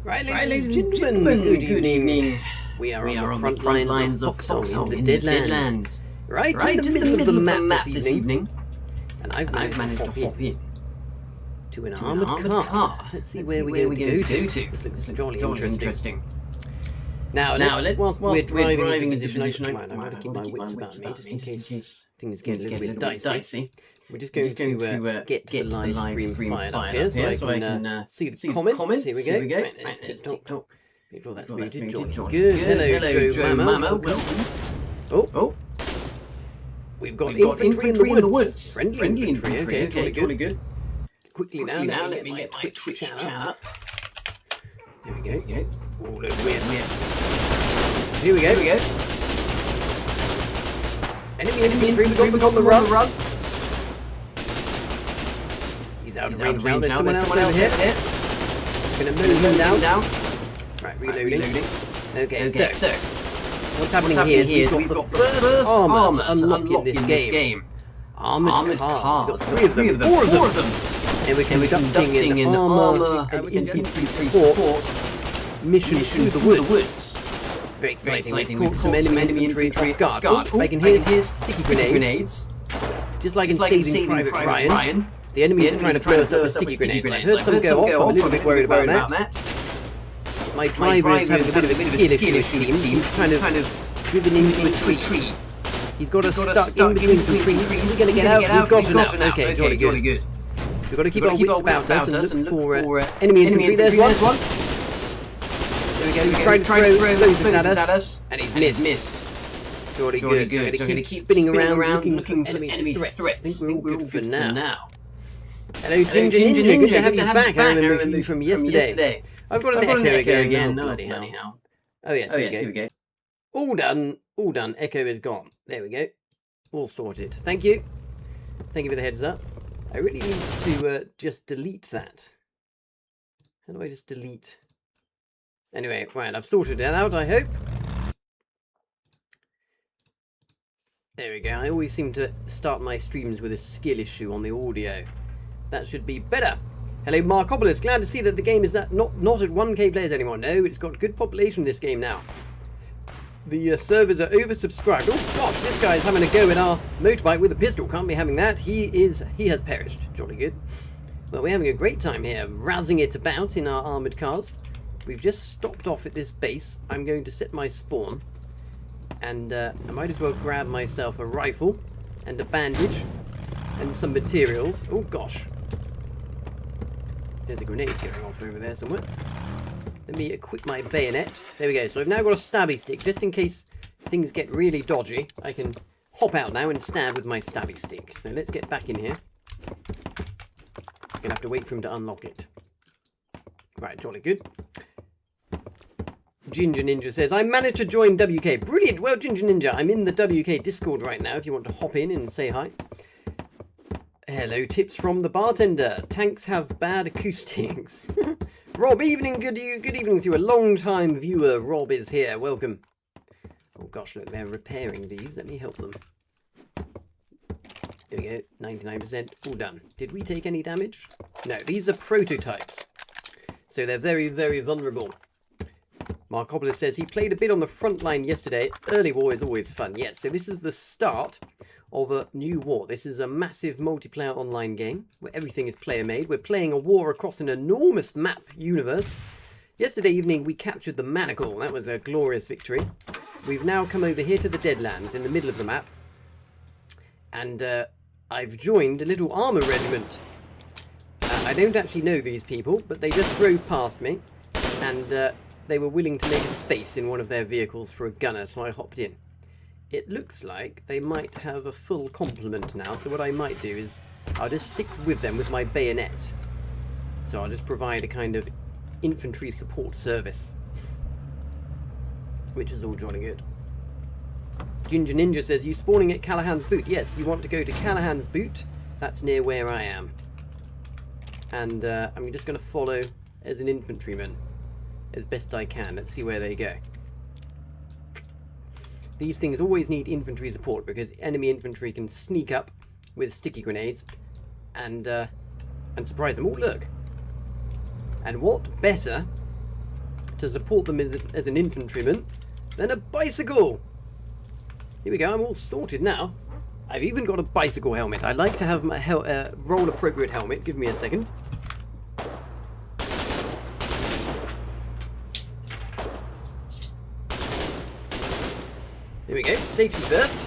Right, ladies and gentlemen, good evening. We are on the front lines of Foxhole in the Deadlands. Right in the middle of the map this evening. And I've managed to hop in to an armoured car. Let's see where we're going to go to. This looks jolly interesting. Now, whilst we're driving in position, I'm going to keep my wits about me, just in case things get a little bit dicey. We're just going to get the live stream fired up here, so I can see the comments. Here we go. Right, there's TikTok. People that's muted. Good. Hello, Joe Mama. Welcome. Oh. We've got infantry in the woods. Friendly infantry. Okay, jolly good. Quickly now, let me get my Twitch chat up. There we go. Oh, look, weird. Here we go. Enemy infantry, we've got the run. He's out of range now, there's someone else over here. Gonna move him down. Right, reloading. Okay, so what's happening here is we've got the first armour to unlock in this game. Armoured cars. We've got three of them, four of them. And we're conducting an armour and infantry support mission through the woods. Very exciting. We've caught some enemy infantry off guard. I can hear sticky grenades. Just like in Saving Private Ryan. The enemy is trying to blow us up with sticky grenades. I heard some go off. I'm a little bit worried about that. My driver is having a bit of a skill issue, it seems. He's kind of driven into a tree. He's got us stuck in between some trees. We're going to get out. We've got enough. Okay, jolly good. We've got to keep our wits about us and look for enemy infantry. There's one. There we go. He's trying to throw explosives at us, and he's missed. Jolly good. So we're going to keep spinning around looking for enemy threats. I think we're all good for now. Hello, Ginger Ninja. Good to have you back. I remember you from yesterday. I've got an echo again. No idea how. Oh yes, here we go. All done. Echo is gone. There we go. All sorted. Thank you for the heads up. I really need to just delete that. How do I just delete? Anyway, right, I've sorted that out, I hope. There we go. I always seem to start my streams with a skill issue on the audio. That should be better. Hello, Markopolis. Glad to see that the game is not at 1k players anymore. No, it's got good population, this game now. The servers are oversubscribed. Oh gosh, this guy is having a go at our motorbike with a pistol. Can't be having that. He has perished. Jolly good. Well, we're having a great time here, razzing it about in our armoured cars. We've just stopped off at this base. I'm going to set my spawn. And I might as well grab myself a rifle and a bandage and some materials. Oh gosh. There's a grenade going off over there somewhere. Let me equip my bayonet. There we go. So I've now got a stabby stick. Just in case things get really dodgy, I can hop out now and stab with my stabby stick. So let's get back in here. I'm going to have to wait for him to unlock it. Right, jolly good. Ginger Ninja says, I managed to join WK. Brilliant. Well, Ginger Ninja, I'm in the WK Discord right now if you want to hop in and say hi. Hello, tips from the bartender. Tanks have bad acoustics. Rob, good evening to you. A long-time viewer, Rob is here. Welcome. Oh gosh, look, they're repairing these. Let me help them. There we go, 99%. All done. Did we take any damage? No, these are prototypes. So they're very, very vulnerable. Markopolis says he played a bit on the front line yesterday. Early war is always fun. Yes, so this is the start of a new war. This is a massive multiplayer online game where everything is player made. We're playing a war across an enormous map universe. Yesterday evening we captured the Manacle. That was a glorious victory. We've now come over here to the Deadlands in the middle of the map. And I've joined a little armour regiment. I don't actually know these people, but they just drove past me. And they were willing to make a space in one of their vehicles for a gunner, so I hopped in. It looks like they might have a full complement now, so what I might do is I'll just stick with them with my bayonet. So I'll just provide a kind of infantry support service, which is all jolly good. Ginger Ninja says, you spawning at Callahan's Boot? Yes, you want to go to Callahan's Boot. That's near where I am. And I'm just going to follow as an infantryman as best I can. Let's see where they go. These things always need infantry support because enemy infantry can sneak up with sticky grenades and surprise them. Oh, look. And what better to support them as an infantryman. Then a bicycle! Here we go, I'm all sorted now. I've even got a bicycle helmet. I'd like to have my role-appropriate helmet. Give me a second. There we go, safety first.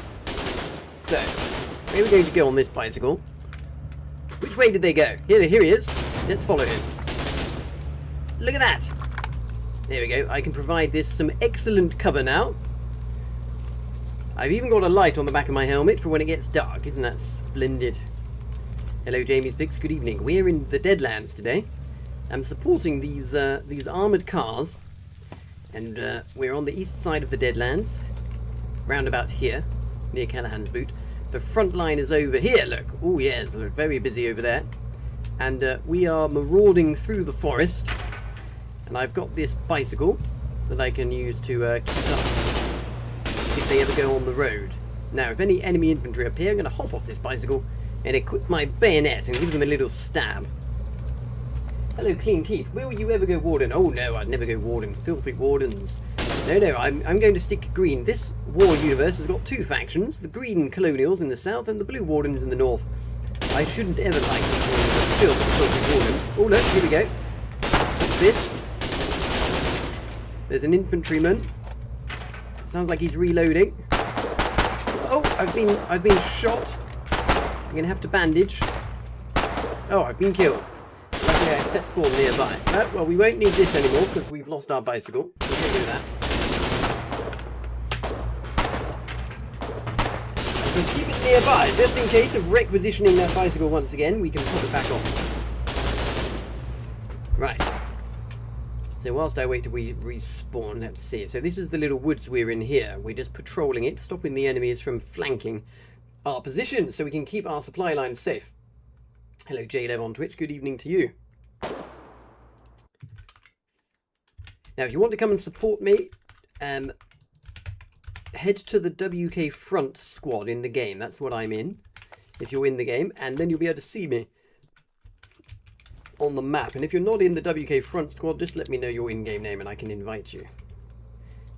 So, where are we going to go on this bicycle? Which way did they go? Here he is. Let's follow him. Look at that! There we go, I can provide this some excellent cover now. I've even got a light on the back of my helmet for when it gets dark. Isn't that splendid? Hello, Jamie's Picks. Good evening. We're in the Deadlands today. I'm supporting these armoured cars. And we're on the east side of the Deadlands. Round about here, near Callahan's Boot. The front line is over here, look. Oh yes, they're very busy over there. And we are marauding through the forest. And I've got this bicycle that I can use to keep up if they ever go on the road. Now, if any enemy infantry appear, I'm going to hop off this bicycle and equip my bayonet and give them a little stab. Hello, Clean Teeth. Will you ever go Warden? Oh no, I'd never go Warden. Filthy Wardens. No, I'm going to stick green. This war universe has got two factions, the green colonials in the south and the blue wardens in the north. I shouldn't ever like the filthy wardens. Oh look, here we go. What's this? There's an infantryman. Sounds like he's reloading. Oh, I've been shot. I'm gonna have to bandage. Oh, I've been killed. Luckily I set spawn nearby. Well, we won't need this anymore because we've lost our bicycle. We can't do that. I can keep it nearby, just in case of requisitioning that bicycle once again, we can put it back on. Right. So whilst I wait till we respawn, let's see. So this is the little woods we're in here. We're just patrolling it, stopping the enemies from flanking our position so we can keep our supply lines safe. Hello, JLev on Twitch. Good evening to you. Now, if you want to come and support me, head to the WK Front squad in the game. That's what I'm in, if you're in the game. And then you'll be able to see me on the map. And if you're not in the WK Front squad, just let me know your in-game name and I can invite you.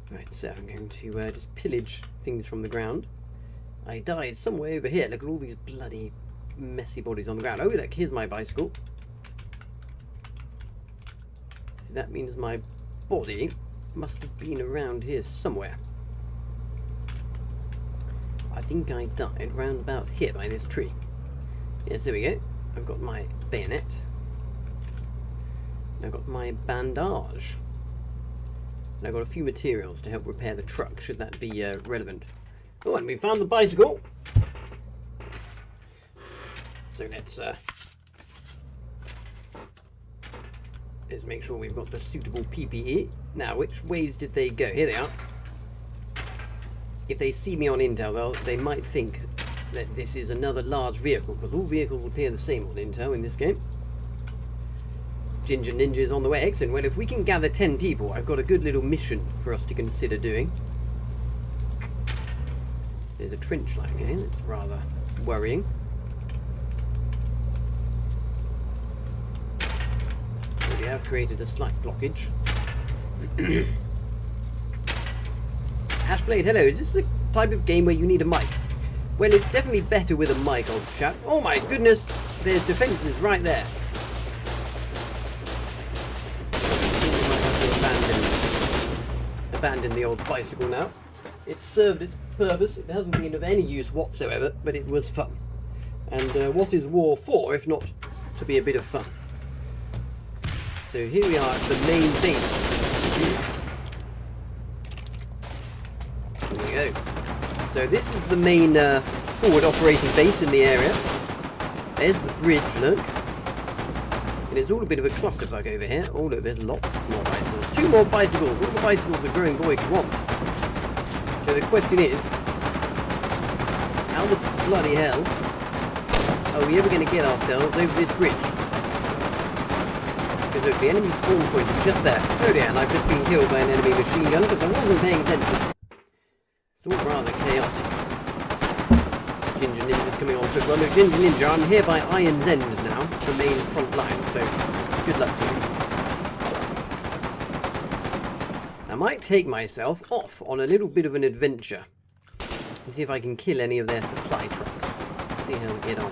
Right, so I'm going to just pillage things from the ground. I died somewhere over here. Look at all these bloody messy bodies on the ground. Oh look, here's my bicycle. So that means my body must have been around here somewhere. I think I died round about here by this tree. Yes, there we go. I've got my bayonet. I've got my bandage. And I've got a few materials to help repair the truck, should that be relevant. Oh, and we found the bicycle. So let's make sure we've got the suitable PPE. Now, which ways did they go? Here they are. If they see me on Intel, they might think that this is another large vehicle, because all vehicles appear the same on Intel in this game. Ginger Ninja is on the way. Excellent. Well, if we can gather 10 people, I've got a good little mission for us to consider doing. There's a trench line here. That's rather worrying. We have created a slight blockage. Ashblade, hello. Is this the type of game where you need a mic? Well, it's definitely better with a mic, old chap. Oh my goodness! There's defences right there. Abandon the old bicycle now. It served its purpose. It hasn't been of any use whatsoever, but it was fun. And what is war for, if not to be a bit of fun? So here we are at the main base. There we go. So this is the main forward operating base in the area. There's the bridge, look. And it's all a bit of a clusterfuck over here. Oh look, there's lots more bicycles. 2 more bicycles! All the bicycles the growing boy can want. So the question is, how the bloody hell are we ever going to get ourselves over this bridge? Because look, the enemy spawn point is just there. Oh dear, and I've just been killed by an enemy machine gun because I wasn't paying attention. It's all rather chaotic. Ginger Ninja's coming on foot. Well, look, Ginger Ninja, I'm here by Iron's End now, the main front line, so good luck to you. might take myself off on a little bit of an adventure and see if I can kill any of their supply trucks. See how we get on.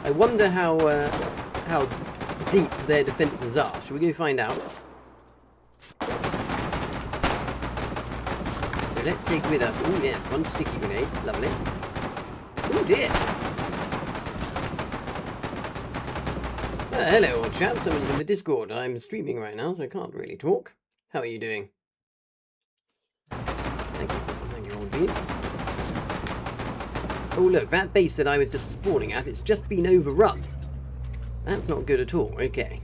I wonder how deep their defences are. Shall we go find out? So let's take with us. Oh yes, one sticky grenade. Lovely. Oh dear. Hello, old chap. Someone's in the Discord. I'm streaming right now, so I can't really talk. How are you doing? Thank you, old bean. Oh look, that base that I was just spawning at, it's just been overrun. That's not good at all. Okay,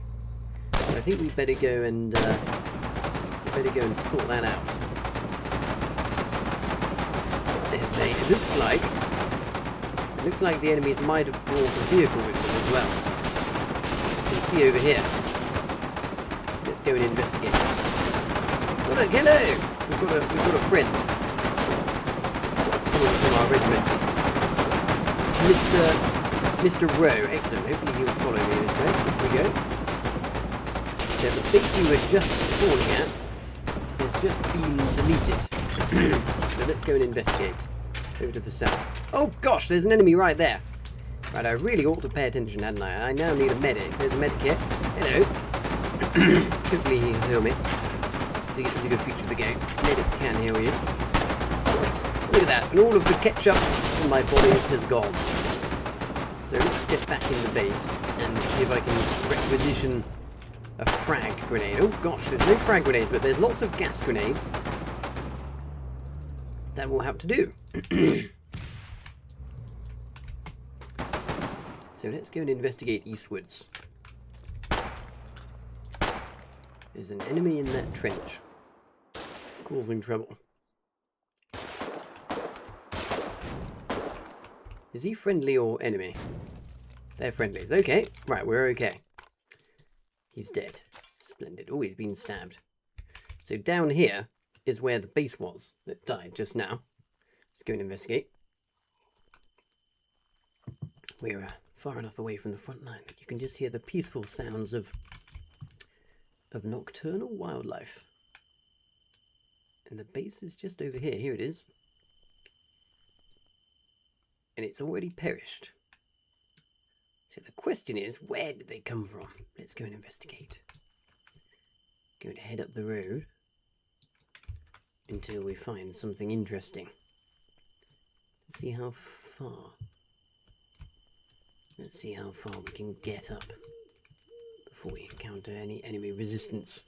so I think we better go and sort that out. It looks like the enemies might have brought a vehicle with them as well. You can see over here. Let's go and investigate. Oh look, hello! We've got a friend. Someone from our regiment. Mr. Rowe. Excellent. Hopefully he'll follow me this way. Off we go. So the base we were just spawning at has just been deleted. So let's go and investigate. Over to the south. Oh gosh, there's an enemy right there. Right, I really ought to pay attention, hadn't I? I now need a medic. There's a medic here. Hello. Hopefully he'll heal me. It's a good feature of the game. Medics can heal you. Look at that. And all of the ketchup on my body has gone. So let's get back in the base and see if I can requisition a frag grenade. Oh gosh, there's no frag grenades, but there's lots of gas grenades. That will have to do. So let's go and investigate eastwards. There's an enemy in that trench, causing trouble. Is he friendly or enemy? They're friendlies. Okay, right, we're okay. He's dead. Splendid. Oh, he's been stabbed. So down here is where the base was that died just now. Let's go and investigate. We're far enough away from the front line that you can just hear the peaceful sounds of nocturnal wildlife. And the base is just over here. Here it is. And it's already perished. So the question is, where did they come from? Let's go and investigate. Going to head up the road until we find something interesting. Let's see how far. Let's see how far we can get up before we encounter any enemy resistance.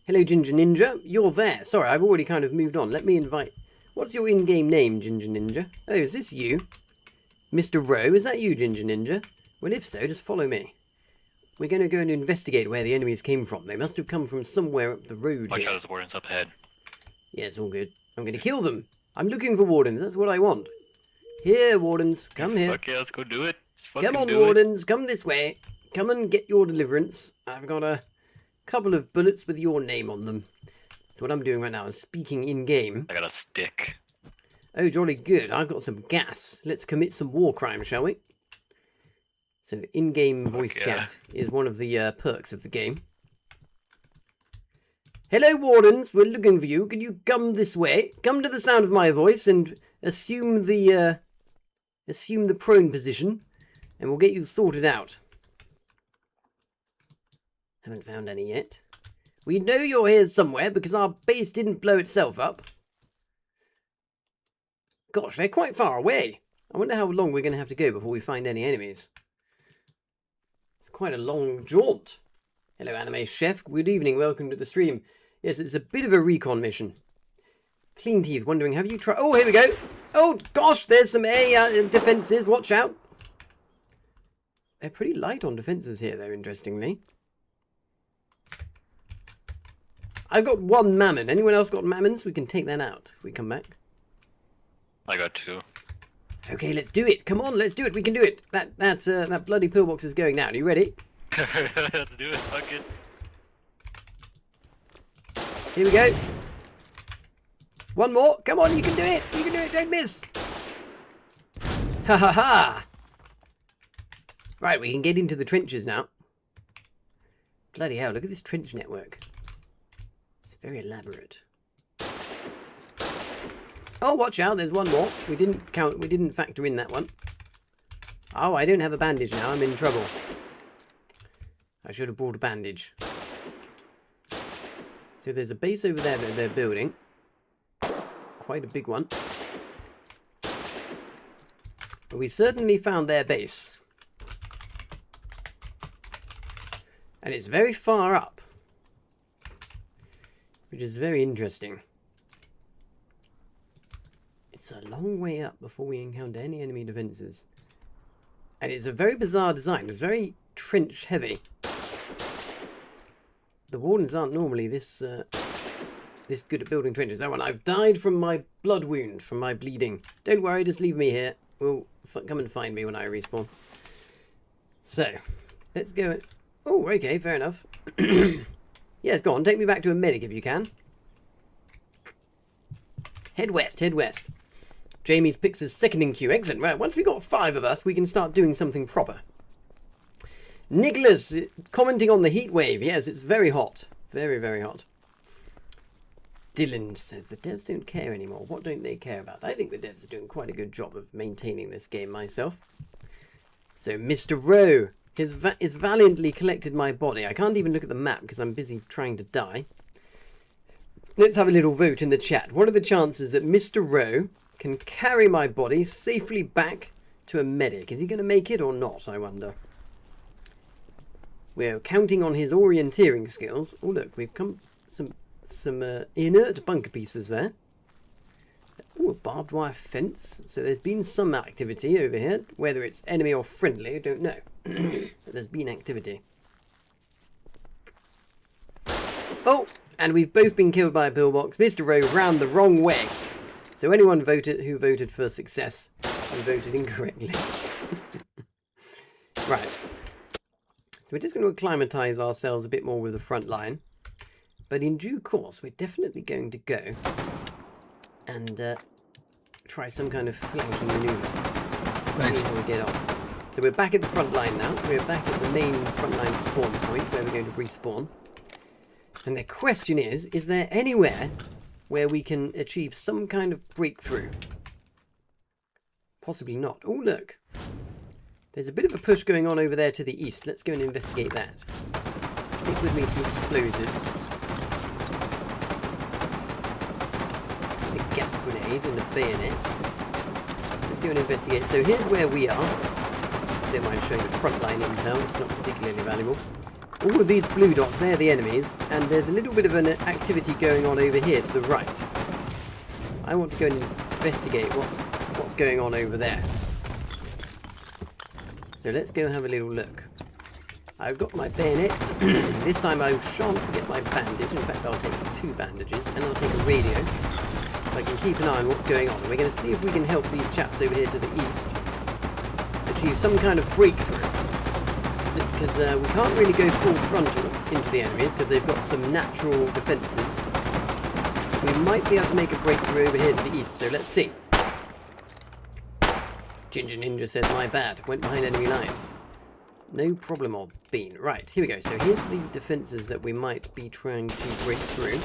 Hello, Ginger Ninja. You're there. Sorry, I've already kind of moved on. Let me invite... What's your in-game name, Ginger Ninja? Oh, is this you? Mr. Rowe, is that you, Ginger Ninja? Well, if so, just follow me. We're going to go and investigate where the enemies came from. They must have come from somewhere up the road. Watch out, there's wardens up ahead. Yeah, it's all good. I'm going to kill them. I'm looking for wardens. That's what I want. Here, wardens. Come here. Okay, let's go do it. Come on, wardens. Come this way. Come and get your deliverance. I've got a couple of bullets with your name on them. So what I'm doing right now is speaking in-game. I got a stick. Oh, jolly good. I've got some gas. Let's commit some war crime, shall we? So in-game voice chat is one of the perks of the game. Hello, wardens. We're looking for you. Can you come this way? Come to the sound of my voice and assume the prone position, and we'll get you sorted out. Haven't found any yet. We know you're here somewhere because our base didn't blow itself up. Gosh, they're quite far away. I wonder how long we're going to have to go before we find any enemies. It's quite a long jaunt. Hello, Anime Chef. Good evening. Welcome to the stream. Yes, it's a bit of a recon mission. Clean Teeth wondering, have you tried... Oh, here we go. Oh, gosh, there's some air defences. Watch out. They're pretty light on defences here, though, interestingly. I've got one mammon. Anyone else got mammons? We can take that out if we come back. I got 2. Okay, let's do it. Come on, let's do it. We can do it. That bloody pillbox is going now. Are you ready? Let's do it. Fuck it. Here we go. One more. Come on, you can do it. You can do it. Don't miss. Ha ha ha. Right, we can get into the trenches now. Bloody hell, look at this trench network. It's Very elaborate. Oh, watch out, there's one more. We didn't factor in that one. Oh, I don't have a bandage now, I'm in trouble. I should have brought a bandage. So there's a base over there that they're building. Quite a big one. But we certainly found their base. And it's very far up. Which is very interesting. It's a long way up before we encounter any enemy defences. And it's a very bizarre design. It's very trench heavy. The Wardens aren't normally this this good at building trenches. Oh, and I've died from my blood wound, from my bleeding. Don't worry, just leave me here. We'll come and find me when I respawn. So, let's go. Oh, okay, fair enough. Yes, go on, take me back to a medic if you can. Head west, head west. Jamie's picks his second in queue. Excellent. Right, once we've got 5 of us, we can start doing something proper. Nicholas commenting on the heat wave. Yes, it's very hot. Very, very hot. Dylan says the devs don't care anymore. What don't they care about? I think the devs are doing quite a good job of maintaining this game myself. So Mr. Rowe has valiantly collected my body. I can't even look at the map because I'm busy trying to die. Let's have a little vote in the chat. What are the chances that Mr. Rowe can carry my body safely back to a medic? Is he going to make it or not, I wonder? We're counting on his orienteering skills. Oh, look, we've come some inert bunker pieces there. Oh, a barbed wire fence. So there's been some activity over here. Whether it's enemy or friendly, I don't know. But there's been activity. Oh, and we've both been killed by a pillbox. Mr. Rowe ran the wrong way. So anyone who voted for success, who voted incorrectly. Right. So we're just going to acclimatise ourselves a bit more with the front line. But in due course, we're definitely going to go and try some kind of flanking manoeuvre. Thanks. We get on. So we're back at the front line now. We're back at the main front line spawn point where we're going to respawn. And the question is there anywhere where we can achieve some kind of breakthrough? Possibly not. Oh, look. There's a bit of a push going on over there to the east. Let's go and investigate that. Take with me some explosives. A gas grenade and a bayonet. Let's go and investigate. So here's where we are. I don't mind showing the front line intel. It's not particularly valuable. All of these blue dots, they're the enemies, and there's a little bit of an activity going on over here to the right. I want to go and investigate what's going on over there. So let's go have a little look. I've got my bayonet. This time I shan't forget my bandage. In fact, I'll take 2 bandages, and I'll take a radio, so I can keep an eye on what's going on. We're going to see if we can help these chaps over here to the east achieve some kind of breakthrough. Because we can't really go full frontal into the enemies because they've got some natural defences. We might be able to make a breakthrough over here to the east, so let's see. Ginger Ninja says, my bad, went behind enemy lines. No problem, old bean. Right, here we go. So here's the defences that we might be trying to break through.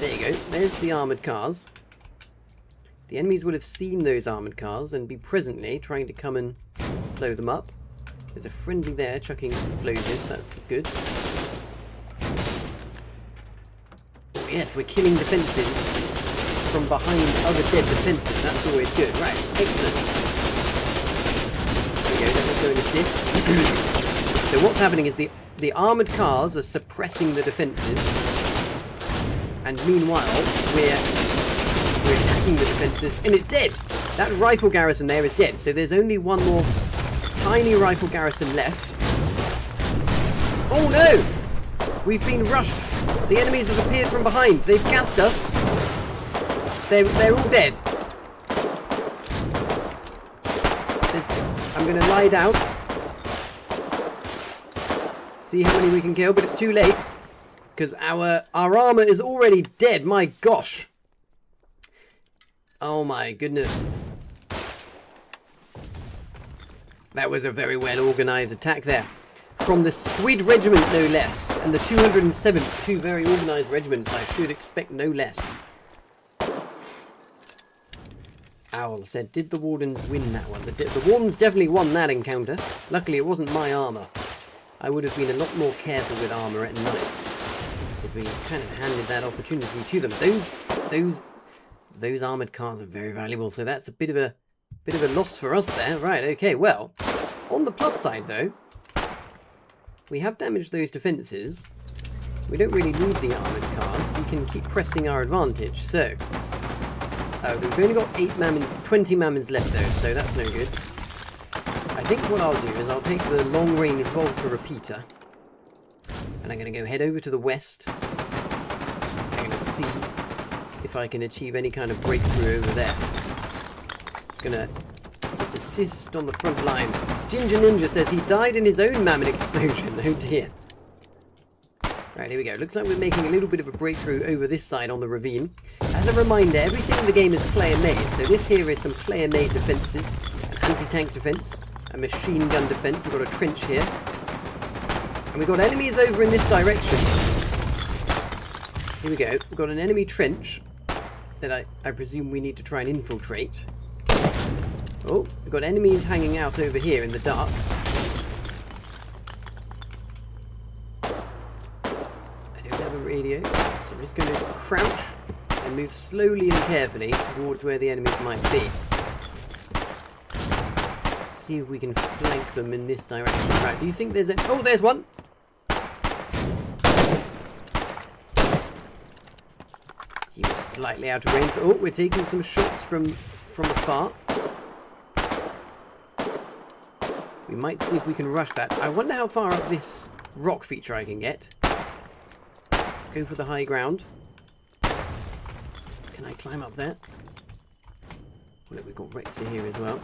There you go, there's the armoured cars. The enemies would have seen those armoured cars and be presently trying to come and blow them up. There's a friendly there chucking explosives, that's good. Oh yes, we're killing defences from behind other dead defences, that's always good. Right, excellent. There we go, let's go and assist. So what's happening is the armoured cars are suppressing the defences, and meanwhile we're attacking the defences, and it's dead! That rifle garrison there is dead, so there's only one more tiny rifle garrison left. Oh no! We've been rushed. The enemies have appeared from behind. They've gassed us. They're all dead. I'm going to lie down. See how many we can kill, but it's too late. Because our armour is already dead. My gosh. Oh my goodness. That was a very well organised attack there. From the Squid Regiment, no less. And the 207th, two very organised regiments, I should expect no less. Owl said, did the Wardens win that one? The Wardens definitely won that encounter. Luckily, it wasn't my armour. I would have been a lot more careful with armour at night. If we kind of handed that opportunity to them. Those armoured cars are very valuable, so that's a bit of a loss for us there. Right, okay, well, on the plus side, though, we have damaged those defences. We don't really need the armoured cars. We can keep pressing our advantage, so... Oh, we've only got 20 Mammons left though, so that's no good. I think what I'll do is I'll take the long-range Volta repeater. And I'm going to go head over to the west. I'm going to see if I can achieve any kind of breakthrough over there. It's going to just assist on the front line. Ginger Ninja says he died in his own Mammon explosion. Oh dear. Right, here we go. Looks like we're making a little bit of a breakthrough over this side on the ravine. As a reminder, everything in the game is player-made. So this here is some player-made defences. An anti-tank defence, a machine gun defence. We've got a trench here. And we've got enemies over in this direction. Here we go. We've got an enemy trench that I presume we need to try and infiltrate. Oh, we've got enemies hanging out over here in the dark. Radio, so I'm just going to crouch and move slowly and carefully towards where the enemies might be. Let's see if we can flank them in this direction. Right, do you think there's a... Oh, there's one! He was slightly out of range. Oh, we're taking some shots from afar. We might see if we can rush that. I wonder how far up this rock feature I can get. Go for the high ground. Can I climb up there? Well, look, we've got Rexter here as well.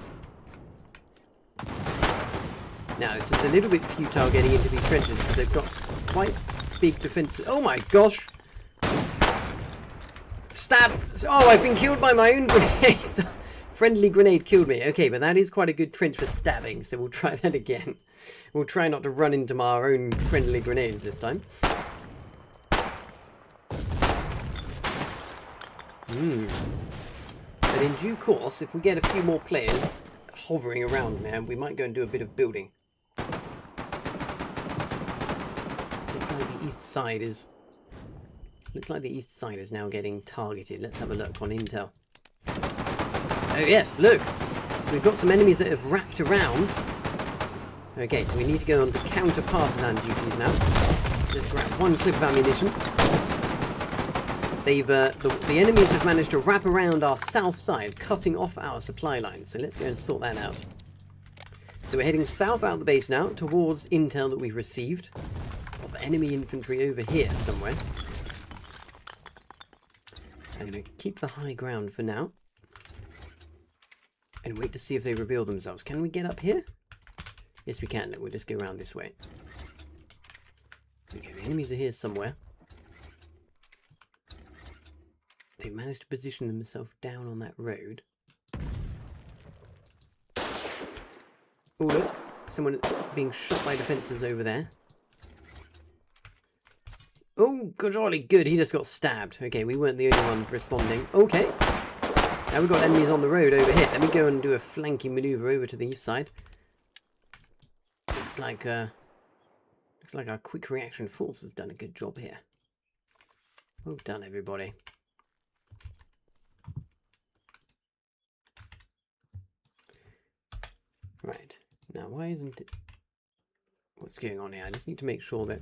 Now, this is a little bit futile getting into these trenches because they've got quite big defences. Oh my gosh! Stab! Oh, I've been killed by my own grenade! Friendly grenade killed me. Okay, but that is quite a good trench for stabbing, so we'll try that again. We'll try not to run into our own friendly grenades this time. But in due course, if we get a few more players hovering around now, we might go and do a bit of building. Looks like the east side is... Looks like the east side is now getting targeted. Let's have a look on intel. Oh yes, look! We've got some enemies that have wrapped around. Okay, so we need to go on to counter partisan duties now. Just grab one clip of ammunition. They've, the enemies have managed to wrap around our south side, cutting off our supply line. So let's go and sort that out. So we're heading south out the base now, towards intel that we've received of enemy infantry over here somewhere. I'm going to keep the high ground for now. And wait to see if they reveal themselves. Can we get up here? Yes, we can. We'll just go around this way. Okay, the enemies are here somewhere. They've managed to position themselves down on that road. Oh look, someone being shot by defences over there. Oh, golly, good, he just got stabbed. Okay, we weren't the only ones responding. Okay, now we've got enemies on the road over here. Let me go and do a flanking manoeuvre over to the east side. Looks like our quick reaction force has done a good job here. Well done, everybody. Right, now why isn't it... What's going on here? I just need to make sure that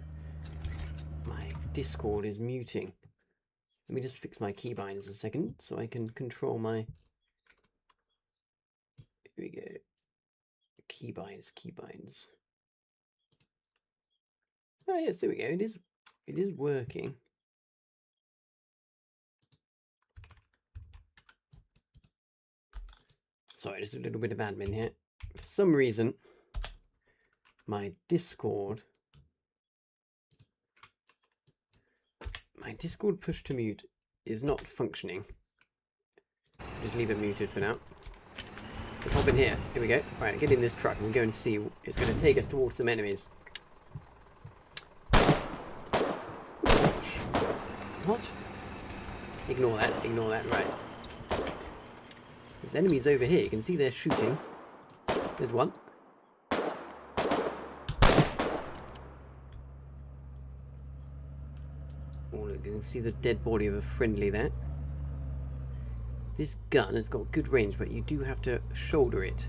my Discord is muting. Let me just fix my keybinds a second so I can control my... Here we go. Keybinds. Oh yes, there we go. It is working. Sorry, just a little bit of admin here. For some reason, my Discord push to mute is not functioning. Just leave it muted for now. Let's hop in here. Here we go. Right, get in this truck and we'll go and see. It's going to take us towards some enemies. What? Ignore that, right. There's enemies over here. You can see they're shooting. There's one. Oh, look, you can see the dead body of a friendly there. This gun has got good range, but you do have to shoulder it.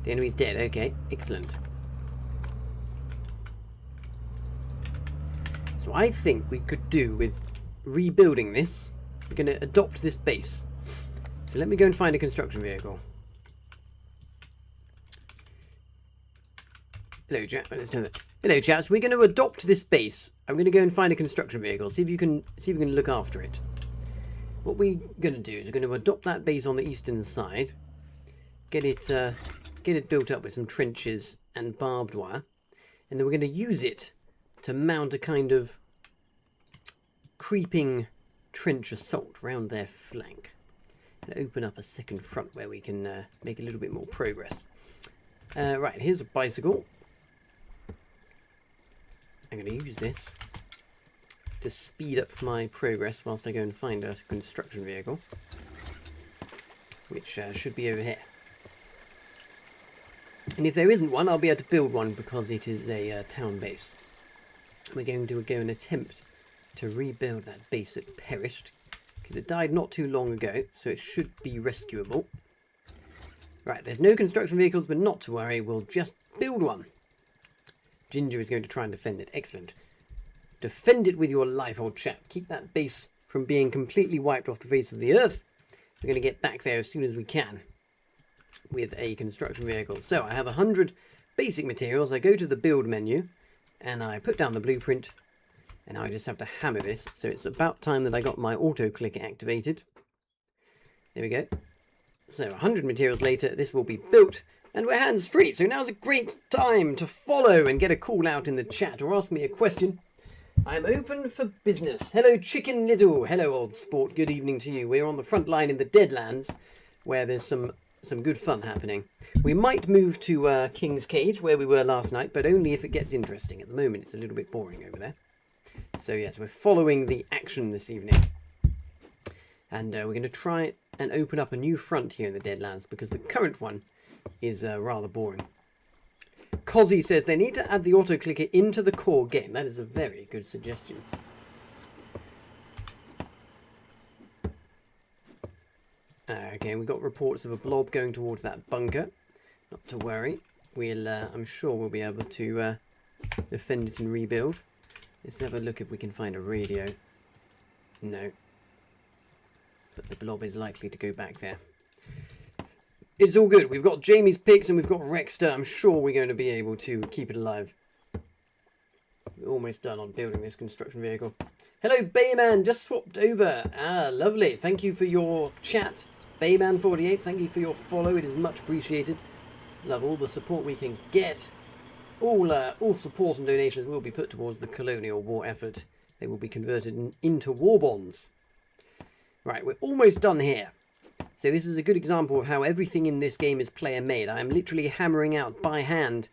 The enemy's dead. Okay, excellent. So I think we could do with rebuilding this. We're going to adopt this base. So let me go and find a construction vehicle. Hello, chaps. Let's do that. Hello, chaps. We're going to adopt this base. I'm going to go and find a construction vehicle. See if you can look after it. What we're going to do is we're going to adopt that base on the eastern side. Get it built up with some trenches and barbed wire, and then we're going to use it to mount a kind of creeping trench assault round their flank and open up a second front where we can make a little bit more progress. Right, here's a bicycle. I'm going to use this to speed up my progress whilst I go and find a construction vehicle, which should be over here. And if there isn't one, I'll be able to build one because it is a town base. We're going to go and attempt to rebuild that base that perished, because it died not too long ago, so it should be rescuable. Right, there's no construction vehicles, but not to worry, we'll just build one. Ginger is going to try and defend it. Excellent. Defend it with your life, old chap. Keep that base from being completely wiped off the face of the earth. We're going to get back there as soon as we can with a construction vehicle. So I have 100 basic materials. I go to the build menu and I put down the blueprint, and now I just have to hammer this. So it's about time that I got my auto clicker activated. There we go. So 100 materials later, this will be built and we're hands free. So now's a great time to follow and get a call out in the chat or ask me a question. I'm open for business. Hello, Chicken Little. Hello, old sport. Good evening to you. We're on the front line in the Deadlands, where there's some good fun happening. We might move to King's Cage, where we were last night, but only if it gets interesting. At the moment, it's a little bit boring over there. So yes, we're following the action this evening. And we're going to try and open up a new front here in the Deadlands, because the current one is rather boring. Cozzy says they need to add the auto clicker into the core game. That is a very good suggestion. Okay, we've got reports of a blob going towards that bunker. Not to worry. We'll, I'm sure we'll be able to defend it and rebuild. Let's have a look if we can find a radio. No. But the blob is likely to go back there. It's all good. We've got Jamie's picks and we've got Rexter. I'm sure we're going to be able to keep it alive. We're almost done on building this construction vehicle. Hello, Bayman. Just swapped over. Ah, lovely. Thank you for your chat. Bayman48, thank you for your follow. It is much appreciated. Love all the support we can get. All support and donations will be put towards the colonial war effort. They will be converted into war bonds. Right, we're almost done here. So this is a good example of how everything in this game is player made. I am literally hammering out by hand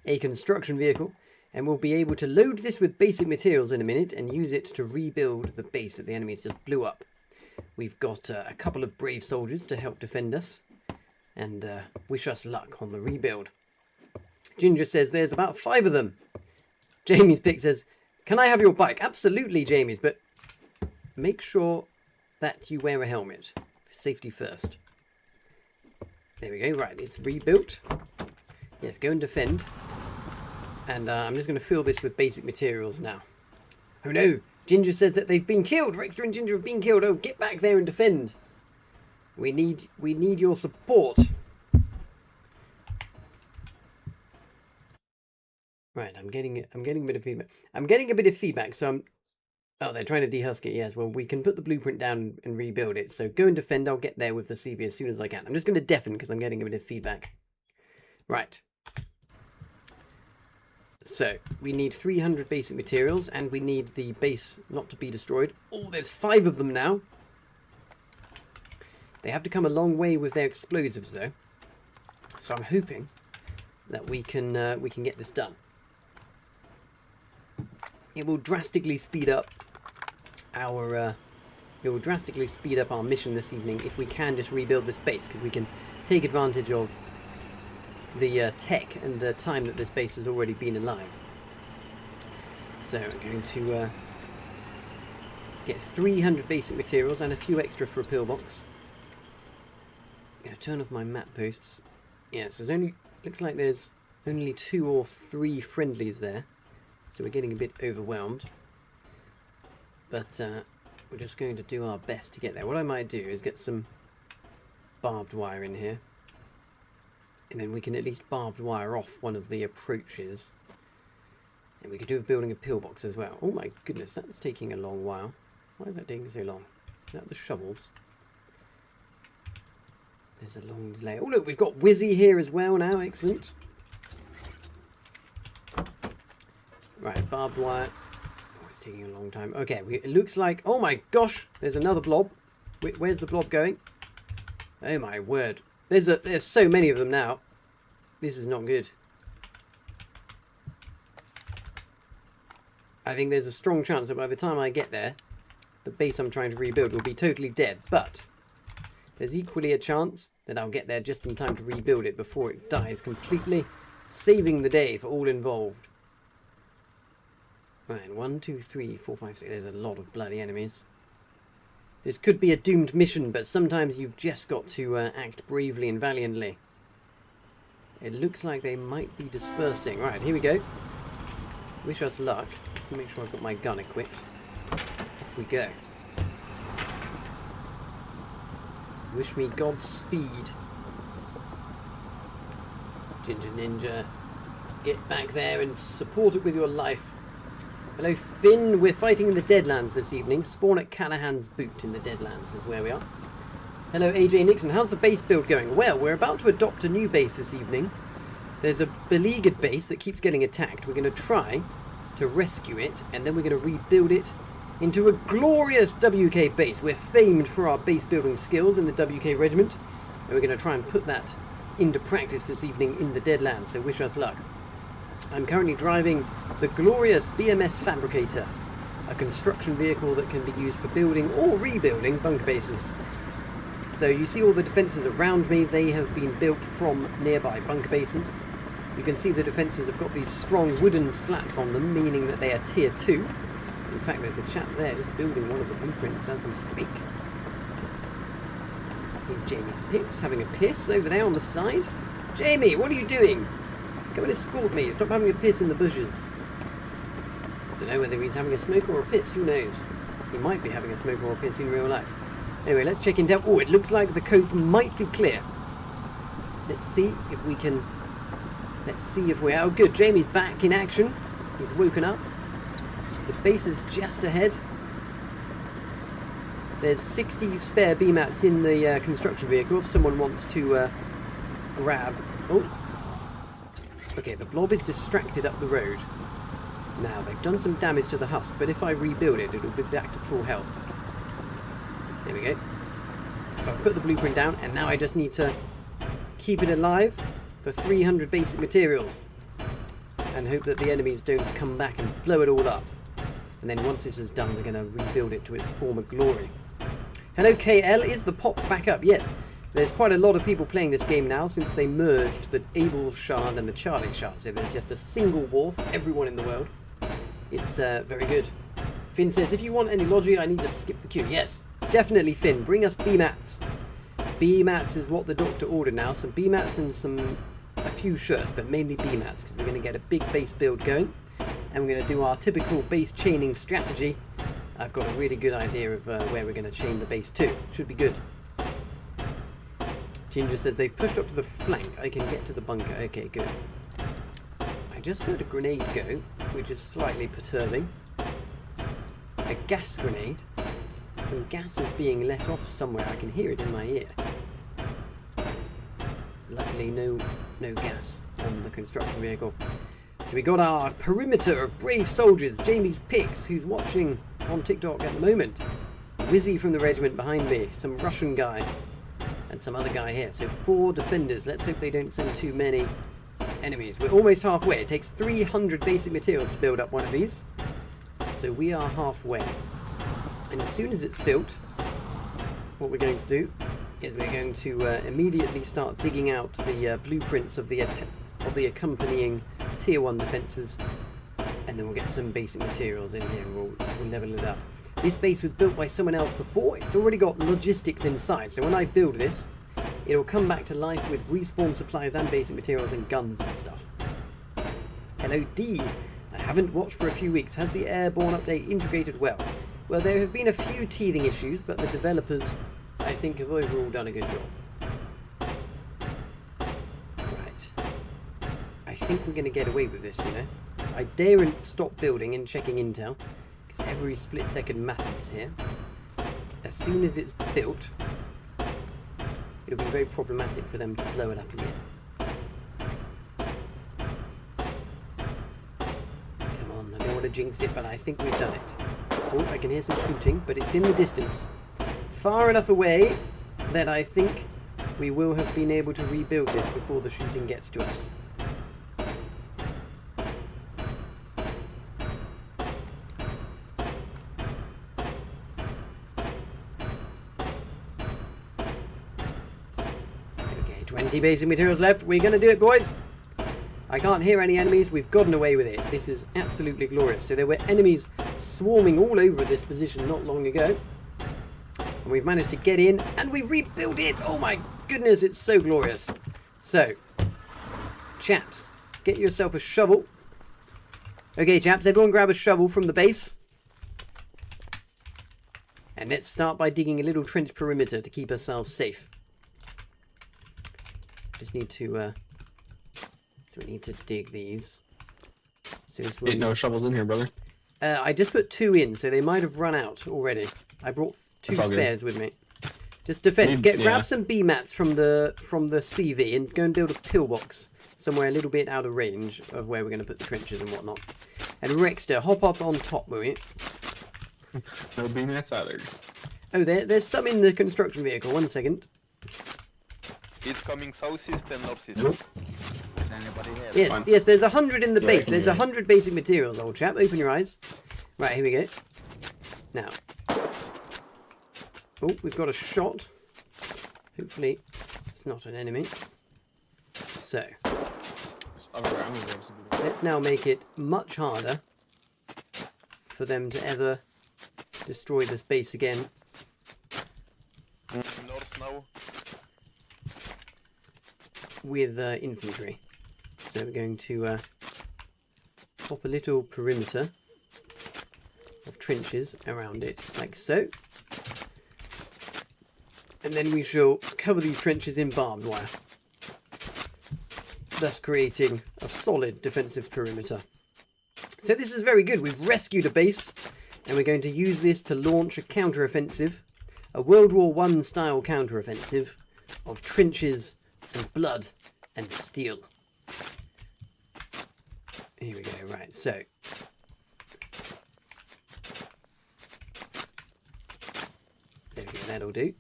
a construction vehicle, and we'll be able to load this with basic materials in a minute and use it to rebuild the base that the enemies just blew up. We've got a couple of brave soldiers to help defend us and wish us luck on the rebuild. Ginger says there's about 5 of them. Jamie's pick says, can I have your bike? Absolutely, Jamie's, but make sure that you wear a helmet. Safety first. There we go. Right, it's rebuilt. Yes, go and defend. And I'm just going to fill this with basic materials now. Oh no! Ginger says that they've been killed! Rexter and Ginger have been killed! Oh, get back there and defend! We need your support. Right, I'm getting a bit of feedback. I'm getting a bit of feedback, so I'm... Oh, they're trying to dehusk it, yes. Well, we can put the blueprint down and rebuild it. So go and defend. I'll get there with the CV as soon as I can. I'm just going to deafen because I'm getting a bit of feedback. Right. So, we need 300 basic materials, and we need the base not to be destroyed. Oh, there's 5 of them now. They have to come a long way with their explosives, though. So I'm hoping that we can get this done. It will drastically speed up our it will drastically speed up our mission this evening if we can just rebuild this base, because we can take advantage of the tech and the time that this base has already been alive. So I'm going to get 300 basic materials and a few extra for a pillbox. Turn off my map posts. Yes, there's only, looks like there's only 2 or 3 friendlies there, so we're getting a bit overwhelmed. But we're just going to do our best to get there. What I might do is get some barbed wire in here, and then we can at least barbed wire off one of the approaches. And we could do with building a pillbox as well. Oh my goodness, that's taking a long while. Why is that taking so long? Is that the shovels? There's a long delay. Oh look, we've got Wizzy here as well now. Excellent. Right, barbed wire. Oh, it's taking a long time. Okay, it looks like... Oh my gosh, there's another blob. Where's the blob going? Oh my word. There's so many of them now. This is not good. I think there's a strong chance that by the time I get there, the base I'm trying to rebuild will be totally dead. But there's equally a chance that I'll get there just in time to rebuild it before it dies completely, saving the day for all involved. Right, 1, 2, 3, 4, 5, 6. There's a lot of bloody enemies. This could be a doomed mission, but sometimes you've just got to act bravely and valiantly. It looks like they might be dispersing. Right, here we go. Wish us luck. Let's make sure I've got my gun equipped. Off we go. Wish me Godspeed. Ginger Ninja, get back there and support it with your life. Hello Finn, we're fighting in the Deadlands this evening. Spawn at Callahan's Boot in the Deadlands is where we are. Hello AJ Nixon, how's the base build going? Well, we're about to adopt a new base this evening. There's a beleaguered base that keeps getting attacked. We're going to try to rescue it, and then we're going to rebuild it into a glorious WK base. We're famed for our base building skills in the WK regiment, and we're going to try and put that into practice this evening in the Deadlands, so wish us luck. I'm currently driving the glorious BMS Fabricator, a construction vehicle that can be used for building or rebuilding bunker bases. So you see all the defences around me, they have been built from nearby bunker bases. You can see the defences have got these strong wooden slats on them, meaning that they are tier 2. In fact, there's a chap there just building one of the blueprints as we speak. Here's Jamie's Pix having a piss over there on the side. Jamie, what are you doing? Come and escort me. Stop having a piss in the bushes. I don't know whether he's having a smoke or a piss. Who knows? He might be having a smoke or a piss in real life. Anyway, let's check in down. Oh, it looks like the coast might be clear. Let's see if we can... Let's see if we're... Oh, good. Jamie's back in action. He's woken up. The base is just ahead. There's 60 spare BMATs in the construction vehicle if someone wants to grab... Oh. Okay, the blob is distracted up the road. Now, they've done some damage to the husk, but if I rebuild it, it'll be back to full health. There we go. So I've put the blueprint down, and now I just need to keep it alive for 300 basic materials. And hope that the enemies don't come back and blow it all up. And then once this is done, we're going to rebuild it to its former glory. Hello KL, is the pop back up? Yes. There's quite a lot of people playing this game now since they merged the Able Shard and the Charlie Shard. So there's just a single war for everyone in the world. It's very good. Finn says, if you want any logi, I need to skip the queue. Yes, definitely Finn. Bring us BMATs. BMATs is what the doctor ordered now. Some BMATs and a few shirts, but mainly BMATs because we're going to get a big base build going. And we're going to do our typical base chaining strategy. I've got a really good idea of where we're going to chain the base to. Should be good. Ginger says they've pushed up to the flank. I can get to the bunker. Okay, good. I just heard a grenade go, which is slightly perturbing. A gas grenade. Some gas is being let off somewhere. I can hear it in my ear. Luckily, no gas on the construction vehicle. So we got our perimeter of brave soldiers. Jamie's Pix, who's watching on TikTok at the moment. Wizzy from the regiment behind me. Some Russian guy. And some other guy here. So 4 defenders. Let's hope they don't send too many enemies. We're almost halfway. It takes 300 basic materials to build up one of these. So we are halfway. And as soon as it's built, what we're going to do is we're going to immediately start digging out the blueprints of the accompanying tier 1 defences, and then we'll get some basic materials in here and we'll level it up. This base was built by someone else before. It's already got logistics inside, so when I build this, it'll come back to life with respawn supplies and basic materials and guns and stuff. Hello D. I haven't watched for a few weeks. Has the airborne update integrated well? Well, there have been a few teething issues, but the developers, I think, have overall done a good job. Right. I think we're going to get away with this, you know. I daren't stop building and checking intel, because every split second matters here. As soon as it's built, it'll be very problematic for them to blow it up again. Come on, I don't want to jinx it, but I think we've done it. Oh, I can hear some shooting, but it's in the distance. Far enough away that I think we will have been able to rebuild this before the shooting gets to us. Okay, 20 basic materials left. We're going to do it, boys. I can't hear any enemies. We've gotten away with it. This is absolutely glorious. So there were enemies swarming all over this position not long ago. And we've managed to get in and we rebuilt it. Oh my goodness, it's so glorious. So, chaps, get yourself a shovel. Okay, chaps, everyone grab a shovel from the base. And let's start by digging a little trench perimeter to keep ourselves safe. Just need to... So we need to dig these. So this Ain't no shovels in here, brother. I just put 2 in, so they might have run out already. I brought 2 spares with me. Just defend. Grab some B mats from the CV and go and build a pillbox somewhere a little bit out of range of where we're going to put the trenches and whatnot. And Rexter, hop up on top, will you? No B mats either. Oh, there's some in the construction vehicle. 1 second. It's coming southeast and northeast. Nope. Yes, there's 100 in the base. There's hear 100 basic materials, old chap. Open your eyes. Right, here we go. Now. Oh, we've got a shot. Hopefully, it's not an enemy. So. Let's now make it much harder for them to ever destroy this base again. North now. With infantry. So we're going to pop a little perimeter of trenches around it, like so. And then we shall cover these trenches in barbed wire, thus creating a solid defensive perimeter. So this is very good. We've rescued a base, and we're going to use this to launch a counter-offensive, a World War I style counter-offensive of trenches and blood and steel. Here we go, right, so. There we go, that'll do.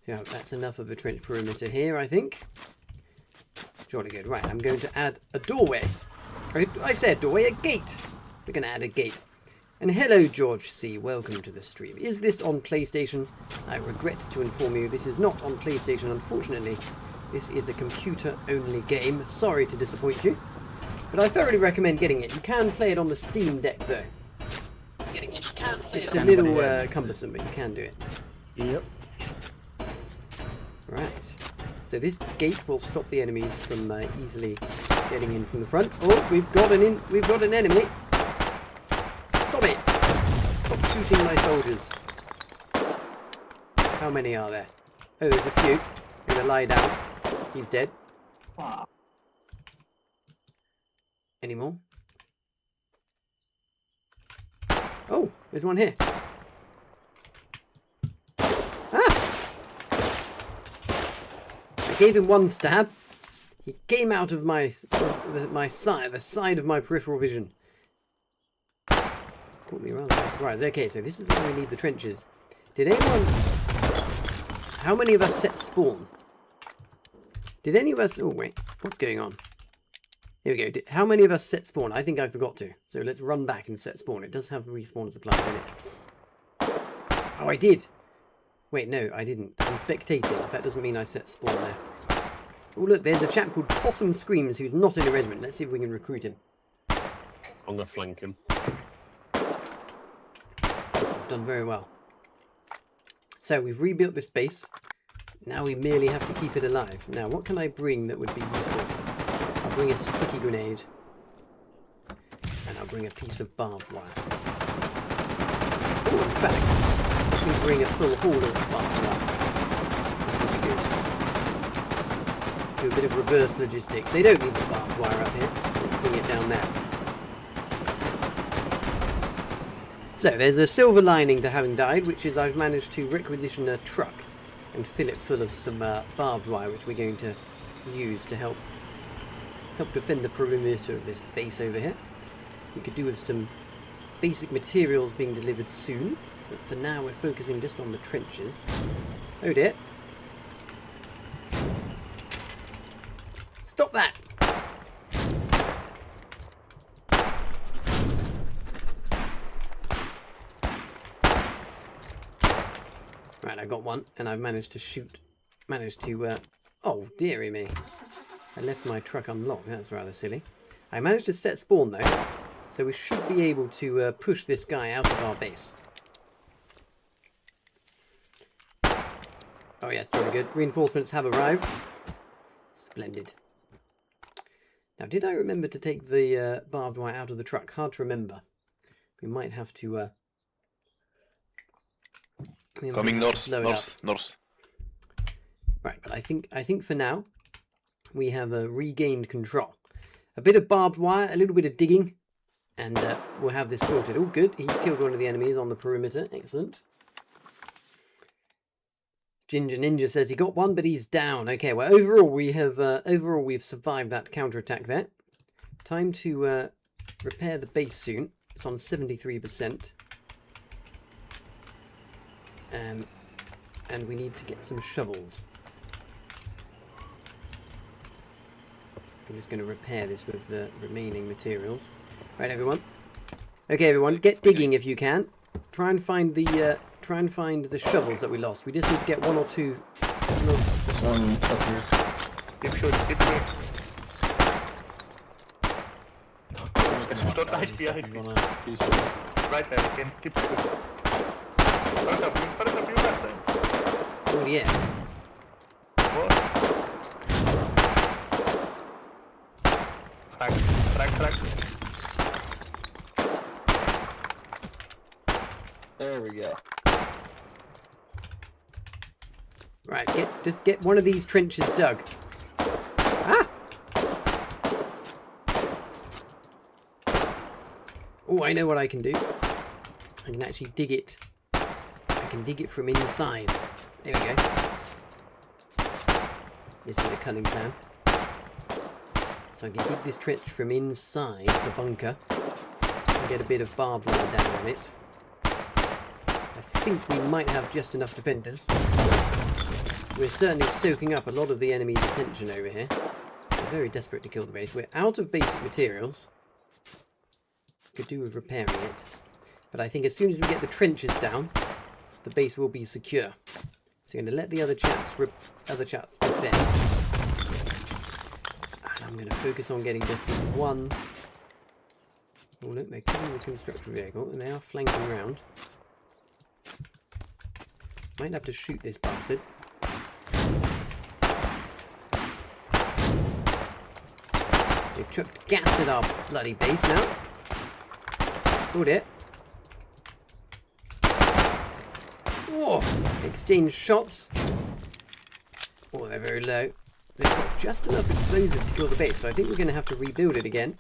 So that's enough of a trench perimeter here, I think. Jolly good. Right, I'm going to add a doorway. I said doorway, a gate. We're going to add a gate. And hello, George C. Welcome to the stream. Is this on PlayStation? I regret to inform you this is not on PlayStation, unfortunately. This is a computer-only game. Sorry to disappoint you. But I thoroughly recommend getting it. You can play it on the Steam Deck, though. It's a little cumbersome, but you can do it. Yep. Right. So this gate will stop the enemies from easily getting in from the front. Oh, we've got an enemy. Stop it! Stop shooting my soldiers. How many are there? Oh, there's a few. I'm gonna lie down. He's dead. Any more? Oh, there's one here. Ah! I gave him 1 stab. He came out of my side, the side of my peripheral vision. Caught me rather by surprise. Okay, so this is where we need the trenches. Did anyone... How many of us set spawn? Did any of us... Oh, wait. What's going on? Here we go. How many of us set spawn? I think I forgot to. So let's run back and set spawn. It does have respawn supplies in it. Oh, I did. Wait, no, I didn't. I'm spectating. That doesn't mean I set spawn there. Oh, look, there's a chap called Possum Screams who's not in a regiment. Let's see if we can recruit him. I'm gonna flank him. We've done very well. So we've rebuilt this base. Now we merely have to keep it alive. Now, what can I bring that would be useful? I'll bring a sticky grenade. And I'll bring a piece of barbed wire. Oh, in fact, I can bring a full haul of barbed wire. This would be good. Do a bit of reverse logistics. They don't need the barbed wire up here. Let's bring it down there. So, there's a silver lining to having died, which is I've managed to requisition a truck and fill it full of some barbed wire, which we're going to use to help defend the perimeter of this base over here. We could do with some basic materials being delivered soon, but for now we're focusing just on the trenches. Oh dear. Stop that! Right, I got one, and I've managed to oh, dearie me. I left my truck unlocked, that's rather silly. I managed to set spawn though, so we should be able to push this guy out of our base. Oh yes, very good. Reinforcements have arrived. Splendid. Now, did I remember to take the barbed wire out of the truck? Hard to remember. We might have to... Coming north, north. Right, but I think for now we have regained control. A bit of barbed wire, a little bit of digging, and we'll have this sorted. Oh, good. He's killed one of the enemies on the perimeter. Excellent. Ginger Ninja says he got one, but he's down. Okay, well, overall we've survived that counterattack there. Time to repair the base soon. It's on 73%. And we need to get some shovels. I'm just going to repair this with the remaining materials. Right, everyone. Okay, everyone, get digging if you can. Try and find the shovels that we lost. We just need to get one or two. This one up here. Keep shooting, keep shooting. Don't hide behind me. Right there, again, keep shooting. Front of you, left there. Oh yeah. What? Frag. There we go. Right, just get one of these trenches dug. Ah! Oh, I know what I can do. I can actually dig it. I can dig it from inside. There we go. This is a cunning plan. So I can dig this trench from inside the bunker and get a bit of barbed wire down on it. I think we might have just enough defenders. We're certainly soaking up a lot of the enemy's attention over here. We're very desperate to kill the base. We're out of basic materials. Could do with repairing it. But I think as soon as we get the trenches down, the base will be secure. So I'm going to let the other chaps defend. And I'm going to focus on getting just this one. Oh look, they're killing the construction vehicle and they are flanking around. Might have to shoot this bastard. They've chucked gas at our bloody base now. Oh dear. Whoa! Exchange shots. Oh, they're very low. They've got just enough explosives to kill the base, so I think we're going to have to rebuild it again.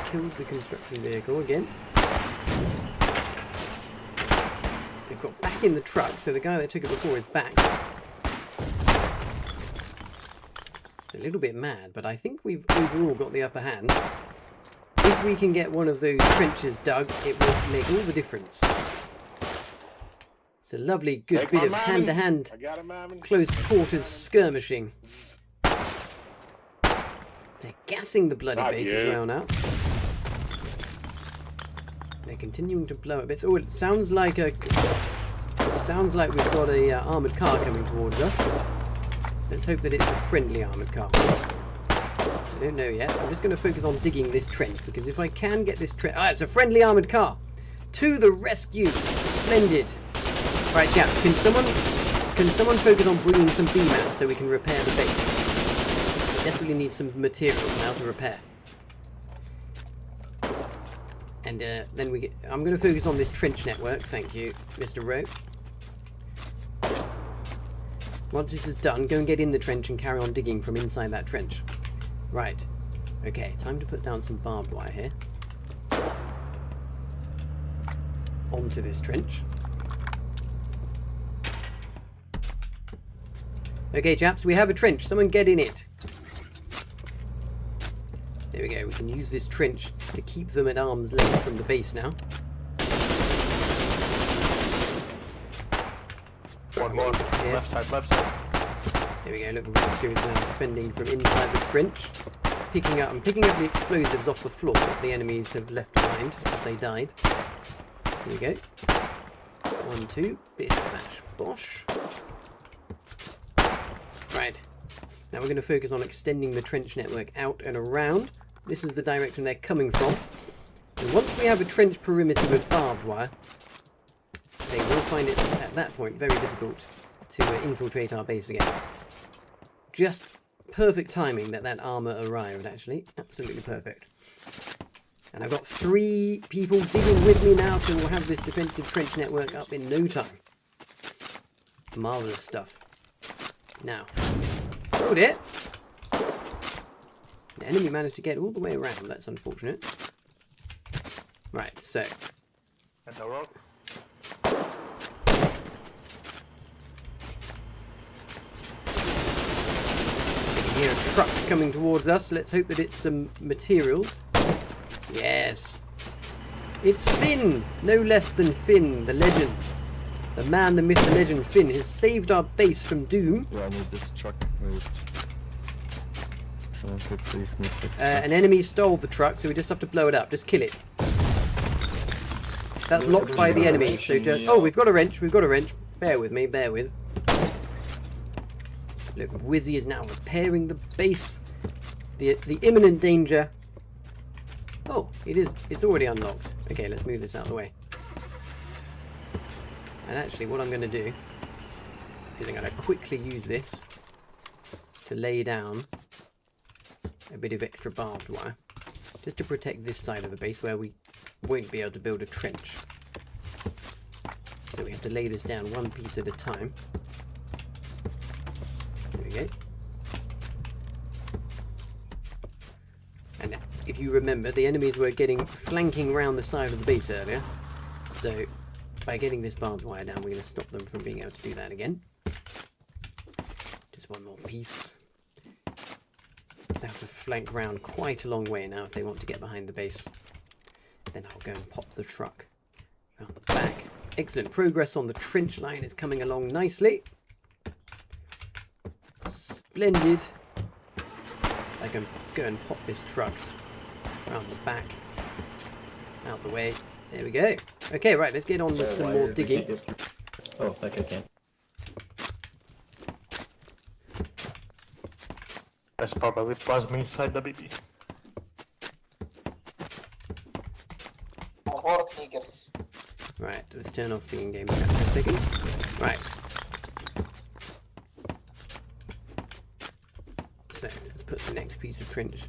Killed the construction vehicle again. They've got back in the truck, so the guy that took it before is back. It's a little bit mad, but I think we've overall got the upper hand. If we can get one of those trenches dug, it will make all the difference. It's a lovely, good bit of hand-to-hand, close quarters skirmishing. They're gassing the bloody base as well now. They're continuing to blow up bits. Oh, it sounds like a Sounds like we've got a armoured car coming towards us. Let's hope that it's a friendly armoured car. I don't know yet. I'm just going to focus on digging this trench, because if I can get this trench... Ah, it's a friendly armoured car! To the rescue! Splendid! Right, chaps, can someone focus on bringing some B-mats so we can repair the base? We desperately need some materials now to repair. And then we get... I'm going to focus on this trench network. Thank you, Mr. Rowe. Once this is done, go and get in the trench and carry on digging from inside that trench. Right. Okay, time to put down some barbed wire here. Onto this trench. Okay, chaps, we have a trench. Someone get in it. There we go. We can use this trench to keep them at arm's length from the base now. One more. Here. Left side, left side. There we go. Look, Rescue is now defending from inside the trench. I'm picking up the explosives off the floor that the enemies have left behind as they died. Here we go. 1, 2. Bish, bash, bosh. Right. Now we're going to focus on extending the trench network out and around. This is the direction they're coming from. And once we have a trench perimeter with barbed wire, they will find it at that point very difficult to infiltrate our base again. Just perfect timing that armour arrived, actually. Absolutely perfect. And I've got 3 people digging with me now, so we'll have this defensive trench network up in no time. Marvellous stuff. Now, oh dear! The enemy managed to get all the way around. That's unfortunate. Right, so... And the road. Hear a truck coming towards us. Let's hope that it's some materials. Yes. It's Finn. No less than Finn, the legend. The man, the myth, the legend, Finn, has saved our base from doom. Yeah, I need this truck moved. Someone could please move this truck. An enemy stole the truck, so we just have to blow it up. Just kill it. That's locked by the enemy. So just... Oh, we've got a wrench. We've got a wrench. Bear with me. Bear with. Look, Wizzy is now repairing the base. The imminent danger. Oh, it is. It's already unlocked. Okay, let's move this out of the way. And actually, what I'm going to do is I'm going to quickly use this to lay down a bit of extra barbed wire, just to protect this side of the base where we won't be able to build a trench. So we have to lay this down one piece at a time. There we go. And if you remember, the enemies were flanking around the side of the base earlier. So by getting this barbed wire down, we're going to stop them from being able to do that again. Just one more piece. They have to flank around quite a long way now if they want to get behind the base. Then I'll go and pop the truck around the back. Excellent progress on the trench line is coming along nicely. Splendid. I can go and pop this truck around the back. Out the way. There we go. Okay, right, let's get on with some more digging. Oh, like I can. There's probably plasma inside the BB. Right, let's turn off the in-game chat for a second. Right. So, let's put the next piece of trench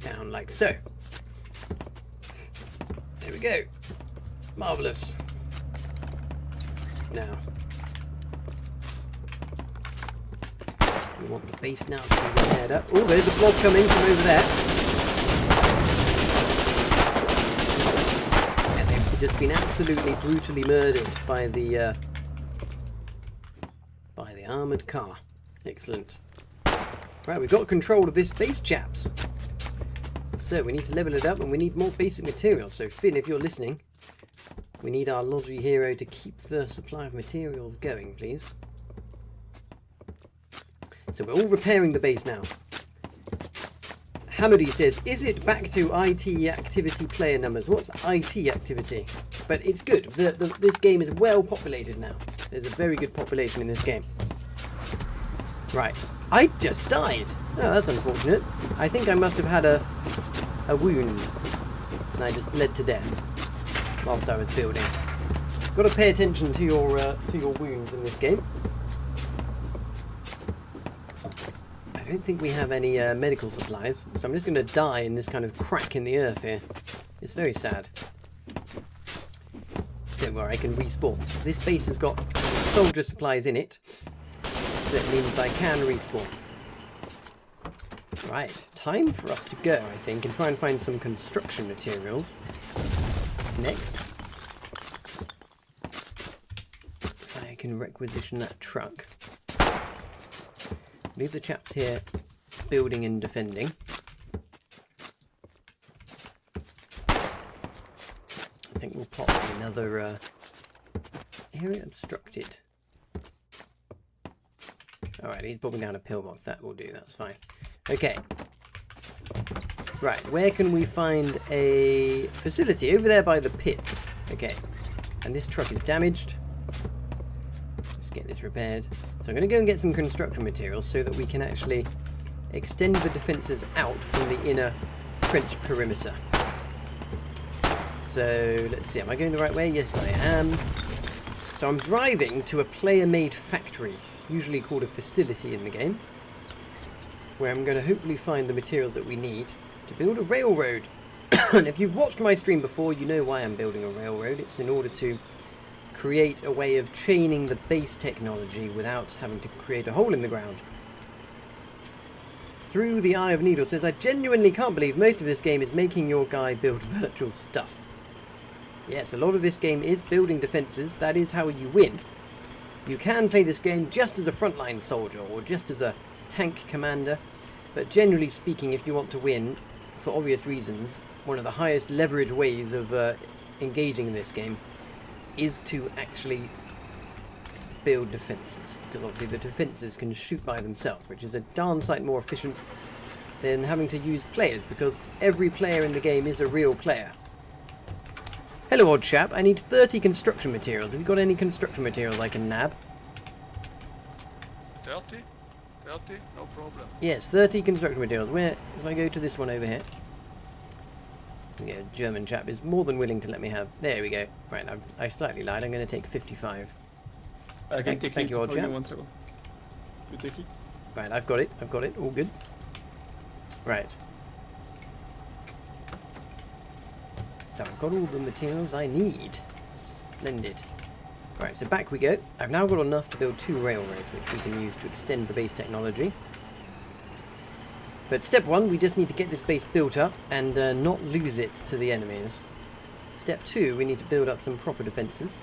down like so. There we go. Marvellous. Now, we want the base now to be repaired up. Oh, there's a blob coming from over there. And they've just been absolutely brutally murdered by the armoured car. Excellent. Right, we've got control of this base, chaps. So we need to level it up and we need more basic materials. So Finn, if you're listening, we need our Logi hero to keep the supply of materials going, please. So we're all repairing the base now. Hamady says, is it back to IT activity player numbers? What's IT activity? But it's good. This game is well populated now. There's a very good population in this game. Right. I just died. Oh, that's unfortunate. I think I must have had a wound. And I just bled to death whilst I was building. Got to pay attention to your wounds in this game. I don't think we have any medical supplies, so I'm just going to die in this kind of crack in the earth here. It's very sad. Don't worry, I can respawn. This base has got soldier supplies in it. That means I can respawn. Right, time for us to go, I think, and try and find some construction materials. Next. I can requisition that truck. Leave the chaps here building and defending. I think we'll pop another area obstructed. Alright, he's popping down a pillbox. That will do, that's fine. Okay. Right, where can we find a facility? Over there by the pits. Okay. And this truck is damaged. Let's get this repaired. So I'm going to go and get some construction materials so that we can actually extend the defences out from the inner trench perimeter. So let's see, am I going the right way? Yes, I am. So I'm driving to a player-made factory, usually called a facility in the game, where I'm going to hopefully find the materials that we need to build a railroad. And if you've watched my stream before, you know why I'm building a railroad. It's in order to create a way of chaining the base technology without having to create a hole in the ground. Through the Eye of Needle says, I genuinely can't believe most of this game is making your guy build virtual stuff. Yes, a lot of this game is building defences. That is how you win. You can play this game just as a frontline soldier or just as a tank commander, but generally speaking, if you want to win, for obvious reasons, one of the highest leverage ways of engaging in this game is to actually build defences, because obviously the defences can shoot by themselves, which is a darn sight more efficient than having to use players, because every player in the game is a real player. Hello, odd chap. I need 30 construction materials. Have you got any construction materials I can nab? 30? 30? No problem. Yes, 30 construction materials. Where, if I go to this one over here, yeah, German chap is more than willing to let me have. There we go. Right, I slightly lied. I'm going to take 55. I can take thank it you, old for you chap. 1 second. You take it? Right, I've got it. I've got it. All good. Right. So I've got all the materials I need. Splendid. Right, so back we go. I've now got enough to build 2 railroads, which we can use to extend the base technology. But step 1, we just need to get this base built up and not lose it to the enemies. Step 2, we need to build up some proper defences.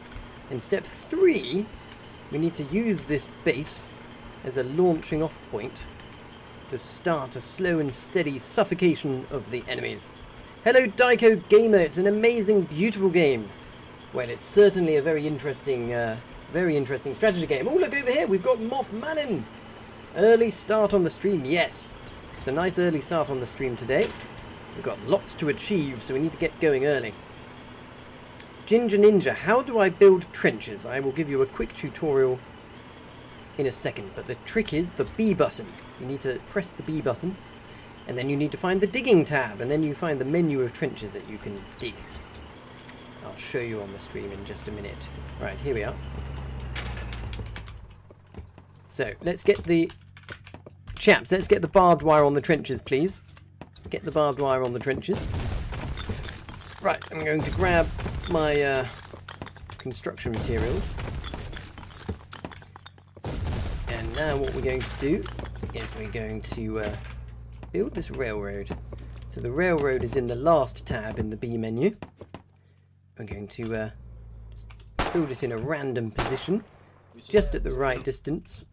And step 3, we need to use this base as a launching off point to start a slow and steady suffocation of the enemies. Hello Daiko Gamer, it's an amazing, beautiful game. Well, it's certainly a very interesting strategy game. Oh, look over here, we've got Moff Manin. Early start on the stream, yes. It's a nice early start on the stream today. We've got lots to achieve, so we need to get going early. Ginger Ninja, how do I build trenches? I will give you a quick tutorial in a second, but the trick is the B button. You need to press the B button, and then you need to find the digging tab, and then you find the menu of trenches that you can dig. I'll show you on the stream in just a minute. Right, here we are. So, let's get the... Chaps, let's get the barbed wire on the trenches, please. Get the barbed wire on the trenches. Right, I'm going to grab my construction materials. And now what we're going to do is we're going to build this railroad. So the railroad is in the last tab in the B menu. We're going to just build it in a random position, just at the right distance.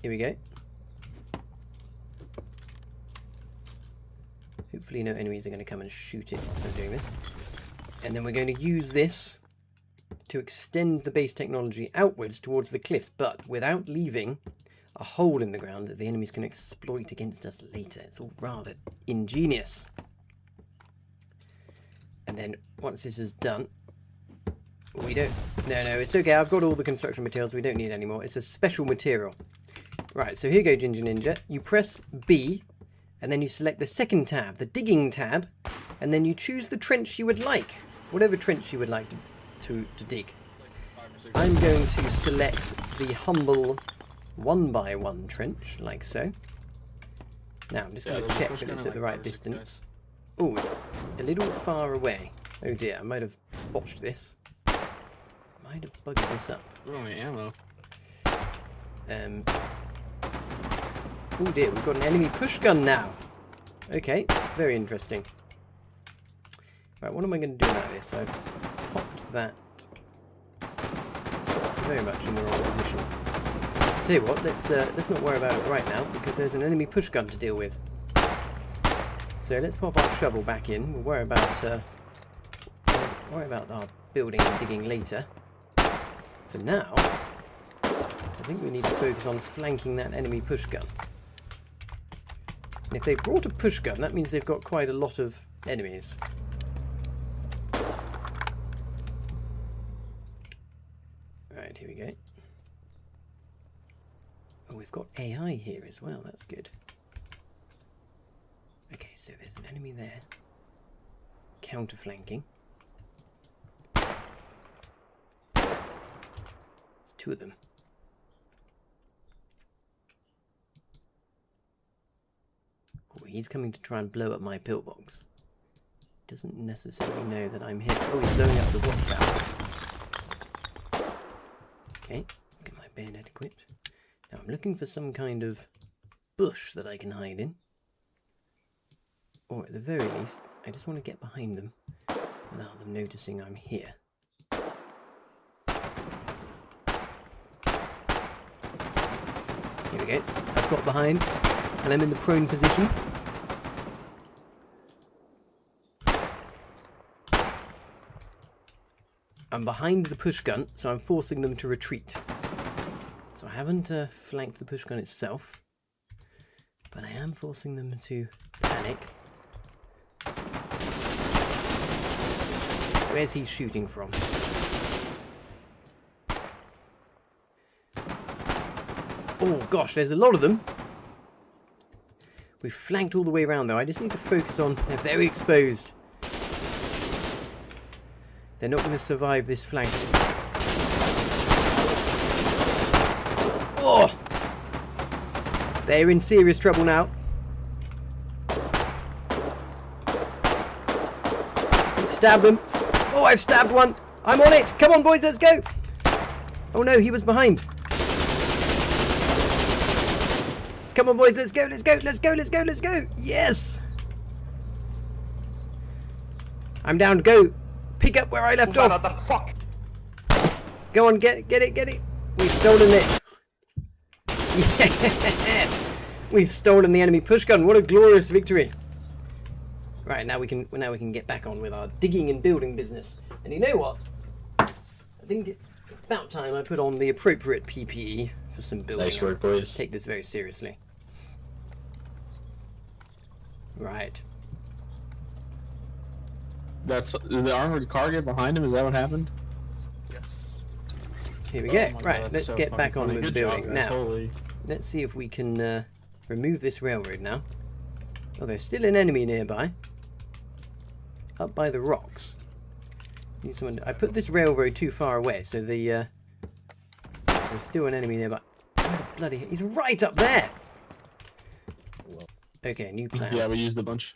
Here we go. Hopefully no enemies are going to come and shoot it whilst I'm doing this. And then we're going to use this to extend the base technology outwards towards the cliffs, but without leaving a hole in the ground that the enemies can exploit against us later. It's all rather ingenious. And then once this is done, we don't... No, it's okay. I've got all the construction materials. We don't need any more. It's a special material. Right, so here you go, Ginger Ninja. You press B, and then you select the second tab, the digging tab, and then you choose the trench you would like. Whatever trench you would like to dig. I'm going to select the humble 1x1 trench, like so. Now, I'm just going to check that it's at the right distance. Oh, it's a little far away. Oh dear, I might have botched this. Might have bugged this up. Oh, my ammo. Oh dear, we've got an enemy push gun now. Okay, very interesting. Right, what am I going to do about this? I've popped that very much in the wrong position. Tell you what, let's not worry about it right now, because there's an enemy push gun to deal with. So let's pop our shovel back in. We'll worry about our building and digging later. For now, I think we need to focus on flanking that enemy push gun. And if they've brought a push gun, that means they've got quite a lot of enemies. Right, here we go. Oh, we've got AI here as well. That's good. Okay, so there's an enemy there. Counter-flanking. There's two of them. Oh, he's coming to try and blow up my pillbox. Doesn't necessarily know that I'm here. Oh, he's blowing up the watchtower. Okay, let's get my bayonet equipped. Now I'm looking for some kind of bush that I can hide in. Or at the very least, I just want to get behind them without them noticing I'm here. Here we go. I've got behind and I'm in the prone position. I'm behind the push gun, so I'm forcing them to retreat. So I haven't flanked the push gun itself, but I am forcing them to panic. Where's he shooting from? Oh gosh, there's a lot of them. We've flanked all the way around though. I just need to focus on... They're very exposed. They're not going to survive this flank. Oh! They're in serious trouble now. Let's stab them. Oh, I've stabbed one. I'm on it. Come on, boys, let's go. Oh no, he was behind. Come on, boys, let's go, let's go, let's go, let's go, let's go. Yes. I'm down. Go. Pick up where I left off. What the fuck? Go on, get it. We've stolen it. Yes. We've stolen the enemy push gun. What a glorious victory. Right, now we can get back on with our digging and building business. And you know what? I think it's about time I put on the appropriate PPE for some building. Nice work, boys. Take this very seriously. Right. That's the armored car get behind him. Is that what happened? Yes. Here we go. Oh my Right, God, let's so get fucking back on funny. with the Good job, building. guys. Now, Holy. let's see if we can remove this railroad now. Oh, there's still an enemy nearby. Up by the rocks. Need someone. I put this railroad too far away, so the there's still an enemy nearby. Oh, bloody! He's right up there. Okay, new plan. Yeah, we used a bunch.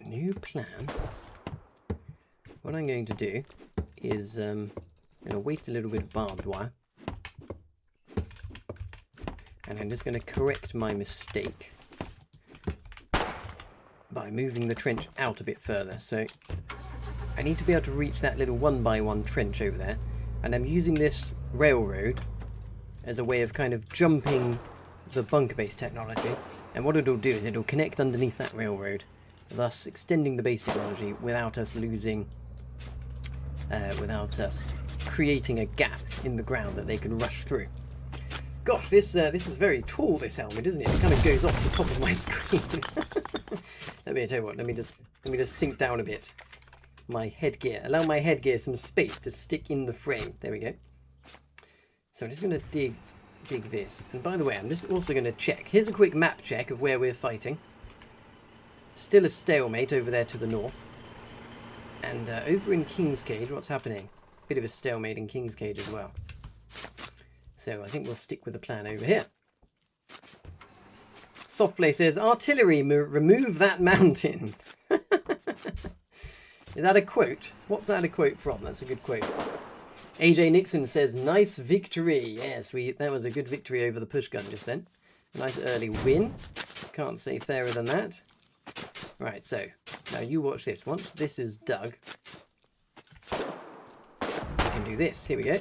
New plan. What I'm going to do is I'm going to waste a little bit of barbed wire. And I'm just going to correct my mistake by moving the trench out a bit further. So I need to be able to reach that little 1x1 trench over there. And I'm using this railroad as a way of kind of jumping the bunker base technology. And what it'll do is it'll connect underneath that railroad, thus extending the base technology without us losing, without us creating a gap in the ground that they can rush through. Gosh, this is very tall, this helmet, isn't it? It kind of goes off the top of my screen. Let me tell you what. Let me just sink down a bit. My headgear. Allow my headgear some space to stick in the frame. There we go. So I'm just going to dig this. And by the way, I'm just also going to check. Here's a quick map check of where we're fighting. Still a stalemate over there to the north. And over in King's Cage, what's happening? Bit of a stalemate in King's Cage as well. So I think we'll stick with the plan over here. Softplay says, artillery, remove that mountain. Is that a quote? What's that a quote from? That's a good quote. AJ Nixon says, nice victory. Yes, that was a good victory over the push gun just then. A nice early win. Can't say fairer than that. Right, so now you watch this. Once this is dug, we can do this. Here we go.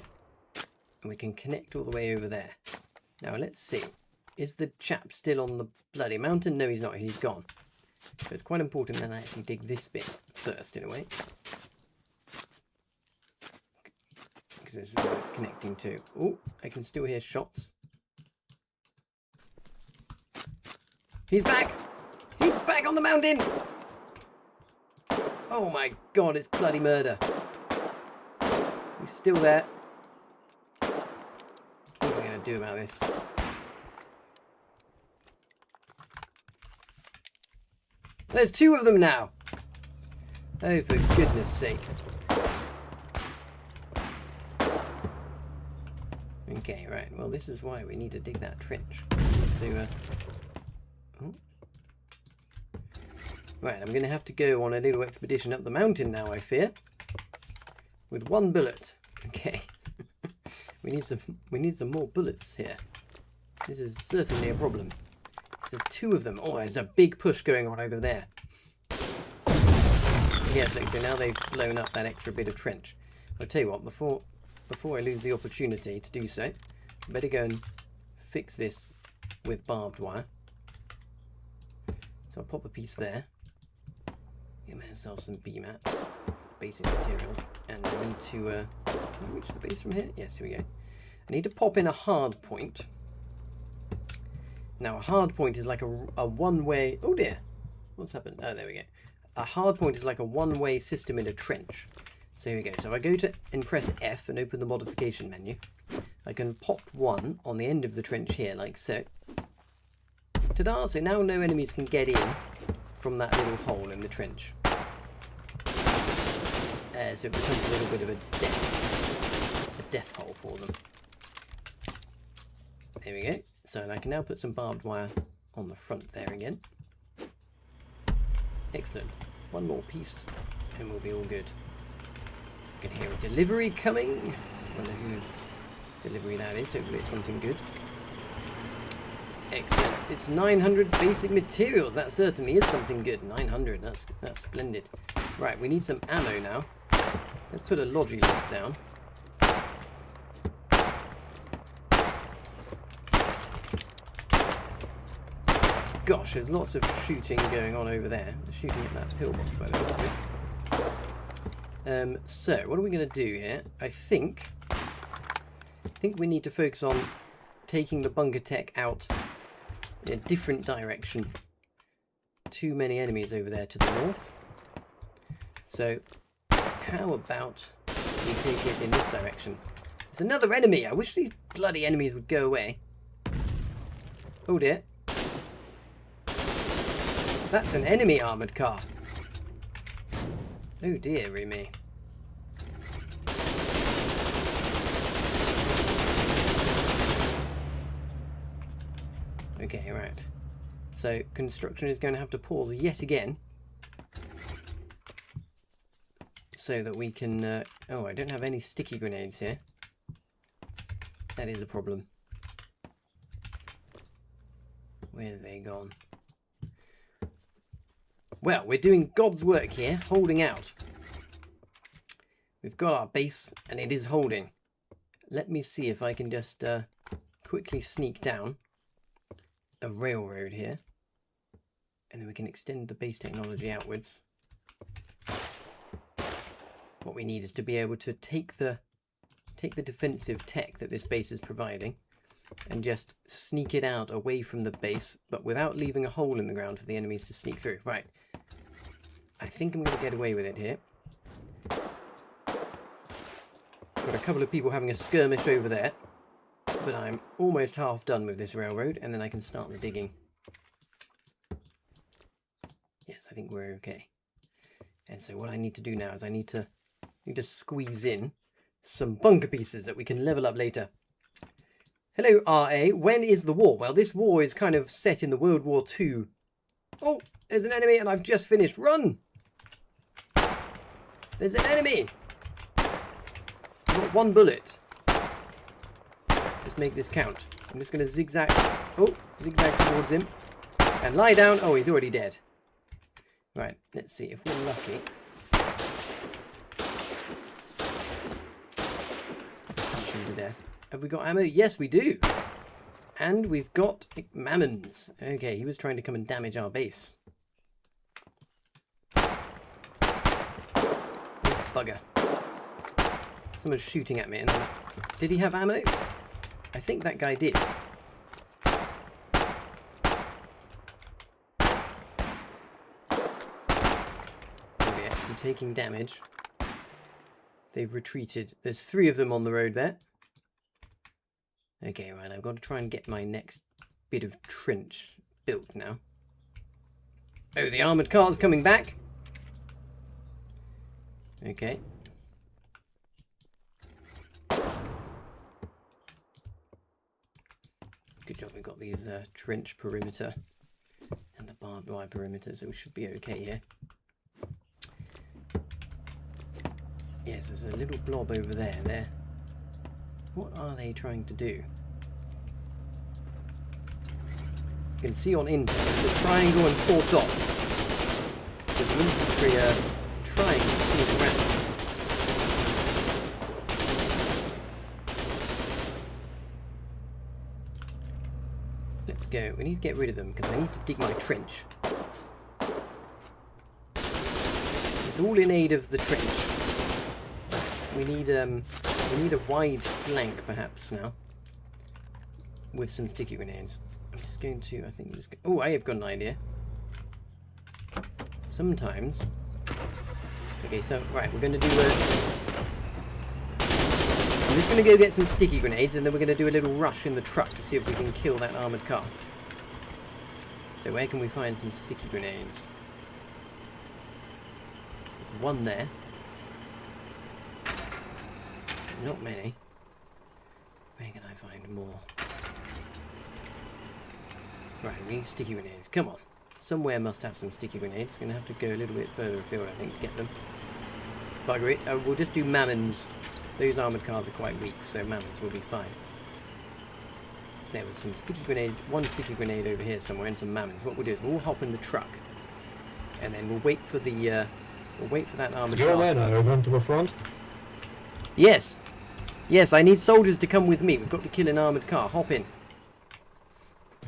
And we can connect all the way over there. Now let's see. Is the chap still on the bloody mountain? No, he's not. He's gone. So it's quite important that I actually dig this bit first, in a way. Because this is what it's connecting to. Oh, I can still hear shots. He's back! He's back on the mountain! Oh my god, it's bloody murder. He's still there. What are we going to do about this? There's two of them now! Oh, for goodness sake. Okay, right. Well, this is why we need to dig that trench. So, oh. Right, I'm going to have to go on a little expedition up the mountain now, I fear. With one bullet. Okay. We need some more bullets here. This is certainly a problem. There's two of them. Oh, there's a big push going on over there. Yes, so now they've blown up that extra bit of trench. I'll tell you what, before I lose the opportunity to do so, I better go and fix this with barbed wire. So I'll pop a piece there. Get myself some B-mats, basic materials, and I need to can I reach the base from here? Yes, here we go. I need to pop in a hard point. Now, a hard point is like a one-way... Oh, dear. What's happened? Oh, there we go. A hard point is like a one-way system in a trench. So here we go. So if I go to and press F and open the modification menu, I can pop one on the end of the trench here, like so. Ta-da! So now no enemies can get in from that little hole in the trench. So it becomes a little bit of a death hole for them. There we go. So and I can now put some barbed wire on the front there again. Excellent. One more piece and we'll be all good. I can hear a delivery coming. Wonder whose delivery that is. Hopefully it's something good. Excellent. It's 900 basic materials. That certainly is something good. 900. That's splendid. Right, we need some ammo now. Let's put a logi list down. Gosh, there's lots of shooting going on over there. They're shooting at that pillbox by the looks of it. So, what are we going to do here? I think we need to focus on taking the bunker tech out in a different direction. Too many enemies over there to the north. So, how about we take it in this direction? There's another enemy! I wish these bloody enemies would go away. Oh dear. That's an enemy armoured car. Oh dearie me. Okay, right. So construction is going to have to pause yet again. So that we can... oh, I don't have any sticky grenades here. That is a problem. Where have they gone? Well, we're doing God's work here, holding out. We've got our base, and it is holding. Let me see if I can just quickly sneak down a railroad here. And then we can extend the base technology outwards. What we need is to be able to take the take the defensive tech that this base is providing and just sneak it out away from the base, but without leaving a hole in the ground for the enemies to sneak through. Right. I think I'm going to get away with it here. Got a couple of people having a skirmish over there, but I'm almost half done with this railroad, and then I can start the digging. Yes, I think we're okay. And so what I need to do now is I need to squeeze in some bunker pieces that we can level up later. Hello, RA. When is the war? Well, this war is kind of set in the World War II. Oh, there's an enemy and I've just finished. Run! There's an enemy! I've got one bullet. Let's make this count. I'm just going to zigzag. Oh, zigzag towards him. And lie down. Oh, he's already dead. Right, let's see if we're lucky. Punch him to death. Have we got ammo? Yes, we do. And we've got Mammons. Okay, he was trying to come and damage our base. Oh, bugger. Someone's shooting at me. And did he have ammo? I think that guy did. We're actually taking damage. They've retreated. There's 3 of them on the road there. Okay, right, I've got to try and get my next bit of trench built now. Oh, the armoured car's coming back. Okay. Good job, we've got these trench perimeter and the barbed wire perimeter, so we should be okay here. Yes, there's a little blob over there. What are they trying to do? You can see on intel there's a triangle and 4 dots. So the infantry are trying to sneak around. Let's go. We need to get rid of them because I need to dig my trench. It's all in aid of the trench. We need a wide flank perhaps now with some sticky grenades. I'm just going to, I think, oh, I have got an idea. Sometimes. Okay, so right, we're going to do I'm just going to go get some sticky grenades, and then we're going to do a little rush in the truck to see if we can kill that armoured car. So where can we find some sticky grenades? There's one there. Not many. Where can I find more? Right, we need sticky grenades. Come on. Somewhere must have some sticky grenades. Going to have to go a little bit further afield, I think, to get them. Bugger it. We'll just do Mammons. Those armoured cars are quite weak, so Mammons will be fine. There was some sticky grenades. One sticky grenade over here somewhere, and some Mammons. What we'll do is we'll hop in the truck, and then we'll wait for the that armoured car. You're there now. You're going to the front. Yes. Yes, I need soldiers to come with me. We've got to kill an armoured car. Hop in.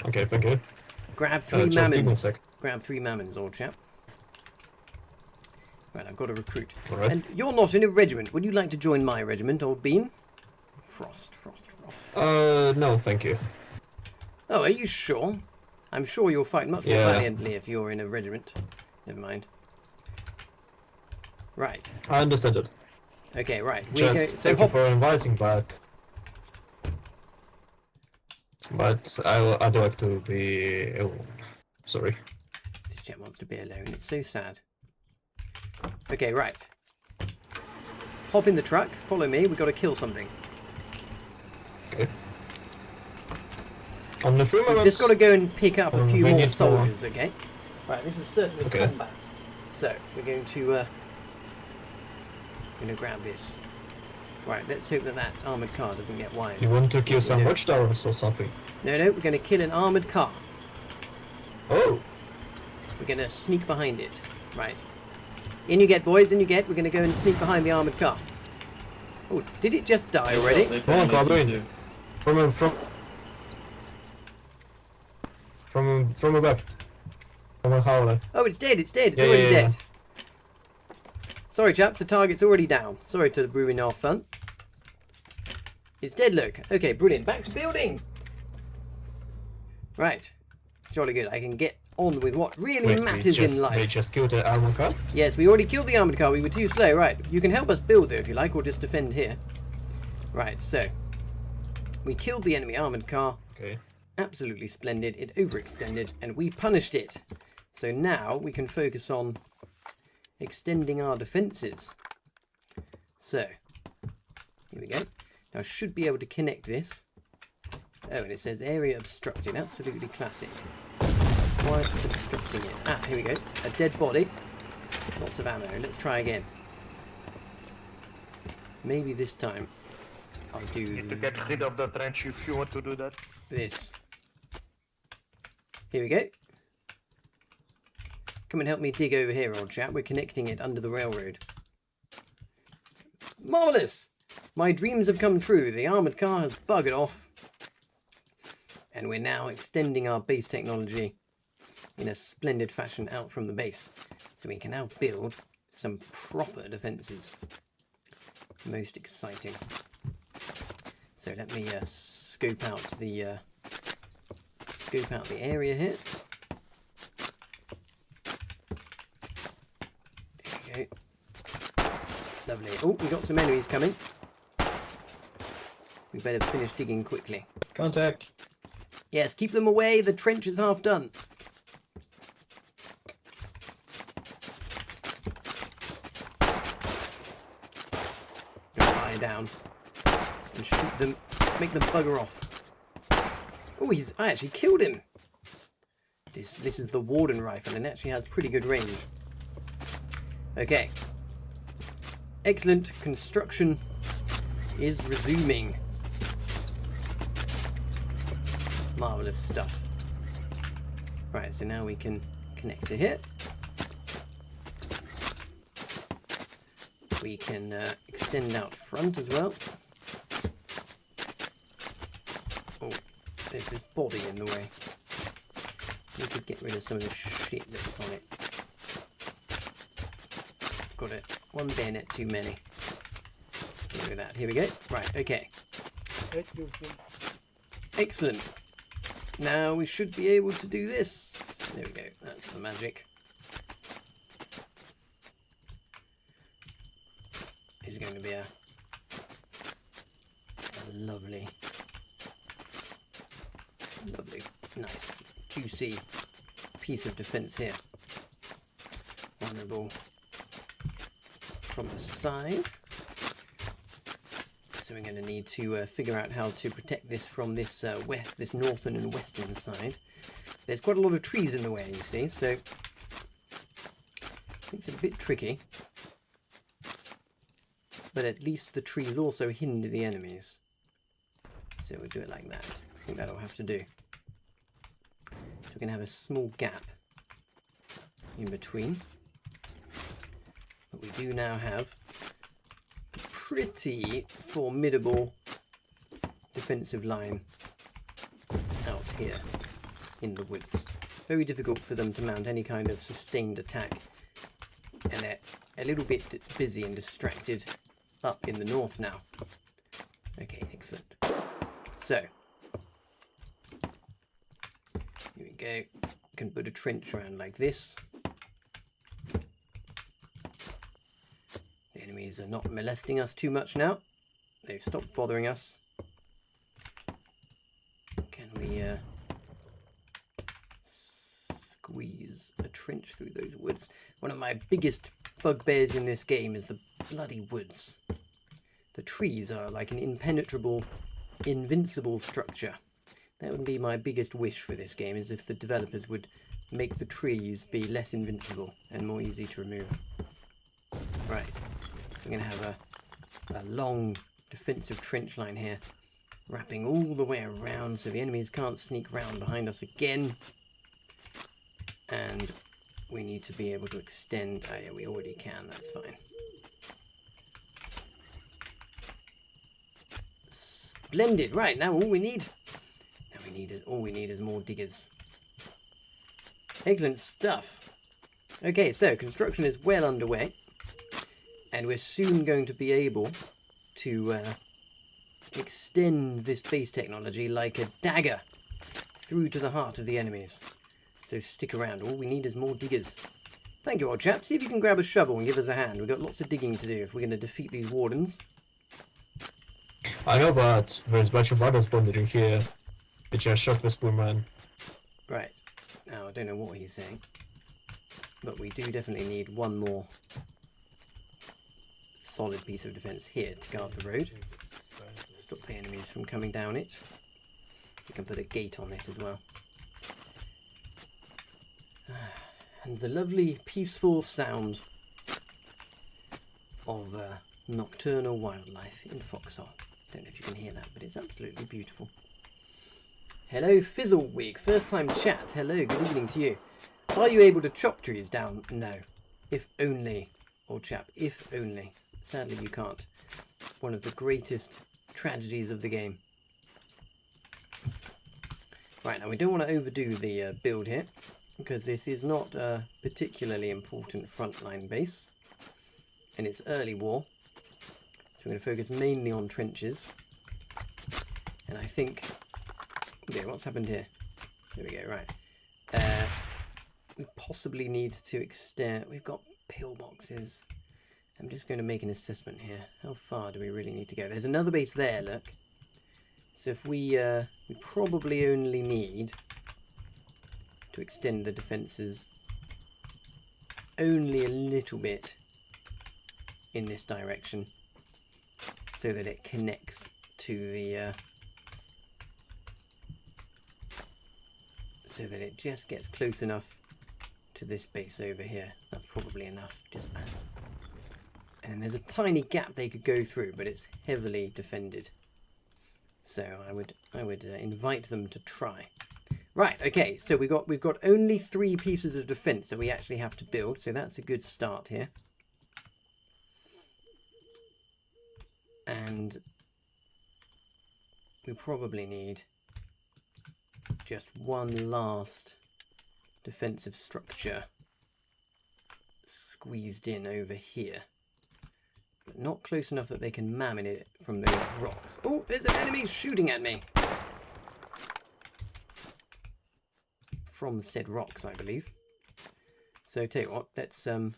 Okay, thank you. Grab 3 just give me a Mammons. sec. Grab 3 Mammons, old chap. Right, I've got to recruit. All right. And you're not in a regiment. Would you like to join my regiment, old bean? Frost. No, thank you. Oh, are you sure? I'm sure you'll fight much more valiantly if you're in a regiment. Never mind. Right. I understand it. Okay, right. Just thank you for inviting, but I'd like to be alone. Sorry. This chap wants to be alone. It's so sad. Okay, right. Hop in the truck. Follow me. We've got to kill something. Okay. On the We've just got to go and pick up a few more soldiers, okay? Right, this is certainly combat. So, we're going to grab this. Right, let's hope that armoured car doesn't get wise. You want to kill some watchtowers or something? No, we're going to kill an armoured car. Oh! We're going to sneak behind it. Right. In you get, boys, in you get. We're going to go and sneak behind the armoured car. Oh, did it just die already? Come on, Carbine. From above. From a howler. Oh, it's dead, it's already dead. Sorry, chaps, the target's already down. Sorry to ruin our fun. It's dead, look. Okay, brilliant. Back to building. Right. Jolly good. I can get on with what really matters in We life. just killed the armored car. Yes, we already killed the armoured car. We were too slow. Right. You can help us build, though, if you like, or just defend here. Right, so. We killed the enemy armoured car. Okay. Absolutely splendid. It overextended, and we punished it. So now we can focus on extending our defences. So. Here we go. Now I should be able to connect this. Oh, and it says area obstructed. Absolutely classic. Why is it obstructing it? Ah, here we go. A dead body. Lots of ammo. Let's try again. Maybe this time I'll do Need to get rid of the trench if you want to do that. this. Here we go. Come and help me dig over here, old chap. We're connecting it under the railroad. Marvellous! My dreams have come true. The armoured car has buggered off. And we're now extending our base technology in a splendid fashion out from the base. So we can now build some proper defences. Most exciting. So let me scope out the area here. There we go. Lovely. Oh, we got some enemies coming. We better finish digging quickly. Contact. Yes, keep them away. The trench is half done. Lie down and shoot them. Make them bugger off. Oh, I actually killed him. This is the Warden rifle and it actually has pretty good range. Okay. Excellent. Construction is resuming. Marvellous stuff. Right, so now we can connect to here. We can extend out front as well. Oh, there's this body in the way. We could get rid of some of the shit that's on it. Got it. One bayonet too many. Look at that. Here we go. Right, okay. Excellent. Now we should be able to do this. There we go. That's the magic. This is going to be a lovely, nice, juicy piece of defense here. Vulnerable from the side. So we're going to need to figure out how to protect this from this this northern and western side. There's quite a lot of trees in the way, you see, so it makes it a bit tricky. But at least the trees also hinder the enemies. So we'll do it like that. I think that'll have to do. So we're going to have a small gap in between. But we do now have pretty formidable defensive line out here in the woods. Very difficult for them to mount any kind of sustained attack, and they're a little bit busy and distracted up in the north now. Okay, excellent. So here we go. Can put a trench around like this. Enemies are not molesting us too much now. They've stopped bothering us. Can we squeeze a trench through those woods? One of my biggest bugbears in this game is the bloody woods. The trees are like an impenetrable, invincible structure. That would be my biggest wish for this game, is if the developers would make the trees be less invincible and more easy to remove. Right. We're going to have a long defensive trench line here, wrapping all the way around so the enemies can't sneak round behind us again. And we need to be able to extend. Oh yeah, we already can, that's fine. Splendid. Right, now all we need is more diggers. Excellent stuff. Okay, so construction is well underway. And we're soon going to be able to extend this base technology like a dagger through to the heart of the enemies. So stick around. All we need is more diggers. Thank you, old chap. See if you can grab a shovel and give us a hand. We've got lots of digging to do if we're going to defeat these wardens. I know, but there's a bunch of others wandering here. It just shot this poor man. Right. Now, I don't know what he's saying. But we do definitely need one more solid piece of defence here to guard the road. Stop the enemies from coming down it. We can put a gate on it as well. And the lovely peaceful sound of nocturnal wildlife in Foxhole. Don't know if you can hear that, but it's absolutely beautiful. Hello, Fizzlewig. First time chat. Hello, good evening to you. Are you able to chop trees down? No. If only, old chap, if only. Sadly, you can't. One of the greatest tragedies of the game. Right, now we don't want to overdo the build here, because this is not a particularly important frontline base, and it's early war. So we're going to focus mainly on trenches. And I think... okay, what's happened here? There we go, right. We possibly need to extend... we've got pillboxes. I'm just going to make an assessment here. How far do we really need to go? There's another base there, look. So if we probably only need to extend the defences only a little bit in this direction so that it connects to the... so that it just gets close enough to this base over here. That's probably enough, just that. And there's a tiny gap they could go through, but it's heavily defended. So I would invite them to try. Right, okay, so we've got only 3 pieces of defense that we actually have to build, so that's a good start here. And we probably need just one last defensive structure squeezed in over here, but not close enough that they can mammin it from those rocks. Oh, there's an enemy shooting at me from said rocks, I believe. So tell you what, let's do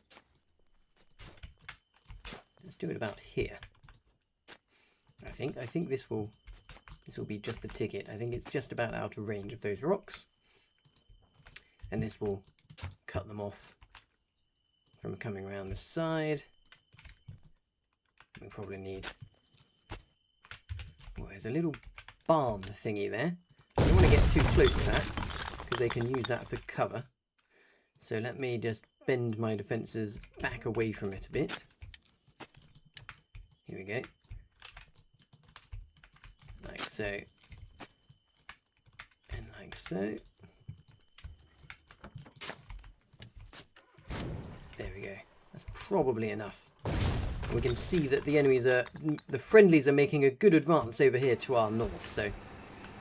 it about here. I think this will be just the ticket. I think it's just about out of range of those rocks. And this will cut them off from coming around the side. We probably need... oh, there's a little barn thingy there. I don't want to get too close to that, because they can use that for cover. So let me just bend my defences back away from it a bit. Here we go. Like so. And like so. There we go. That's probably enough. We can see that the enemies the friendlies are making a good advance over here to our north, so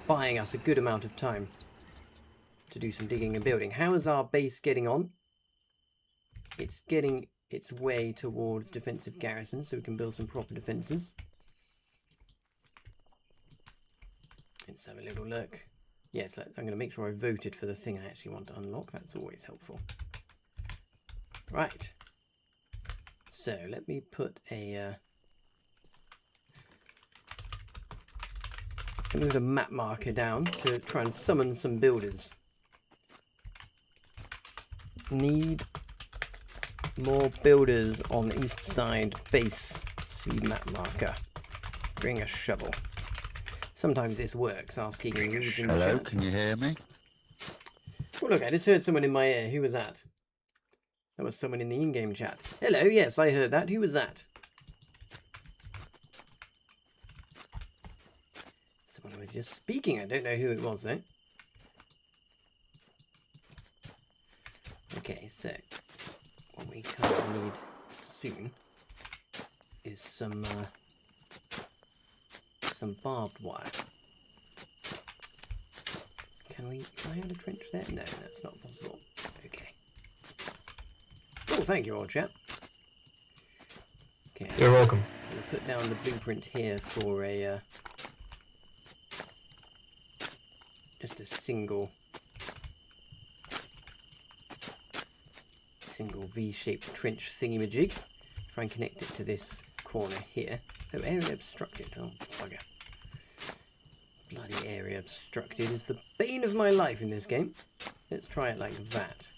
buying us a good amount of time to do some digging and building. How is our base getting on? It's getting its way towards defensive garrisons, so we can build some proper defences. Let's have a little look. Yes, I'm going to make sure I voted for the thing I actually want to unlock. That's always helpful. Right. So let me put a map marker down to try and summon some builders. Need more builders on the east side base. See map marker. Bring a shovel. Sometimes this works, asking in region Hello, chat. can you hear me? Oh look, I just heard someone in my ear. Who was that? That was someone in the in-game chat. Hello, yes, I heard that. Who was that? Someone was just speaking. I don't know who it was, though. Okay, so what we kind of need soon is some barbed wire. Can I add a trench there? No, that's not possible. Okay. Oh, thank you, old chap. Okay. You're welcome. I'll put down the blueprint here for a just a single V-shaped trench thingy-majig. Try and connect it to this corner here. Oh, area obstructed. Oh, bugger. Bloody area obstructed is the bane of my life in this game. Let's try it like that.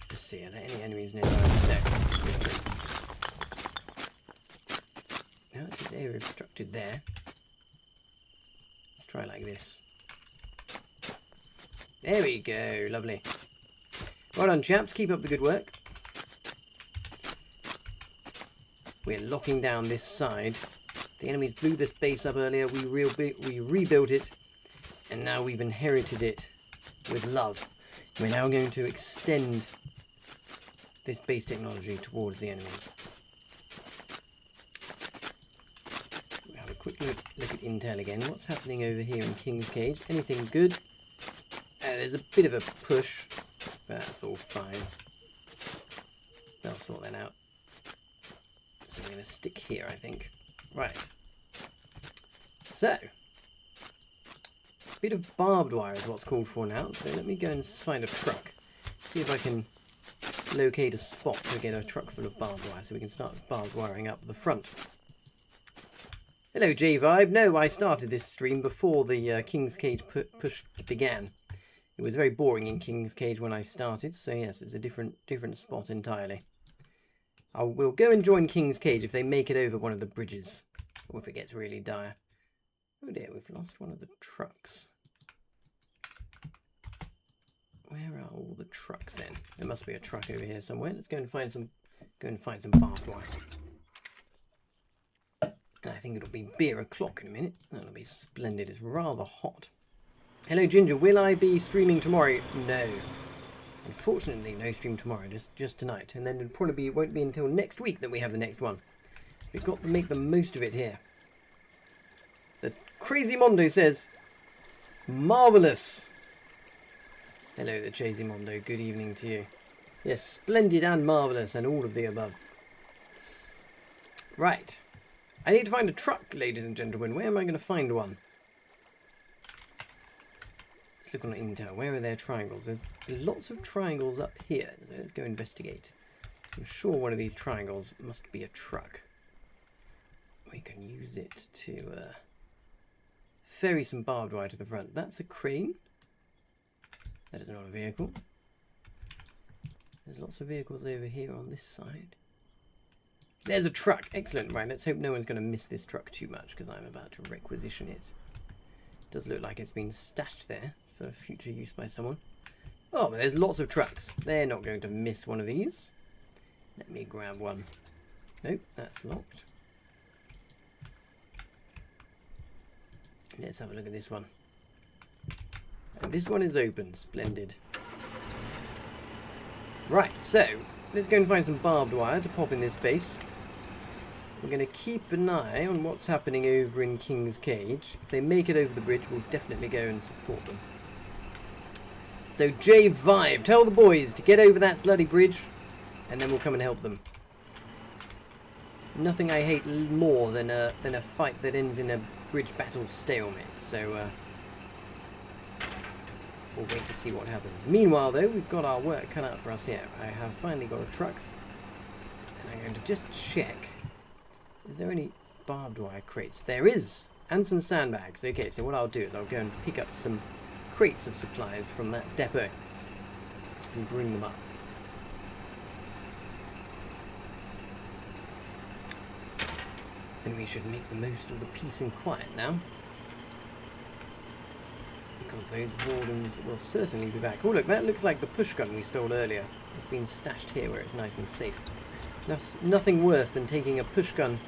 Let's see, are there any enemies nearby? No, it's an area obstructed there. Let's try it like this. There we go, lovely. Well done, chaps, keep up the good work. We're locking down this side. The enemies blew this base up earlier, we rebuilt it, and now we've inherited it with love. We're now going to extend this base technology towards the enemies. We'll have a quick look at intel again. What's happening over here in King's Cage? Anything good? There's a bit of a push, but that's all fine. They'll sort that out. So we're going to stick here, I think. Right. So, a bit of barbed wire is what's called for now. So let me go and find a truck. See if I can locate a spot to get a truck full of barbed wire so we can start barbed wiring up the front. Hello, J-Vibe. No, I started this stream before the King's Cage push began. It was very boring in King's Cage when I started, so yes, it's a different spot entirely. We'll go and join King's Cage if they make it over one of the bridges, or if it gets really dire. Oh dear, we've lost one of the trucks. Where are all the trucks then? There must be a truck over here somewhere. Let's go and find some barbed wire. And I think it'll be beer o'clock in a minute. That'll be splendid. It's rather hot. Hello Ginger, will I be streaming tomorrow? No. Unfortunately, no stream tomorrow, just tonight. And then it won't be until next week that we have the next one. We've got to make the most of it here. The Crazy Mondo says, marvellous. Hello, the Crazy Mondo, good evening to you. Yes, splendid and marvellous and all of the above. Right. I need to find a truck, ladies and gentlemen. Where am I going to find one? Look on the intel. Where are their triangles? There's lots of triangles up here, so let's go investigate. I'm sure one of these triangles must be a truck. We can use it to ferry some barbed wire to the front. That's a crane. That is not a vehicle. There's lots of vehicles over here on this side. There's a truck. Excellent. Right, let's hope no one's going to miss this truck too much because I'm about to requisition it. Does look like it's been stashed there for future use by someone. Oh, but there's lots of trucks. They're not going to miss one of these. Let me grab one. Nope, that's locked. Let's have a look at this one. And this one is open. Splendid. Right, so let's go and find some barbed wire to pop in this base. We're going to keep an eye on what's happening over in King's Cage. If they make it over the bridge, we'll definitely go and support them. So J-Vibe, tell the boys to get over that bloody bridge, and then we'll come and help them. Nothing I hate more than a fight that ends in a bridge battle stalemate. So we'll wait to see what happens. Meanwhile, though, we've got our work cut out for us here. I have finally got a truck, and I'm going to just check. Is there any barbed wire crates? There is! And some sandbags. Okay, so what I'll do is I'll go and pick up some crates of supplies from that depot and bring them up. And we should make the most of the peace and quiet now. Because those wardens will certainly be back. Oh look, that looks like the push gun we stole earlier. It's been stashed here where it's nice and safe. Nothing worse than taking a push gun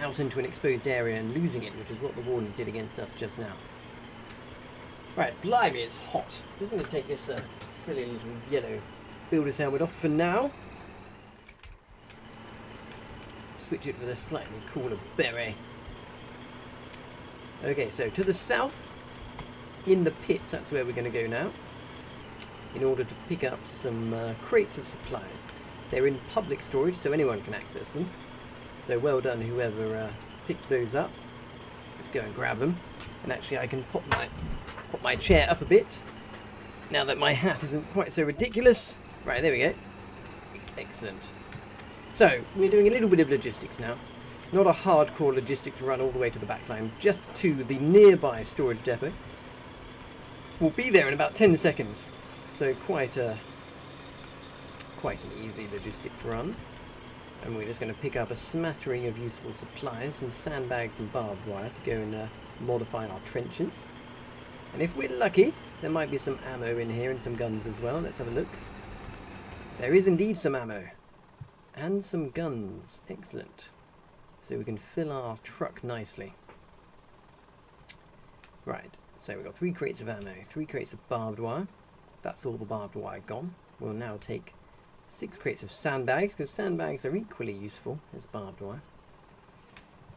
out into an exposed area and losing it, which is what the wardens did against us just now. Right, blimey, it's hot. Just going to take this silly little yellow builder's helmet off for now. Switch it for the slightly cooler beret. Okay, so to the south, in the pits, that's where we're going to go now, in order to pick up some crates of supplies. They're in public storage, so anyone can access them. So well done whoever picked those up. Let's go and grab them. And actually I can pop my chair up a bit. Now that my hat isn't quite so ridiculous. Right, there we go. Excellent. So, we're doing a little bit of logistics now. Not a hardcore logistics run all the way to the back line, just to the nearby storage depot. We'll be there in about 10 seconds. So quite an easy logistics run. And we're just going to pick up a smattering of useful supplies, some sandbags and barbed wire to go and modify our trenches. And if we're lucky, there might be some ammo in here and some guns as well. Let's have a look. There is indeed some ammo. And some guns. Excellent. So we can fill our truck nicely. Right, so we've got 3 crates of ammo, 3 crates of barbed wire. That's all the barbed wire gone. We'll now take 6 crates of sandbags, because sandbags are equally useful as barbed wire.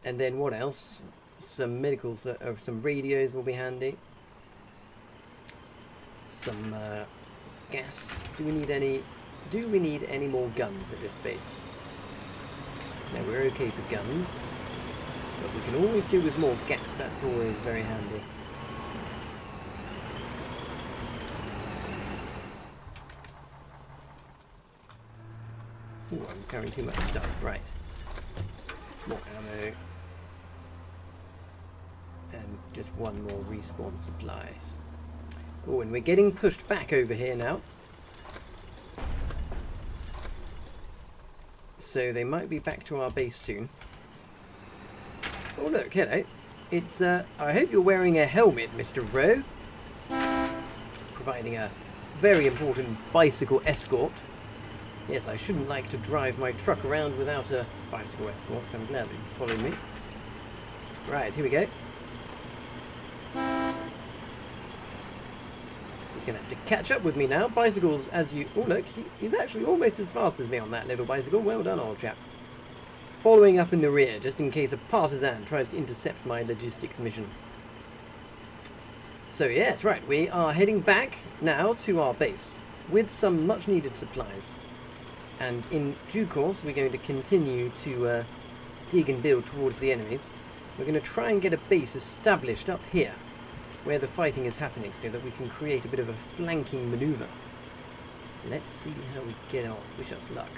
And then what else? Some medicals, some radios will be handy. Some gas. Do we need any more guns at this base? No, we're okay for guns, but we can always do with more gas. That's always very handy. Ooh, I'm carrying too much stuff. Right. More ammo. And just one more respawn supplies. Oh, and we're getting pushed back over here now. So they might be back to our base soon. Oh look, hello. It's, I hope you're wearing a helmet, Mr. Rowe. It's providing a very important bicycle escort. Yes, I shouldn't like to drive my truck around without a bicycle escort, so I'm glad that you followed me. Right, here we go. He's going to have to catch up with me now. Bicycles, as you... Oh, look, he's actually almost as fast as me on that little bicycle. Well done, old chap. Following up in the rear, just in case a partisan tries to intercept my logistics mission. So, yes, right, we are heading back now to our base with some much-needed supplies. And in due course, we're going to continue to dig and build towards the enemies. We're going to try and get a base established up here, where the fighting is happening, so that we can create a bit of a flanking maneuver. Let's see how we get on. Wish us luck.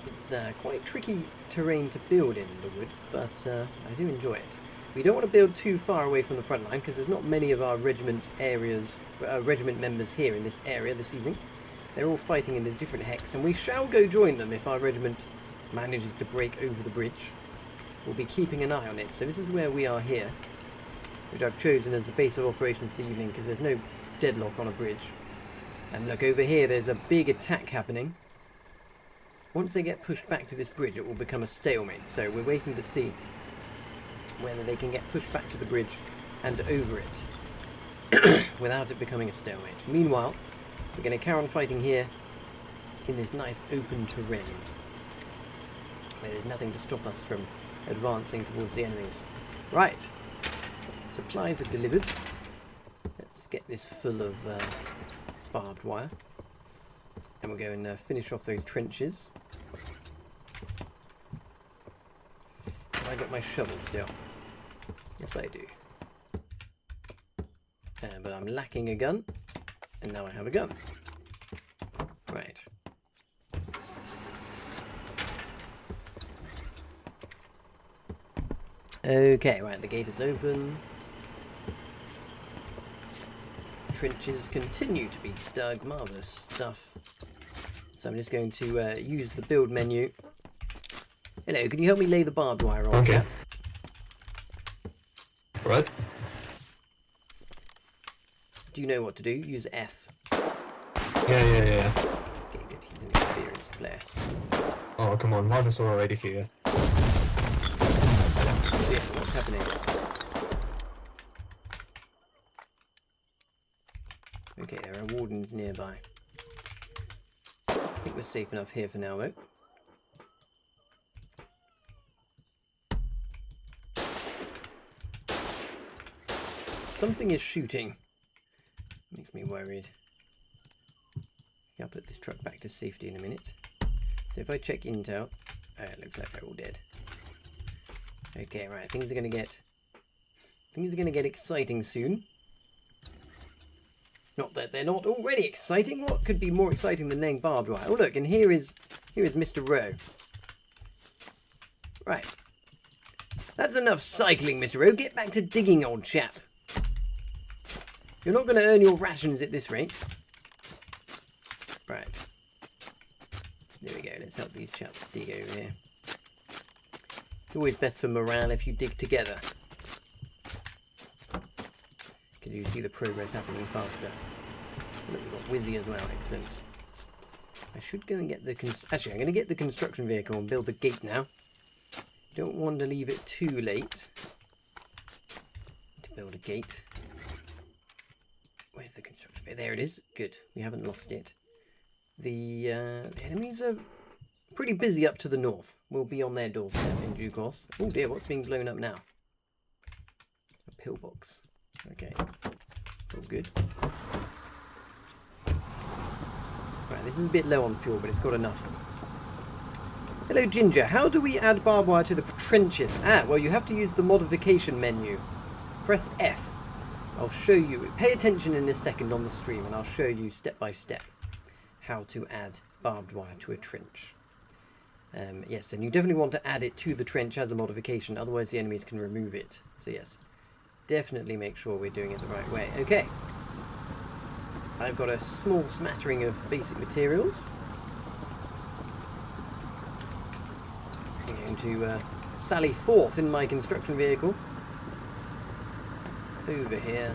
It's quite tricky terrain to build in the woods, but I do enjoy it. We don't want to build too far away from the front line, because there's not many of our regiment members here in this area this evening. They're all fighting in a different hex, and we shall go join them if our regiment manages to break over the bridge. We'll be keeping an eye on it. So this is where we are here, which I've chosen as the base of operation for the evening because there's no deadlock on a bridge. And look, over here there's a big attack happening. Once they get pushed back to this bridge, it will become a stalemate. So we're waiting to see whether they can get pushed back to the bridge and over it without it becoming a stalemate. Meanwhile, we're going to carry on fighting here in this nice open terrain where there's nothing to stop us from advancing towards the enemies. Right, supplies are delivered. Let's get this full of barbed wire, and we'll go and finish off those trenches. Have I got my shovel still? Yes, I do. But I'm lacking a gun, and now I have a gun. Right. Okay, right, the gate is open. Trenches continue to be dug. Marvellous stuff. So I'm just going to use the build menu. Hello, can you help me lay the barbed wire on? Okay. Right. Do you know what to do? Use F. Yeah. Okay, good. He's an experienced player. Oh, come on, Marcus is already here. Yeah, what's happening? Okay, there are wardens nearby. I think we're safe enough here for now, though. Something is shooting. Makes me worried. I'll put this truck back to safety in a minute. So if I check intel, it looks like they're all dead. Okay, right. Things are gonna get exciting soon. Not that they're not already exciting. What could be more exciting than laying barbed wire? Oh look, and here is Mr. Rowe. Right. That's enough cycling, Mr. Rowe. Get back to digging, old chap. You're not going to earn your rations at this rate. Right. There we go. Let's help these chaps dig over here. It's always best for morale if you dig together. Because you see the progress happening faster. Look, we've got Wizzy as well. Excellent. I should go and get the... Actually, I'm going to get the construction vehicle and build the gate now. Don't want to leave it too late to build a gate. Where's the construction vehicle? There it is. Good. We haven't lost it. The enemies are pretty busy up to the north. We'll be on their doorstep in due course. Oh dear, what's being blown up now? A pillbox. Okay. It's all good. Right, this is a bit low on fuel, but it's got enough. Hello, Ginger. How do we add barbed wire to the trenches? Ah, well, you have to use the modification menu. Press F. I'll show you. Pay attention in a second on the stream, and I'll show you step by step how to add barbed wire to a trench. Yes, and you definitely want to add it to the trench as a modification, otherwise the enemies can remove it. So yes, definitely make sure we're doing it the right way. Okay. I've got a small smattering of basic materials. I'm going to sally forth in my construction vehicle. Over here.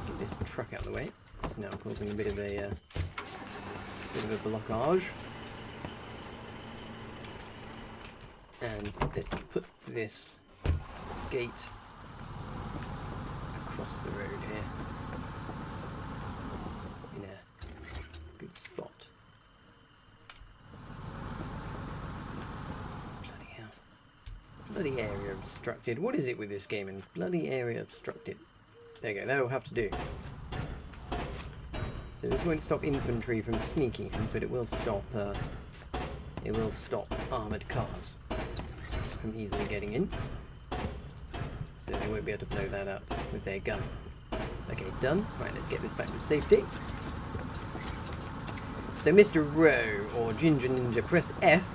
Get this truck out of the way. It's now causing a bit of a blockage. And let's put this gate across the road here. In a good spot. Bloody hell. Bloody area obstructed. What is it with this game and bloody area obstructed? There you go, that'll have to do. So this won't stop infantry from sneaking in, but it will stop armoured cars from easily getting in. So they won't be able to blow that up with their gun. Okay, done. Right, let's get this back to safety. So Mr. Rowe or Ginger Ninja, press F,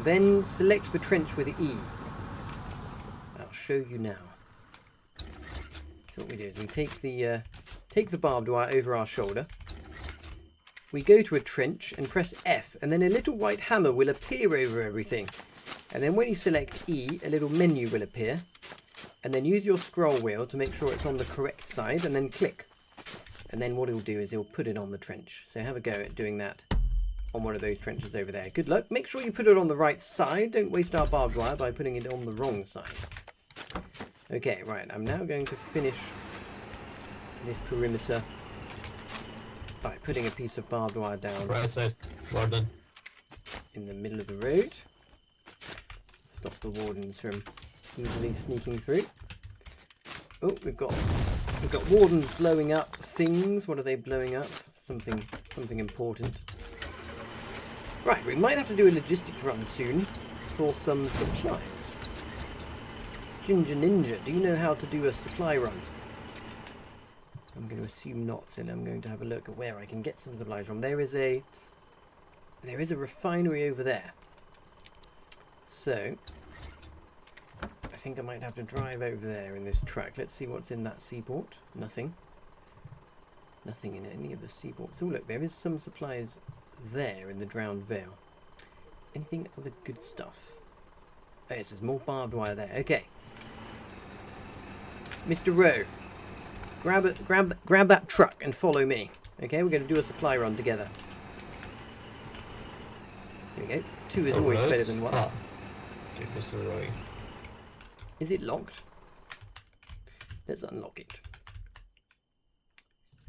then select the trench with E. I'll show you now. So what we do is we take the barbed wire over our shoulder. We go to a trench and press F, and then a little white hammer will appear over everything. And then when you select E, a little menu will appear. And then use your scroll wheel to make sure it's on the correct side, and then click. And then what it'll do is it'll put it on the trench. So have a go at doing that on one of those trenches over there. Good luck. Make sure you put it on the right side. Don't waste our barbed wire by putting it on the wrong side. Okay, right. I'm now going to finish this perimeter by putting a piece of barbed wire down. Right side. Well done. In the middle of the road. Stop the wardens from easily sneaking through. Oh, we've got wardens blowing up things. What are they blowing up? Something important. Right, we might have to do a logistics run soon for some supplies. Ginger Ninja, do you know how to do a supply run? I'm going to assume not, and I'm going to have a look at where I can get some supplies from. There is a refinery over there. So I think I might have to drive over there in this truck. Let's see what's in that seaport. Nothing. Nothing in any of the seaports. Oh look, there is some supplies there in the Drowned Vale. Anything other good stuff? Oh yes, there's more barbed wire there. Okay. Mr. Rowe, grab that truck and follow me. Okay, we're going to do a supply run together. Here we go. 2 is always better than 1. Ah. It was Roy. Is it locked? Let's unlock it.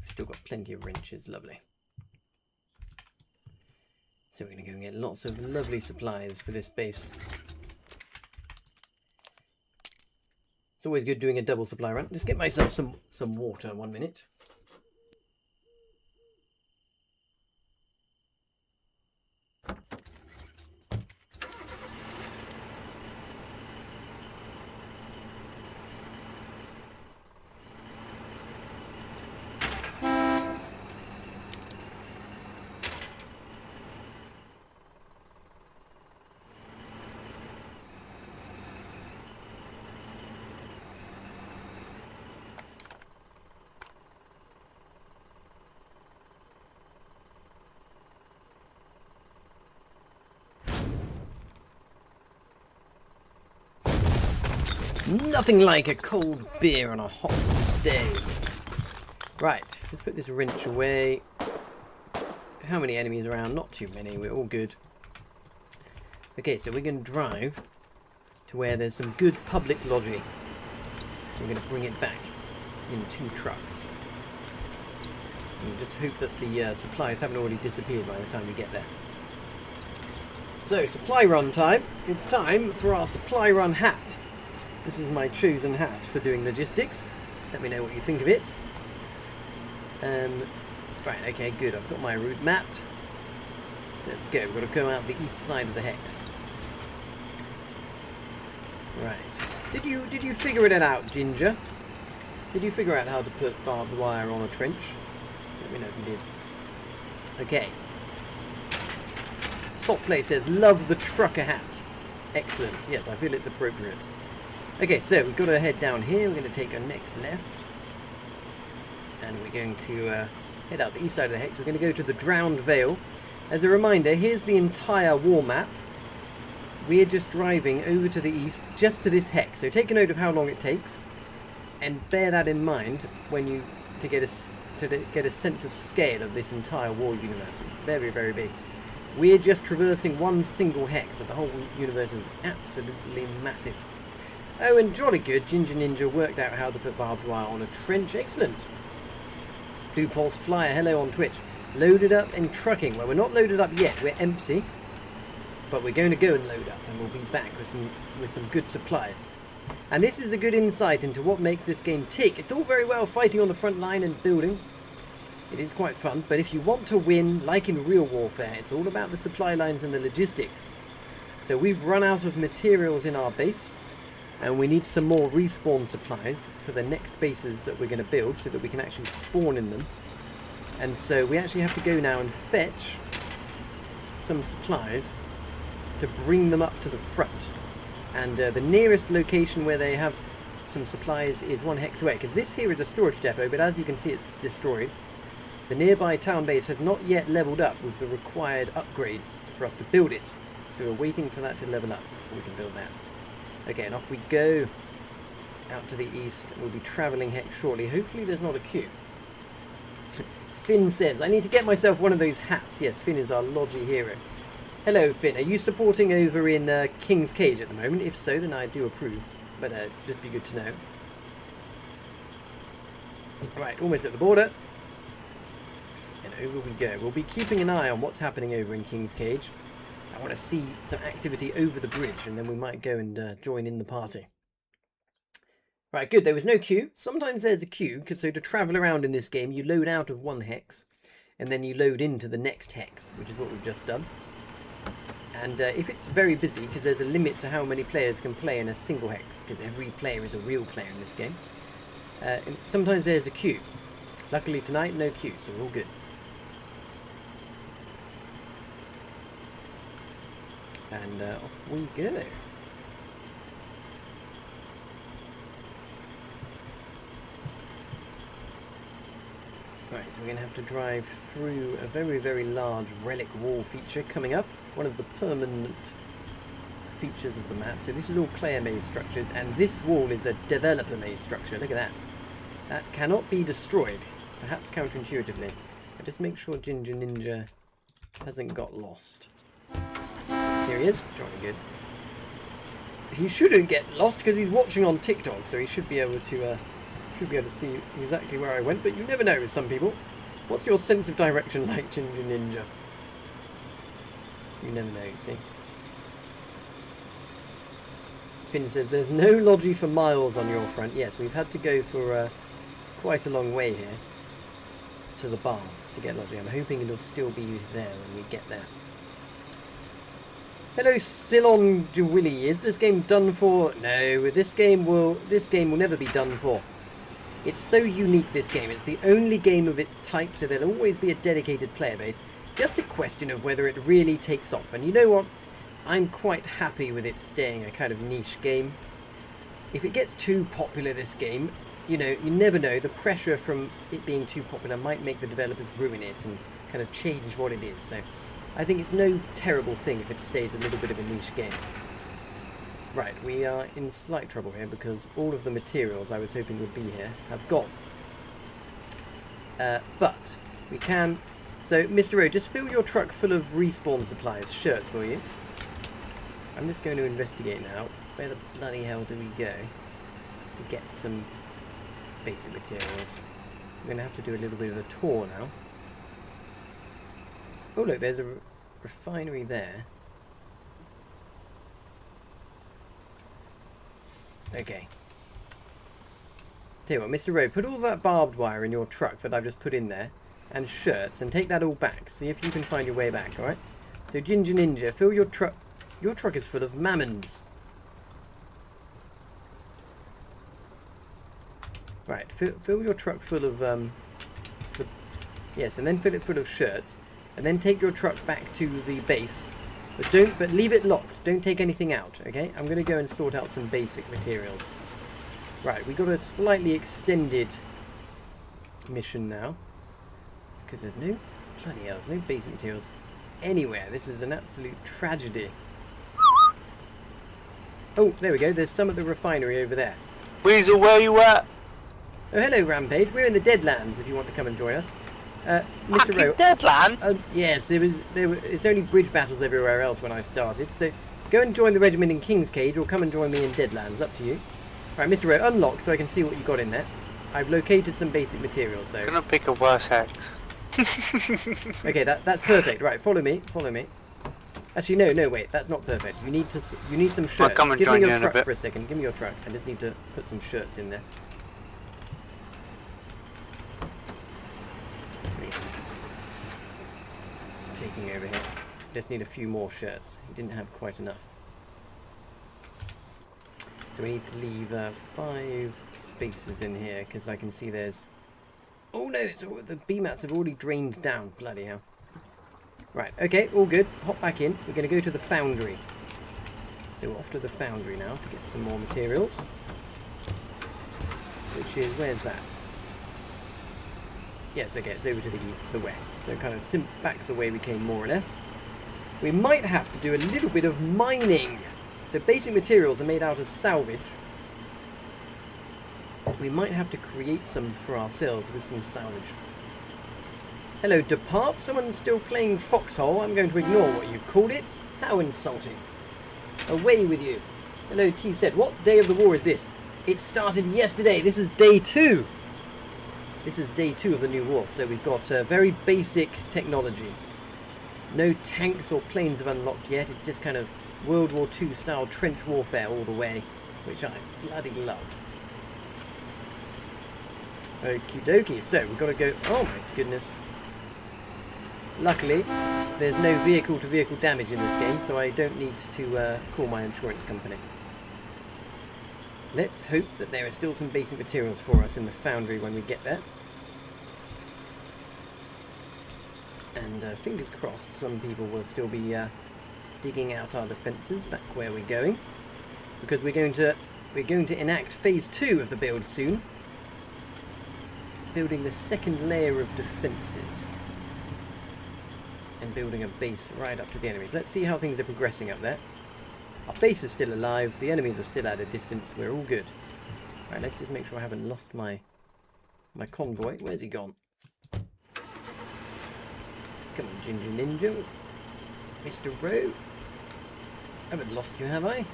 Still got plenty of wrenches, lovely. So we're going to go and get lots of lovely supplies for this base. It's always good doing a double supply run. Just get myself some water 1 minute. Nothing like a cold beer on a hot day. Right, let's put this wrench away. How many enemies around? Not too many, we're all good. Okay, so we're going to drive to where there's some good public lodging. We're going to bring it back in 2 trucks. And just hope that the supplies haven't already disappeared by the time we get there. So, supply run time. It's time for our supply run hat. This is my chosen hat for doing logistics. Let me know what you think of it. Right, okay, good. I've got my route mapped. Let's go. We've got to go out the east side of the hex. Right. Did you figure it out, Ginger? Did you figure out how to put barbed wire on a trench? Let me know if you did. Okay. Softplay says, love the trucker hat. Excellent. Yes, I feel it's appropriate. Okay, so we've got to head down here. We're going to take our next left. And we're going to head out the east side of the hex. We're going to go to the Drowned Vale. As a reminder, here's the entire war map. We're just driving over to the east, just to this hex. So take a note of how long it takes. And bear that in mind when you to get a sense of scale of this entire war universe. It's very, very big. We're just traversing one single hex, but the whole universe is absolutely massive. Oh, and jolly good, Ginger Ninja worked out how to put barbed wire on a trench. Excellent. Blue Pulse Flyer, hello on Twitch. Loaded up in trucking. Well, we're not loaded up yet. We're empty. But we're going to go and load up, and we'll be back with some good supplies. And this is a good insight into what makes this game tick. It's all very well fighting on the front line and building. It is quite fun, but if you want to win, like in real warfare, it's all about the supply lines and the logistics. So we've run out of materials in our base, and we need some more respawn supplies for the next bases that we're going to build so that we can actually spawn in them. And so we actually have to go now and fetch some supplies to bring them up to the front. And the nearest location where they have some supplies is 1 hex away, because this here is a storage depot, but as you can see it's destroyed. The nearby town base has not yet leveled up with the required upgrades for us to build it. So we're waiting for that to level up before we can build that. Okay, and off we go out to the east. We'll be travelling hex shortly. Hopefully there's not a queue. Finn says, I need to get myself one of those hats. Yes, Finn is our Logi hero. Hello, Finn. Are you supporting over in King's Cage at the moment? If so, then I do approve. But just be good to know. Right, almost at the border. And over we go. We'll be keeping an eye on what's happening over in King's Cage. I want to see some activity over the bridge, and then we might go and join in the party. Right, good. There was no queue. Sometimes there's a queue, because so to travel around in this game, you load out of 1 hex, and then you load into the next hex, which is what we've just done. And if it's very busy, because there's a limit to how many players can play in a single hex, because every player is a real player in this game, and sometimes there's a queue. Luckily tonight, no queue, so we're all good. And off we go. Right, so we're going to have to drive through a very, very large relic wall feature coming up. One of the permanent features of the map. So this is all player-made structures, and this wall is a developer-made structure. Look at that. That cannot be destroyed, perhaps counterintuitively. But just make sure Ginger Ninja hasn't got lost. Here he is, jolly good. He shouldn't get lost because he's watching on TikTok, so he should be able to see exactly where I went. But you never know with some people. What's your sense of direction like, Ginger Ninja? You never know, you see. Finn says there's no Logi for miles on your front. Yes, we've had to go for quite a long way here to the baths to get Logi. I'm hoping it'll still be there when we get there. Hello, Silon Willy. Is this game done for? No, this game will never be done for. It's so unique, this game. It's the only game of its type, so there'll always be a dedicated player base. Just a question of whether it really takes off. And you know what? I'm quite happy with it staying a kind of niche game. If it gets too popular, this game, you know, you never know. The pressure from it being too popular might make the developers ruin it and kind of change what it is. So I think it's no terrible thing if it stays a little bit of a niche game. Right, we are in slight trouble here because all of the materials I was hoping would be here have gone. But we can... So, Mr. O, just fill your truck full of respawn supplies, shirts, will you? I'm just going to investigate now. Where the bloody hell do we go to get some basic materials? I'm going to have to do a little bit of a tour now. Oh, look, there's a refinery there. Okay. Tell you what, Mr. Rowe, put all that barbed wire in your truck that I've just put in there, and shirts, and take that all back. See if you can find your way back, alright? So, Ginger Ninja, fill your truck. Your truck is full of mammons. Right, fill your truck full of, yes, and then fill it full of shirts, and then take your truck back to the base. But leave it locked. Don't take anything out, okay? I'm going to go and sort out some basic materials. Right, we got a slightly extended mission now. Because there's no... Bloody hell, there's no basic materials anywhere. This is an absolute tragedy. Oh, there we go. There's some at the refinery over there. Weasel, where you at? Oh, hello, Rampage. We're in the Deadlands if you want to come and join us. Mr. Rowe. Deadland? Yes, it's only bridge battles everywhere else when I started, so go and join the regiment in King's Cage or come and join me in Deadlands, up to you. Right, Mr. Rowe, unlock so I can see what you got in there. I've located some basic materials though. I'm gonna pick a worse hex. Okay, that's perfect. Right, follow me. Actually, no, wait, that's not perfect. You need some shirts. I'll come and Give join me you your in a truck bit. for a second. Give me your truck. I just need to put some shirts in there. Taking over here. Just need a few more shirts. He didn't have quite enough. So we need to leave 5 spaces in here because I can see there's... Oh no, the B-mats have already drained down. Bloody hell. Right, okay, all good. Hop back in. We're going to go to the foundry. So we're off to the foundry now to get some more materials. Which is, where's that? Yes, okay, it's over to the west. So kind of back the way we came, more or less. We might have to do a little bit of mining. So basic materials are made out of salvage. We might have to create some for ourselves with some salvage. Hello, Depart. Someone's still playing Foxhole. I'm going to ignore what you've called it. How insulting. Away with you. Hello, T said. What day of the war is this? It started yesterday. This is day 2. This is day 2 of the new war. So we've got very basic technology. No tanks or planes have unlocked yet. It's just kind of World War II style trench warfare all the way, which I bloody love. Okie dokie, so we've got to go... Oh my goodness. Luckily, there's no vehicle-to-vehicle damage in this game, so I don't need to call my insurance company. Let's hope that there are still some basic materials for us in the foundry when we get there. And fingers crossed, some people will still be digging out our defences back where we're going, because we're going to enact phase 2 of the build soon. Building the second layer of defences and building a base right up to the enemies. Let's see how things are progressing up there. Our base is still alive, the enemies are still at a distance, we're all good. Right, let's just make sure I haven't lost my convoy. Where's he gone? Come on, Ginger Ninja. Mr. Rowe. I haven't lost you, have I?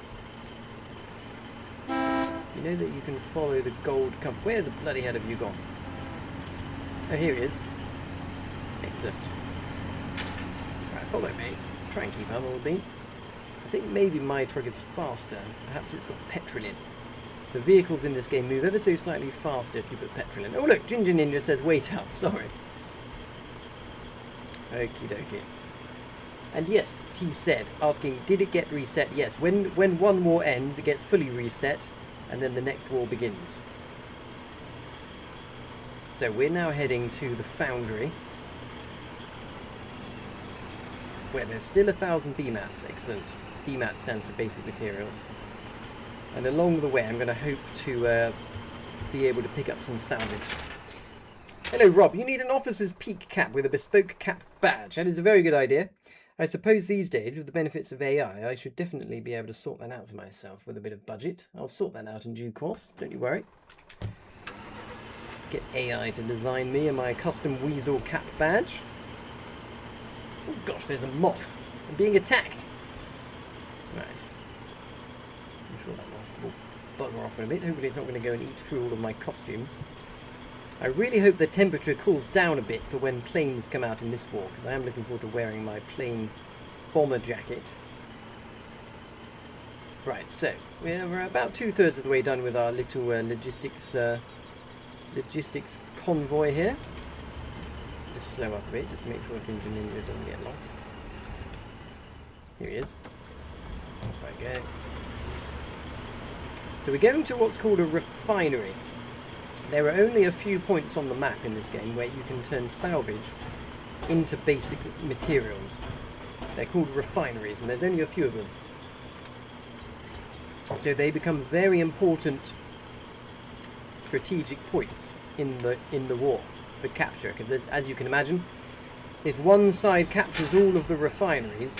You know that you can follow the gold compass. Where the bloody hell have you gone? Oh, here he is. Excellent. Right, follow me. Try and keep up a little bit. I think maybe my truck is faster. Perhaps it's got petrol in. The vehicles in this game move ever so slightly faster if you put petrol in. Oh look, Ginger Ninja says wait up, sorry. Okie dokie. And yes, T said, asking, did it get reset? Yes, when one war ends, it gets fully reset, and then the next war begins. So we're now heading to the foundry, where there's still 1,000 BMATs. Excellent. BMAT stands for basic materials. And along the way, I'm going to hope to be able to pick up some salvage. Hello, Rob. You need an officer's peak cap with a bespoke cap badge. That is a very good idea. I suppose these days, with the benefits of AI, I should definitely be able to sort that out for myself with a bit of budget. I'll sort that out in due course, don't you worry. Get AI to design me and my custom weasel cap badge. Oh gosh, there's a moth. I'm being attacked. Right. I'm sure that moth will bugger off in a bit. Hopefully it's not going to go and eat through all of my costumes. I really hope the temperature cools down a bit for when planes come out in this war, because I am looking forward to wearing my plane bomber jacket. Right, so we're about 2/3 of the way done with our little logistics convoy here. Let's slow up a bit, just make sure Ginger Ninja doesn't get lost. Here he is. Off I go. So we're going to what's called a refinery. There are only a few points on the map in this game where you can turn salvage into basic materials. They're called refineries, and there's only a few of them. So they become very important strategic points in the war for capture, because as you can imagine, if one side captures all of the refineries,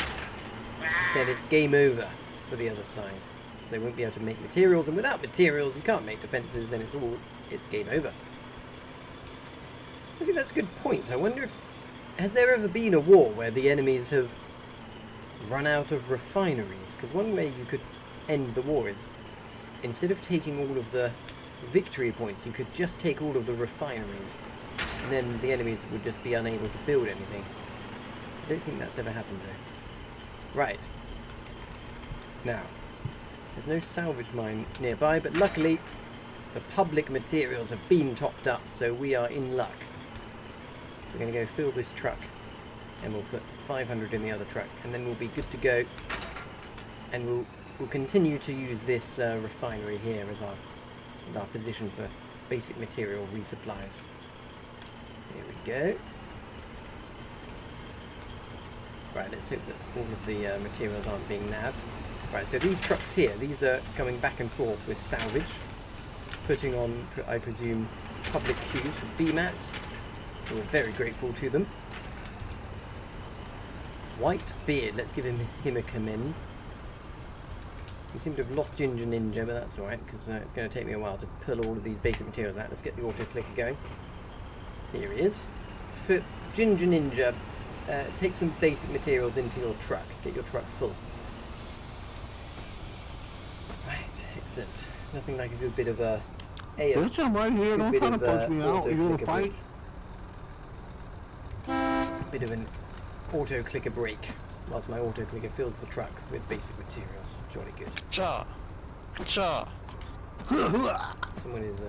then it's game over for the other side. So they won't be able to make materials, and without materials you can't make defences, and it's game over. I think that's a good point. I wonder if has there ever been a war where the enemies have run out of refineries? Because one way you could end the war is, instead of taking all of the victory points, you could just take all of the refineries, and then the enemies would just be unable to build anything. I don't think that's ever happened though. Right. Now, there's no salvage mine nearby, but luckily the public materials have been topped up, so we are in luck. So we're going to go fill this truck, and we'll put 500 in the other truck, and then we'll be good to go. And we'll continue to use this refinery here as our position for basic material resupplies. Here we go. Right, let's hope that all of the materials aren't being nabbed. Right, so these trucks here, these are coming back and forth with salvage, putting on, I presume, public queues for BMATs. So we're very grateful to them. White Beard, let's give him a commend. We seem to have lost Ginger Ninja, but that's alright, because it's going to take me a while to pull all of these basic materials out. Let's get the auto clicker going. Here he is. For Ginger Ninja, take some basic materials into your truck. Get your truck full. Right, excellent. Nothing like a good bit of a Bitch, I'm right here. Don't try to punch me out. You want to fight? Bit of an auto clicker break whilst my auto clicker fills the truck with basic materials. Jolly good. Cha. Cha. Someone is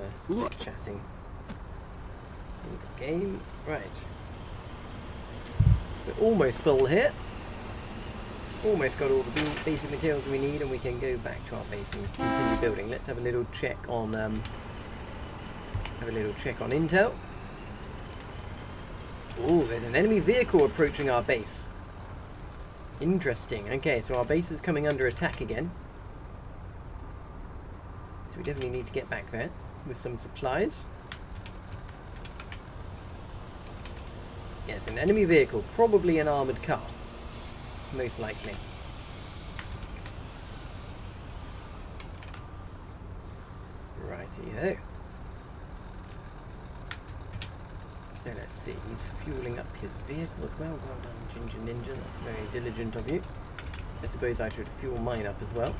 chatting in the game. Right. We're almost full here. Almost got all the basic materials we need, and we can go back to our base and continue building. Let's have a little check on intel. Oh, there's an enemy vehicle approaching our base. Interesting. Okay, so our base is coming under attack again. So we definitely need to get back there with some supplies. Yes, an enemy vehicle, probably an armoured car. Most likely. Righty-ho. So let's see, he's fueling up his vehicle as well. Well done, Ginger Ninja, that's very diligent of you. I suppose I should fuel mine up as well.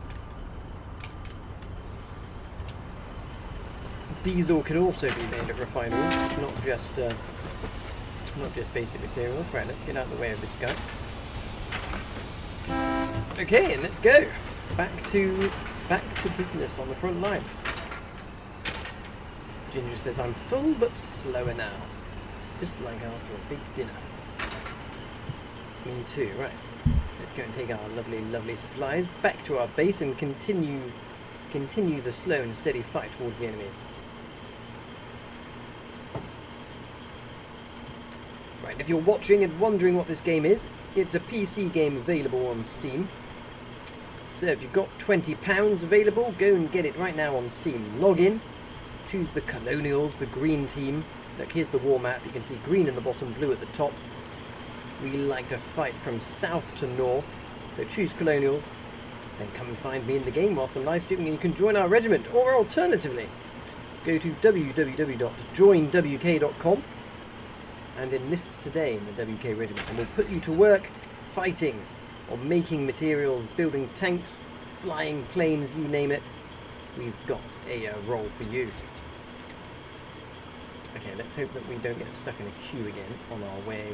Diesel can also be made at refineries, it's not just basic materials. Right, let's get out of the way of this guy. Okay, and let's go. Back to business on the front lines. Ginger says, I'm full but slower now. Just like after a big dinner. Me too, right. Let's go and take our lovely, lovely supplies back to our base and continue the slow and steady fight towards the enemies. Right, if you're watching and wondering what this game is, it's a PC game available on Steam. So if you've got £20 available, go and get it right now on Steam. Log in, choose the Colonials, the green team. Look, here's the war map. You can see green in the bottom, blue at the top. We like to fight from south to north, so choose Colonials, then come and find me in the game whilst I'm live streaming and you can join our regiment, or alternatively, go to www.joinwk.com and enlist today in the WK regiment, and we'll put you to work fighting or making materials, building tanks, flying planes, you name it. We've got a role for you. Okay, let's hope that we don't get stuck in a queue again on our way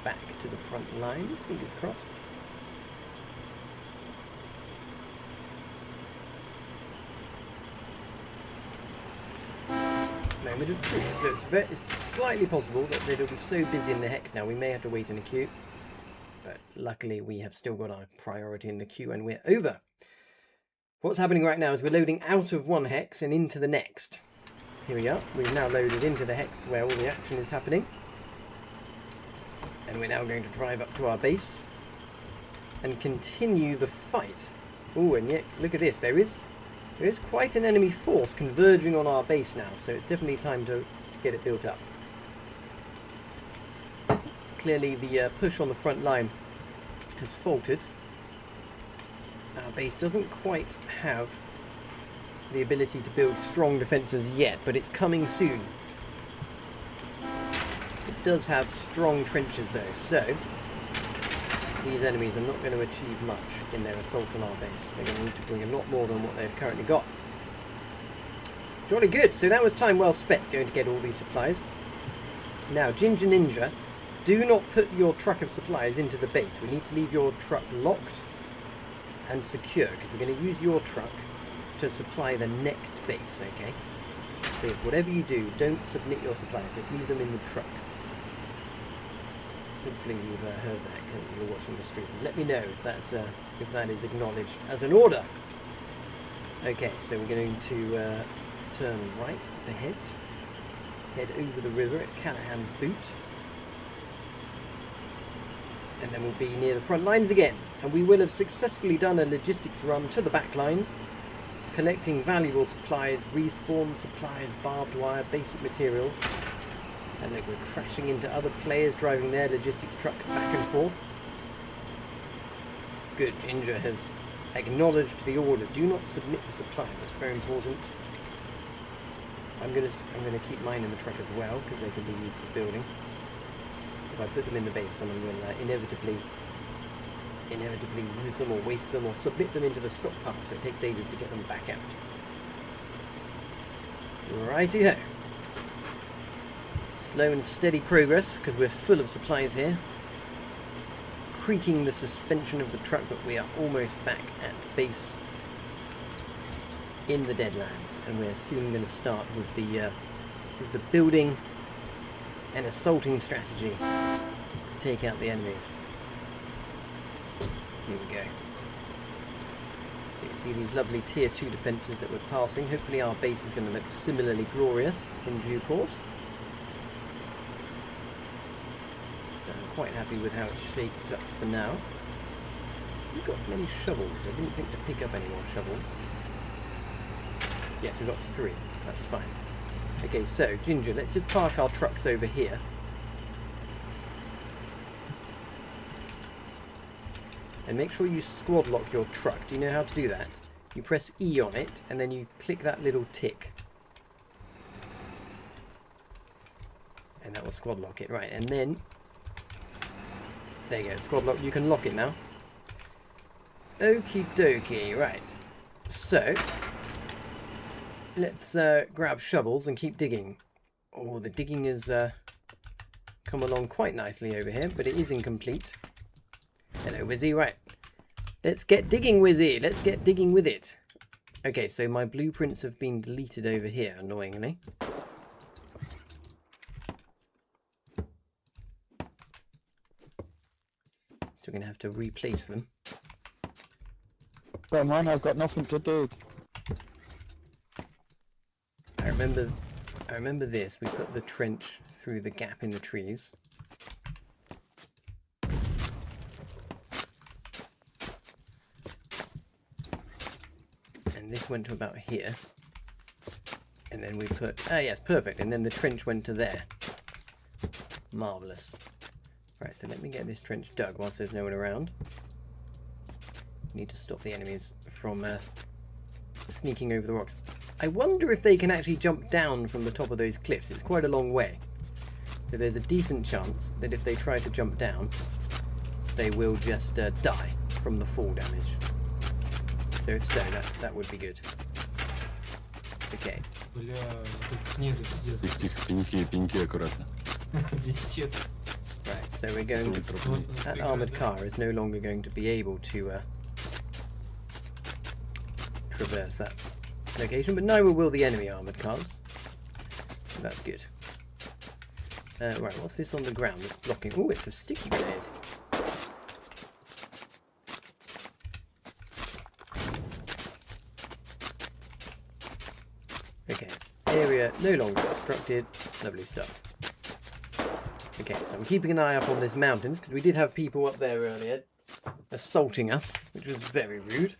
back to the front lines. Fingers crossed. Moment of truth. So it's slightly possible that it'll be so busy in the hex now we may have to wait in a queue. But luckily we have still got our priority in the queue and we're over. What's happening right now is we're loading out of one hex and into the next. Here we are. We've now loaded into the hex where all the action is happening. And we're now going to drive up to our base and continue the fight. Oh, and yet, look at this. There is quite an enemy force converging on our base now, so it's definitely time to get it built up. Clearly the push on the front line has faltered. Our base doesn't quite have the ability to build strong defences yet, but it's coming soon. It does have strong trenches though, so these enemies are not going to achieve much in their assault on our base. They're going to need to bring a lot more than what they've currently got. Jolly good, so that was time well spent going to get all these supplies. Now, Ginger Ninja, do not put your truck of supplies into the base. We need to leave your truck locked and secure, because we're going to use your truck to supply the next base, okay? Please, whatever you do, don't submit your supplies, just leave them in the truck. Hopefully you've heard that because you're watching the stream. Let me know if that is acknowledged as an order. Okay, so we're going to turn right up ahead, head over the river at Callahan's Boot, and then we'll be near the front lines again, and we will have successfully done a logistics run to the back lines, collecting valuable supplies, respawn supplies, barbed wire, basic materials. And look, we're crashing into other players driving their logistics trucks back and forth. Good, Ginger has acknowledged the order. Do not submit the supplies. That's very important. I'm gonna keep mine in the truck as well because they can be used for building. If I put them in the base, someone will inevitably use them or waste them or submit them into the stockpile, so it takes ages to get them back out. Righty-ho. Slow and steady progress because we're full of supplies here. Creaking the suspension of the truck, but we are almost back at base in the Deadlands, and we're soon going to start with the building and assaulting strategy to take out the enemies. Here we go. So you can see these lovely tier 2 defences that we're passing. Hopefully our base is going to look similarly glorious in due course. I'm quite happy with how it's shaped up for now. We've got many shovels. I didn't think to pick up any more shovels. Yes, we've got 3. That's fine. Okay, so, Ginger, let's just park our trucks over here. And make sure you squad lock your truck. Do you know how to do that? You press E on it, and then you click that little tick. And that will squad lock it. Right, and then... there you go, squad lock. You can lock it now. Okie dokie, right. So, let's grab shovels and keep digging. Oh, the digging has come along quite nicely over here, but it is incomplete. Hello, Wizzy. Right. Let's get digging, Wizzy. Let's get digging with it. Okay, so my blueprints have been deleted over here, annoyingly. So we're going to have to replace them. Come on, I've got nothing to dig. I remember this. We put the trench through the gap in the trees. And this went to about here. And then we put... ah, yes, perfect. And then the trench went to there. Marvellous. Right, so let me get this trench dug whilst there's no one around. Need to stop the enemies from sneaking over the rocks. I wonder if they can actually jump down from the top of those cliffs. It's quite a long way. So there's a decent chance that if they try to jump down, they will just die from the fall damage. So if so, that would be good. Okay. Бля, тут снизу пиздец. Тихо, пеньки аккуратно. Пиздец. Right, so we're going to... That armoured car is no longer going to be able to traverse that location, but neither will the enemy armoured cars. So that's good. Right, what's this on the ground that's blocking? Oh, it's a sticky grenade. Okay, area no longer obstructed. Lovely stuff. Okay, so I'm keeping an eye up on these mountains because we did have people up there earlier assaulting us, which was very rude.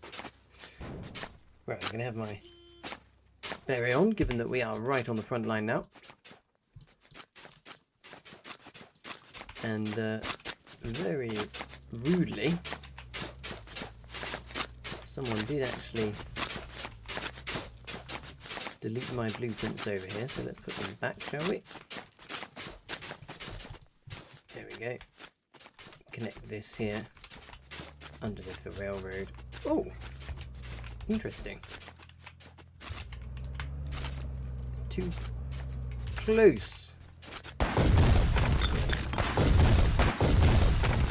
Right, I'm going to have my beret on, given that we are right on the front line now. And very rudely, someone did actually delete my blueprints over here, so let's put them back, shall we? There we go. Connect this here underneath the railroad. Oh, interesting. It's too close.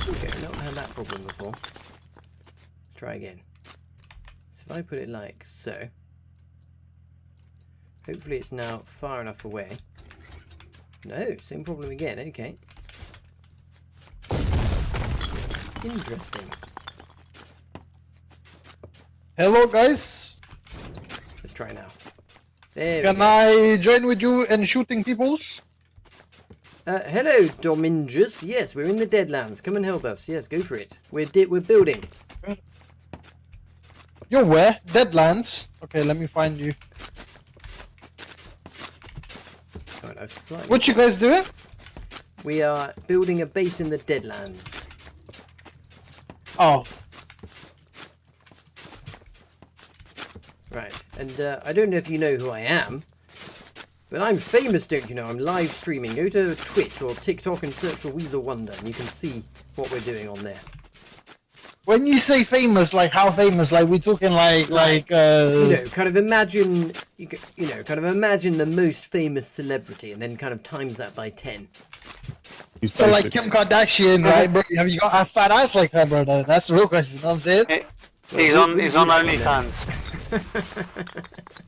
Okay, I've not had that problem before. Let's try again. So if I put it like so, hopefully it's now far enough away. No, same problem again. Okay. Interesting. Hello guys, Let's try now. There can we go. I join with you in shooting peoples? Hello, Domingus. Yes, we're in the Deadlands. Come and help us. Yes, go for it. We're building. You're where? Deadlands? Okay, let me find you. Right, I've slightly... What you guys doing? We are building a base in the Deadlands. Oh, Right, and I don't know if you know who I am, but I'm famous, don't you know? I'm live streaming. Go to Twitch or TikTok and search for Weasel Wonder, and you can see what we're doing on there. when you say famous, like how famous? Like we talking like You know, kind of imagine, you know, kind of imagine the most famous celebrity, and then kind of times that by 10. So like Kim Kardashian, right, bro? Have you got a fat ass like her, bro? That's the real question. You know what I'm saying? He's on OnlyFans.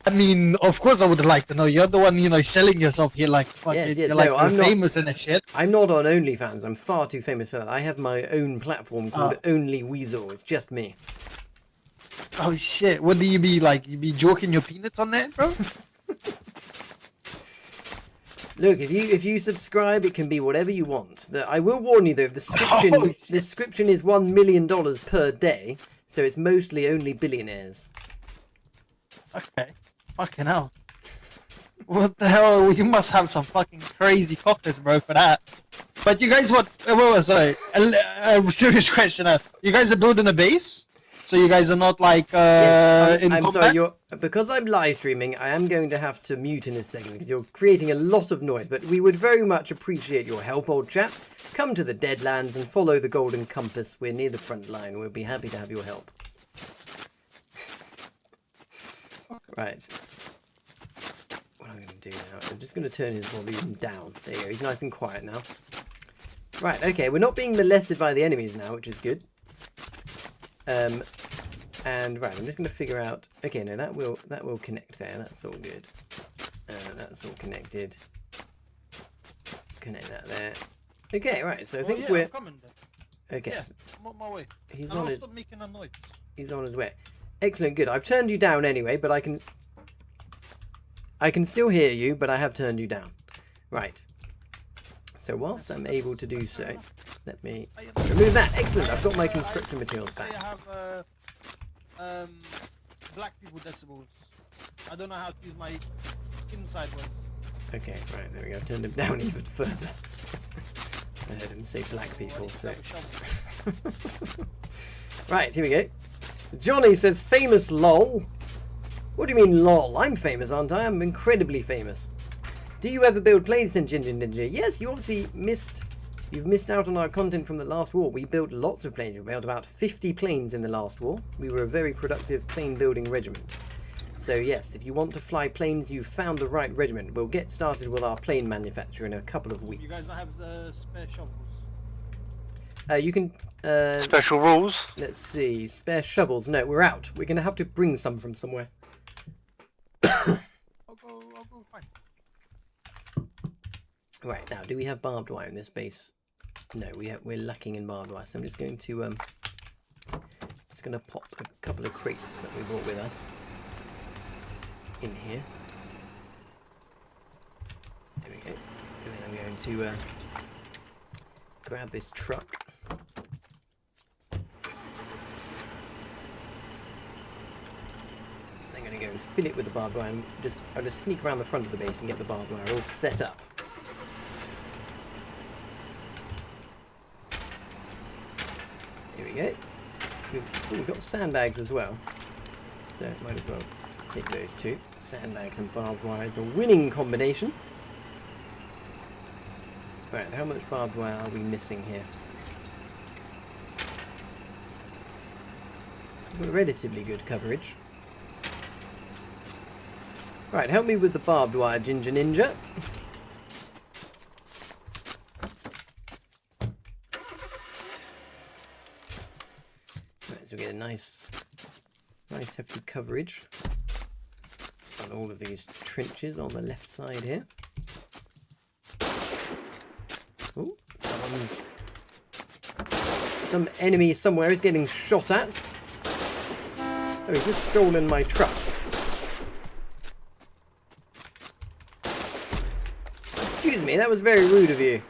I mean, of course I would like to know. You're the one, you know, selling yourself here like fucking, Yes, you're no, like I'm not- famous and shit. I'm not on OnlyFans. I'm far too famous for that. I have my own platform called Only Weasel. It's just me. Oh shit! What do you be like? You be joking your peanuts on that, bro? Look, if you subscribe, it can be whatever you want. I will warn you though, the description is $1 million per day, so it's mostly only billionaires. Okay. Fucking hell. What the hell? You must have some fucking crazy cockers, bro, for that. But you guys, sorry. A serious question. You guys are building a base? So you guys are not like Yes, in I'm combat? sorry, because I'm live streaming, I am going to have to mute in a second because you're creating a lot of noise. But we would very much appreciate your help, old chap. Come to the Deadlands and follow the Golden Compass. We're near the front line. We'll be happy to have your help. Right. What am I going to do now? I'm just going to turn his volume down. There you go. He's nice and quiet now. Right. Okay. We're not being molested by the enemies now, which is good. And right, I'm just going to figure out. Okay, no, that will connect there. That's all good. That's all connected. Connect that there. Okay, right. So I think I'm coming then. okay. Yeah, I'm on my way. He's And on I'll his. stop making a noise. He's on his way. Excellent, good. I've turned you down anyway, but I can still hear you, but I have turned you down. Right. So whilst I'm able to do so, let me remove that. Excellent. I've got my construction materials Say back. I have black people decibels. I don't know how to use my inside voice. Okay, right, there we go. I've turned him down even further. I heard him say black people, so... Right, here we go. Johnny says, famous lol. What do you mean lol? I'm famous, aren't I? I'm incredibly famous. Do you ever build planes in Ginger Ninja? Yes, you obviously missed... You've missed out on our content from the last war. We built lots of planes. We built about 50 planes in the last war. We were a very productive plane building regiment. So yes, if you want to fly planes, you've found the right regiment. We'll get started with our plane manufacture in a couple of weeks. You guys don't have spare shovels? You can... Special rules? Let's see. Spare shovels. No, we're out. We're going to have to bring some from somewhere. I'll go find. Right, now, do we have barbed wire in this base? No, we're lacking in barbed wire. So I'm just going to... Just going to pop a couple of crates that we brought with us in here. There we go. And then I'm going to grab this truck. I'm going to go and fill it with the barbed wire. And I'll just sneak around the front of the base and get the barbed wire all set up. Here we go. We've got sandbags as well. So might as well take those two. Sandbags and barbed wire is a winning combination. Right, how much barbed wire are we missing here? We've got relatively good coverage. Right, help me with the barbed wire, Ginger Ninja. Right, so we get a nice hefty coverage on all of these trenches on the left side here. Oh, some enemy somewhere is getting shot at. Oh, he's just stolen my truck. Excuse me, that was very rude of you.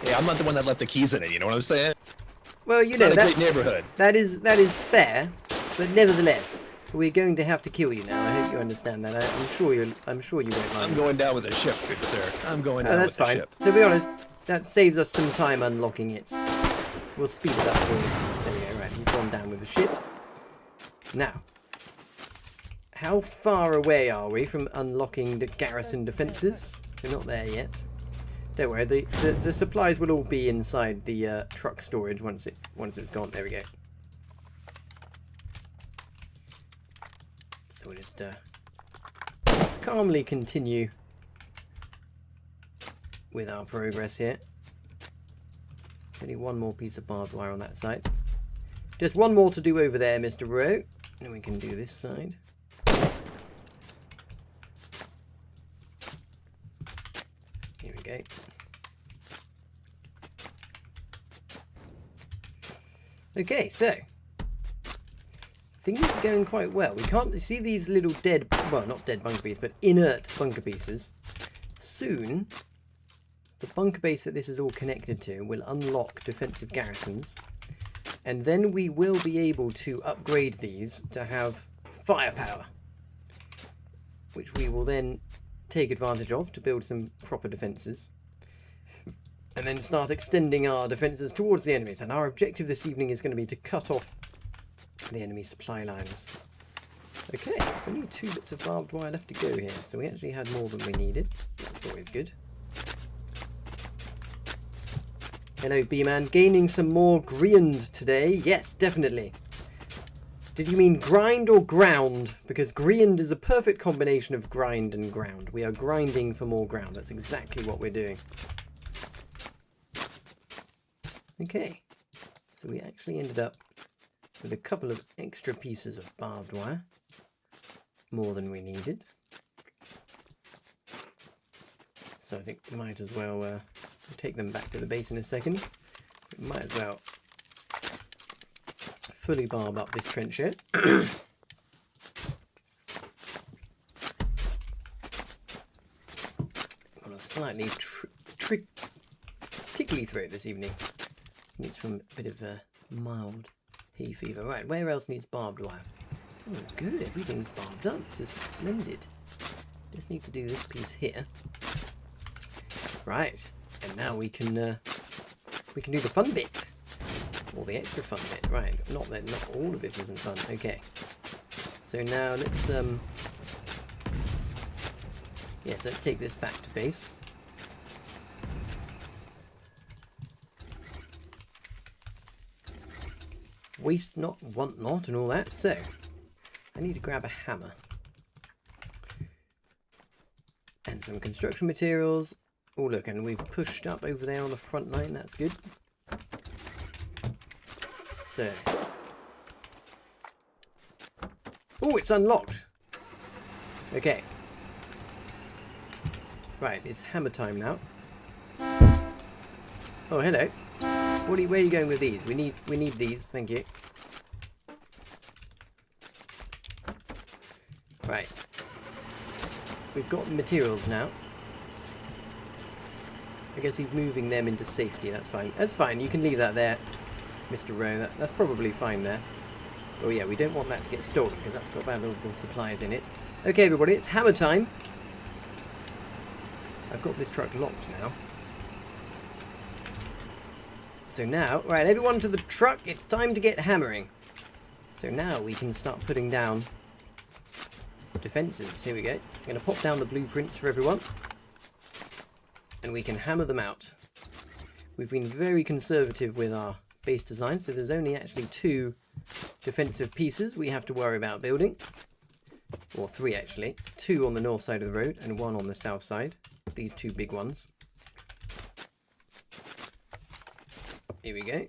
Hey, I'm not the one that left the keys in it, you know what I'm saying? Well, you It's know, not a great neighborhood. that is fair, but nevertheless, we're going to have to kill you now. I hope you understand that. I'm sure you won't mind. I'm going down with the ship, good sir. I'm going Oh, down that's with the fine. ship. To be honest, that saves us some time unlocking it. We'll speed it up for you. There we go, right, he's gone down with the ship. Now, how far away are we from unlocking the garrison defences? We're not there yet. Don't worry, the supplies will all be inside the truck storage once it's gone. There we go. So we'll just calmly continue with our progress here. Only one more piece of barbed wire on that side. Just one more to do over there, Mr. Rowe. And we can do this side. Here we go. Okay, so things are going quite well. We can't see these little dead, well, not dead bunker pieces, but inert bunker pieces. Soon, the bunker base that this is all connected to will unlock defensive garrisons, and then we will be able to upgrade these to have firepower, which we will then take advantage of to build some proper defences, and then start extending our defences towards the enemies. And our objective this evening is going to be to cut off the enemy supply lines. Okay, only 2 bits of barbed wire left to go here, so we actually had more than we needed. That's always good. Hello, B-Man. Gaining some more grind today. Yes, definitely. Did you mean grind or ground? Because grind is a perfect combination of grind and ground. We are grinding for more ground. That's exactly what we're doing. Okay. So we actually ended up with a couple of extra pieces of barbed wire. More than we needed. So I think we might as well take them back to the base in a second. We might as well fully barb up this trench here. I'm got a slightly tickly throat this evening. Needs from a bit of a mild hay fever. Right, where else needs barbed wire? Oh, good, everything's barbed up. This is splendid. Just need to do this piece here. Right, and now we can do the fun bit, or the extra fun bit. Right, not all of this isn't fun. Okay, so now let's yes, let's take this back to base. Waste not, want not, and all that. So I need to grab a hammer and some construction materials. Oh look, and we've pushed up over there on the front line, that's good. So, oh, it's unlocked. Okay. Right, it's hammer time now. Oh, hello. Where are you going with these? We need these, thank you. Right. We've got the materials now. I guess he's moving them into safety, that's fine. That's fine, you can leave that there, Mr. Rowe. That's probably fine there. Oh yeah, we don't want that to get stolen, because that's got valuable supplies in it. Okay everybody, it's hammer time. I've got this truck locked now. So now, right, everyone to the truck, it's time to get hammering. So now we can start putting down defences. Here we go. I'm going to pop down the blueprints for everyone. And we can hammer them out. We've been very conservative with our base design, so there's only actually 2 defensive pieces we have to worry about building. Or 3 actually. 2 on the north side of the road and 1 on the south side. These 2 big ones. Here we go.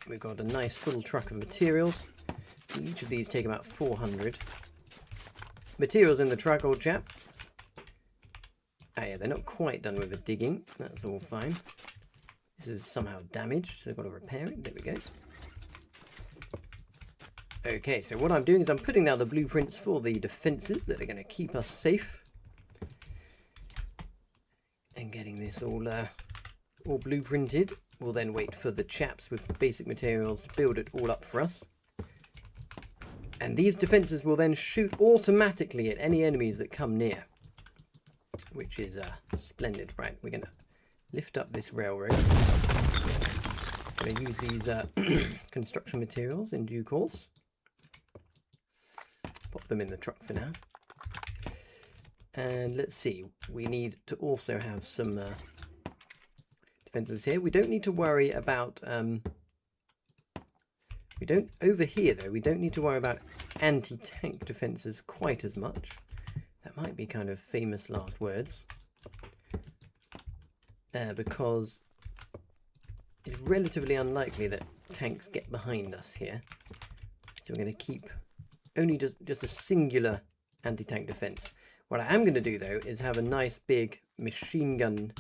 We've got a nice full truck of materials. Each of these take about 400. Materials in the truck, old chap. Ah yeah, they're not quite done with the digging. That's all fine. This is somehow damaged, so I've got to repair it. There we go. Okay, so what I'm doing is I'm putting down the blueprints for the defences that are going to keep us safe. And getting this all blueprinted. We'll then wait for the chaps with basic materials to build it all up for us. And these defences will then shoot automatically at any enemies that come near. Which is splendid. Right, we're going to lift up this railroad. I'm going to use these construction materials in due course. Pop them in the truck for now. And let's see, we need to also have some defences here. We don't need to worry about... over here though, we don't need to worry about anti-tank defences quite as much. That might be kind of famous last words. Because it's relatively unlikely that tanks get behind us here. So we're going to keep only just a singular anti-tank defense. What I am going to do though is have a nice big machine gun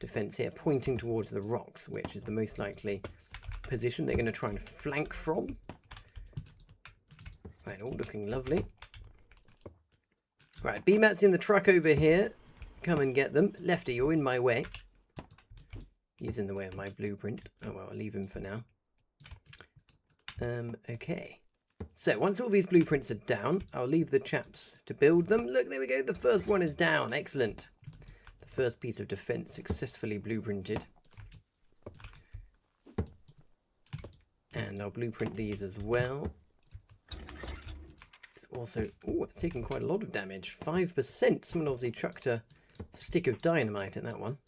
defense here pointing towards the rocks, which is the most likely position they're going to try and flank from. Right, all looking lovely. Right, BMAT's in the truck over here. Come and get them. Lefty, you're in my way. He's in the way of my blueprint. Oh well, I'll leave him for now. Okay. So, once all these blueprints are down, I'll leave the chaps to build them. Look, there we go. The first one is down. Excellent. The first piece of defense successfully blueprinted. And I'll blueprint these as well. It's also... oh, it's taking quite a lot of damage. 5%. Someone obviously chucked a stick of dynamite in that one.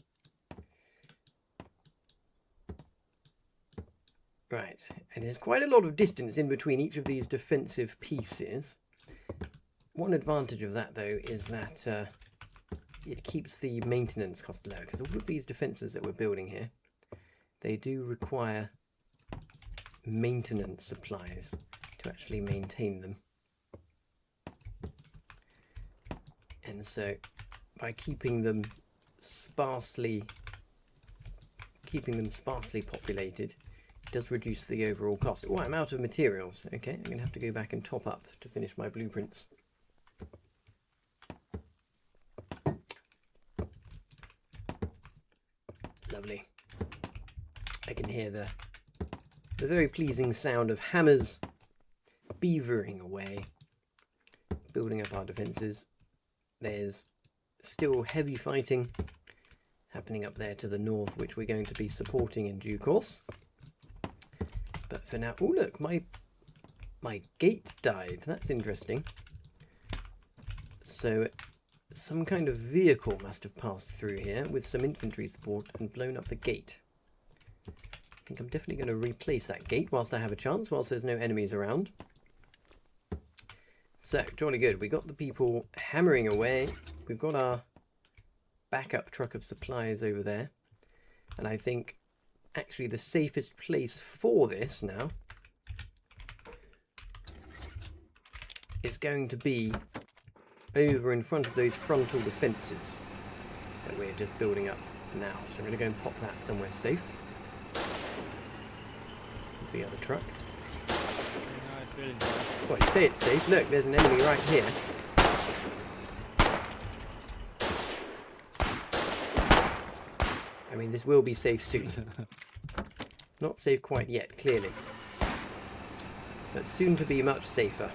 Right, and there's quite a lot of distance in between each of these defensive pieces. One advantage of that, though, is that it keeps the maintenance cost low, because all of these defences that we're building here, they do require maintenance supplies to actually maintain them. And so, by keeping them sparsely populated, does reduce the overall cost. Oh, I'm out of materials. Okay, I'm going to have to go back and top up to finish my blueprints. Lovely. I can hear the very pleasing sound of hammers beavering away, building up our defences. There's still heavy fighting happening up there to the north, which we're going to be supporting in due course. But for now, oh look, my gate died. That's interesting. So some kind of vehicle must have passed through here with some infantry support and blown up the gate. I think I'm definitely going to replace that gate whilst I have a chance, whilst there's no enemies around. So, jolly good. We got the people hammering away. We've got our backup truck of supplies over there. And I think actually the safest place for this now is going to be over in front of those frontal defences that we're just building up now. So I'm going to go and pop that somewhere safe. With the other truck. Well, you say it's safe. Look, there's an enemy right here. I mean, this will be safe soon. Not safe quite yet, clearly. But soon to be much safer.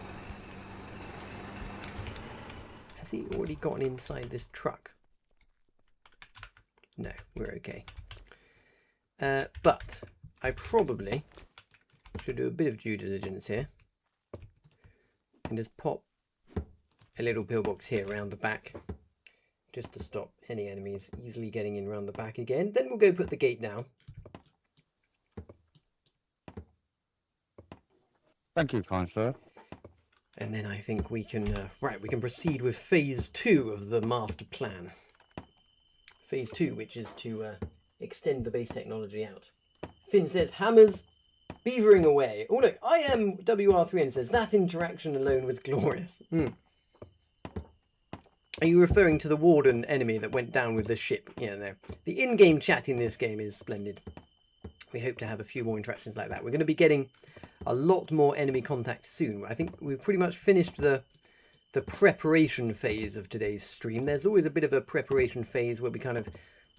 Has he already gotten inside this truck? No, we're okay. But I probably should do a bit of due diligence here. And just pop a little pillbox here around the back. Just to stop any enemies easily getting in around the back again. Then we'll go put the gate down. Thank you, kind sir. And then I think we can, we can proceed with phase 2 of the master plan. Phase 2, which is to extend the base technology out. Finn says, hammers beavering away. Oh look, I am WR3N says, that interaction alone was glorious. Are you referring to the Warden enemy that went down with the ship? Yeah, no. The in-game chat in this game is splendid. We hope to have a few more interactions like that. We're going to be getting a lot more enemy contact soon. I think we've pretty much finished the preparation phase of today's stream. There's always a bit of a preparation phase where we kind of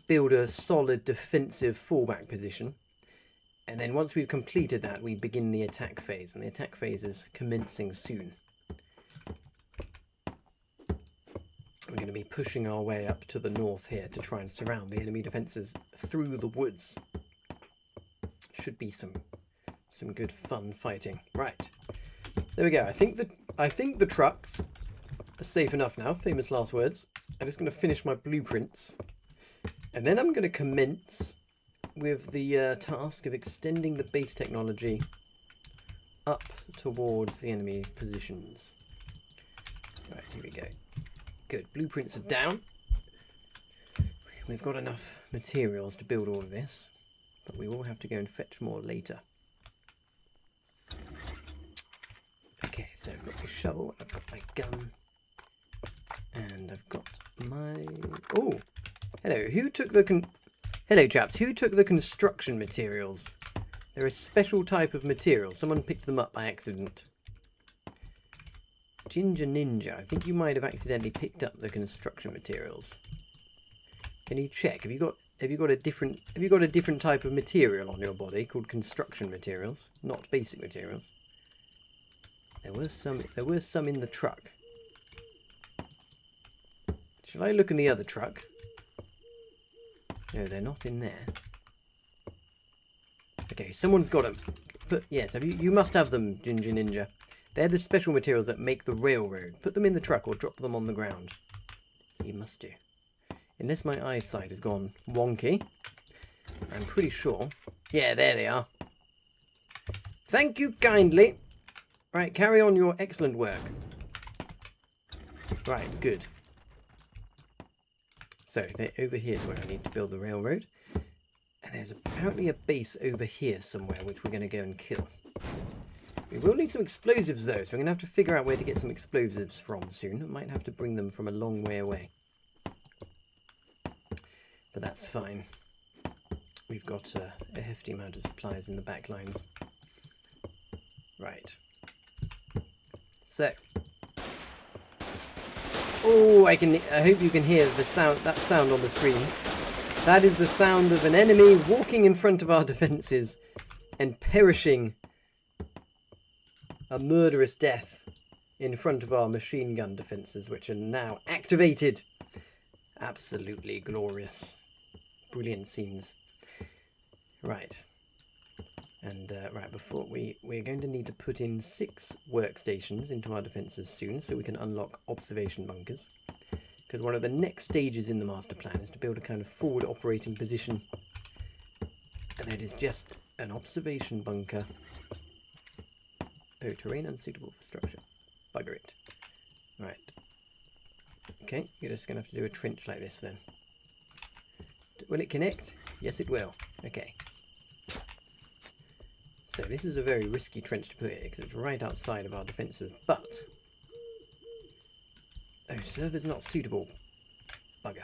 build a solid defensive fallback position. And then once we've completed that, we begin the attack phase. And the attack phase is commencing soon. We're going to be pushing our way up to the north here to try and surround the enemy defences through the woods. Should be some good fun fighting. Right, there we go. I think the trucks are safe enough now. Famous last words. I'm just going to finish my blueprints, and then I'm going to commence with the task of extending the base technology up towards the enemy positions. Right, here we go. Good, blueprints are down. We've got enough materials to build all of this, but we will have to go and fetch more later. Okay, so I've got my shovel, I've got my gun, and I've got my... Oh! Hello, who took the Hello chaps, who took the construction materials? They're a special type of material. Someone picked them up by accident. Ginger Ninja, I think you might have accidentally picked up the construction materials. Can you check? Have you got a different type of material on your body called construction materials, not basic materials? There were some in the truck. Shall I look in the other truck? No, they're not in there. Okay, someone's got them. But yes, you must have them, Ginger Ninja. They're the special materials that make the railroad. Put them in the truck or drop them on the ground. You must do. Unless my eyesight has gone wonky. I'm pretty sure. Yeah, there they are. Thank you kindly. Right, carry on your excellent work. Right, good. So, they're over here is where I need to build the railroad. And there's apparently a base over here somewhere, which we're going to go and kill. We will need some explosives though, so I'm going to have to figure out where to get some explosives from soon. I might have to bring them from a long way away. But that's fine. We've got a hefty amount of supplies in the back lines. Right. So. Oh, I hope you can hear that sound on the screen. That is the sound of an enemy walking in front of our defences and perishing a murderous death in front of our machine gun defences, which are now activated. Absolutely glorious. brilliant scenes. Right. And right, before we're going to need to put in 6 workstations into our defences soon, so we can unlock observation bunkers. Because one of the next stages in the master plan is to build a kind of forward operating position, and it is just an observation bunker. Oh, terrain unsuitable for structure. Bugger it. Right. Okay, you're just going to have to do a trench like this then. Will it connect? Yes, it will. Okay. So this is a very risky trench to put here because it's right outside of our defences, but... Oh, server's not suitable. Bugger.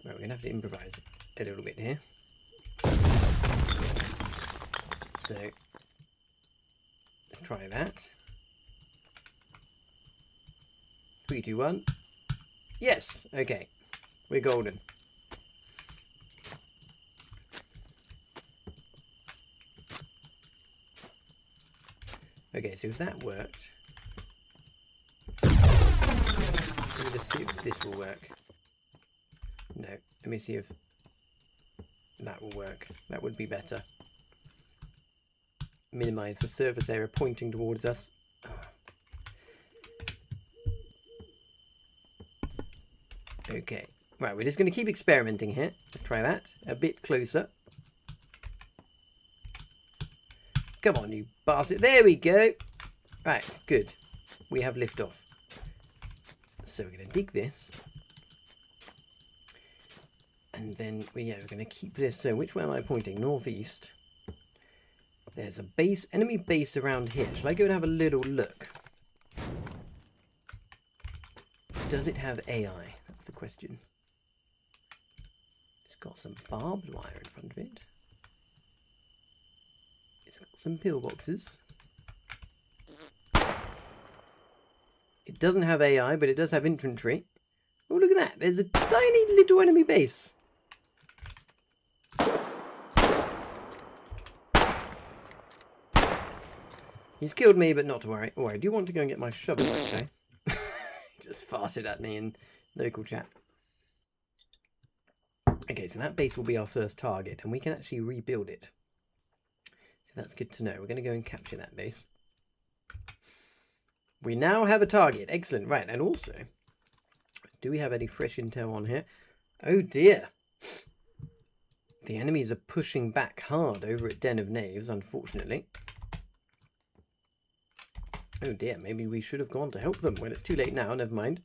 Right, we're going to have to improvise a little bit here. So, let's try that. 3, 2, 1. Yes! Okay. We're golden. Okay, so if that worked, let me just see if this will work. No, let me see if that will work. That would be better. Minimize the surface area pointing towards us. Okay, right, we're just going to keep experimenting here. Let's try that. A bit closer. Come on, you bastard. There we go. Right, good. We have liftoff. So we're going to dig this. And then, we're going to keep this. So which way am I pointing? Northeast. There's a base, enemy base around here. Shall I go and have a little look? Does it have AI? That's the question. It's got some barbed wire in front of it. It's got some pillboxes. It doesn't have AI, but it does have infantry. Oh, look at that. There's a tiny little enemy base. He's killed me, but not to worry. Oh, I do want to go and get my shovel, okay? Just farted at me in local chat. Okay, so that base will be our first target, and we can actually rebuild it. So that's good to know. We're going to go and capture that base. We now have a target. Excellent. Right, and also, do we have any fresh intel on here? Oh dear. The enemies are pushing back hard over at Den of Knaves, unfortunately. Oh dear, maybe we should have gone to help them. Well, it's too late now, never mind.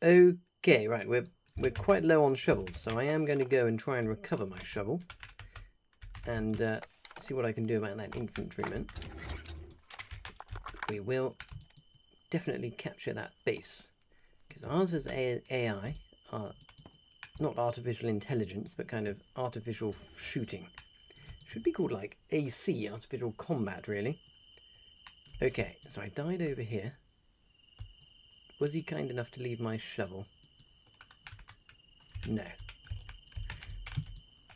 Okay, right, we're quite low on shovels, so I am going to go and try and recover my shovel. And see what I can do about that infantryman. We will definitely capture that base. Because ours is AI, not artificial intelligence, but kind of artificial shooting. Should be called like AC, artificial combat, really. Okay, so I died over here. Was he kind enough to leave my shovel? No.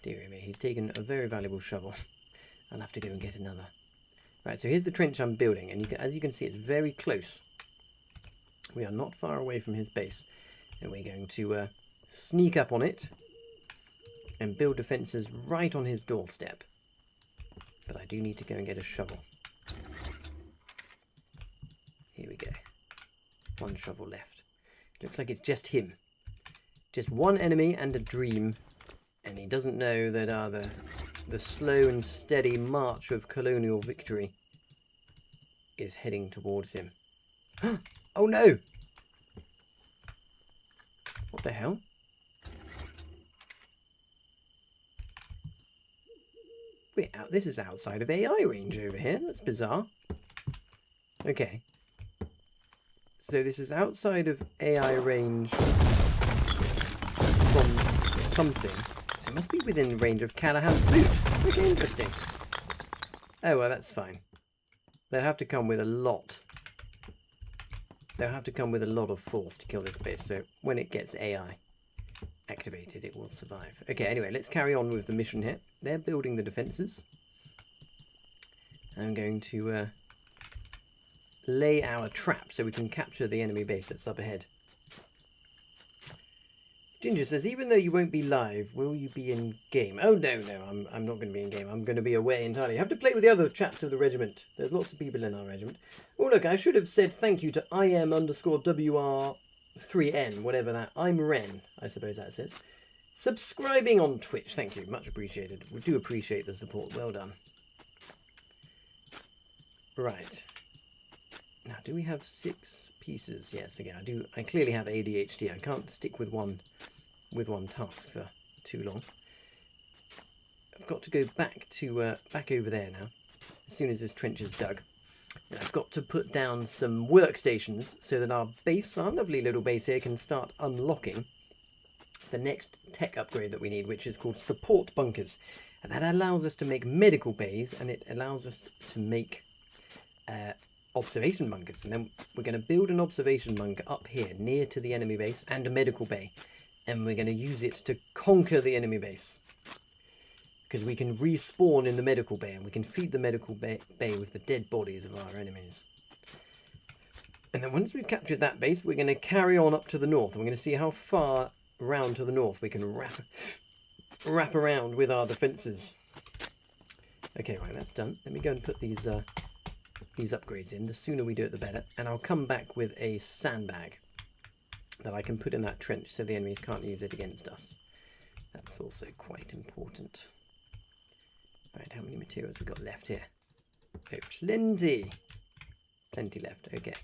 Dear me, he's taken a very valuable shovel. I'll have to go and get another. Right, so here's the trench I'm building, and as you can see, it's very close. We are not far away from his base, and we're going to sneak up on it and build defences right on his doorstep. But I do need to go and get a shovel. Here we go. One shovel left. Looks like it's just him. Just one enemy and a dream. And he doesn't know that the slow and steady march of colonial victory is heading towards him. Oh no! What the hell? Wait, this is outside of AI range over here. That's bizarre. Okay. So this is outside of AI range from something. So it must be within range of Callahan's boot. Okay, interesting. Oh, well, that's fine. They'll have to come with a lot. They'll have to come with a lot of force to kill this base. So when it gets AI activated, it will survive. Okay, anyway, let's carry on with the mission here. They're building the defences. I'm going to lay our trap so we can capture the enemy base that's up ahead. Ginger says, even though you won't be live, will you be in game? Oh no, I'm not going to be in game. I'm going to be away entirely. I have to play with the other chaps of the regiment. There's lots of people in our regiment. Oh look, I should have said thank you to im_WR3N, whatever that. I'm Ren, I suppose that says. Subscribing on Twitch, thank you, much appreciated. We do appreciate the support. Well done. Right. Now, do we have 6 pieces? Yes, again, I do. I clearly have ADHD. I can't stick with one task for too long. I've got to go back to back over there now. As soon as this trench is dug, and I've got to put down some workstations so that our base, our lovely little base here, can start unlocking the next tech upgrade that we need, which is called support bunkers, and that allows us to make medical bays, and it allows us to make observation bunkers. And then we're going to build an observation bunker up here near to the enemy base and a medical bay, and we're going to use it to conquer the enemy base, because we can respawn in the medical bay and we can feed the medical bay with the dead bodies of our enemies. And then once we've captured that base, we're going to carry on up to the north, and we're going to see how far around to the north we can wrap around with our defences. Okay, right, that's done. Let me go and put these upgrades in. The sooner we do it, the better. And I'll come back with a sandbag that I can put in that trench so the enemies can't use it against us. That's also quite important. Right, how many materials we got left here? Oh, plenty. Plenty left, okay.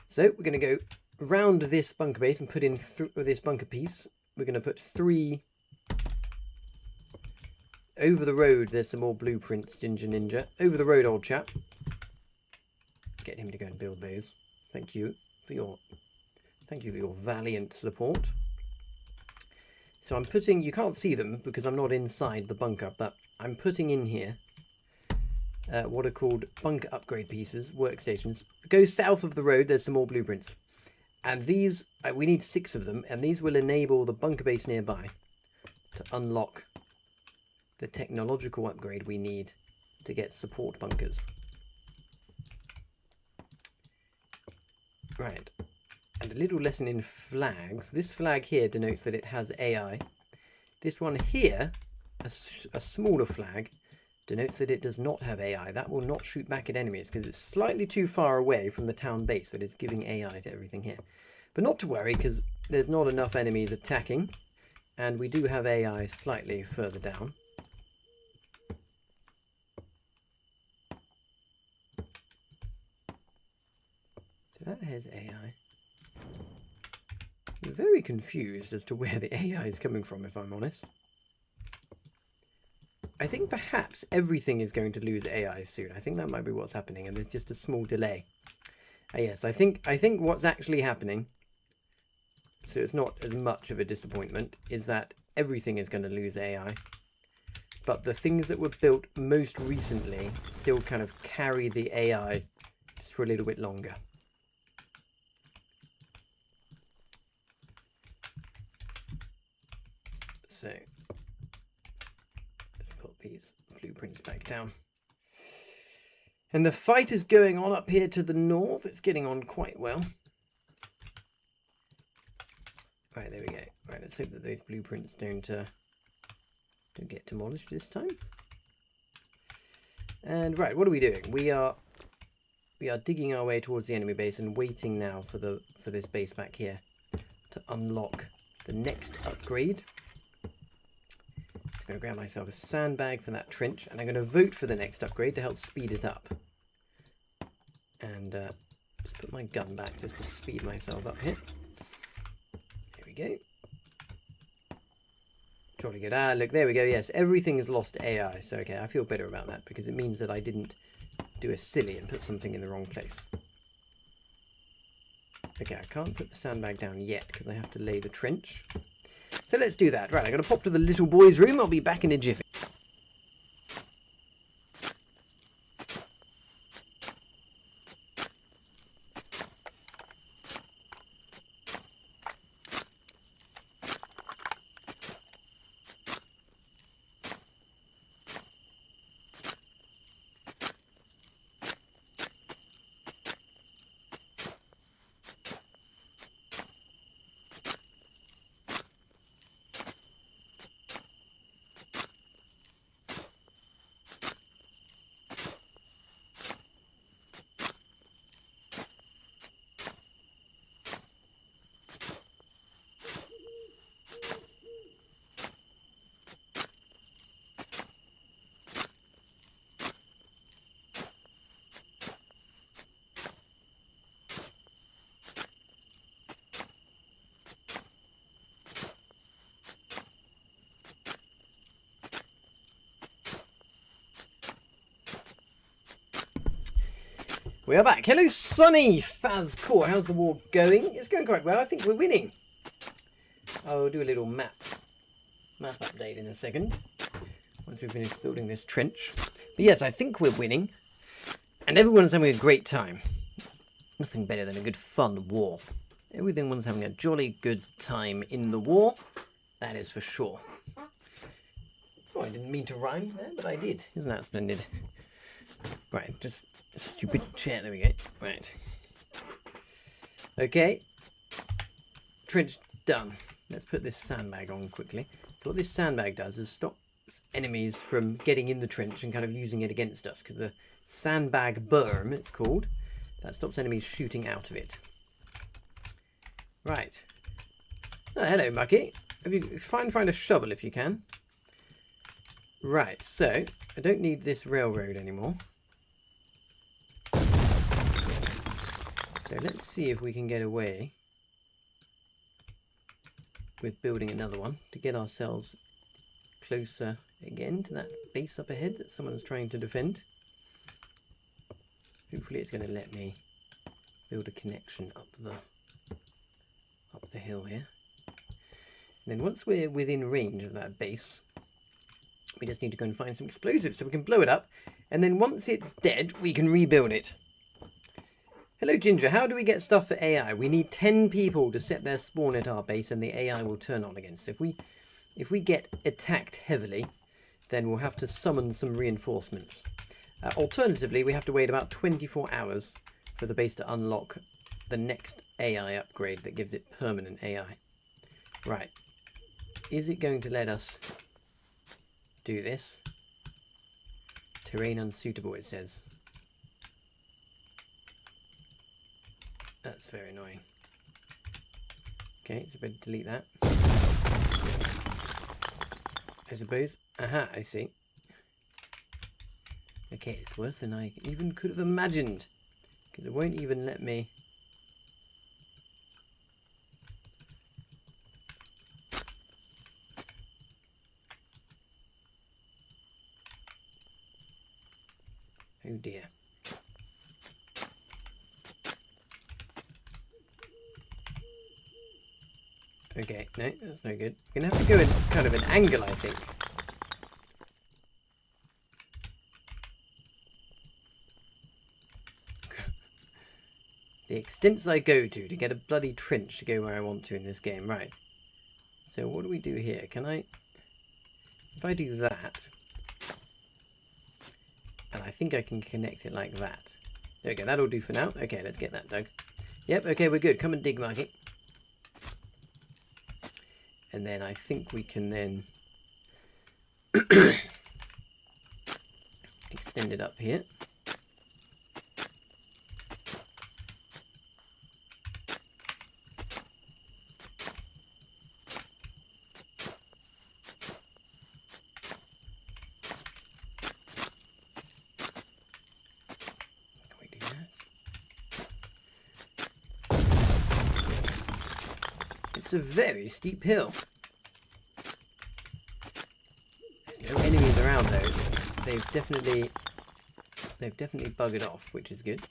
So we're going to go round this bunker base and put in this bunker piece. We're going to put 3 over the road. There's some more blueprints, Ginger Ninja. Over the road, old chap. Get him to go and build those. Thank you for your valiant support. So I'm putting, you can't see them because I'm not inside the bunker, but I'm putting in here what are called bunker upgrade pieces, workstations. Go south of the road, there's some more blueprints. And these, we need 6 of them, and these will enable the bunker base nearby to unlock the technological upgrade we need to get support bunkers. Right, and a little lesson in flags. This flag here denotes that it has AI. This one here, a smaller flag, denotes that it does not have AI. That will not shoot back at enemies because it's slightly too far away from the town base, that it's giving AI to everything here. But not to worry, because there's not enough enemies attacking, and we do have AI slightly further down. So that has AI. I'm very confused as to where the AI is coming from, if I'm honest. I think perhaps everything is going to lose AI soon. I think that might be what's happening, and there's just a small delay. Yes, I think what's actually happening, so it's not as much of a disappointment, is that everything is going to lose AI. But the things that were built most recently still kind of carry the AI just for a little bit longer. So let's put these blueprints back down. And the fight is going on up here to the north. It's getting on quite well. Right, there we go. Right, let's hope that those blueprints don't get demolished this time. And right, what are we doing? We are digging our way towards the enemy base and waiting now for this base back here to unlock the next upgrade. I'm going to grab myself a sandbag for that trench, and I'm going to vote for the next upgrade to help speed it up. And just put my gun back just to speed myself up here. There we go. Jolly good. Ah, look, there we go. Yes, everything's lost AI. So, okay, I feel better about that because it means that I didn't do a silly and put something in the wrong place. Okay, I can't put the sandbag down yet because I have to lay the trench. So let's do that. Right, I'm going to pop to the little boy's room. I'll be back in a jiffy. We are back. Hello, Sonny Fazcore. How's the war going? It's going quite well. I think we're winning. I'll do a little map update in a second once we finish building this trench. But yes, I think we're winning, and everyone's having a great time. Nothing better than a good fun war. Everyone's having a jolly good time in the war. That is for sure. Oh, I didn't mean to rhyme there, but I did. Isn't that splendid? Right, just a stupid chair. There we go. Right. Okay. Trench done. Let's put this sandbag on quickly. So what this sandbag does is stops enemies from getting in the trench and kind of using it against us, because the sandbag berm, it's called, that stops enemies shooting out of it. Right. Oh, hello, Mucky. Find a shovel if you can. Right, so I don't need this railroad anymore. So let's see if we can get away with building another one to get ourselves closer again to that base up ahead that someone's trying to defend. Hopefully it's going to let me build a connection up the hill here. And then once we're within range of that base, we just need to go and find some explosives so we can blow it up, and then once it's dead we can rebuild it. Hello Ginger, how do we get stuff for AI? We need 10 people to set their spawn at our base and the AI will turn on again. So if we get attacked heavily, then we'll have to summon some reinforcements. Alternatively, we have to wait about 24 hours for the base to unlock the next AI upgrade that gives it permanent AI. Right. Is it going to let us do this? Terrain unsuitable, it says. That's very annoying. Okay, so better delete that. I suppose. Aha, I see. Okay, it's worse than I even could have imagined, because it won't even let me. Oh dear. Okay, no, that's no good. We're going to have to go in kind of an angle, I think. The extents I go to get a bloody trench to go where I want to in this game. Right. So what do we do here? Can I... If I do that... And I think I can connect it like that. There we go, that'll do for now. Okay, let's get that dug. Yep, okay, we're good. Come and dig, Marky. And then I think we can then extend it up here. It's a very steep hill. No enemies around though. They've definitely buggered off, which is good.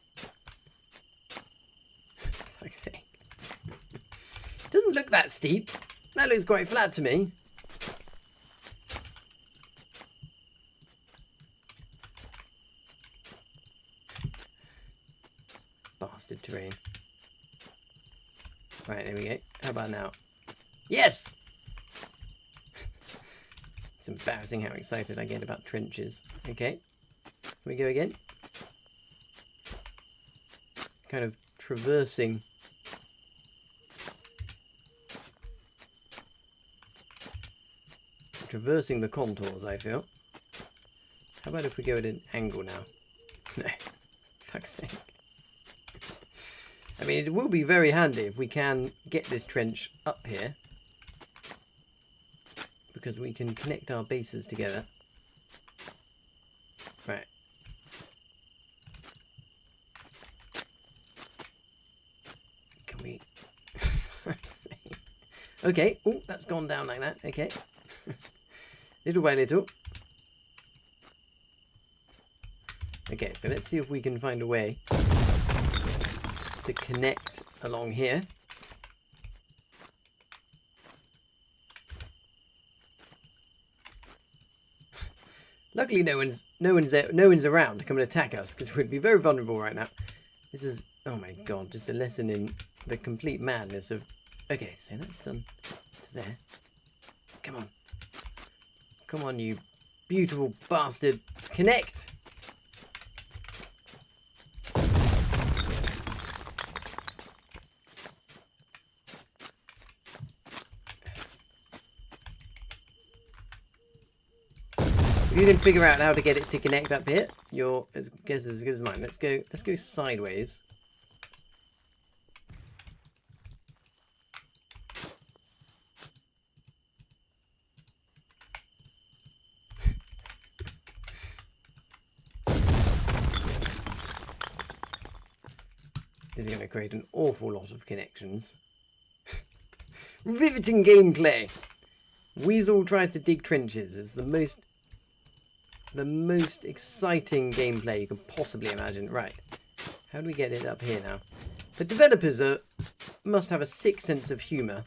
For fuck's sake. It doesn't look that steep. That looks quite flat to me. Bastard terrain. Right, there we go. How about now? Yes! It's embarrassing how excited I get about trenches. Okay. Can we go again? Kind of traversing. Traversing the contours, I feel. How about if we go at an angle now? No. Fuck's sake. I mean, it will be very handy if we can get this trench up here, because we can connect our bases together. Right. Can we... Okay. Oh, that's gone down like that. Okay. Little by little. Okay, so let's see if we can find a way to connect along here. Luckily, no one's around to come and attack us because we'd be very vulnerable right now. This is, oh my god, just a lesson in the complete madness of. Okay, so that's done to there. Come on, come on, you beautiful bastard! Connect. If you can figure out how to get it to connect up here, your guess is as good as mine. Let's go sideways. This is going to create an awful lot of connections. Riveting gameplay. Weasel tries to dig trenches. It's the most exciting gameplay you can possibly imagine. Right, how do we get it up here now? The developers must have a sick sense of humour.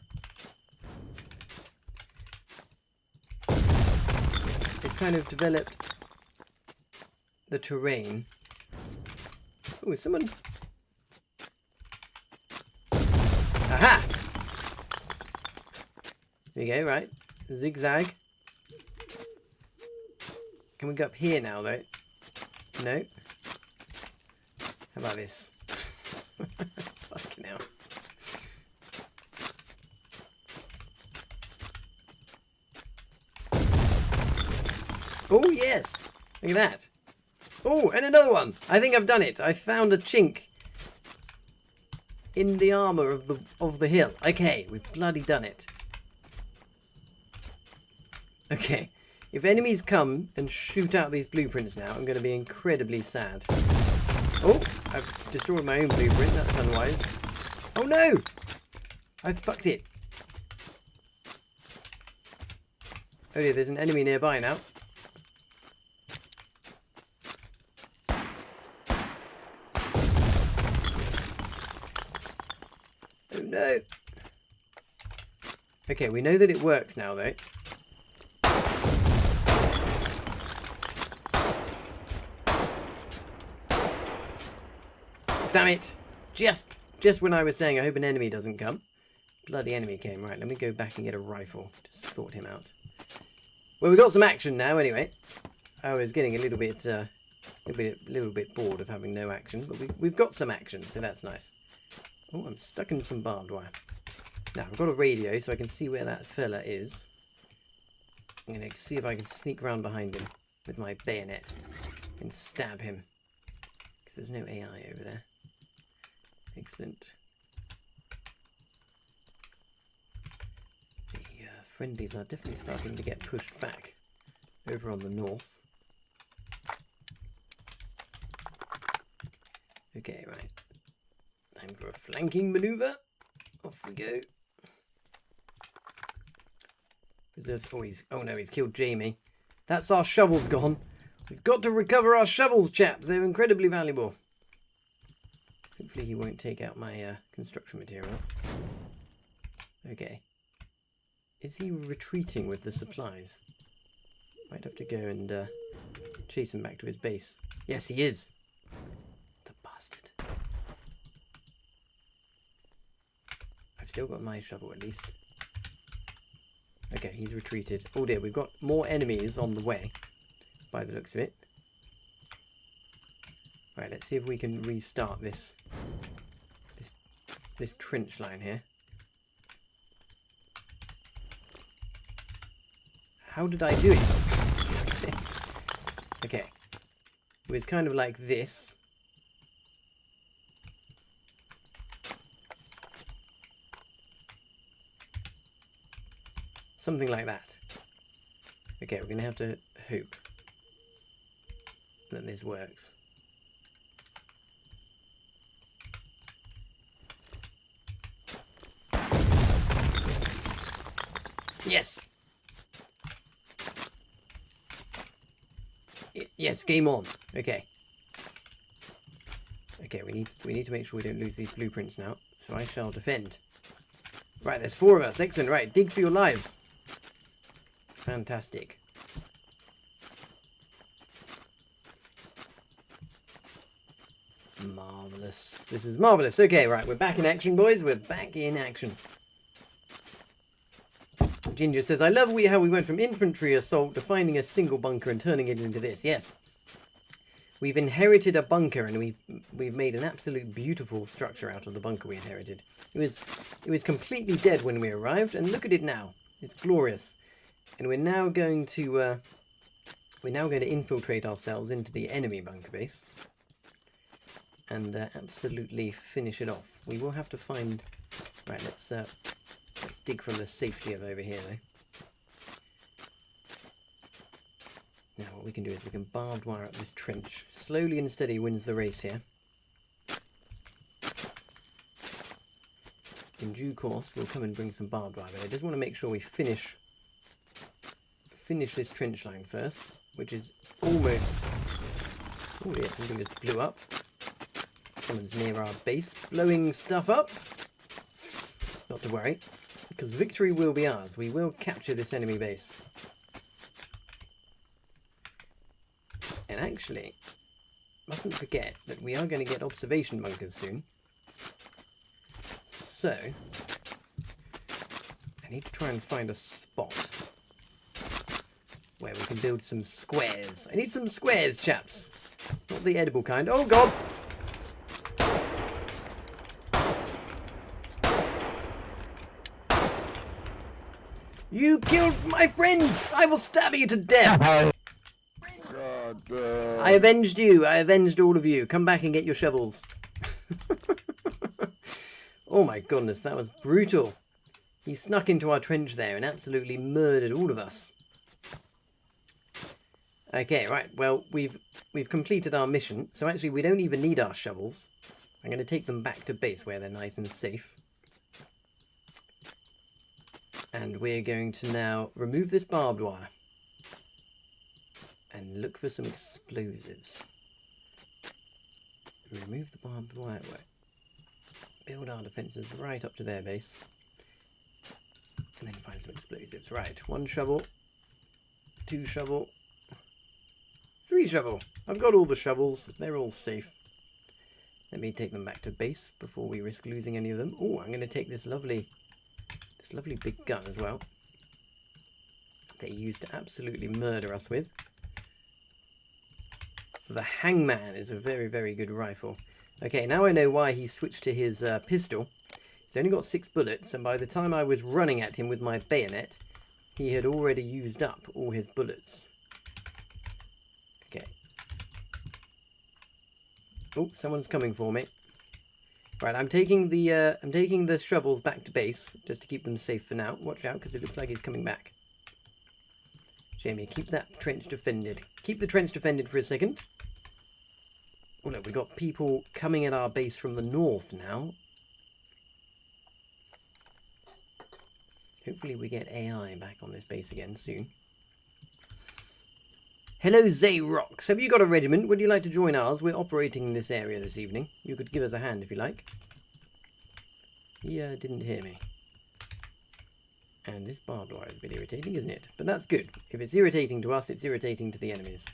They've kind of developed the terrain. Oh, someone... Aha! There you go, right. Zigzag. Can we go up here now, though? No. How about this? Fucking hell. Oh, yes! Look at that. Oh, and another one! I think I've done it. I found a chink in the armour of the hill. Okay, we've bloody done it. Okay. If enemies come and shoot out these blueprints now, I'm going to be incredibly sad. Oh, I've destroyed my own blueprint. That's unwise. Oh no! I fucked it. Oh yeah, there's an enemy nearby now. Oh no! Okay, we know that it works now though. Damn it! Just when I was saying I hope an enemy doesn't come, bloody enemy came. Right, let me go back and get a rifle to sort him out. Well, we've got some action now. Anyway, I was getting a little bit bored of having no action, but we've got some action, so that's nice. Oh, I'm stuck in some barbed wire. Now I've got a radio, so I can see where that fella is. I'm gonna see if I can sneak around behind him with my bayonet and stab him, because there's no AI over there. Excellent. The friendlies are definitely starting to get pushed back over on the north. Okay, right. Time for a flanking maneuver. Off we go. Oh no, he's killed Jamie. That's our shovels gone. We've got to recover our shovels, chaps. They're incredibly valuable. Hopefully he won't take out my construction materials. Okay. Is he retreating with the supplies? Might have to go and chase him back to his base. Yes, he is. The bastard. I've still got my shovel at least. Okay, he's retreated. Oh dear, we've got more enemies on the way, by the looks of it. Right, let's see if we can restart this trench line here. How did I do it? Okay. It was kind of like this. Something like that. Okay, we're going to have to hope that this works. Yes! Yes, game on. Okay. Okay, we need to make sure we don't lose these blueprints now. So I shall defend. Right, there's 4 of us. Excellent. Right, dig for your lives. Fantastic. Marvelous. This is marvelous. Okay, right, we're back in action, boys. We're back in action. Ginger says, I love how we went from infantry assault to finding a single bunker and turning it into this. Yes. We've inherited a bunker, and we've made an absolute beautiful structure out of the bunker we inherited. It was completely dead when we arrived, and look at it now. It's glorious. And we're now going to infiltrate ourselves into the enemy bunker base and absolutely finish it off. We will have to find. Right, let's dig from the safety of over here, though. Now what we can do is we can barbed wire up this trench. Slowly and steady wins the race here. In due course, we'll come and bring some barbed wire, but I just want to make sure we finish this trench line first, which is almost. Oh dear, something just blew up. Someone's near our base, blowing stuff up. Not to worry, because victory will be ours. We will capture this enemy base. And actually, mustn't forget that we are going to get observation bunkers soon. So, I need to try and find a spot where we can build some squares. I need some squares, chaps. Not the edible kind. Oh, God! You killed my friends! I will stab you to death! I avenged you. I avenged all of you. Come back and get your shovels. Oh my goodness, that was brutal. He snuck into our trench there and absolutely murdered all of us. Okay, right. Well, we've completed our mission. So actually, we don't even need our shovels. I'm going to take them back to base where they're nice and safe. And we're going to now remove this barbed wire. And look for some explosives. Remove the barbed wire. Build our defences right up to their base. And then find some explosives. Right, 1 shovel. 2 shovel. 3 shovel. I've got all the shovels. They're all safe. Let me take them back to base before we risk losing any of them. Oh, I'm going to take this lovely big gun as well. That he used to absolutely murder us with. The Hangman is a very, very good rifle. Okay, now I know why he switched to his pistol. He's only got 6 bullets, and by the time I was running at him with my bayonet, he had already used up all his bullets. Okay. Oh, someone's coming for me. Right, I'm taking the shovels back to base just to keep them safe for now. Watch out, because it looks like he's coming back. Jamie, keep that trench defended. Keep the trench defended for a second. Oh look, we've got people coming at our base from the north now. Hopefully we get AI back on this base again soon. Hello, Zayrox. Have you got a regiment? Would you like to join ours? We're operating in this area this evening. You could give us a hand if you like. He didn't hear me. And this barbed wire is a bit irritating, isn't it? But that's good. If it's irritating to us, it's irritating to the enemies.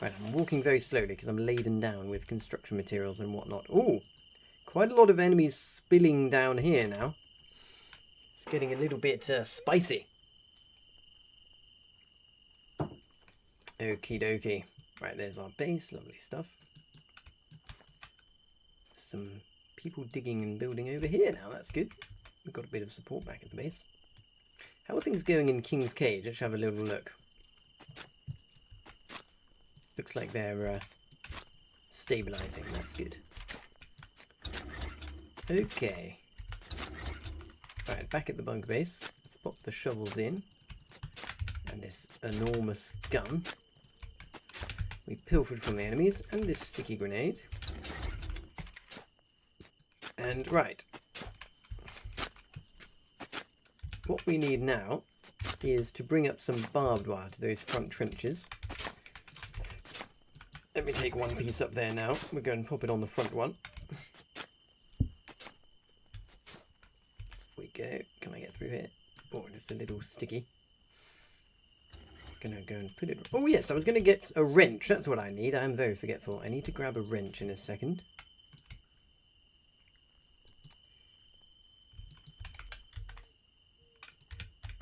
Right, I'm walking very slowly because I'm laden down with construction materials and whatnot. Oh, quite a lot of enemies spilling down here now. It's getting a little bit spicy. Okie dokie. Right, there's our base. Lovely stuff. Some people digging and building over here now. That's good. We've got a bit of support back at the base. How are things going in King's Cage? Let's have a little look. Looks like they're stabilizing. That's good. Okay. Right, back at the bunker base. Let's pop the shovels in. And this enormous gun. We pilfered from the enemies. And this sticky grenade. And right. What we need now is to bring up some barbed wire to those front trenches. Let me take one piece up there now. We're going to pop it on the front one. If we go, can I get through here? Oh, it's a little sticky. Gonna go and put it. Oh yes, I was gonna get a wrench. That's what I need. I'm very forgetful. I need to grab a wrench in a second.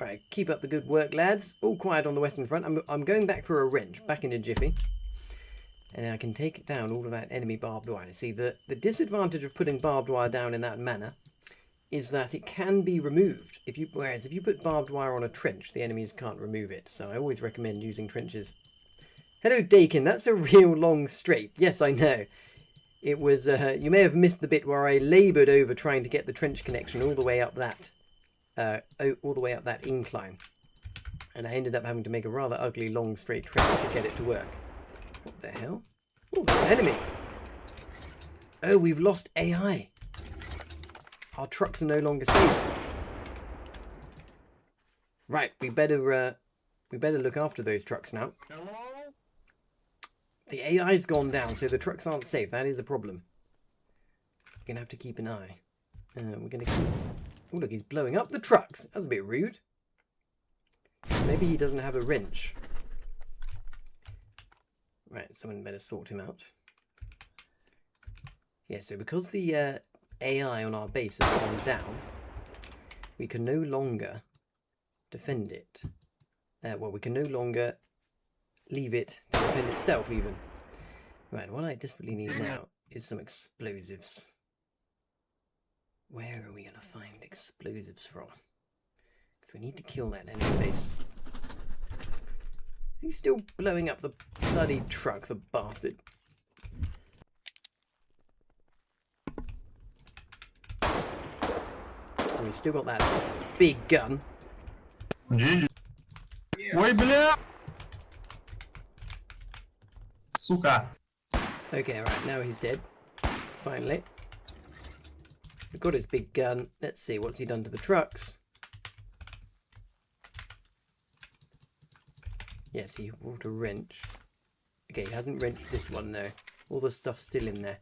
Right, keep up the good work, lads. All quiet on the western front. I'm going back for a wrench, back in a jiffy. And I can take down all of that enemy barbed wire. See, the disadvantage of putting barbed wire down in that manner is that it can be removed. Whereas if you put barbed wire on a trench, the enemies can't remove it. So I always recommend using trenches. Hello, Dakin. That's a real long straight. Yes, I know. It was. You may have missed the bit where I laboured over trying to get the trench connection all the way up that, incline, and I ended up having to make a rather ugly long straight trench to get it to work. What the hell? Oh, there's an enemy. Oh, we've lost AI. Our trucks are no longer safe. Right, we better look after those trucks now. Hello? The AI's gone down, so the trucks aren't safe. That is a problem. We're gonna have to keep an eye. We're gonna. Oh, look, he's blowing up the trucks. That's a bit rude. Maybe he doesn't have a wrench. Right, someone better sort him out. Yeah, so because the AI on our base has gone down, we can no longer defend it. Well, we can no longer leave it to defend itself even. Right, what I desperately need now is some explosives. Where are we going to find explosives from? Because we need to kill that enemy base. Is he still blowing up the bloody truck, the bastard? Oh, he's still got that big gun. Ой, бля! Сука! Okay, right, now he's dead. Finally. We've got his big gun. Let's see, what's he done to the trucks? Yes, he brought a wrench. Okay, he hasn't wrenched this one though. All the stuff's still in there.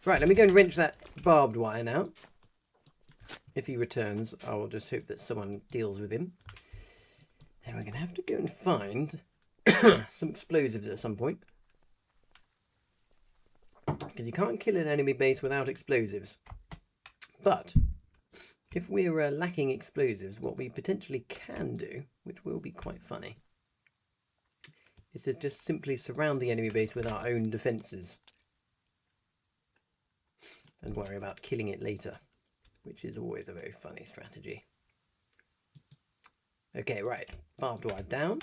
Right, let me go and wrench that barbed wire now. If he returns, I will just hope that someone deals with him. And we're going to have to go and find some explosives at some point. Because you can't kill an enemy base without explosives. But if we're lacking explosives, what we potentially can do, which will be quite funny, is to just simply surround the enemy base with our own defences. And worry about killing it later, which is always a very funny strategy. Okay, right. Barbed wire down.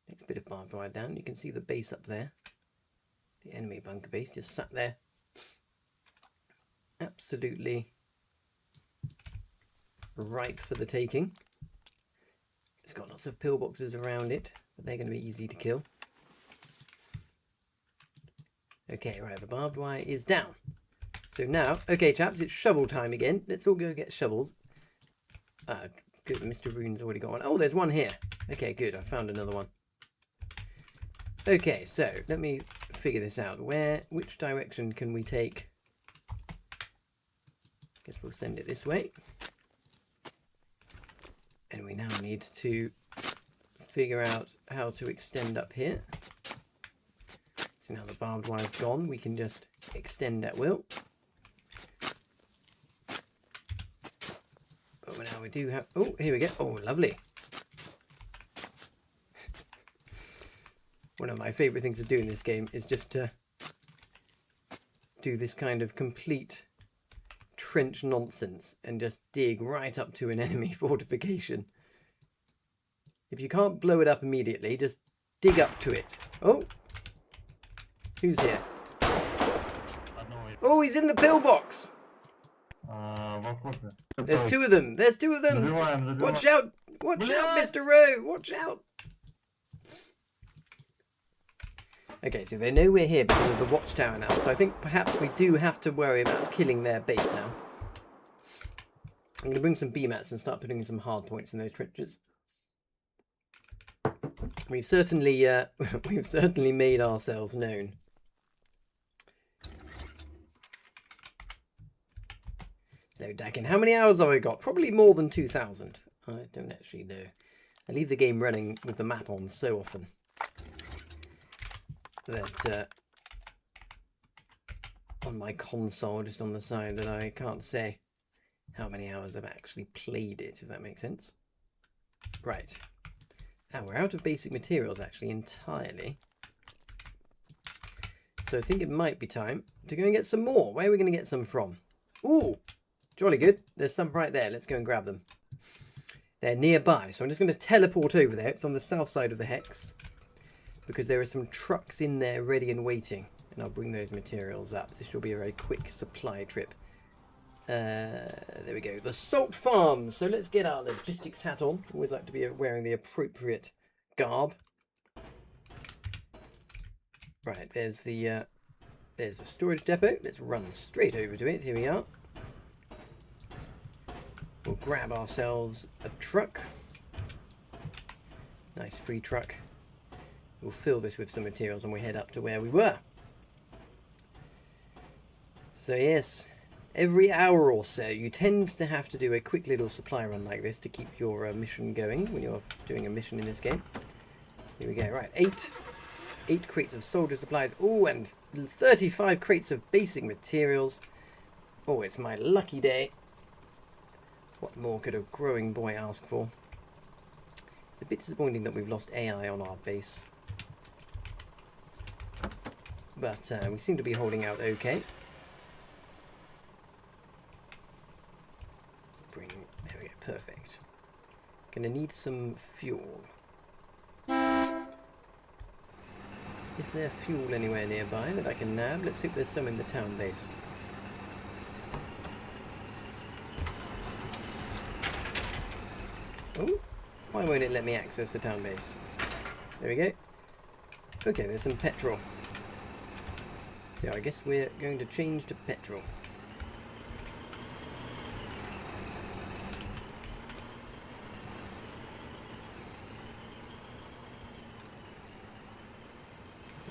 Next bit of barbed wire down. You can see the base up there. The enemy bunker base just sat there. Absolutely ripe for the taking. It's got lots of pillboxes around it, but they're going to be easy to kill. Okay, right, the barbed wire is down. So now, okay chaps, it's shovel time again. Let's all go get shovels. Good, Mr. Rune's already got one. Oh, there's one here. Okay, good, I found another one. Okay, so let me figure this out. Which direction can we take? Guess we'll send it this way. And we now need to figure out how to extend up here. So now the barbed wire's gone, we can just extend at will. But now we do have... Oh, here we go. Oh, lovely. One of my favourite things to do in this game is just to do this kind of complete trench nonsense and just dig right up to an enemy fortification. If you can't blow it up immediately, just dig up to it. Oh! Who's here? Oh, he's in the pillbox! There's two of them! There's two of them! Watch out! Watch out, Mr. Rowe! Watch out! Okay, so they know we're here because of the watchtower now, so I think perhaps we do have to worry about killing their base now. I'm going to bring some BMATs and start putting some hard points in those trenches. we've certainly we've certainly made ourselves known. Hello, Dakin. How many hours have I got? Probably more than 2,000. I don't actually know. I leave the game running with the map on so often that on my console, just on the side, that I can't say how many hours I've actually played it, if that makes sense. Right. Now, we're out of basic materials, actually, entirely. So I think it might be time to go and get some more. Where are we going to get some from? Ooh, jolly good. There's some right there. Let's go and grab them. They're nearby, so I'm just going to teleport over there. It's on the south side of the hex, because there are some trucks in there ready and waiting. And I'll bring those materials up. This will be a very quick supply trip. There we go. The Salt Farm. So let's get our logistics hat on. Always like to be wearing the appropriate garb. Right, there's the storage depot. Let's run straight over to it. Here we are. We'll grab ourselves a truck. Nice free truck. We'll fill this with some materials and we head up to where we were. So yes, every hour or so you tend to have to do a quick little supply run like this to keep your mission going when you're doing a mission in this game. Here we go. Right, 8 crates of soldier supplies. Oh, and 35 crates of basic materials. Oh, it's my lucky day. What more could a growing boy ask for? It's a bit disappointing that we've lost AI on our base. But we seem to be holding out okay. Let's bring... There we go, perfect. Gonna need some fuel. Is there fuel anywhere nearby that I can nab? Let's hope there's some in the town base. Oh, why won't it let me access the town base? There we go. Okay, there's some petrol. So I guess we're going to change to petrol.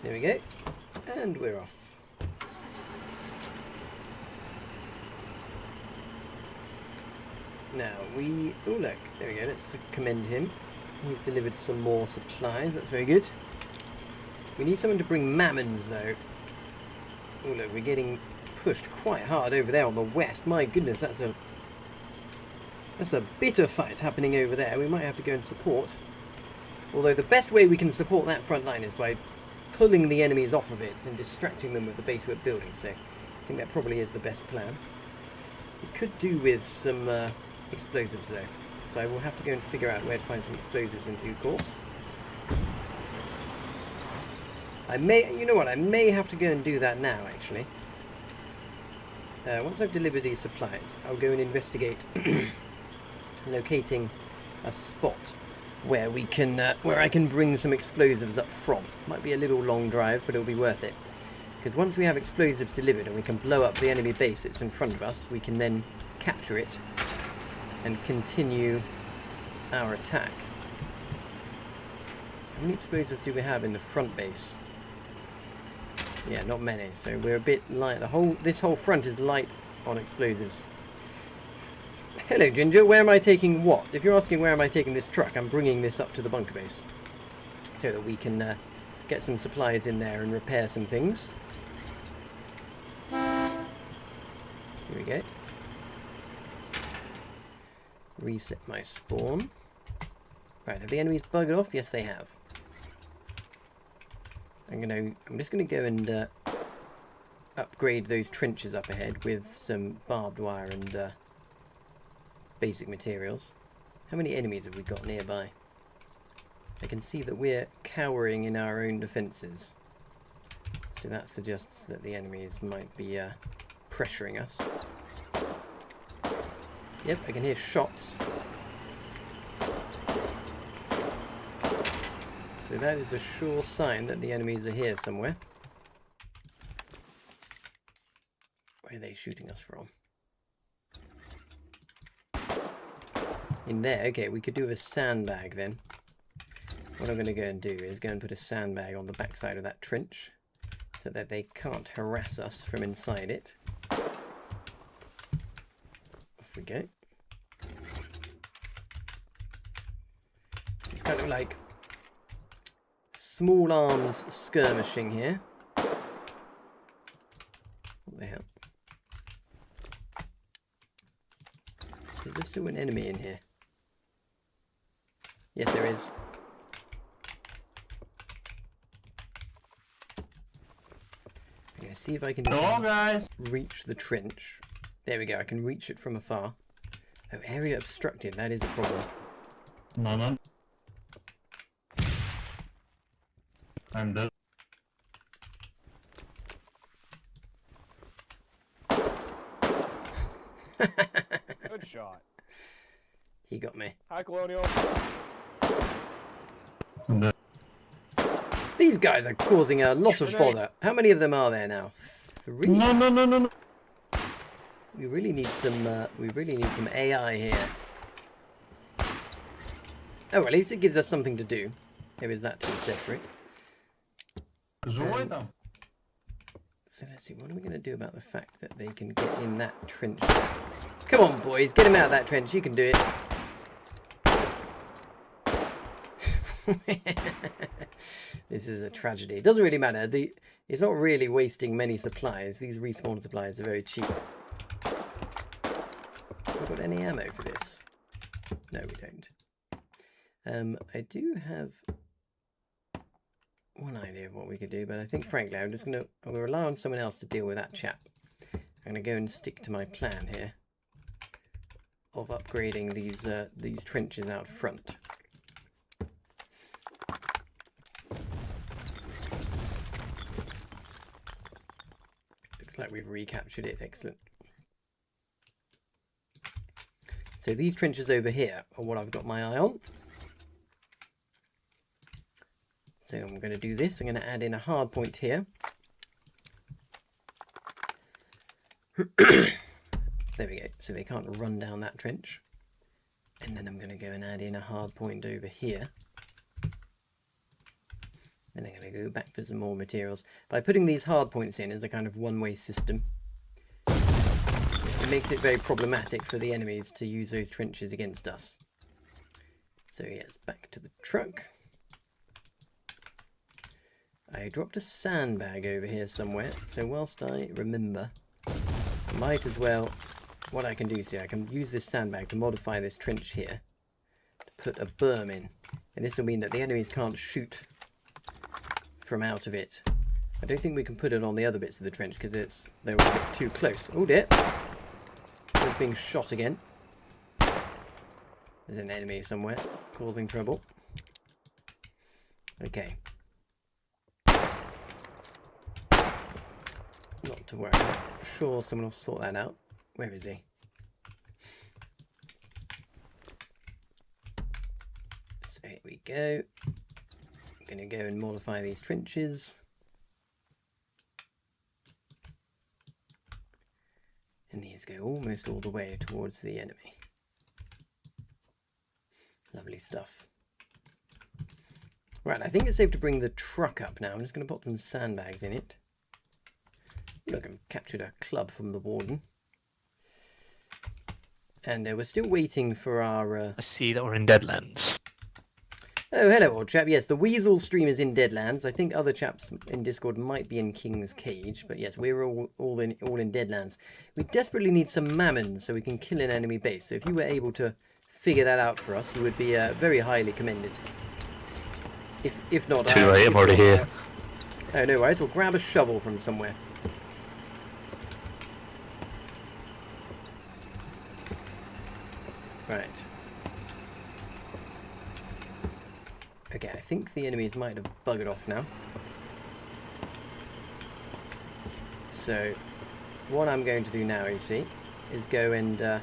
There we go. And we're off. Now we... Oh look, there we go, let's commend him. He's delivered some more supplies, that's very good. We need someone to bring mammons though. Oh look, we're getting pushed quite hard over there on the west. My goodness, that's a bitter fight happening over there. We might have to go and support. Although the best way we can support that front line is by pulling the enemies off of it and distracting them with the base we're building. So I think that probably is the best plan. We could do with some explosives though, so I will have to go and figure out where to find some explosives in due course. I may, you know what, I may have to go and do that now actually. Once I've delivered these supplies, I'll go and investigate locating a spot where we can, where I can bring some explosives up from. Might be a little long drive, but it'll be worth it. Because once we have explosives delivered and we can blow up the enemy base that's in front of us, we can then capture it and continue our attack. How many explosives do we have in the front base? Yeah, not many, so we're a bit light. This whole front is light on explosives. Hello Ginger, where am I taking what? If you're asking where am I taking this truck, I'm bringing this up to the bunker base so that we can get some supplies in there and repair some things. Here we go. Reset my spawn. Right, have the enemies buggered off? Yes, they have. I'm just gonna go and upgrade those trenches up ahead with some barbed wire and basic materials. How many enemies have we got nearby? I can see that we're cowering in our own defences. So that suggests that the enemies might be pressuring us. Yep, I can hear shots. So that is a sure sign that the enemies are here somewhere. Where are they shooting us from? In there, okay, we could do with a sandbag then. what I'm going to go and do is go and put a sandbag on the backside of that trench so that they can't harass us from inside it. Off we go. It's kind of like small arms skirmishing here. What the hell? Is there still an enemy in here? Yes, there is. I'm going to see if I can reach the trench. There we go, I can reach it from afar. Oh, area obstructed, that is a problem. No. I'm dead. Good shot. He got me. Hi, Colonial. I'm dead. These guys are causing a lot of bother. How many of them are there now? 3? No. We really need some AI here. Oh, at least it gives us something to do. There is that to be said for it. So let's see, what are we going to do about the fact that they can get in that trench? Come on, boys, get him out of that trench. You can do it. This is a tragedy. It doesn't really matter. It's not really wasting many supplies. These respawn supplies are very cheap. Have we got any ammo for this? No, we don't. I do have one idea of what we could do, but I think, frankly, I'm going to rely on someone else to deal with that chap. I'm going to go and stick to my plan here of upgrading these trenches out front. Looks like we've recaptured it. Excellent. So these trenches over here are what I've got my eye on. So I'm going to do this. I'm going to add in a hard point here. There we go. So they can't run down that trench. And then I'm going to go and add in a hard point over here. Then I'm going to go back for some more materials. By putting these hard points in as a kind of one-way system, it makes it very problematic for the enemies to use those trenches against us. So yes, back to the truck. I dropped a sandbag over here somewhere, so whilst I remember, I might as well, what I can do, see, I can use this sandbag to modify this trench here, to put a berm in, and this will mean that the enemies can't shoot from out of it. I don't think we can put it on the other bits of the trench because they're a bit too close. Oh dear, it's being shot again. There's an enemy somewhere causing trouble. Okay. Not to worry. I'm sure someone will sort that out. Where is he? So here we go. I'm going to go and modify these trenches. And these go almost all the way towards the enemy. Lovely stuff. Right, I think it's safe to bring the truck up now. I'm just going to pop some sandbags in it. Look, I've captured a club from the warden. And we're still waiting for our... I see that we're in Deadlands. Oh, hello, old chap. Yes, the Weasel stream is in Deadlands. I think other chaps in Discord might be in King's Cage. But yes, we're all in Deadlands. We desperately need some mammon so we can kill an enemy base. So if you were able to figure that out for us, you would be very highly commended. If not... Too late, I'm already here. Oh, no worries. We'll grab a shovel from somewhere. Right. Okay, I think the enemies might have buggered off now. So, what I'm going to do now, you see, is go and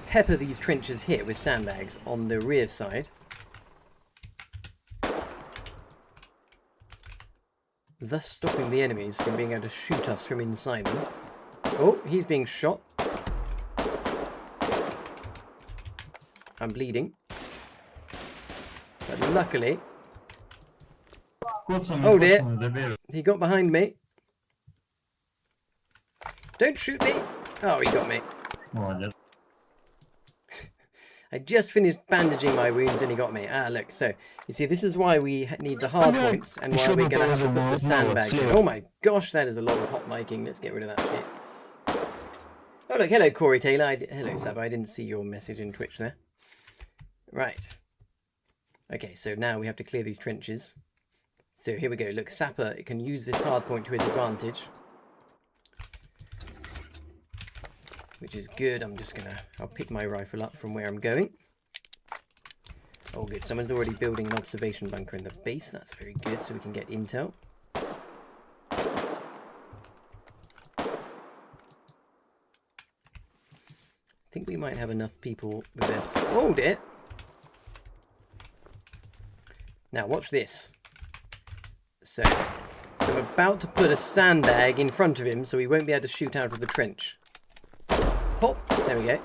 pepper these trenches here with sandbags on the rear side. Thus stopping the enemies from being able to shoot us from inside them. Oh, he's being shot. I'm bleeding. But luckily... Oh dear, he got behind me. Don't shoot me! Oh, he got me. I just finished bandaging my wounds and he got me. Ah, look, so, you see, this is why we need the hard points and why we're going to have to put the sandbags in. Oh my gosh, that is a lot of hot miking. Let's get rid of that shit. Oh, look, hello, Corey Taylor. Hello, Saba. I didn't see your message in Twitch there. Right. Okay, so now we have to clear these trenches. So here we go. Look, Sapper can use this hard point to his advantage. Which is good. I'll pick my rifle up from where I'm going. Oh, good. Someone's already building an observation bunker in the base. That's very good, so we can get intel. I think we might have enough people with this. Oh, dear. Now, watch this. So, I'm about to put a sandbag in front of him so he won't be able to shoot out of the trench. Pop! There we go.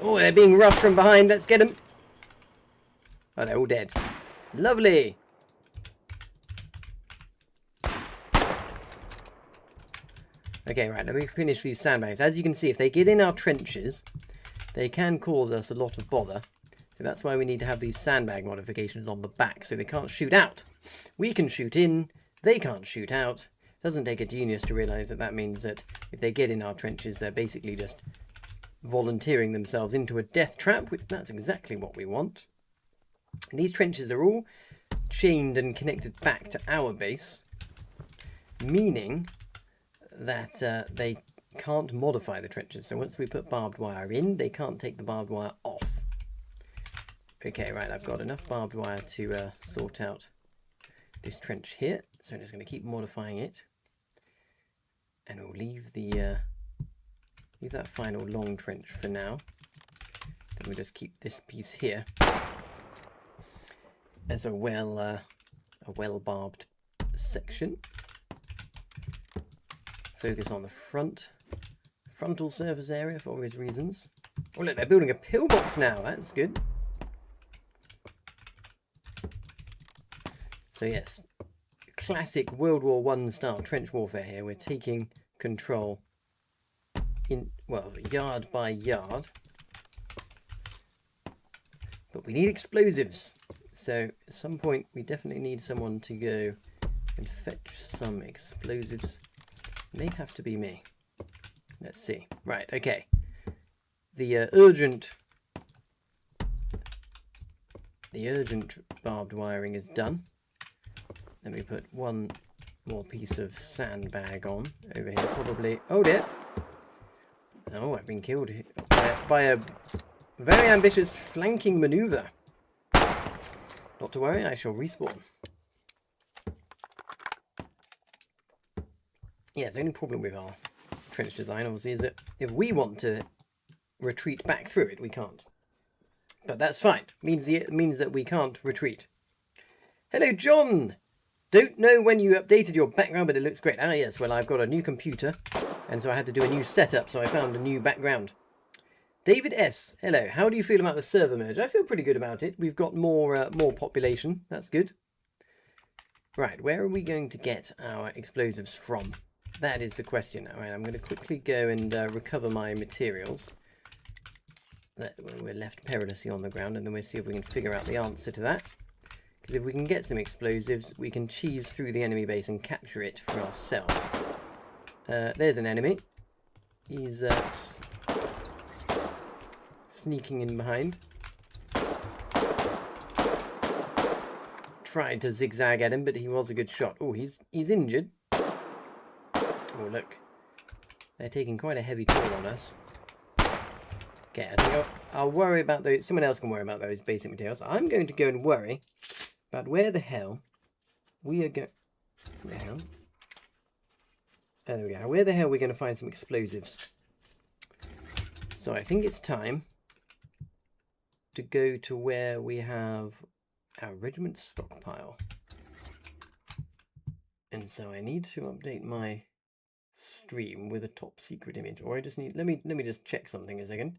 Oh, they're being rushed from behind. Let's get them. Oh, they're all dead. Lovely. Okay, right, let me finish these sandbags. As you can see, if they get in our trenches, they can cause us a lot of bother. So that's why we need to have these sandbag modifications on the back, so they can't shoot out. We can shoot in, they can't shoot out. Doesn't take a genius to realise that that means that if they get in our trenches, they're basically just volunteering themselves into a death trap, which that's exactly what we want. And these trenches are all chained and connected back to our base, meaning that they can't modify the trenches. So once we put barbed wire in, they can't take the barbed wire off. Okay, right, I've got enough barbed wire to sort out this trench here. So I'm just going to keep modifying it. And we'll leave the leave that final long trench for now. Then we'll just keep this piece here as a well barbed section. Focus on the frontal surface area for obvious reasons. Oh look, they're building a pillbox now. That's good. So yes, classic World War I style trench warfare here. We're taking control in, well, yard by yard. But we need explosives. So at some point we definitely need someone to go and fetch some explosives. May have to be me. Let's see. Right, okay. The urgent barbed wiring is done. Let me put one more piece of sandbag on over here. Probably. Oh dear. Oh, I've been killed by a very ambitious flanking maneuver. Not to worry, I shall respawn. Yeah, the only problem with our trench design, obviously, is that if we want to retreat back through it, we can't. But that's fine. It means that we can't retreat. Hello, John! Don't know when you updated your background, but it looks great. Ah, yes, well, I've got a new computer, and so I had to do a new setup, so I found a new background. David S. Hello, how do you feel about the server merge? I feel pretty good about it. We've got more population. That's good. Right, where are we going to get our explosives from? That is the question. All right, I'm going to quickly go and recover my materials. We're left perilously on the ground, and then we'll see if we can figure out the answer to that. Because if we can get some explosives, we can cheese through the enemy base and capture it for ourselves. There's an enemy. He's sneaking in behind. Tried to zigzag at him, but he was a good shot. Oh, he's injured. Oh, look. They're taking quite a heavy toll on us. Okay, I think I'll worry about those. Someone else can worry about those basic materials. I'm going to go and worry about where the hell we are going. Where the hell? Oh, there we go. Where the hell are we going to find some explosives? So I think it's time to go to where we have our regiment stockpile. And so I need to update my stream with a top secret image, or I just need, let me just check something a second.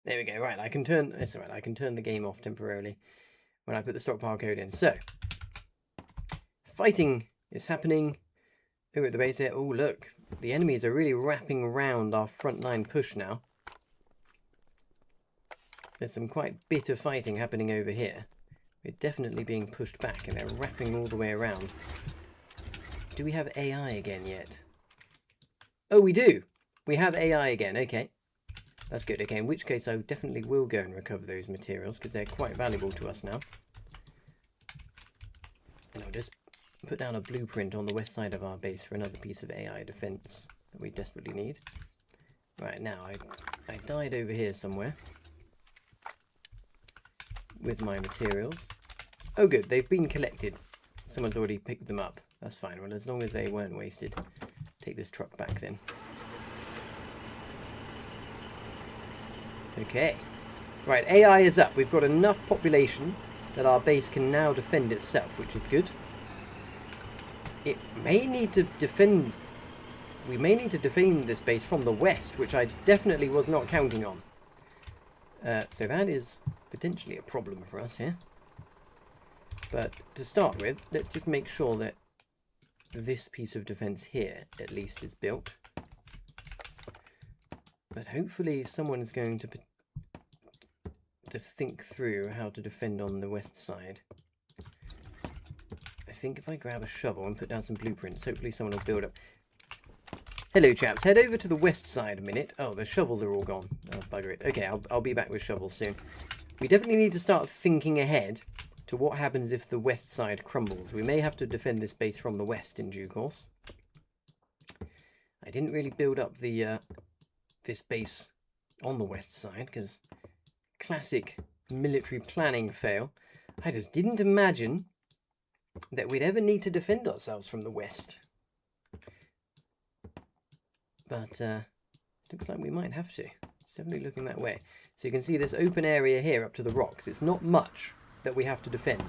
There we go. Right, I can turn, it's all right, I can turn the game off temporarily when I put the stockpile code in. So, fighting is happening over at the base here. Oh, look, the enemies are really wrapping around our front line push now. There's some quite bitter fighting happening over here. We're definitely being pushed back, and they're wrapping all the way around. Do we have AI again yet? Oh, we do! We have AI again, okay. That's good, okay, in which case I definitely will go and recover those materials, because they're quite valuable to us now. And I'll just put down a blueprint on the west side of our base for another piece of AI defense that we desperately need. Right, now, I died over here somewhere with my materials. Oh good, they've been collected. Someone's already picked them up. That's fine. Well, as long as they weren't wasted. Take this truck back then. Okay. Right, AI is up. We've got enough population that our base can now defend itself, which is good. It may need to defend... We may need to defend this base from the west, which I definitely was not counting on. So that is potentially a problem for us here. But to start with, let's just make sure that this piece of defense here, at least, is built. But hopefully someone is going to think through how to defend on the west side. I think if I grab a shovel and put down some blueprints, hopefully someone will build up. Hello chaps, head over to the west side a minute. Oh, the shovels are all gone. Oh, bugger it. Okay, I'll be back with shovels soon. We definitely need to start thinking ahead to what happens if the west side crumbles. We may have to defend this base from the west in due course. I didn't really build up the this base on the west side because classic military planning fail. I just didn't imagine that we'd ever need to defend ourselves from the west. But looks like we might have to. It's definitely looking that way. So you can see this open area here up to the rocks. It's not much that we have to defend.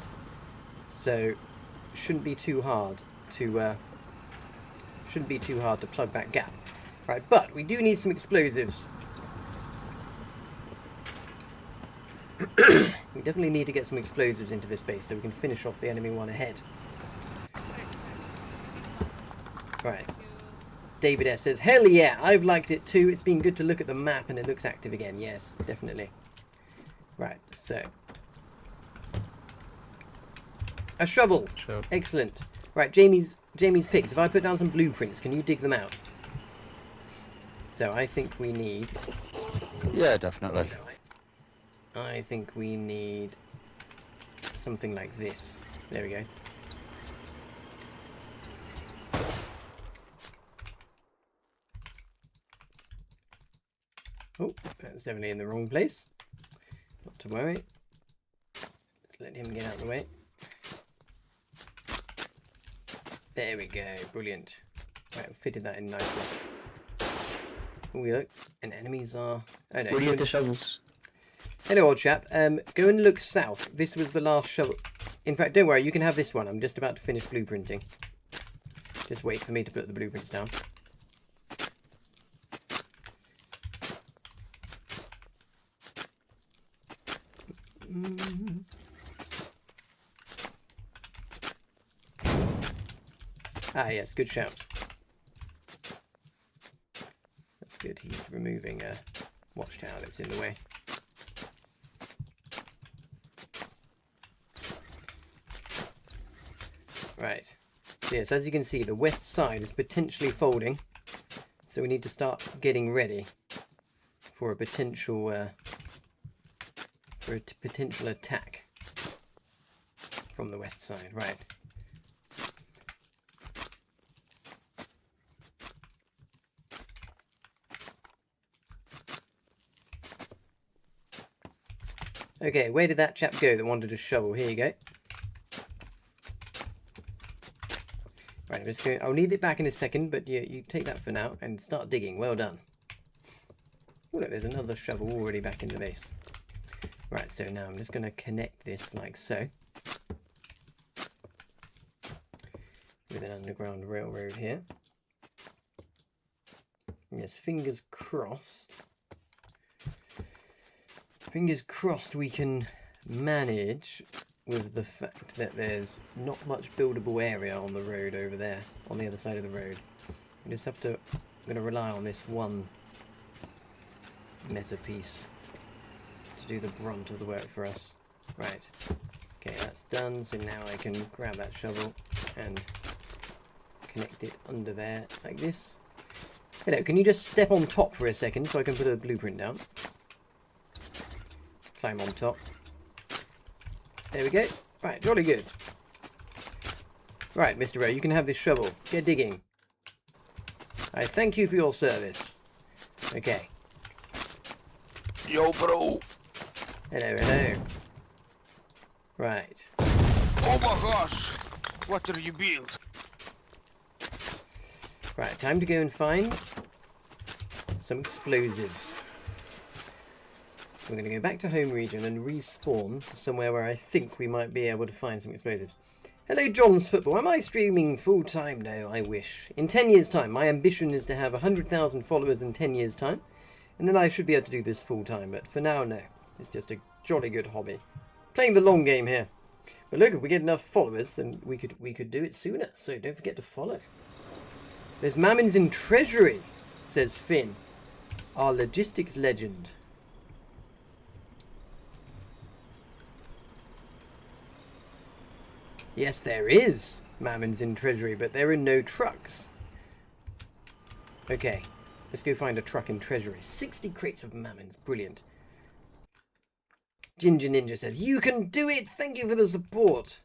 So it shouldn't be too hard to plug that gap. Right, but we do need some explosives. We definitely need to get some explosives into this base so we can finish off the enemy one ahead. Right. David S says, hell yeah, I've liked it too. It's been good to look at the map and it looks active again. Yes, definitely. Right, so. A shovel. Sure. Excellent. Right, Jamie's picks. If I put down some blueprints, can you dig them out? So I think we need... Yeah, definitely. I think we need something like this. There we go. Oh, that's definitely in the wrong place. Not to worry. Let's let him get out of the way. There we go. Brilliant. Right, we fitted that in nicely. Oh, look. And enemies are... Oh, no. Where do you get the shovels? Hello, old chap. Go and look south. This was the last shovel. In fact, don't worry. You can have this one. I'm just about to finish blueprinting. Just wait for me to put the blueprints down. Ah, yes, good shout. That's good. He's removing a watchtower that's in the way. Right. So yes, as you can see, the west side is potentially folding. So we need to start getting ready for a potential potential attack from the west side. Right. Okay, where did that chap go that wanted a shovel? Here you go. Right, I'm just going. I'll need it back in a second, but you take that for now and start digging. Well done. Oh look, there's another shovel already back in the base. Right, so now I'm just going to connect this like so. with an underground railroad here. Yes, fingers crossed. Fingers crossed we can manage with the fact that there's not much buildable area on the road over there, on the other side of the road. We just have to, I'm going to rely on this one meta piece to do the brunt of the work for us. Right. Okay, that's done, so now I can grab that shovel and connect it under there like this. Hello, can you just step on top for a second so I can put a blueprint down? Climb on top. There we go. Right, jolly good. Right, Mr. Ray, you can have this shovel. Get digging. I thank you for your service. Okay. Yo, bro. Hello, hello. Right. Oh my gosh. What did you build? Right, time to go and find some explosives. So we're going to go back to home region and respawn somewhere where I think we might be able to find some explosives. Hello, John's Football. Am I streaming full time? No, I wish. In 10 years' time, my ambition is to have 100,000 followers in 10 years' time. And then I should be able to do this full time. But for now, no. It's just a jolly good hobby. Playing the long game here. But look, if we get enough followers, then we could do it sooner. So don't forget to follow. There's Mammons in Treasury, says Finn, our logistics legend. Yes, there is Mammons in Treasury, but there are no trucks. Okay, let's go find a truck in Treasury. 60 crates of Mammons, brilliant. Ginger Ninja says, you can do it! Thank you for the support!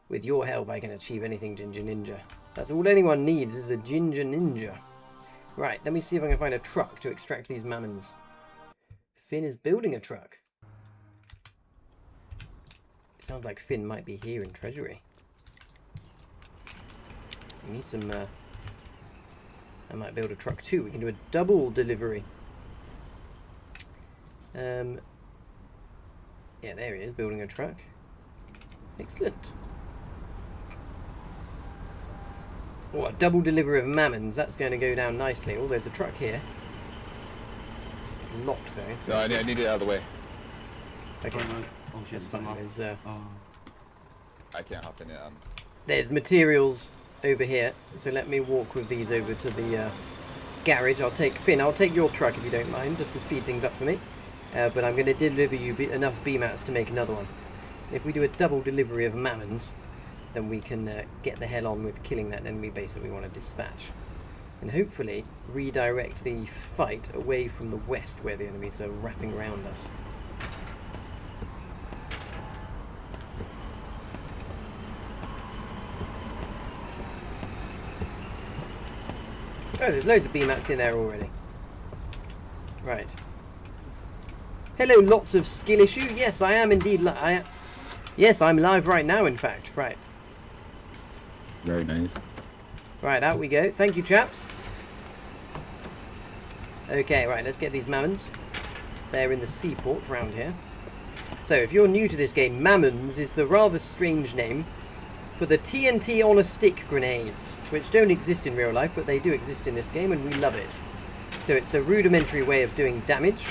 With your help, I can achieve anything, Ginger Ninja. That's all anyone needs is a Ginger Ninja. Right, let me see if I can find a truck to extract these Mammons. Finn is building a truck. It sounds like Finn might be here in Treasury. We need some... I might build a truck too. We can do a double delivery. Yeah, there he is, building a truck. Excellent. Oh, a double delivery of Mammons. That's going to go down nicely. Oh, there's a truck here. This is locked though. So No, I need it out of the way. okay. That's fine. There's, I can't hop in it. there's materials over here. So let me walk with these over to the garage. Finn, I'll take your truck if you don't mind, just to speed things up for me. But I'm going to deliver you enough BMATs to make another one. If we do a double delivery of Mammons, then we can get the hell on with killing that enemy base that we want to dispatch. And hopefully redirect the fight away from the west where the enemies are wrapping around us. Oh, there's loads of BMATs in there already. Right. Hello, lots of skill issue. Yes, I am indeed. Yes, I'm live right now, in fact. Right. Very nice. Right, out we go. Thank you, chaps. Okay, right, let's get these Mammons. They're in the seaport round here. So, if you're new to this game, Mammons is the rather strange name for the TNT on a stick grenades, which don't exist in real life, but they do exist in this game, and we love it. So it's a rudimentary way of doing damage.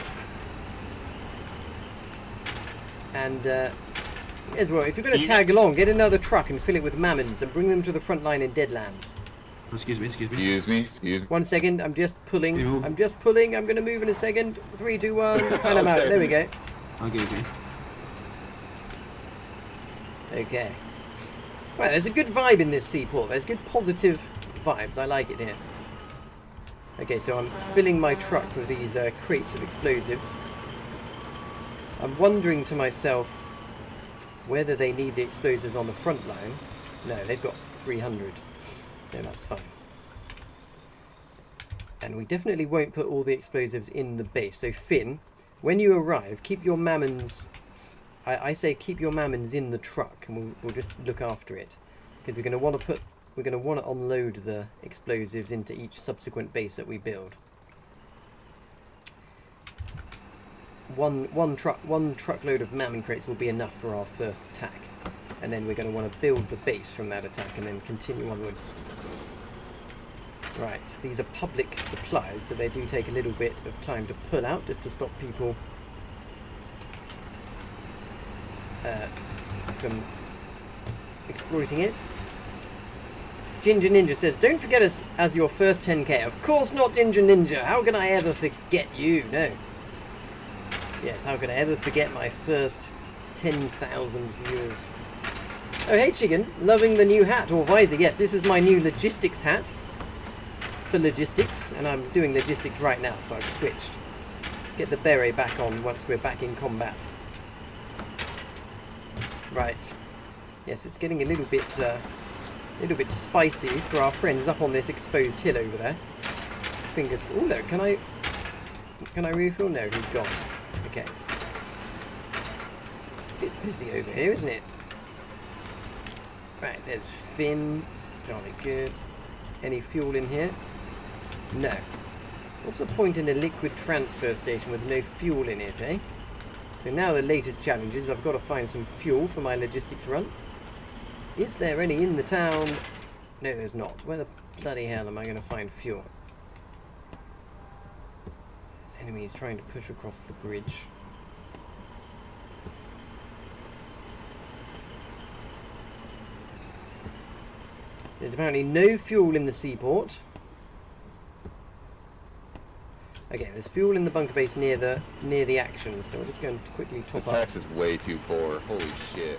And, as well, if you're going to tag along, get another truck and fill it with Mammons and bring them to the front line in Deadlands. Excuse me. Excuse me. 1 second, I'm just pulling. I'm going to move in a second. 3, 2, 1, and I'm out. There we go. Okay. Okay. Right, there's a good vibe in this seaport. There's good positive vibes. I like it here. Okay, so I'm filling my truck with these crates of explosives. I'm wondering to myself whether they need the explosives on the front line. No, they've got 300. No, that's fine. And we definitely won't put all the explosives in the base. So Finn, when you arrive, keep your Mammons... I say keep your Mammons in the truck, and we'll just look after it, because we're going to want to unload the explosives into each subsequent base that we build. One truckload of Mammon crates will be enough for our first attack. And then we're going to want to build the base from that attack and then continue onwards. Right, these are public supplies, so they do take a little bit of time to pull out just to stop people from exploiting it. Ginger Ninja says, don't forget us as your first 10k. Of course not, Ginger Ninja. How can I ever forget you? No. Yes, how could I ever forget my first 10,000 viewers? Oh, hey, Chicken. Loving the new hat or visor. Yes, this is my new logistics hat for logistics, and I'm doing logistics right now, so I've switched. Get the beret back on once we're back in combat. Right. Yes, it's getting a little bit spicy for our friends up on this exposed hill over there. Fingers. Oh look, can I refill? No, he's gone. Okay. A bit busy over here, isn't it? Right, there's Finn. Jolly good. Any fuel in here? No. What's the point in a liquid transfer station with no fuel in it, eh? So now the latest challenge is I've got to find some fuel for my logistics run. Is there any in the town? No, there's not. Where the bloody hell am I going to find fuel? There's enemies trying to push across the bridge. There's apparently no fuel in the seaport. Okay, there's fuel in the bunker base near the action, so we're just going to quickly top up. This hex is way too poor. Holy shit.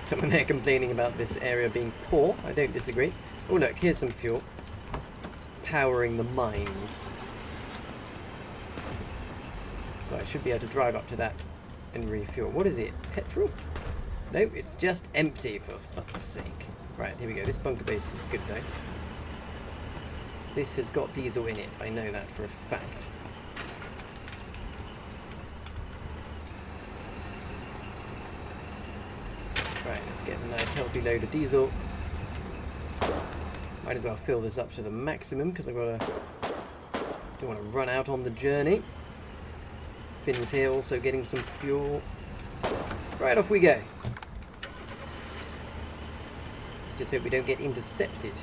Someone there complaining about this area being poor. I don't disagree. Oh look, here's some fuel. It's powering the mines. So I should be able to drive up to that and refuel. What is it? Petrol? Nope, it's just empty, for fuck's sake. Right, here we go. This bunker base is good though. This has got diesel in it. I know that for a fact. Right, let's get a nice healthy load of diesel. Might as well fill this up to the maximum because I've got to. Don't want to run out on the journey. Finn's here also getting some fuel. Right, off we go. Let's just hope we don't get intercepted.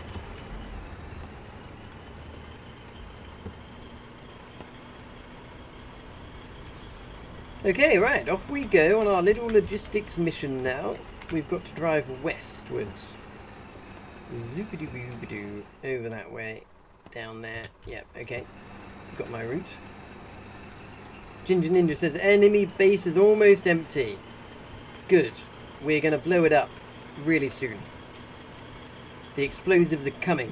Okay, right, off we go on our little logistics mission now. We've got to drive westwards. Zoopity-boobidoo. Over that way. Down there. Yep, okay. Got my route. Ginger Ninja says, enemy base is almost empty. Good. We're going to blow it up really soon. The explosives are coming.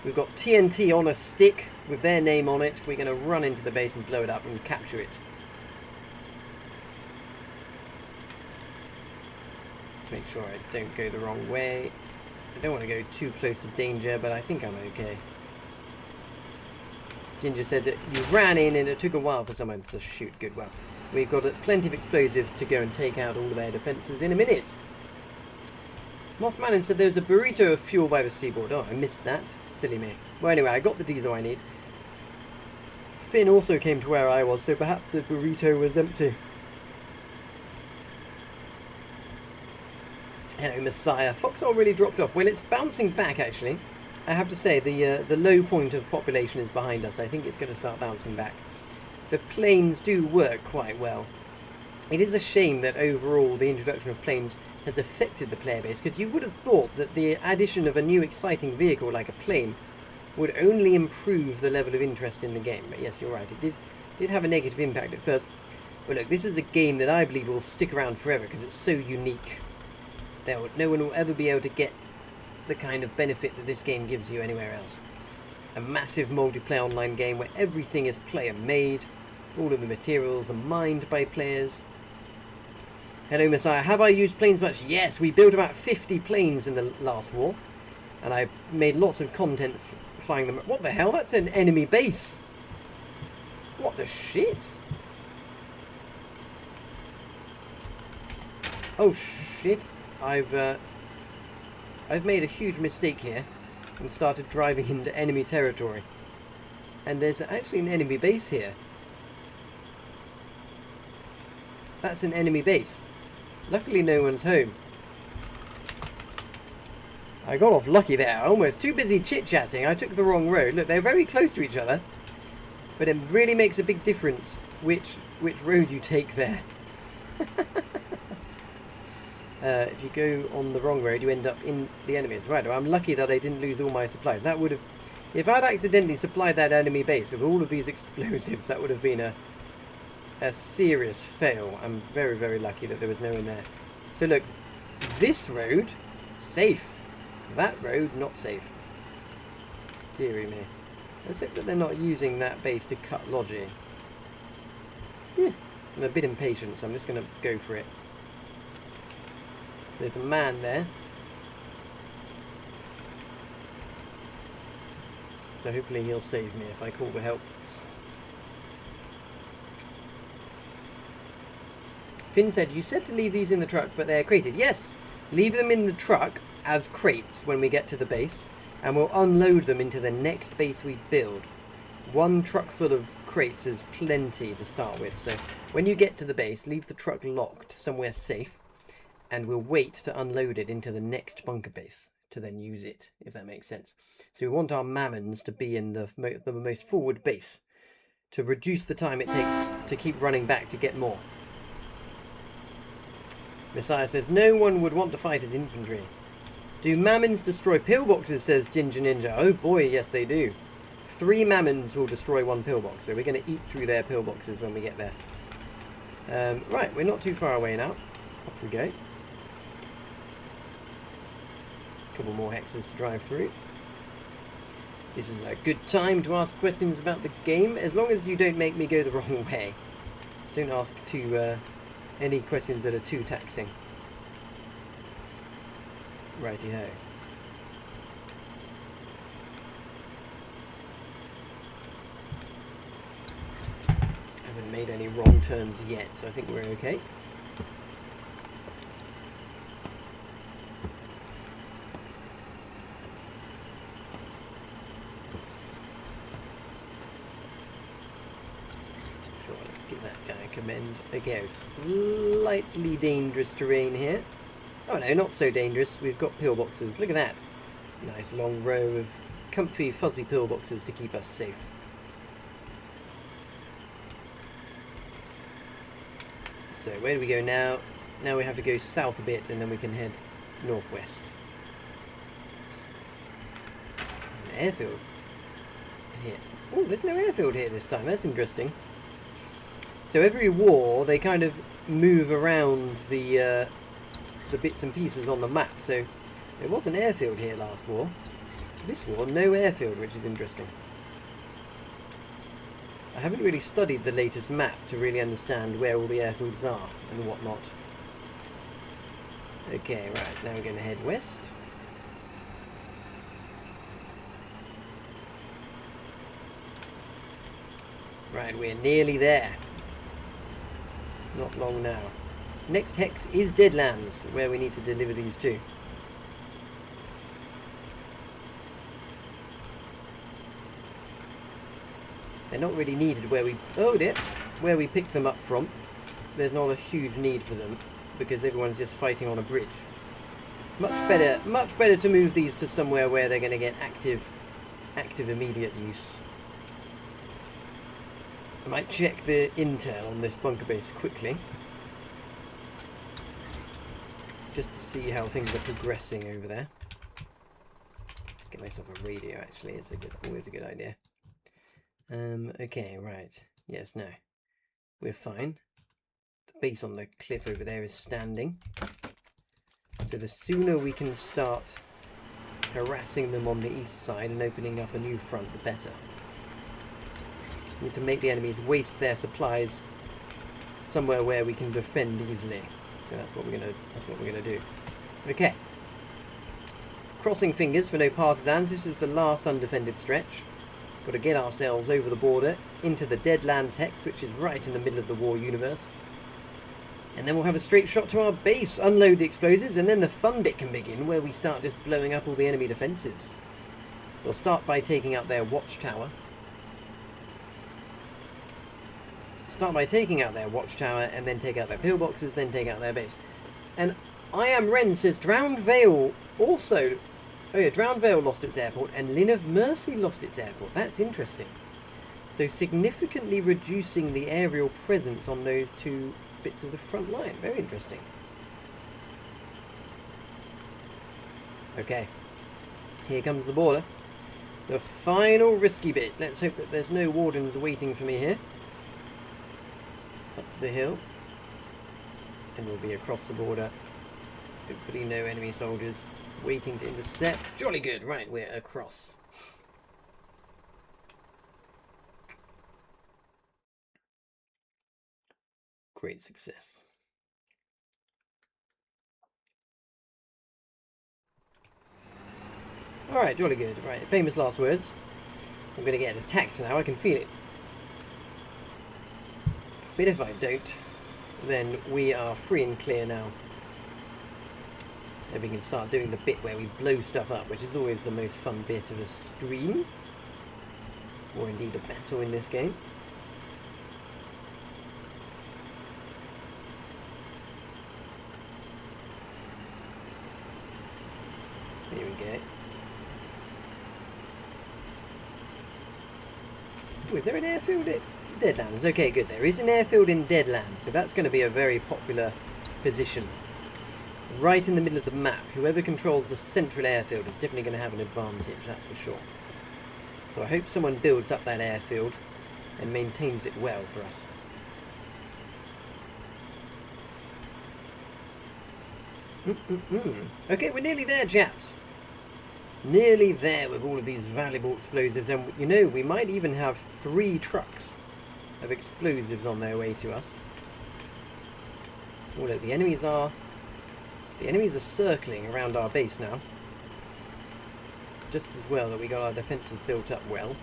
We've got TNT on a stick with their name on it. We're going to run into the base and blow it up and capture it. Make sure I don't go the wrong way. I don't want to go too close to danger, but I think I'm okay. Ginger says that you ran in and it took a while for someone to shoot. Good, well, we've got plenty of explosives to go and take out all of their defences in a minute. Mothman said there's a burrito of fuel by the seaboard. Oh, I missed that. Silly me. Well, anyway, I got the diesel I need. Finn also came to where I was, so perhaps the burrito was empty. Hello, Messiah. Foxhole really dropped off. Well, it's bouncing back, actually. I have to say, the low point of population is behind us. I think it's going to start bouncing back. The planes do work quite well. It is a shame that overall the introduction of planes has affected the player base, because you would have thought that the addition of a new exciting vehicle like a plane would only improve the level of interest in the game. But yes, you're right. It did have a negative impact at first. But look, this is a game that I believe will stick around forever because it's so unique. No one will ever be able to get the kind of benefit that this game gives you anywhere else. A massive multiplayer online game where everything is player made, all of the materials are mined by players. Hello Messiah, have I used planes much? Yes, we built about 50 planes in the last war, and I made lots of content flying them. What the hell? That's an enemy base. What the shit? Oh shit. I've made a huge mistake here and started driving into enemy territory. And there's actually an enemy base here. That's an enemy base. Luckily no one's home. I got off lucky there. Almost too busy chit-chatting. I took the wrong road. Look, they're very close to each other. But it really makes a big difference which road you take there. If you go on the wrong road, you end up in the enemies. Right, well, I'm lucky that I didn't lose all my supplies. That would have... If I'd accidentally supplied that enemy base with all of these explosives, that would have been a serious fail. I'm very, very lucky that there was no one there. So look, this road, safe. That road, not safe. Deary me. Let's hope that they're not using that base to cut Logi. Yeah, I'm a bit impatient, so I'm just going to go for it. There's a man there. So hopefully he'll save me if I call for help. Finn said, you said to leave these in the truck, but they're crated. Yes, leave them in the truck as crates when we get to the base, and we'll unload them into the next base we build. One truck full of crates is plenty to start with, so when you get to the base, leave the truck locked somewhere safe, and we'll wait to unload it into the next bunker base to then use it, if that makes sense. So we want our mammons to be in the most forward base to reduce the time it takes to keep running back to get more. Messiah says, no one would want to fight as infantry. Do mammons destroy pillboxes, says Ginger Ninja. Oh boy, yes they do. 3 mammons will destroy 1 pillbox, so we're going to eat through their pillboxes when we get there. Right, we're not too far away now. Off we go. Couple more hexes to drive through. This is a good time to ask questions about the game, as long as you don't make me go the wrong way. Don't ask any questions that are too taxing. Righty-ho. Haven't made any wrong turns yet, so I think we're okay. Sure, let's give that guy a commend. Okay, slightly dangerous terrain here. Oh no, not so dangerous. We've got pillboxes. Look at that. Nice long row of comfy, fuzzy pillboxes to keep us safe. So where do we go now? Now we have to go south a bit and then we can head northwest. There's an airfield here. Oh, there's no airfield here this time. That's interesting. So every war, they kind of move around the bits and pieces on the map. So there was an airfield here last war. This war, no airfield, which is interesting. I haven't really studied the latest map to really understand where all the airfields are and whatnot. Okay, right, now we're going to head west. Right, we're nearly there. Not long now. Next hex is Deadlands, where we need to deliver these to. They're not really needed where we... Oh dear! Where we picked them up from. There's not a huge need for them, because everyone's just fighting on a bridge. Much better to move these to somewhere where they're going to get active immediate use. I might check the intel on this bunker base quickly, just to see how things are progressing over there. Get myself a radio, actually. It's always a good idea. Okay, right. Yes, no. We're fine. The base on the cliff over there is standing. So the sooner we can start harassing them on the east side and opening up a new front, the better. We need to make the enemies waste their supplies somewhere where we can defend easily. So that's what we're gonna do. Okay. Crossing fingers for no partisans. This is the last undefended stretch. Got to get ourselves over the border into the Deadlands hex, which is right in the middle of the war universe. And then we'll have a straight shot to our base, unload the explosives, and then the fun bit can begin, where we start just blowing up all the enemy defences. We'll start by taking out their watchtower. And then take out their pillboxes, then take out their base. And I Am Ren says Drowned Vale also... Oh yeah, Drowned Vale lost its airport and Lynn of Mercy lost its airport. That's interesting. So significantly reducing the aerial presence on those two bits of the front line. Very interesting. Okay. Here comes the border. The final risky bit. Let's hope that there's no wardens waiting for me here. Up the hill. And we'll be across the border. Hopefully no enemy soldiers waiting to intercept. Jolly good. Right, we're across. Great success. Alright, jolly good. Right, famous last words. I'm going to get attacked now, I can feel it. But if I don't, then we are free and clear now. And we can start doing the bit where we blow stuff up, which is always the most fun bit of a stream. Or indeed a battle in this game. Here we go. Oh, is there an airfield at Deadlands? Okay, good. There is an airfield in Deadlands, so that's going to be a very popular position. Right in the middle of the map. Whoever controls the central airfield is definitely going to have an advantage, that's for sure. So I hope someone builds up that airfield and maintains it well for us. Okay, we're nearly there, chaps. Nearly there with all of these valuable explosives, and you know, we might even have 3 trucks of explosives on their way to us. Oh look, the enemies are circling around our base now. Just as well that we got our defences built up well.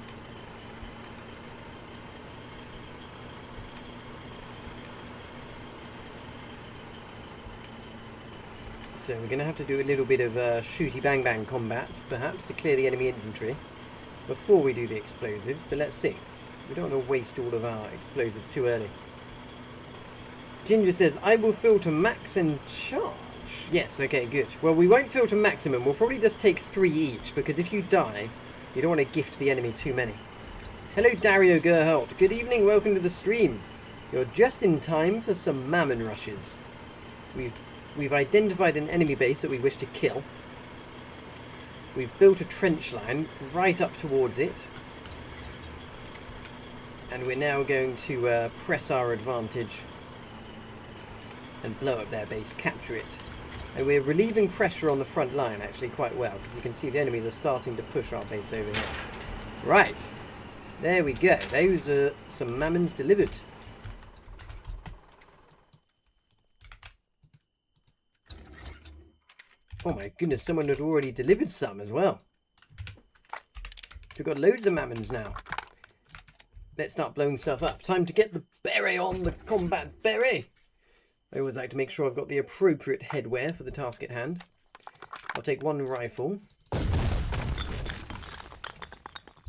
So we're going to have to do a little bit of shooty bang bang combat, perhaps, to clear the enemy infantry before we do the explosives, but let's see. We don't want to waste all of our explosives too early. Ginger says, I will fill to max and charge. Yes, okay, good. Well, we won't fill to maximum. We'll probably just take 3 each, because if you die, you don't want to gift the enemy too many. Hello, Dario Gerholt. Good evening, welcome to the stream. You're just in time for some mammon rushes. We've identified an enemy base that we wish to kill. We've built a trench line right up towards it. And we're now going to press our advantage and blow up their base, capture it. And we're relieving pressure on the front line actually quite well, because you can see the enemies are starting to push our base over here. Right, there we go. Those are some mammons delivered. Oh my goodness, someone had already delivered some as well. So we've got loads of mammons now. Let's start blowing stuff up. Time to get the beret on, the combat beret. I always like to make sure I've got the appropriate headwear for the task at hand. I'll take 1 rifle.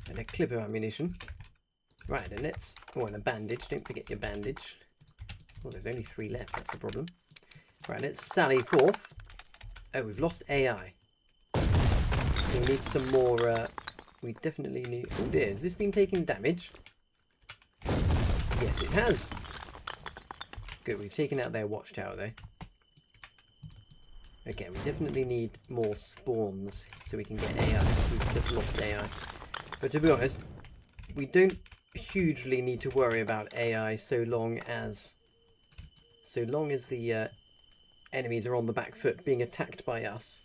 And a clip of ammunition. Right, and let's... Oh, and a bandage. Don't forget your bandage. Oh, there's only 3 left. That's the problem. Right, let's sally forth. Oh, we've lost AI. So we need some more... we definitely need... Oh dear, has this been taking damage? Yes, it has. Good, we've taken out their watchtower though. Okay, we definitely need more spawns so we can get AI. We've just lost AI. But to be honest, we don't hugely need to worry about AI so long as the enemies are on the back foot being attacked by us.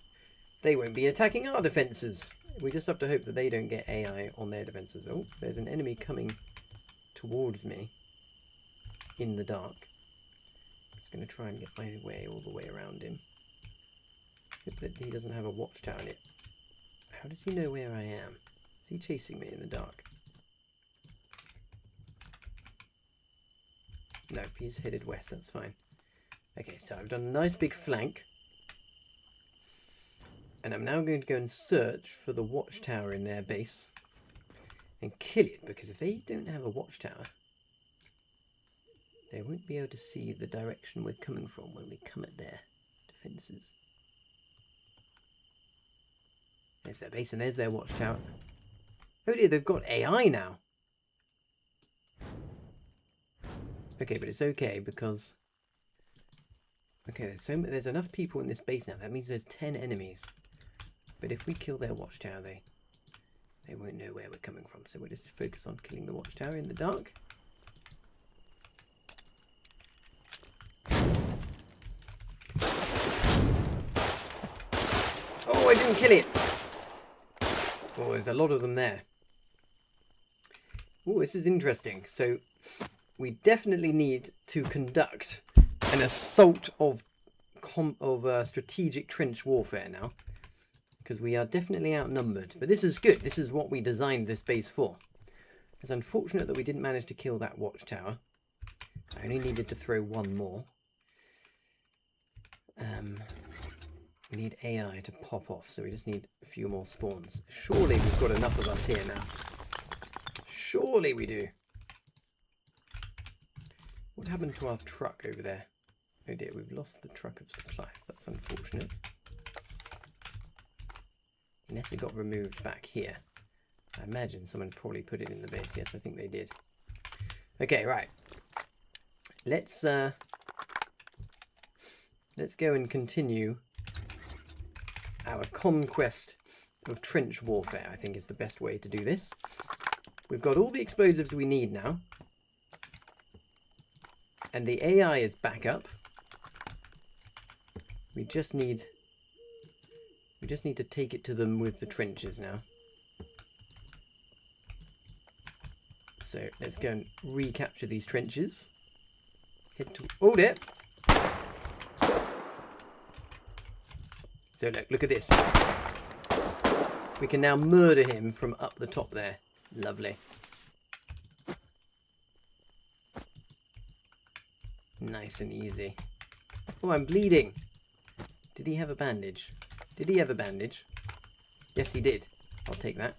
They won't be attacking our defences. We just have to hope that they don't get AI on their defences. Oh, there's an enemy coming towards me in the dark. I'm just going to try and get my way all the way around him. Hope that he doesn't have a watchtower in it. How does he know where I am? Is he chasing me in the dark? No, he's headed west, that's fine. Okay, so I've done a nice big flank. And I'm now going to go and search for the watchtower in their base. And kill it, because if they don't have a watchtower, they won't be able to see the direction we're coming from when we come at their Defences. There's their base and there's their watchtower. Oh dear, they've got AI now. Okay, but it's okay because... Okay, there's enough people in this base now. That means there's 10 enemies. But if we kill their watchtower, they won't know where we're coming from. So we'll just focus on killing the watchtower in the dark. Oh, I didn't kill it! Oh, there's a lot of them there. Oh, this is interesting. So we definitely need to conduct an assault of strategic trench warfare now, because we are definitely outnumbered. But this is good. This is what we designed this base for. It's unfortunate that we didn't manage to kill that watchtower. I only needed to throw one more. We need AI to pop off, so we just need a few more spawns. Surely we've got enough of us here now. Surely we do. What happened to our truck over there? Oh dear, we've lost the truck of supplies. That's unfortunate. Unless it got removed back here. I imagine someone probably put it in the base. Yes, I think they did. Okay, right. Let's go and continue our conquest of trench warfare, I think is the best way to do this. We've got all the explosives we need now. And the AI is back up. We just need to take it to them with the trenches now. So let's go and recapture these trenches. Head to... Oh, there! So look at this. We can now murder him from up the top there. Lovely. Nice and easy. Oh, I'm bleeding. Did he have a bandage? Did he have a bandage? Yes, he did. I'll take that.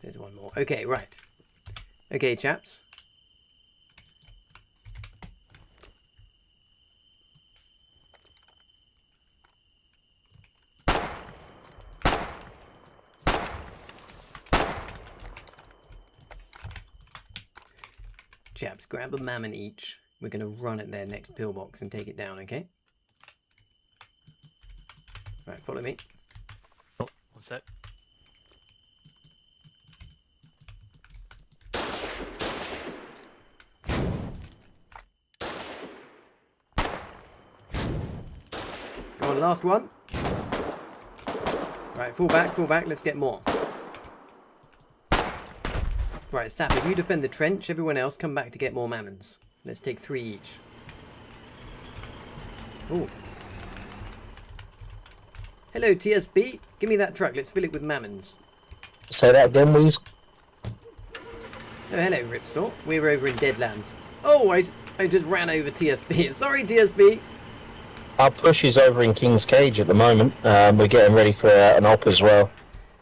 There's one more. Okay, right. Okay, chaps. Chaps, grab a mammon each. We're going to run at their next pillbox and take it down, okay? Right, follow me. Oh, what's that? Go on, last one. Right, fall back, let's get more. Right, Sapper, you defend the trench. Everyone else come back to get more mammons. Let's take 3 each. Oh. Hello, TSB. Give me that truck. Let's fill it with mammons. Say that again, please. Oh, hello, Ripsaw. We're over in Deadlands. Oh, I just ran over TSB. Sorry, TSB. Our push is over in King's Cage at the moment. We're getting ready for an op as well.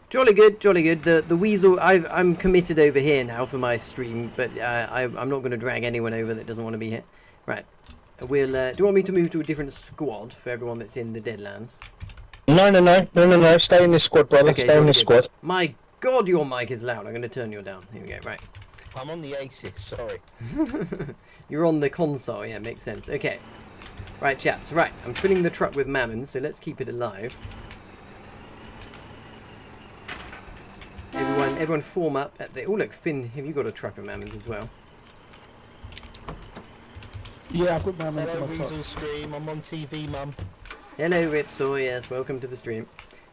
Jolly good, jolly good. The Weasel, I'm committed over here now for my stream, but I'm not going to drag anyone over that doesn't want to be here. Right. We'll. Do you want me to move to a different squad for everyone that's in the Deadlands? No. Stay in this squad, brother. Okay, Stay in this squad. My God, your mic is loud. I'm going to turn you down. Here we go. Right. I'm on the Aces. Sorry. You're on the console. Yeah, makes sense. Okay. Right, chaps. Right. I'm filling the truck with mammon, so let's keep it alive. Everyone form up at the... Oh, look, Finn, have you got a truck of mammons as well? Yeah, I've got mammons in my truck. Weasel stream, I'm on TV, mum. Hello, Ripsaw, yes, welcome to the stream.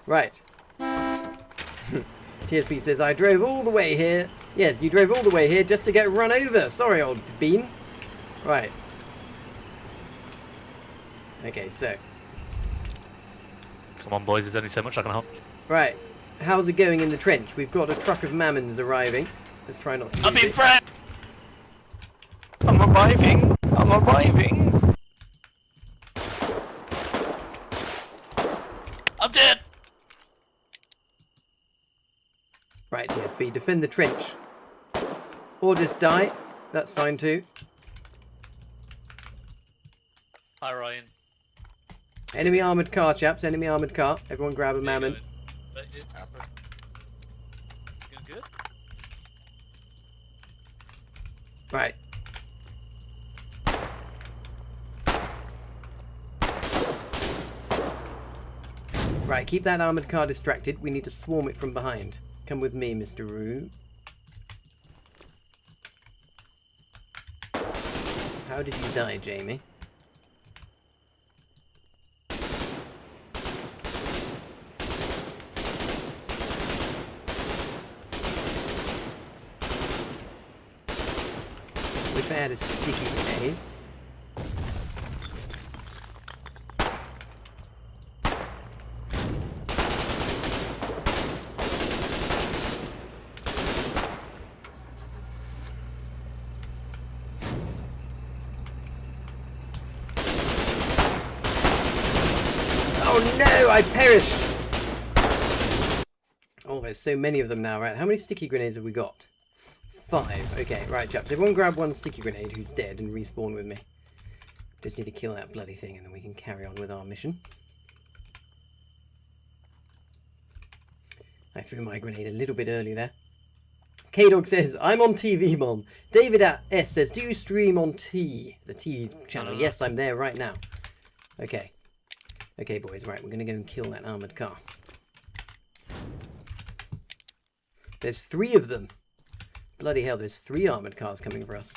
Right. TSB says, I drove all the way here. Yes, you drove all the way here just to get run over. Sorry, old bean. Right. Okay, so... Come on, boys, there's only so much I can help. Right. How's it going in the trench? We've got a truck of mammons arriving. Let's try not to... I'm in front! I'm arriving! I'm dead! Right, TSB, defend the trench. Or just die. That's fine too. Hi, Ryan. Enemy armoured car, chaps. Enemy armoured car. Everyone grab a mammon. It's going good? Right. Right, keep that armoured car distracted. We need to swarm it from behind. Come with me, Mr. Roo. How did you die, Jamie? Wish I had a sticky grenade. Oh no, I perished! Oh, there's so many of them now, right? How many sticky grenades have we got? 5. Okay, right, chaps. Everyone grab one sticky grenade who's dead and respawn with me. Just need to kill that bloody thing and then we can carry on with our mission. I threw my grenade a little bit early there. K-Dog says, I'm on TV, Mom. David at S says, do you stream on T? The T channel. Yes, I'm there right now. Okay. Okay, boys, right, we're going to go and kill that armoured car. There's 3 of them. Bloody hell, there's 3 armoured cars coming for us.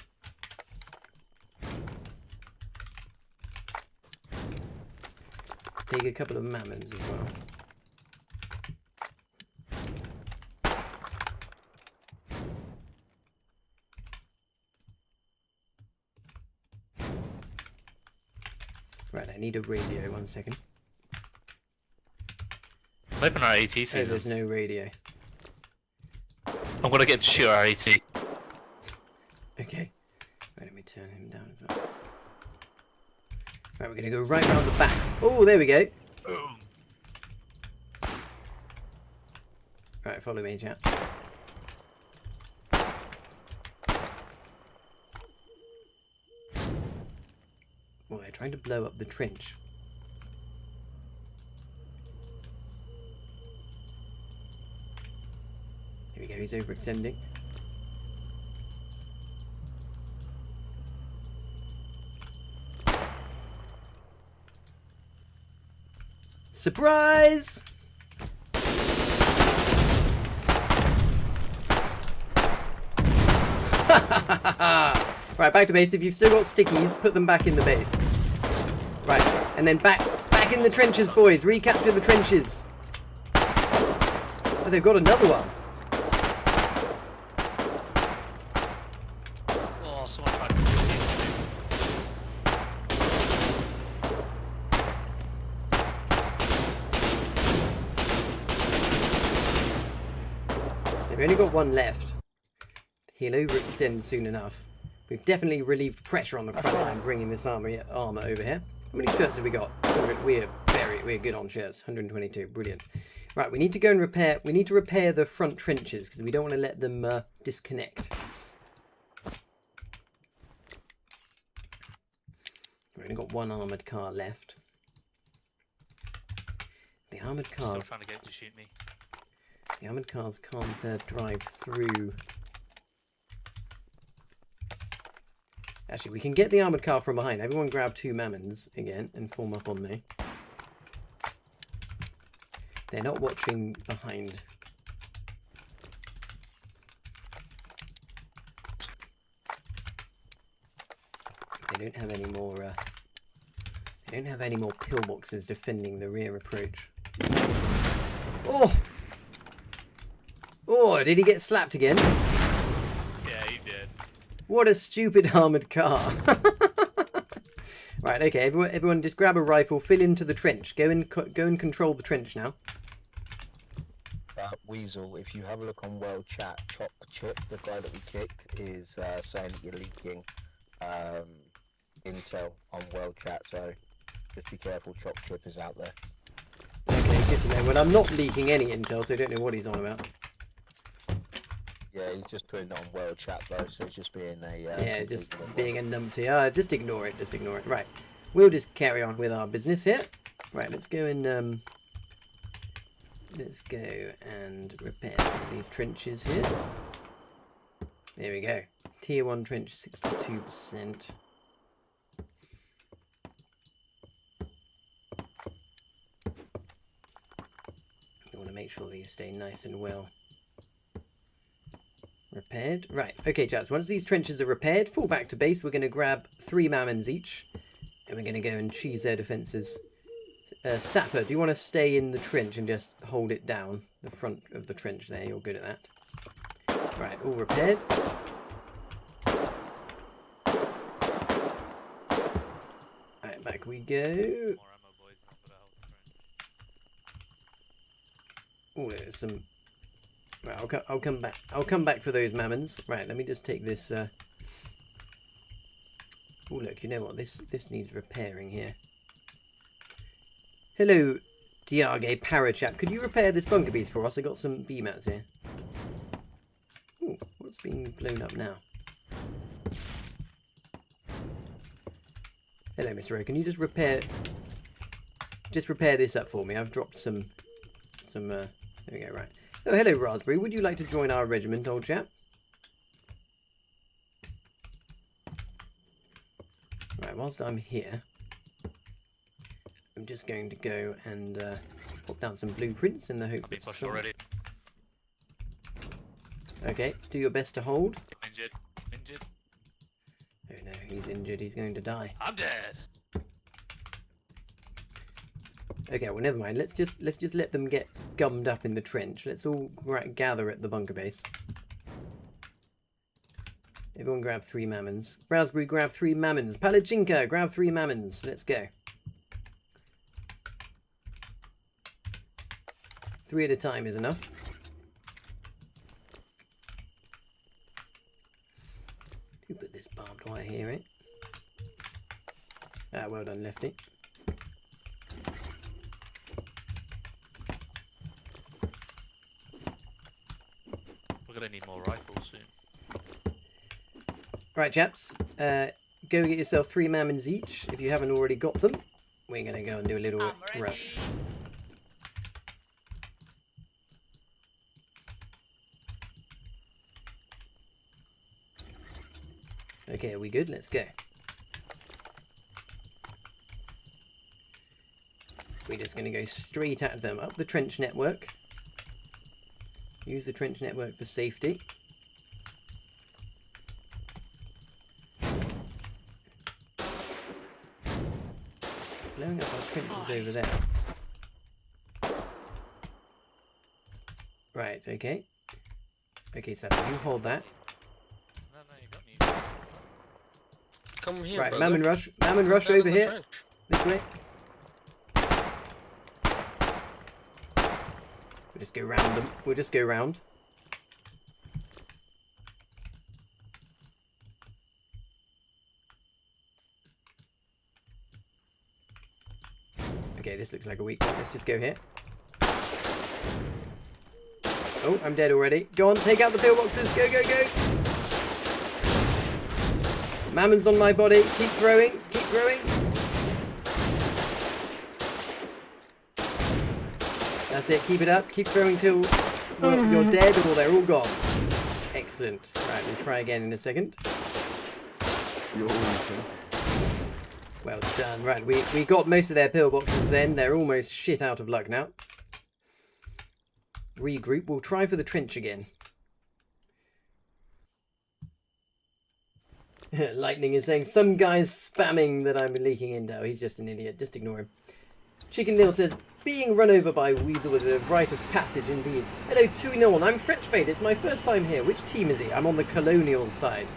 Take a couple of mammons as well. Right, I need a radio, 1 second. I'm hoping our AT sees Oh, there's no radio. I'm gonna get him to shoot our AT. Okay. Right, let me turn him down as well. Right, we're gonna go right round the back. Oh, there we go. Right, follow me, chat. Oh, they're trying to blow up the trench. Here we go, he's overextending. Surprise! Right, back to base. If you've still got stickies, put them back in the base. Right, and then back in the trenches, boys. Recapture the trenches. Oh, they've got another one. Oh, someone tried to steal these. They've only got one left. He'll overextend soon enough. We've definitely relieved pressure on the front line, bringing this armor over here. How many shirts have we got? We're good on shirts. 122, brilliant. Right, we need to go and repair. We need to repair the front trenches because we don't want to let them disconnect. We've only got one armored car left. The armored cars. Still trying to get him to shoot me. The armored cars can't drive through. Actually, we can get the armoured car from behind. Everyone grab 2 mammons again and form up on me. They're not watching behind. They don't have any more. They don't have any more pillboxes defending the rear approach. Oh! Oh! Did he get slapped again? Yeah, he did. What a stupid armoured car. Right, okay, everyone just grab a rifle, fill into the trench. Go and control the trench now. Weasel, if you have a look on World Chat, Chop Chip, the guy that we kicked, is saying that you're leaking intel on World Chat, so just be careful, Chop Chip is out there. Okay, good to know. Well, I'm not leaking any intel, so I don't know what he's on about. Yeah, he's just putting it on world chat though, so he's just being a yeah, just being a numpty. Just ignore it. Just ignore it. Right, we'll just carry on with our business here. Right, let's go and let's go and repair some of these trenches here. There we go. Tier 1 trench, 62%. You want to make sure these stay nice and well repaired. Right, okay, chaps, once these trenches are repaired, fall back to base. We're going to grab 3 Mammons each, and we're going to go and cheese their defences. Sapper, do you want to stay in the trench and just hold it down? The front of the trench there, you're good at that. Right, all repaired. Right, back we go. Oh, there's some... Right, I'll come back. I'll come back for those Mammons. Right, let me just take this... Oh, look, you know what? This needs repairing here. Hello, Diage Parachap. Could you repair this bunker piece for us? I got some B-mats here. Ooh, what's being blown up now? Hello, Mr. O. Can you just repair this up for me? I've dropped some. There we go. Right. Oh, hello, Raspberry. Would you like to join our regiment, old chap? Right. Whilst I'm here, I'm just going to go and pop down some blueprints in the hope that some... already. Okay, do your best to hold. Injured. Injured. Oh no, he's injured. He's going to die. I'm dead. Okay, well never mind. Let's just let them get gummed up in the trench. Let's all gather at the bunker base. Everyone grab 3 Mammons. Raspberry, grab 3 Mammons. Palachinka, grab 3 Mammons. Let's go. 3 at a time is enough. Who put this barbed wire here, eh? Ah, well done, Lefty. We're gonna need more rifles soon. Right, chaps. Go get yourself 3 Mammons each if you haven't already got them. We're gonna go and do a little rush. Okay, are we good? Let's go. We're just going to go straight at them up the trench network. Use the trench network for safety. Blowing up our trenches over there. Right, okay. Okay, Sam, you hold that. Come here, right, brother. Mammon rush over here. This way. We'll just go round them. We'll just go round. Okay, this looks like a weak one. Let's just go here. Oh, I'm dead already. Go on, take out the pillboxes. Go, go, go. Mammon's on my body. Keep throwing. Keep throwing. That's it. Keep it up. Keep throwing till you're dead or they're all gone. Excellent. Right, we'll try again in a second. Well done. Right, we got most of their pillboxes then. They're almost shit out of luck now. Regroup. We'll try for the trench again. Lightning is saying, some guy's spamming that I'm leaking intel. He's just an idiot. Just ignore him. Chicken Neil says, being run over by Weasel was a rite of passage indeed. Hello, 2-0. I'm Frenchmade. It's my first time here. Which team is he? I'm on the colonial side.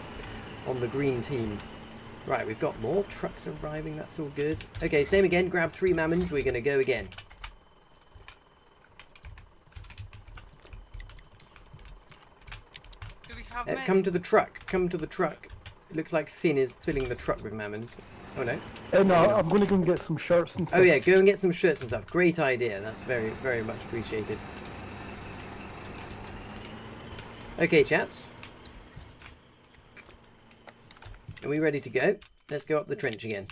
On the green team. Right, we've got more trucks arriving. That's all good. Okay, same again. Grab 3 Mammons. We're going to go again. Do we have come to the truck. Come to the truck. It looks like Finn is filling the truck with Mammons. Oh no. No, I'm going to go and get some shirts and stuff. Oh yeah, go and get some shirts and stuff. Great idea. That's very, very much appreciated. Okay, chaps. Are we ready to go? Let's go up the trench again.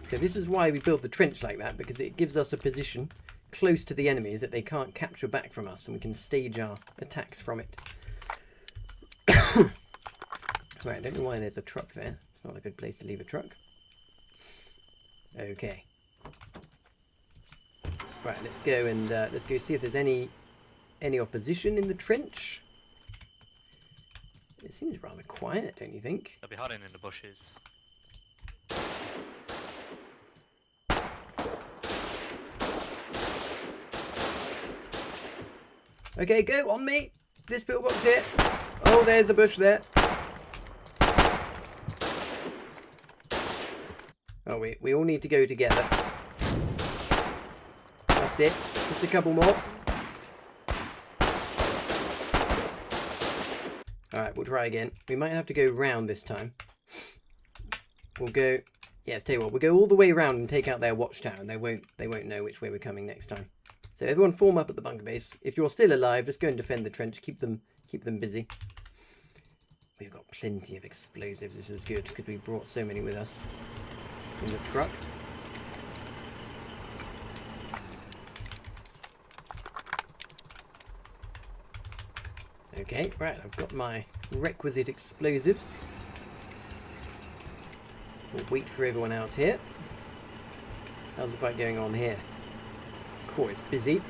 So this is why we build the trench like that, because it gives us a position close to the enemies that they can't capture back from us, and we can stage our attacks from it. Right, I don't know why there's a truck there. It's not a good place to leave a truck. Okay. Right, let's go and let's go see if there's any opposition in the trench. It seems rather quiet, don't you think? They'll be hiding in the bushes. Okay, go on me. This pillbox here. Oh, there's a bush there. Oh, we all need to go together. That's it. Just a couple more. Alright, we'll try again. We might have to go round this time. We'll go... Yeah, let's tell you what. We'll go all the way around and take out their watchtower, and they won't know which way we're coming next time. So everyone form up at the bunker base. If you're still alive, just go and defend the trench. Keep them busy. We've got plenty of explosives. This is good, because we brought so many with us in the truck. Okay, right, I've got my requisite explosives. We'll wait for everyone out here. How's the fight going on here? Cool, it's busy.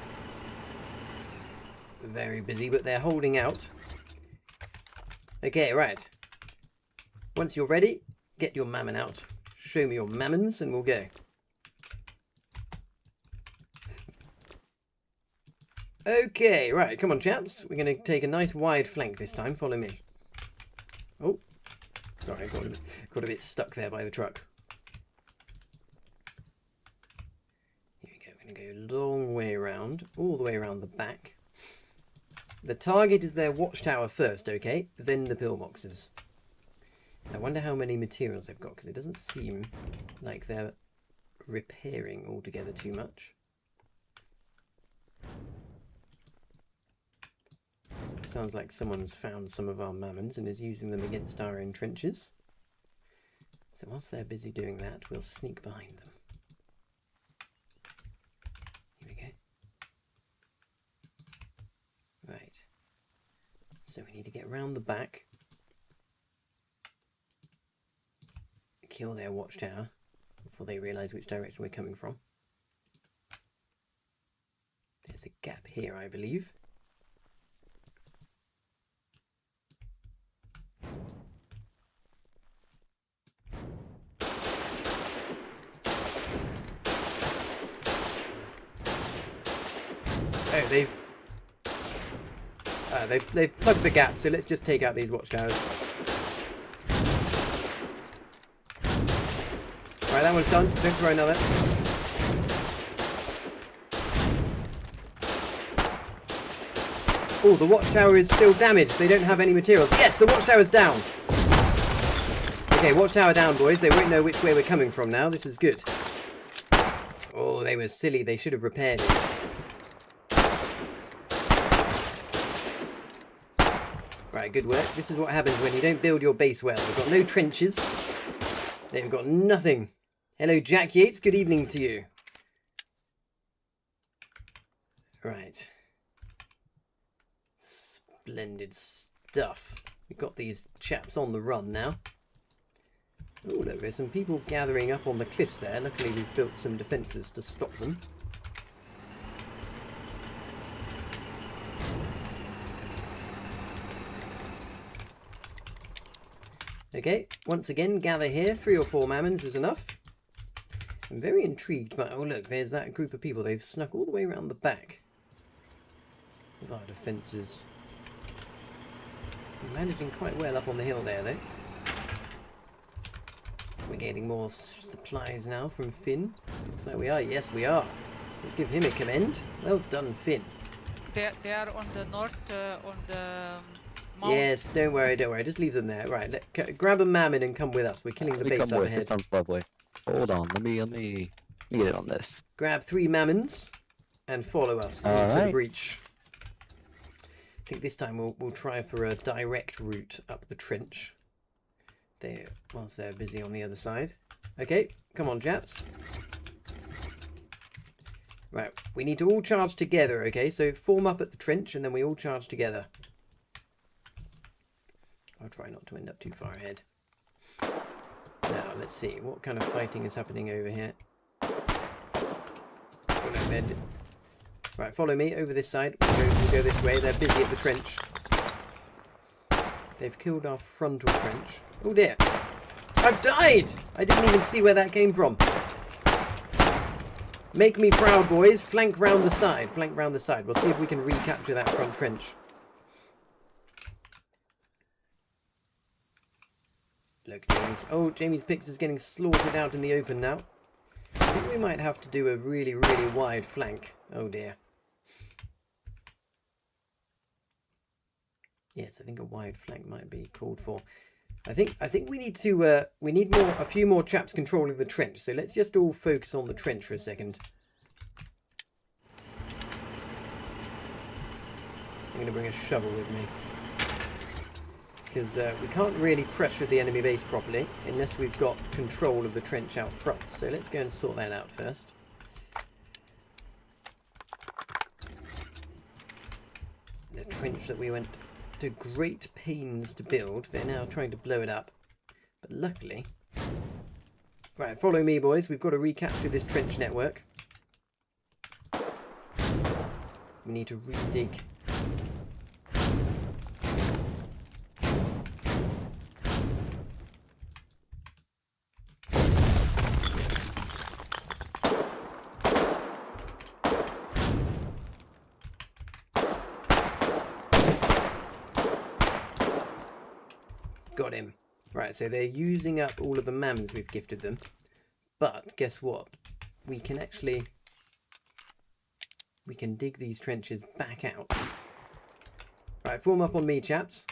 Very busy, but they're holding out. Okay, right. Once you're ready, get your mammon out. Show me your mammons and we'll go. Okay, right, come on chaps. We're going to take a nice wide flank this time. Follow me. Oh, sorry, I got a bit stuck there by the truck. Here we go. We're going to go a long way around, all the way around the back. The target is their watchtower first, okay? Then the pillboxes. I wonder how many materials they've got, because it doesn't seem like they're repairing altogether too much. Sounds like someone's found some of our mammons and is using them against our own trenches. So whilst they're busy doing that, we'll sneak behind them. Here we go. Right. So we need to get round the back. Kill their watchtower before they realise which direction we're coming from. There's a gap here, I believe. Oh, they've plugged the gap, so let's just take out these watchtowers. Right, that one's done. Don't throw another. Oh, the watchtower is still damaged. They don't have any materials. Yes, the watchtower's down. Okay, watchtower down, boys. They won't know which way we're coming from now. This is good. Oh, they were silly. They should have repaired it. Right, good work. This is what happens when you don't build your base well. We've got no trenches. They've got nothing. Hello, Jack Yates. Good evening to you. Right. Splendid stuff. We've got these chaps on the run now. Oh, look, there's some people gathering up on the cliffs there. Luckily, we've built some defences to stop them. Okay, once again, gather here. 3 or 4 mammons is enough. I'm very intrigued by... Oh, look, there's that group of people. They've snuck all the way around the back of our defences. We're managing quite well up on the hill there, though. We're getting more supplies now from Finn. Looks like we are. Yes, we are. Let's give him a commend. Well done, Finn. They are on the north, on the... Mount. Yes, don't worry. Just leave them there. Right, grab a mammon and come with us. We're killing the base up ahead. This sounds lovely. Hold on, let me get it on this. Grab 3 mammons and follow us into the breach. think this time we'll try for a direct route up the trench. Whilst they're busy on the other side. Okay, come on, chaps. Right, we need to all charge together, okay? So form up at the trench and then we all charge together. I'll try not to end up too far ahead. Now, let's see. What kind of fighting is happening over here? Oh, no, right, follow me over this side. We'll go this way. They're busy at the trench. They've killed our frontal trench. Oh, dear. I've died! I didn't even see where that came from. Make me proud, boys. Flank round the side. Flank round the side. We'll see if we can recapture that front trench. Look, Jamie's... Oh, Jamie's Pix is getting slaughtered out in the open now. I think we might have to do a really, really wide flank. Oh, dear. Yes, I think a wide flank might be called for. I think we need to we need a few more chaps controlling the trench. So let's just all focus on the trench for a second. I'm going to bring a shovel with me because we can't really pressure the enemy base properly unless we've got control of the trench out front. So let's go and sort that out first. The trench that we went to great pains to build. They're now trying to blow it up. But luckily... Right, follow me, boys. We've got to recapture this trench network. We need to redig. Got him. Right, so they're using up all of the mammons we've gifted them. But guess what? We can actually... We can dig these trenches back out. Right, form up on me, chaps.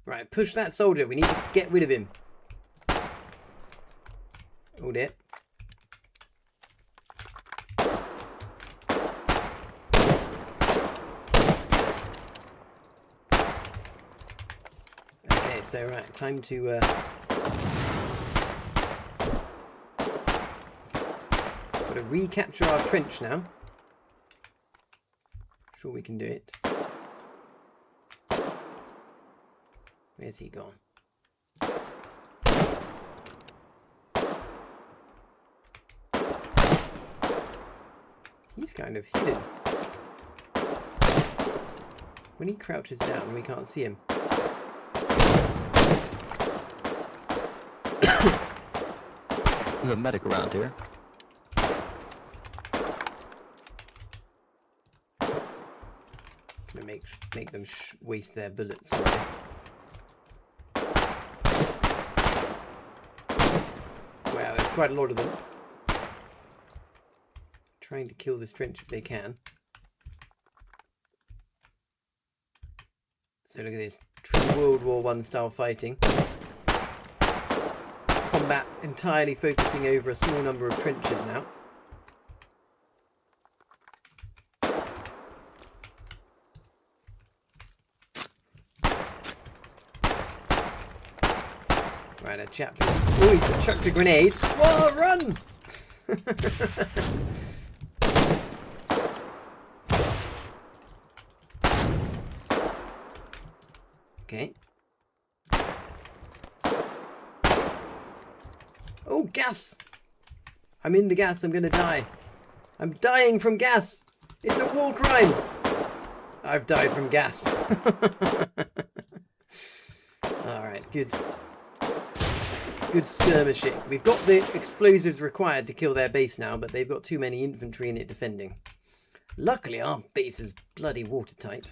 Right, push that soldier. We need to get rid of him. Oh dear. So right, time to got to recapture our trench now. Sure we can do it. Where's he gone? He's kind of hidden. When he crouches down, we can't see him. There's a medic around here. Gonna make them waste their bullets on this. Wow, there's quite a lot of them. Trying to kill this trench if they can. So look at this, true World War I style fighting. Combat entirely focusing over a small number of trenches now. Right, a chap is... Oh, he's chucked a grenade. Whoa, run! Okay. Oh, gas! I'm in the gas. I'm gonna die. I'm dying from gas. It's a war crime. I've died from gas. Alright, good. Good skirmishing. We've got the explosives required to kill their base now, but they've got too many infantry in it defending. Luckily, our base is bloody watertight.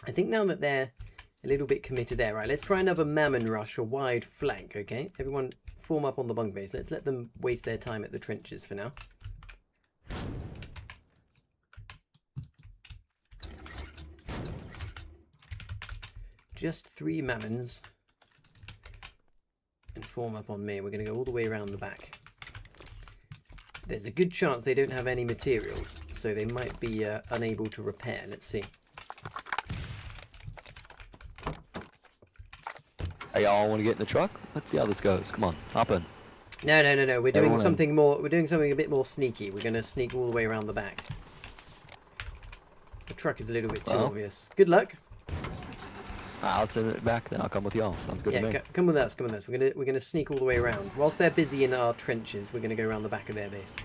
I think now that they're a little bit committed there. Right, let's try another Mammon rush, a wide flank, okay? Everyone form up on the bunk base. Let's let them waste their time at the trenches for now. Just 3 Mammons. and form up on me. We're going to go all the way around the back. There's a good chance they don't have any materials, so they might be unable to repair. Let's see. Hey, y'all want to get in the truck? Let's see how this goes. Come on, hop in. No. We're doing Everyone something more. We're doing something a bit more sneaky. We're going to sneak all the way around the back. The truck is a little bit too obvious. Good luck. I'll send it back, then I'll come with y'all. Sounds good to me. Come with us. Come with us. We're gonna sneak all the way around. Whilst they're busy in our trenches, we're gonna go around the back of their base.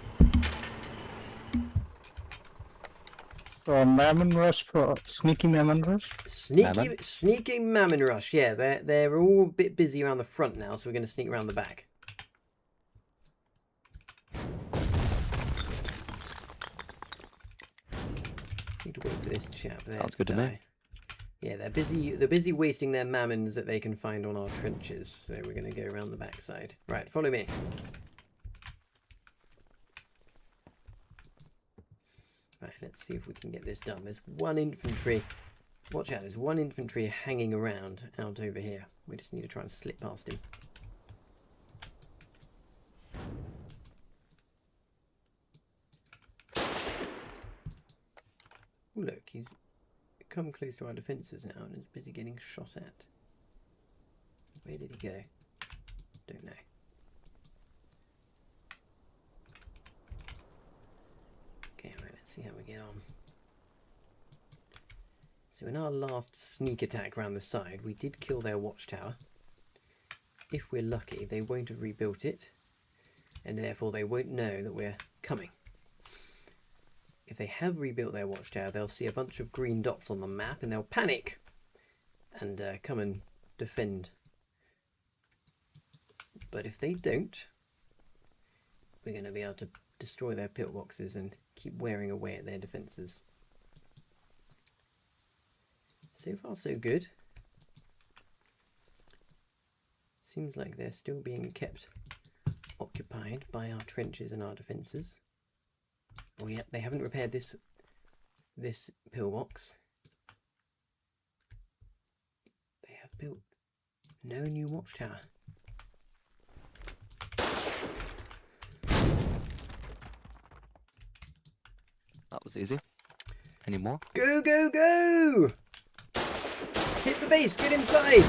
So Mammon Rush for sneaky Mammon Rush? Sneaky Mammon Rush, yeah. They're all a bit busy around the front now, so we're going to sneak around the back. Need to wait for this chap there. Sounds good to me. Yeah, they're busy wasting their mammons that they can find on our trenches, so we're going to go around the backside. Right, follow me. Right, let's see if we can get this done. There's one infantry. Watch out, there's one infantry hanging around out over here. We just need to try and slip past him. Oh, look, he's come close to our defences now and is busy getting shot at. Where did he go? Don't know. Okay, right, let's see how we get on. So in our last sneak attack around the side, we did kill their watchtower. If we're lucky, they won't have rebuilt it, and therefore they won't know that we're coming. If they have rebuilt their watchtower, they'll see a bunch of green dots on the map and they'll panic and come and defend. But if they don't, we're going to be able to destroy their pillboxes and keep wearing away at their defences. So far so good. Seems like they're still being kept occupied by our trenches and our defences. Oh yeah, they haven't repaired this pillbox. They have built no new watchtower. That was easy. Any more? Go, go, go! Hit the base, get inside!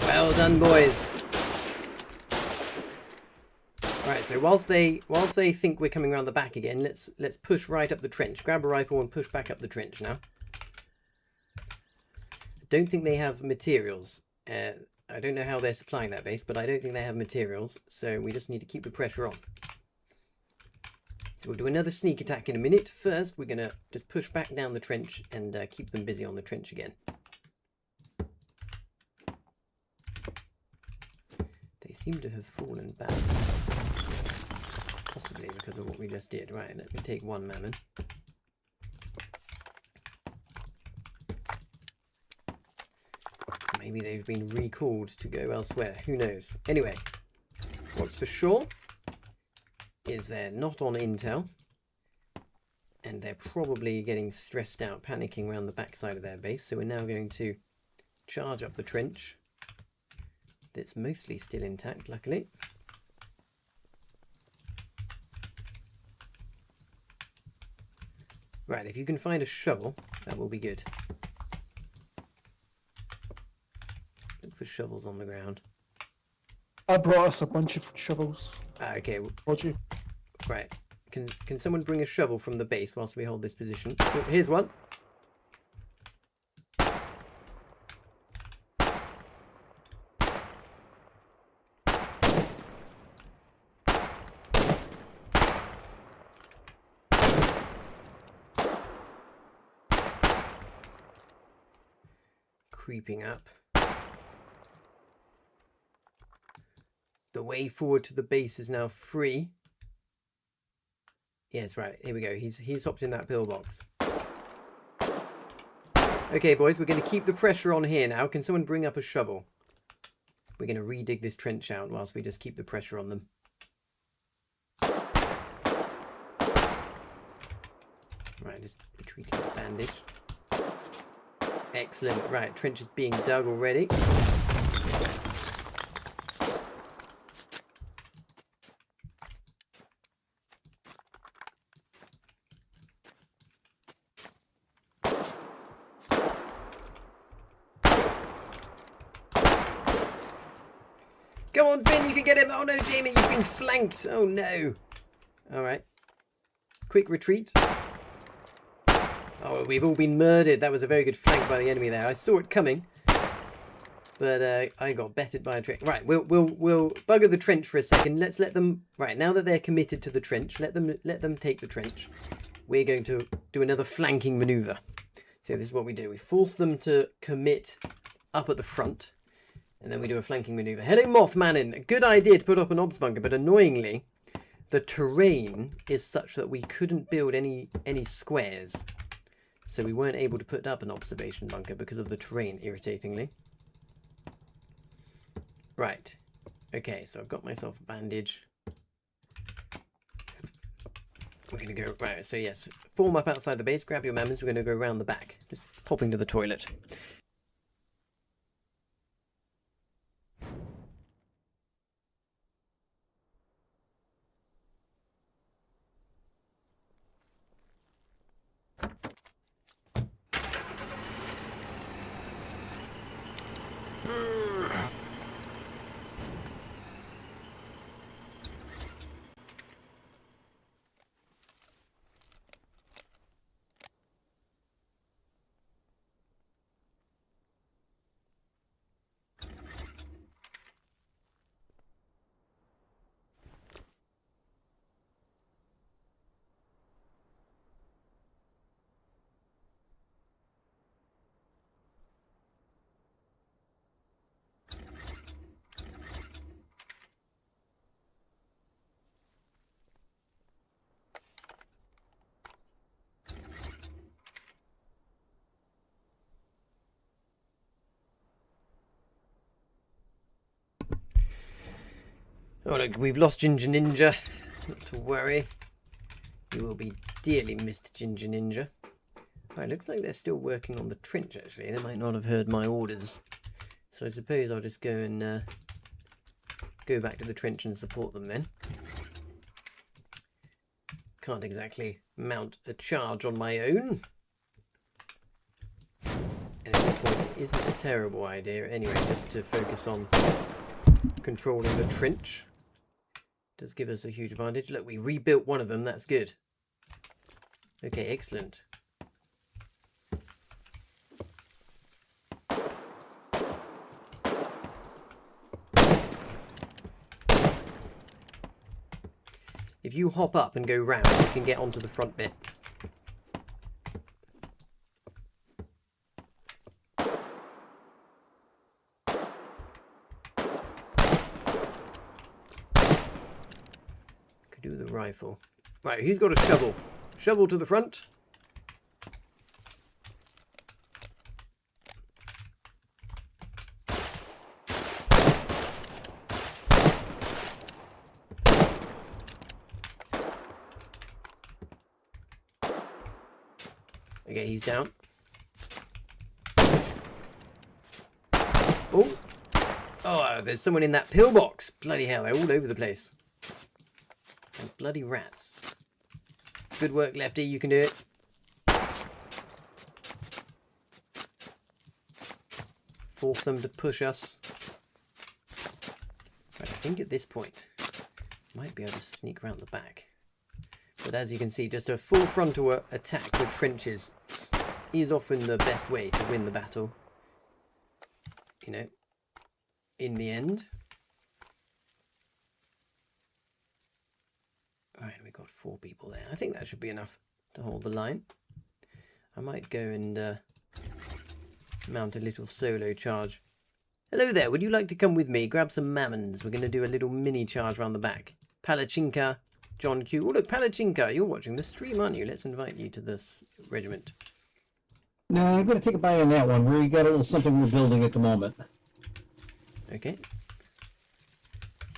Well done, boys. Right, so whilst they think we're coming around the back again, let's push right up the trench. Grab a rifle and push back up the trench now. Don't think they have materials. I don't know how they're supplying that base, but I don't think they have materials, so we just need to keep the pressure on. So we'll do another sneak attack in a minute. First, we're going to just push back down the trench and keep them busy on the trench again. They seem to have fallen back. Possibly because of what we just did. Right, let me take one mammon. Maybe they've been recalled to go elsewhere. Who knows? Anyway, what's for sure is they're not on intel. And they're probably getting stressed out, panicking around the backside of their base. So we're now going to charge up the trench. That's mostly still intact, luckily. Right, if you can find a shovel, that will be good. Look for shovels on the ground. I brought us a bunch of shovels. Okay. Would you? Right. Can someone bring a shovel from the base whilst we hold this position? Oh, here's one. Creeping up. The way forward to the base is now free. Yes, right. Here we go. He's hopped in that pillbox. Okay, boys, we're going to keep the pressure on here now. Can someone bring up a shovel? We're going to redig this trench out whilst we just keep the pressure on them. Right, just retreating the bandage. Excellent. Right, trench is being dug already. Come on, Finn, you can get him. Oh no, Jamie, you've been flanked. Oh no. Alright. Quick retreat. Oh, we've all been murdered. That was a very good flank by the enemy there. I saw it coming. But I got betted by a trick. Right, we'll bugger the trench for a second. Let's let them... Right, now that they're committed to the trench, let them take the trench. We're going to do another flanking maneuver. So this is what we do. We force them to commit up at the front. And then we do a flanking maneuver. Hello, Mothmanin. A good idea to put up an obs bunker, but annoyingly, the terrain is such that we couldn't build any squares. So we weren't able to put up an observation bunker because of the terrain, irritatingly. Right. Okay, so I've got myself a bandage. We're going to go... Right, so yes. Form up outside the base. Grab your mammons. We're going to go around the back. Just popping to the toilet. Oh look, we've lost Ginger Ninja. Not to worry. You will be dearly missed, Ginger Ninja. Right, looks like they're still working on the trench actually. They might not have heard my orders. So I suppose I'll just go and go back to the trench and support them then. Can't exactly mount a charge on my own. And at this point it isn't a terrible idea anyway, just to focus on controlling the trench. Does give us a huge advantage. Look, we rebuilt one of them. That's good. Okay, excellent. If you hop up and go round, you can get onto the front bit. Do the rifle. Right, who's got a shovel? Shovel to the front. Okay, he's down. Oh. Oh, there's someone in that pillbox. Bloody hell, they're all over the place. And bloody rats. Good work, Lefty. You can do it. Force them to push us. Right, I think at this point, might be able to sneak around the back. But as you can see, just a full frontal attack with trenches is often the best way to win the battle. You know, in the end. Alright, we've got 4 people there. I think that should be enough to hold the line. I might go and mount a little solo charge. Hello there, would you like to come with me? Grab some mammons. We're going to do a little mini charge around the back. Palachinka, John Q. Oh look, Palachinka, you're watching the stream, aren't you? Let's invite you to this regiment. No, I'm going to take a bite on that one. We got a little something we're building at the moment. Okay.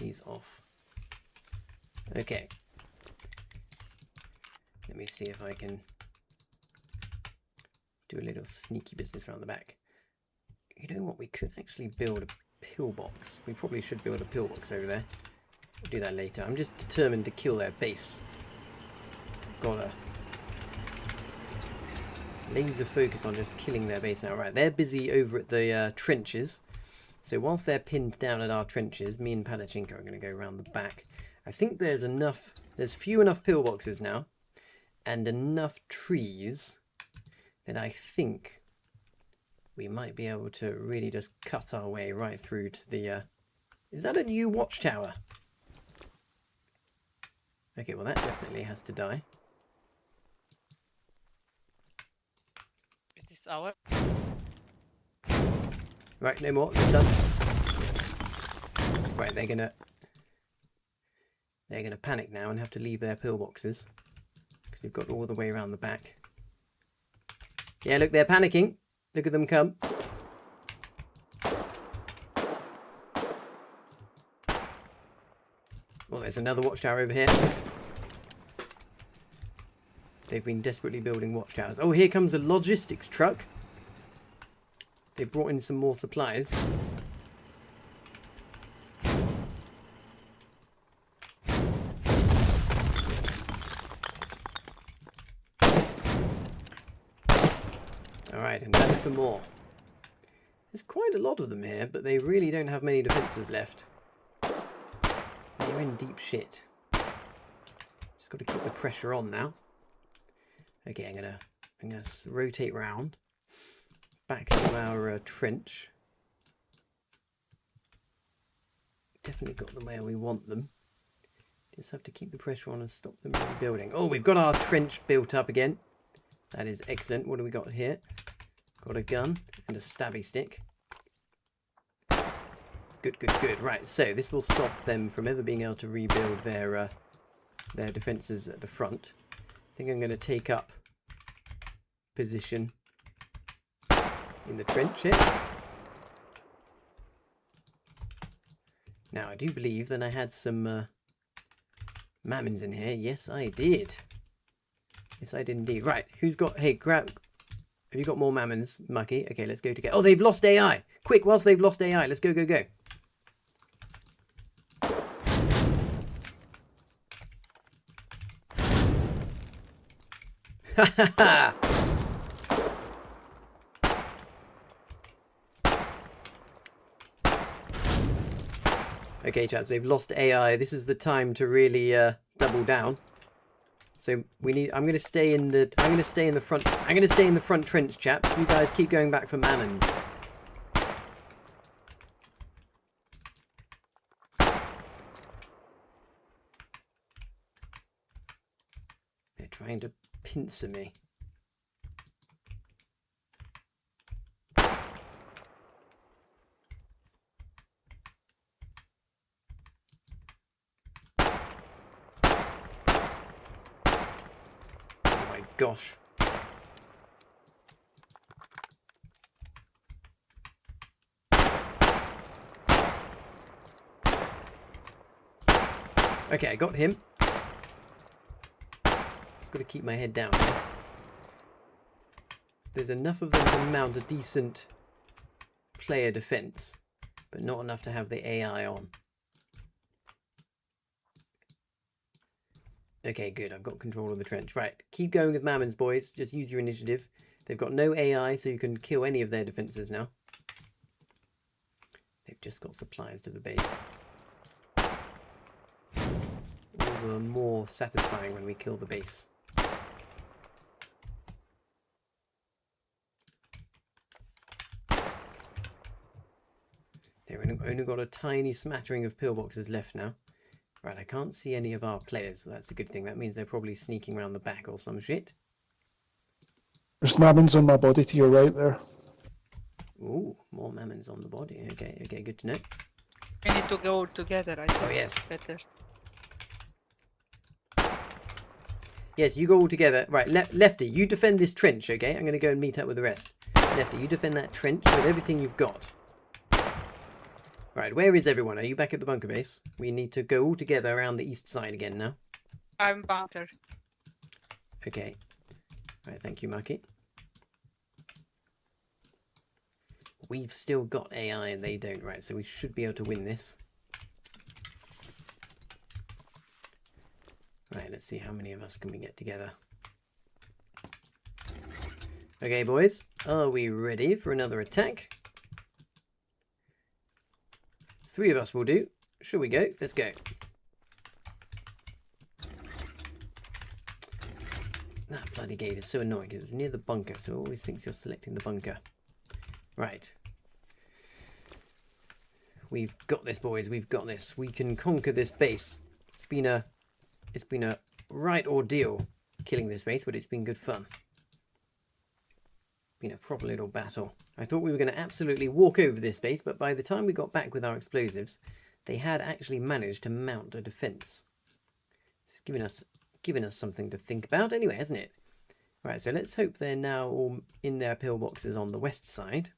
He's off. Okay. Let me see if I can do a little sneaky business around the back. You know what? We could actually build a pillbox. We probably should build a pillbox over there. We'll do that later. I'm just determined to kill their base. Got a laser focus on just killing their base now. Right, they're busy over at the trenches. So whilst they're pinned down at our trenches, me and Palachinko are going to go around the back. I think there's few enough pillboxes now, and enough trees that I think we might be able to really just cut our way right through to the... is that a new watchtower? Okay, well that definitely has to die. Is this our? Right, no more. It's done. Right, they're gonna panic now and have to leave their pillboxes because we've got all the way around the back. Yeah, look, they're panicking. Look at them come. Well, there's another watchtower over here. They've been desperately building watchtowers. Oh, here comes a logistics truck. They brought in some more supplies. Alright, and back for more. There's quite a lot of them here, but they really don't have many defences left. They're in deep shit. Just got to keep the pressure on now. Okay, I'm gonna rotate round back to our trench. Definitely got them where we want them. Just have to keep the pressure on and stop them rebuilding. Oh, we've got our trench built up again. That is excellent. What do we got here? Got a gun and a stabby stick. Good, good, good. Right, so this will stop them from ever being able to rebuild their defences at the front. I think I'm going to take up position in the trench here. Now, I do believe that I had some mammons in here. Yes, I did. Yes, I did indeed. Right, who's got... Hey, grab... Have you got more mammons, Mucky? Okay, let's go together. Oh, they've lost AI. Quick, whilst they've lost AI, let's go, go, go. Ha ha ha! Okay, chaps, they've lost AI. This is the time to really double down. So we need. I'm gonna stay in the front trench, chaps. You guys keep going back for mammons. They're trying to pincer me. Gosh. Okay, I got him. Just got to keep my head down here. There's enough of them to mount a decent player defense, but not enough to have the AI on. Okay, good. I've got control of the trench. Right, keep going with mammons, boys. Just use your initiative. They've got no AI, so you can kill any of their defences now. They've just got supplies to the base. All the more satisfying when we kill the base. They've only got a tiny smattering of pillboxes left now. Right, I can't see any of our players, so that's a good thing. That means they're probably sneaking around the back or some shit. There's mammons on my body to your right there. Ooh, more mammons on the body. Okay, okay, good to know. We need to go together, I think. Oh, yes. Better. Yes, you go all together. Right, Lefty, you defend this trench, okay? I'm going to go and meet up with the rest. Lefty, you defend that trench with everything you've got. Right, where is everyone? Are you back at the bunker base? We need to go all together around the east side again now. I'm bunker. Okay. Right, thank you, Maki. we've still got AI and they don't, right? So we should be able to win this. Right, let's see how many of us can we get together. Okay, boys, are we ready for another attack? 3 of us will do. Shall we go? Let's go. That bloody gate is so annoying because it's near the bunker, so it always thinks you're selecting the bunker. Right. We've got this, boys. We've got this. We can conquer this base. It's been a right ordeal killing this base, but it's been good fun. Been a proper little battle. I thought we were going to absolutely walk over this base, but by the time we got back with our explosives, they had actually managed to mount a defense. It's giving us something to think about anyway, hasn't it? Right, so let's hope they're now all in their pillboxes on the west side.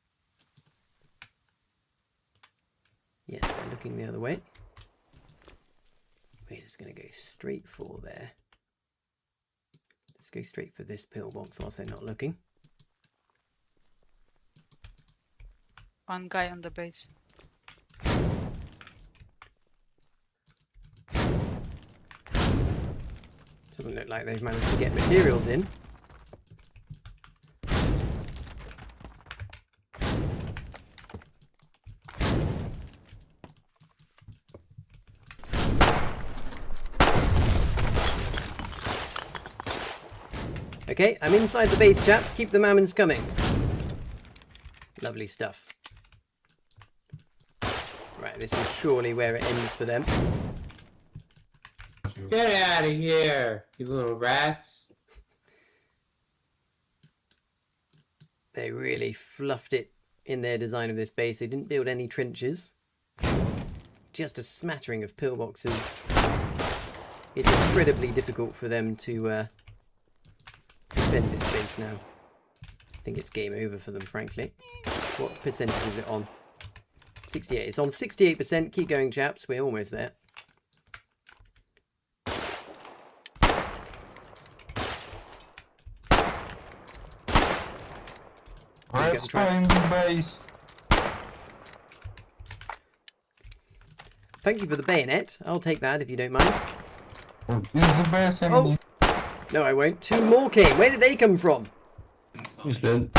Yes, they're looking the other way. We're just going to go straight for there. Let's go straight for this pillbox whilst they're not looking. One guy on the base. Doesn't look like they've managed to get materials in. Okay, I'm inside the base, chaps. Keep the mammons coming. Lovely stuff. Right, this is surely where it ends for them. Get out of here, you little rats. They really fluffed it in their design of this base. They didn't build any trenches. Just a smattering of pillboxes. It's incredibly difficult for them to defend this base now. I think it's game over for them, frankly. What percentage is it on? 68. It's on 68%. Keep going, chaps. We're almost there. Let's find the base. Thank you for the bayonet. I'll take that if you don't mind. Is the base enemy? Oh! No, I won't. 2 more came. Where did they come from? He's dead.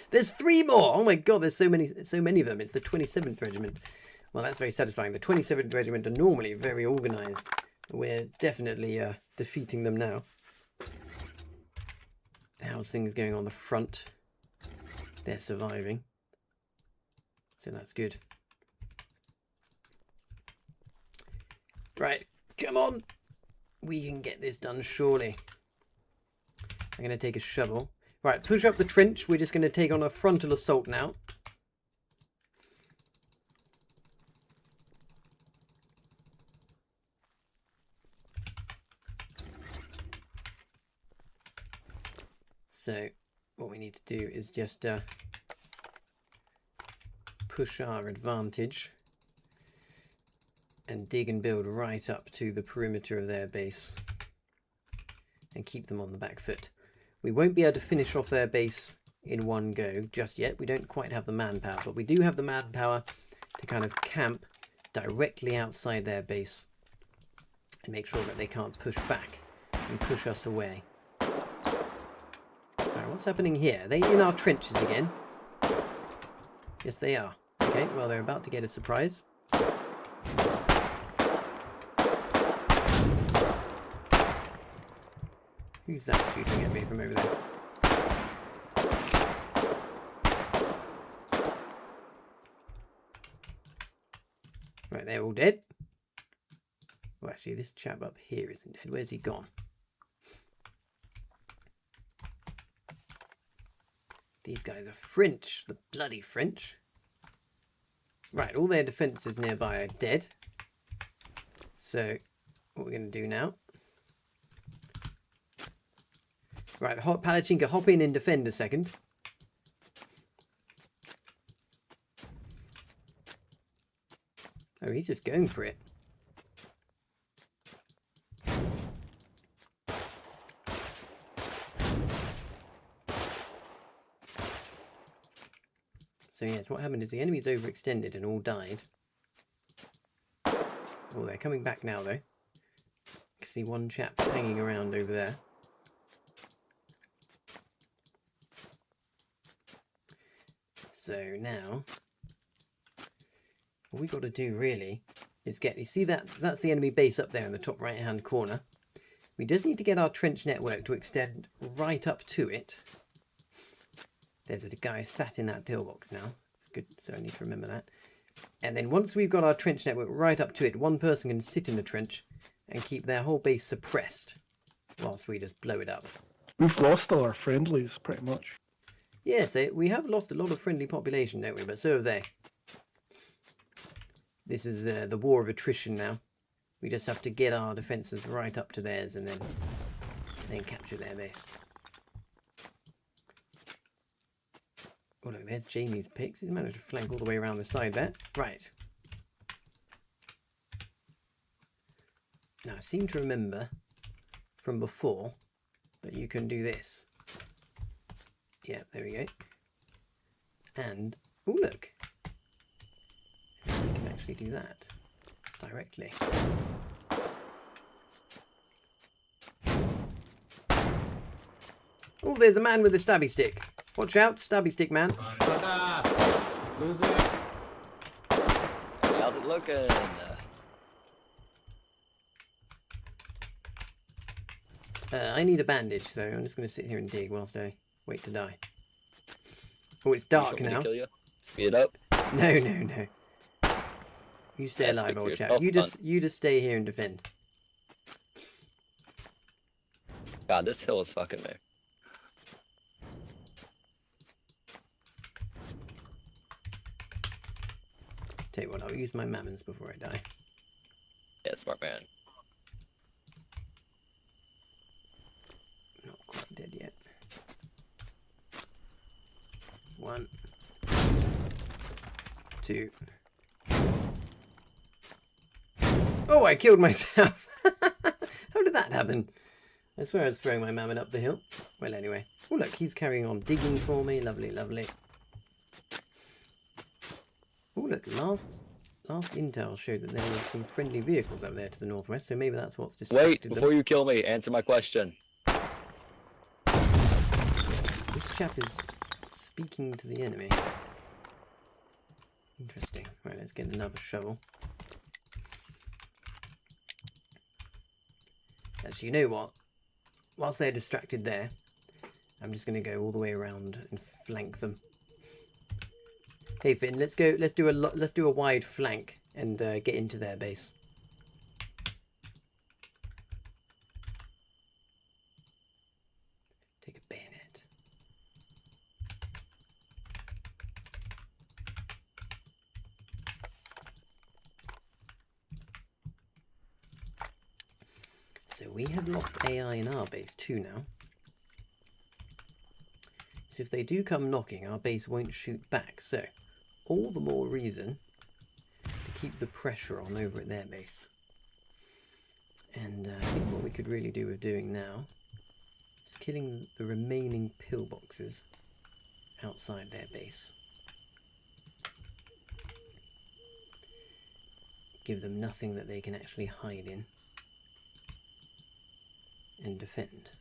There's 3 more. Oh my god, there's so many of them. It's the 27th Regiment. Well, that's very satisfying. The 27th Regiment are normally very organised. We're definitely defeating them now. How's things going on the front? They're surviving. So that's good. Right, come on. We can get this done, surely. I'm going to take a shovel. Right, push up the trench. We're just going to take on a frontal assault now. So, what we need to do is just push our advantage and dig and build right up to the perimeter of their base and keep them on the back foot. We won't be able to finish off their base in one go just yet. We don't quite have the manpower, but we do have the manpower to kind of camp directly outside their base and make sure that they can't push back and push us away. Alright, what's happening here? Are they in our trenches again? Yes, they are. Okay, well, they're about to get a surprise. Who's that shooting at me from over there? Right, they're all dead. Well, actually, this chap up here isn't dead. Where's he gone? These guys are French. The bloody French. Right, all their defences nearby are dead. So, what we're going to do now... Right, Palachinka, hop in and defend a second. Oh, he's just going for it. So yes, what happened is the enemies overextended and all died. Oh, they're coming back now though. I can see one chap hanging around over there. So now, what we got to do really is get, you see that's the enemy base up there in the top right hand corner. We just need to get our trench network to extend right up to it. There's a guy sat in that pillbox now. It's good, so I need to remember that. And then once we've got our trench network right up to it, one person can sit in the trench and keep their whole base suppressed whilst we just blow it up. We've lost all our friendlies, pretty much. Yes, we have lost a lot of friendly population, don't we? But so have they. This is the war of attrition now. We just have to get our defences right up to theirs and then capture their base. Oh look, there's Jamie's picks. He's managed to flank all the way around the side there. Right. Now I seem to remember from before that you can do this. Yeah, there we go. And, oh look. We can actually do that directly. Oh, there's a man with a stabby stick. Watch out, stabby stick man. Lose it. How's it looking? I need a bandage, so I'm just going to sit here and dig whilst I wait to die. Oh, it's dark now. Kill you? Speed up. No. You stay alive, old chap. You just stay here and defend. God, this hill is fucking me. Tell you what, I'll use my mammons before I die. Yeah, smart man. Not quite dead yet. 1, 2. Oh, I killed myself. How did that happen? I swear I was throwing my mammon up the hill. Well, anyway. Oh, look, he's carrying on digging for me. Lovely, lovely. Oh, look, last intel showed that there were some friendly vehicles up there to the northwest, so maybe that's what's distracted Wait, before you kill me, answer my question. This chap is speaking to the enemy. Interesting. Right, let's get another shovel. Actually, you know what? Whilst they're distracted there, I'm just going to go all the way around and flank them. Hey Finn, let's do a wide flank and get into their base. Take a bayonet. So we have lost AI in our base too now. So if they do come knocking, our base won't shoot back. So all the more reason to keep the pressure on over at their base. And I think what we could really do with doing now is killing the remaining pillboxes outside their base. Give them nothing that they can actually hide in and defend.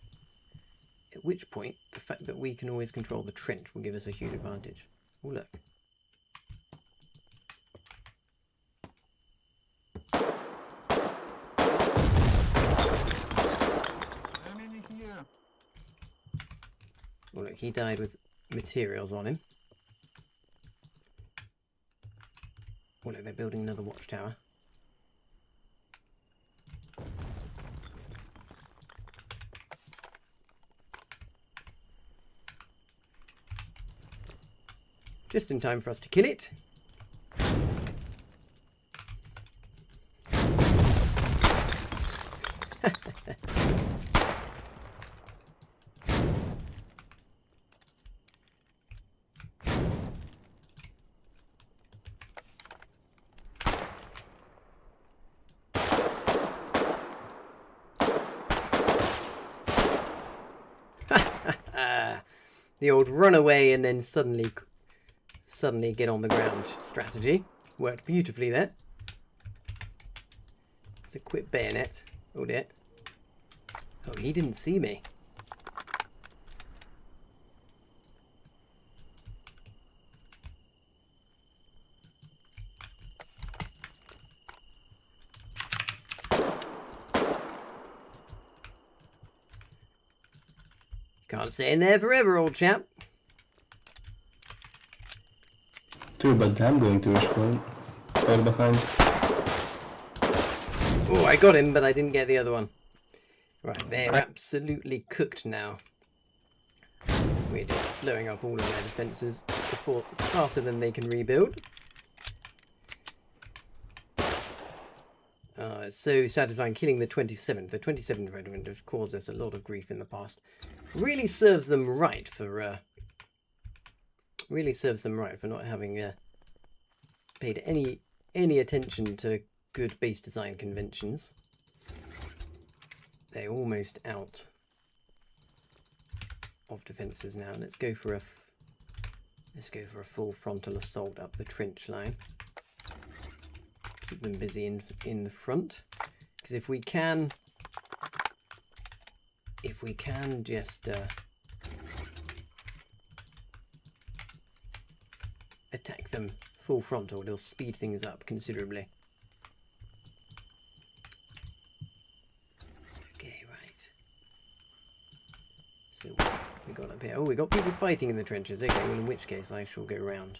At which point, the fact that we can always control the trench will give us a huge advantage. Oh look. Well, look, he died with materials on him. Oh, look, they're building another watchtower. Just in time for us to kill it. The old runaway and then suddenly suddenly get on the ground strategy. Worked beautifully there. Let's equip bayonet. Oh dear. Oh, he didn't see me. Can't stay in there forever, old chap. True, but I'm going to explode. Right behind. Oh, I got him, but I didn't get the other one. Right, they're absolutely cooked now. We're just blowing up all of their defences faster than they can rebuild. It's so satisfying killing the 27th. The 27th regiment has caused us a lot of grief in the past. Really serves them right for not having paid any attention to good base design conventions. They're almost out of defences now. Let's go for a full frontal assault up the trench line. Keep them busy in the front, because if we can just attack them full frontal, it'll speed things up considerably. Okay, right. So we got up here. Oh, we got people fighting in the trenches. Okay, well in which case I shall go round.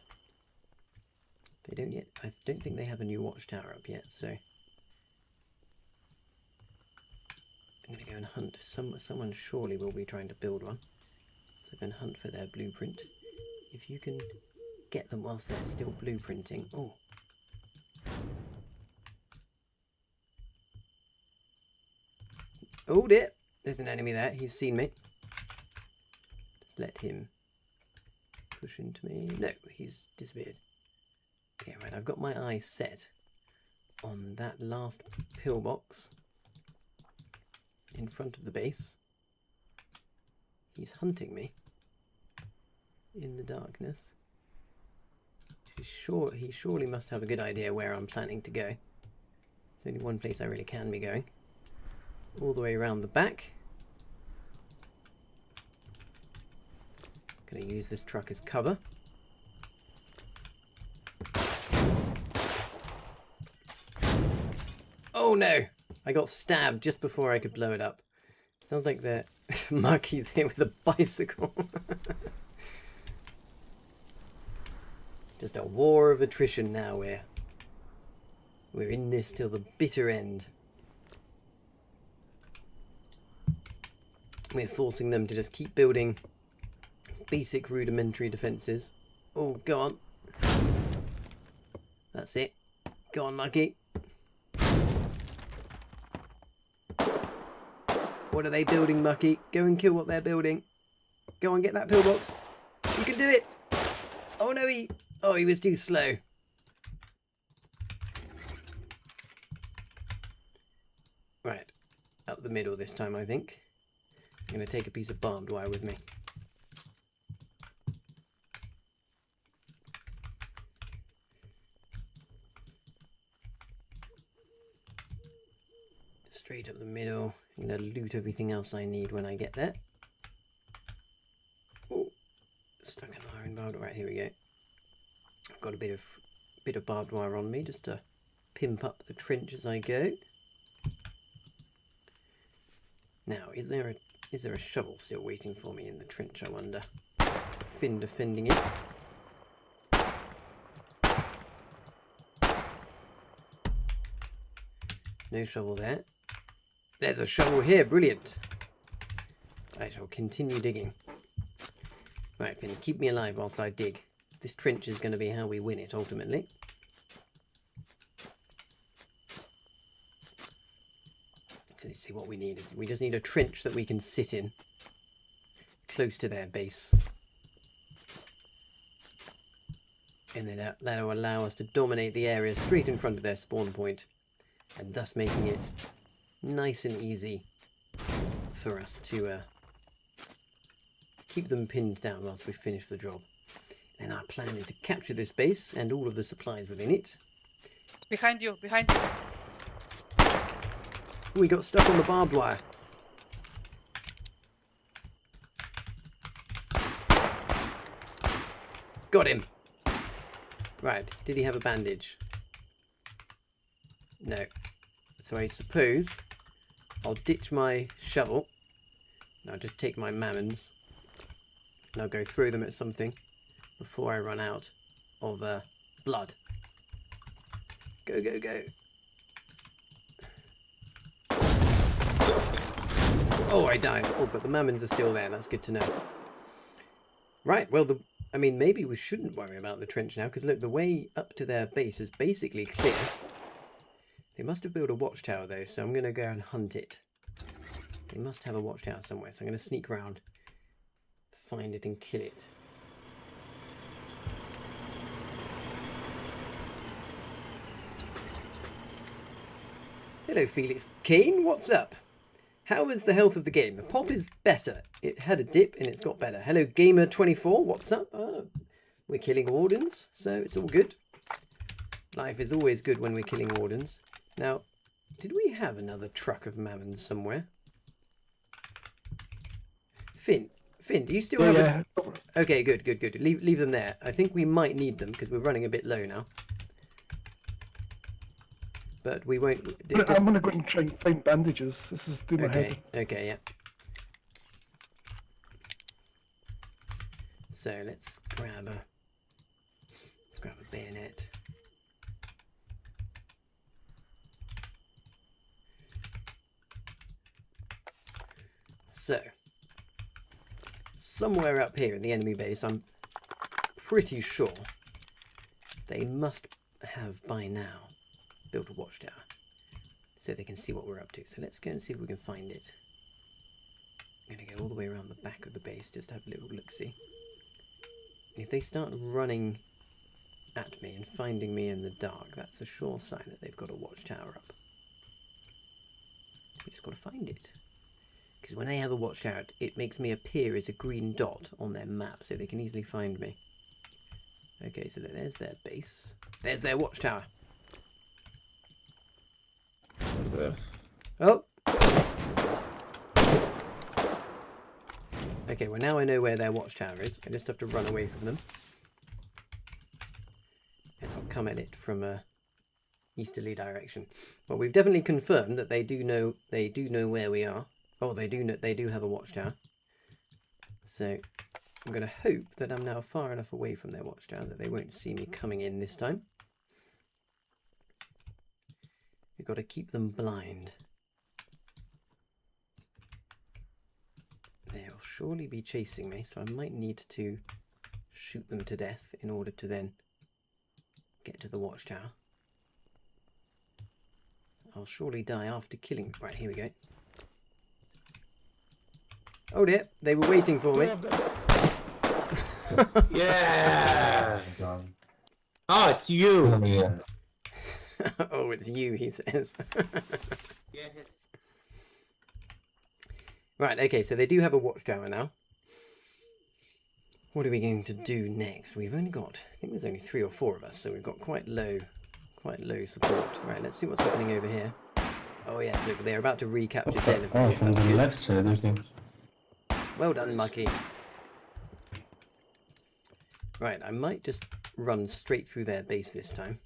They don't yet. I don't think they have a new watchtower up yet, so I'm going to go and hunt. Someone surely will be trying to build one, so I can hunt for their blueprint. If you can get them whilst they're still blueprinting. Oh. Oh dear! There's an enemy there. He's seen me. Just let him push into me. No, he's disappeared. Okay, right, I've got my eyes set on that last pillbox in front of the base. He's hunting me in the darkness. He surely must have a good idea where I'm planning to go. There's only one place I really can be going. All the way around the back. Gonna use this truck as cover. Oh no! I got stabbed just before I could blow it up. Sounds like the Marquis here with a bicycle. Just a war of attrition now. We're in this till the bitter end. We're forcing them to just keep building basic rudimentary defences. Oh, go on. That's it. Go on, Marquis. What are they building, Mucky? Go and kill what they're building. Go on, get that pillbox. You can do it. Oh no, he was too slow. Right, up the middle this time, I think. I'm going to take a piece of barbed wire with me. Straight up the middle. I'm going to loot everything else I need when I get there. Oh, stuck an iron barbed wire. Right, here we go. I've got a bit of barbed wire on me just to pimp up the trench as I go. Now, is there a shovel still waiting for me in the trench, I wonder? Finn defending it. No shovel there. There's a shovel here, brilliant. I shall continue digging. Right, Finn, keep me alive whilst I dig. This trench is going to be how we win it, ultimately. Let's see what we need. We just need a trench that we can sit in, close to their base. And then that'll allow us to dominate the area straight in front of their spawn point, and thus making it nice and easy for us to keep them pinned down whilst we finish the job. And our plan is to capture this base and all of the supplies within it. Behind you, behind you. We got stuck on the barbed wire. Got him. Right, did he have a bandage? No. So I suppose I'll ditch my shovel. And I'll just take my mammons. And I'll go throw them at something before I run out of blood. Go, go, go. Oh, I died. Oh, but the mammons are still there. That's good to know. Right, well, I mean, maybe we shouldn't worry about the trench now, because look, the way up to their base is basically clear. They must have built a watchtower, though, so I'm going to go and hunt it. They must have a watchtower somewhere, so I'm going to sneak around, find it and kill it. Hello, Felix Kane, what's up? How is the health of the game? The pop is better. It had a dip and it's got better. Hello, Gamer24, what's up? We're killing wardens, so it's all good. Life is always good when we're killing wardens. Now, did we have another truck of mammons somewhere? Finn, do you still have a... Okay, good. Leave them there. I think we might need them because we're running a bit low now. But we won't... I'm going to go and try and find bandages. This is doing my head. Okay, yeah. So let's grab a bayonet. So, somewhere up here in the enemy base, I'm pretty sure they must have by now built a watchtower so they can see what we're up to. So let's go and see if we can find it. I'm going to go all the way around the back of the base just to have a little look-see. If they start running at me and finding me in the dark, that's a sure sign that they've got a watchtower up. We just got to find it. Because when they have a watchtower, it makes me appear as a green dot on their map, so they can easily find me. Okay, so there's their base. There's their watchtower. Oh! Okay, well now I know where their watchtower is. I just have to run away from them. And I'll come at it from a easterly direction. Well, we've definitely confirmed that they do know where we are. Oh, they do have a watchtower. So I'm going to hope that I'm now far enough away from their watchtower that they won't see me coming in this time. We've got to keep them blind. They'll surely be chasing me, so I might need to shoot them to death in order to then get to the watchtower. I'll surely die after killing them. Right, here we go. Oh dear, they were waiting for me. Yeah! Oh, it's you! Oh, it's you, he says. Yes. Right, okay, so they do have a watchtower now. What are we going to do next? We've only got, I think there's only 3 or 4 of us, so we've got quite low support. Right, let's see what's happening over here. Oh yes, look, they're about to recapture Den. Oh, from the left side, I think. Well done, Mucky. Right, I might just run straight through their base this time.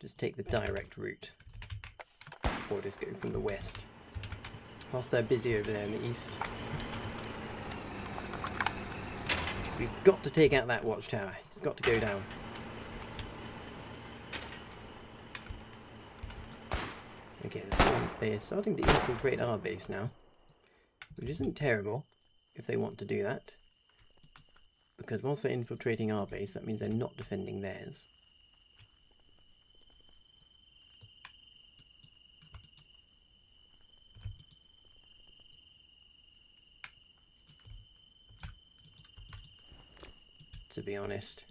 Just take the direct route. Or just go from the west. Whilst they're busy over there in the east. We've got to take out that watchtower. It's got to go down. Okay, they're starting to infiltrate our base now. Which isn't terrible if they want to do that. Because whilst they're infiltrating our base, that means they're not defending theirs. To be honest.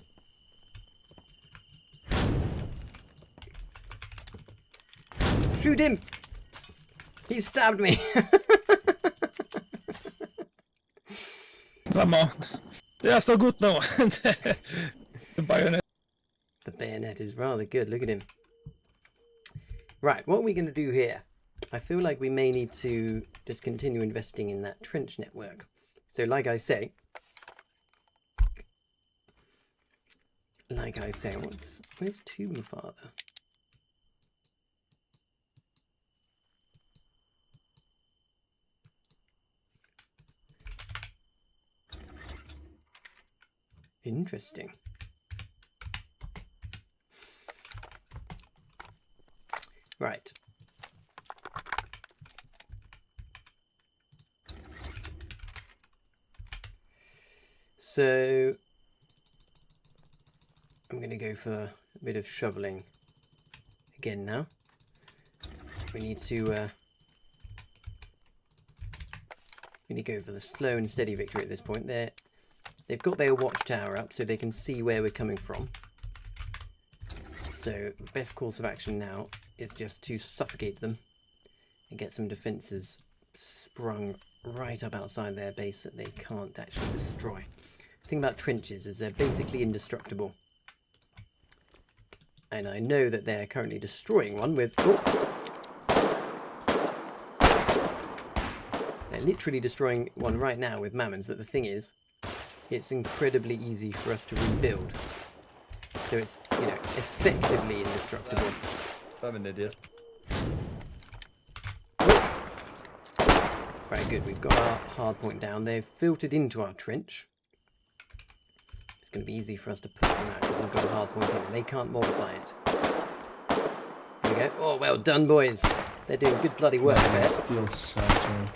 Shoot him! He stabbed me! Come on. Yeah, so good now. The bayonet. The bayonet is rather good. Look at him. Right, what are we going to do here? I feel like we may need to just continue investing in that trench network. So like I say, where's Tomb Father? Interesting. Right. So I'm going to go for a bit of shoveling again now. We need to go for the slow and steady victory at this point. They've got their watchtower up so they can see where we're coming from. So the best course of action now is just to suffocate them and get some defences sprung right up outside their base that they can't actually destroy. The thing about trenches is they're basically indestructible. And I know that they're currently destroying one with... Oh! They're literally destroying one right now with Mammons, but the thing is, it's incredibly easy for us to rebuild. So it's, you know, effectively indestructible. I'm an idiot. Right, good. We've got our hard point down. They've filtered into our trench. It's going to be easy for us to push them out because we've got a hard point in. They can't modify it. Here we go. Oh, well done, boys. They're doing good bloody work there. Steel shelter.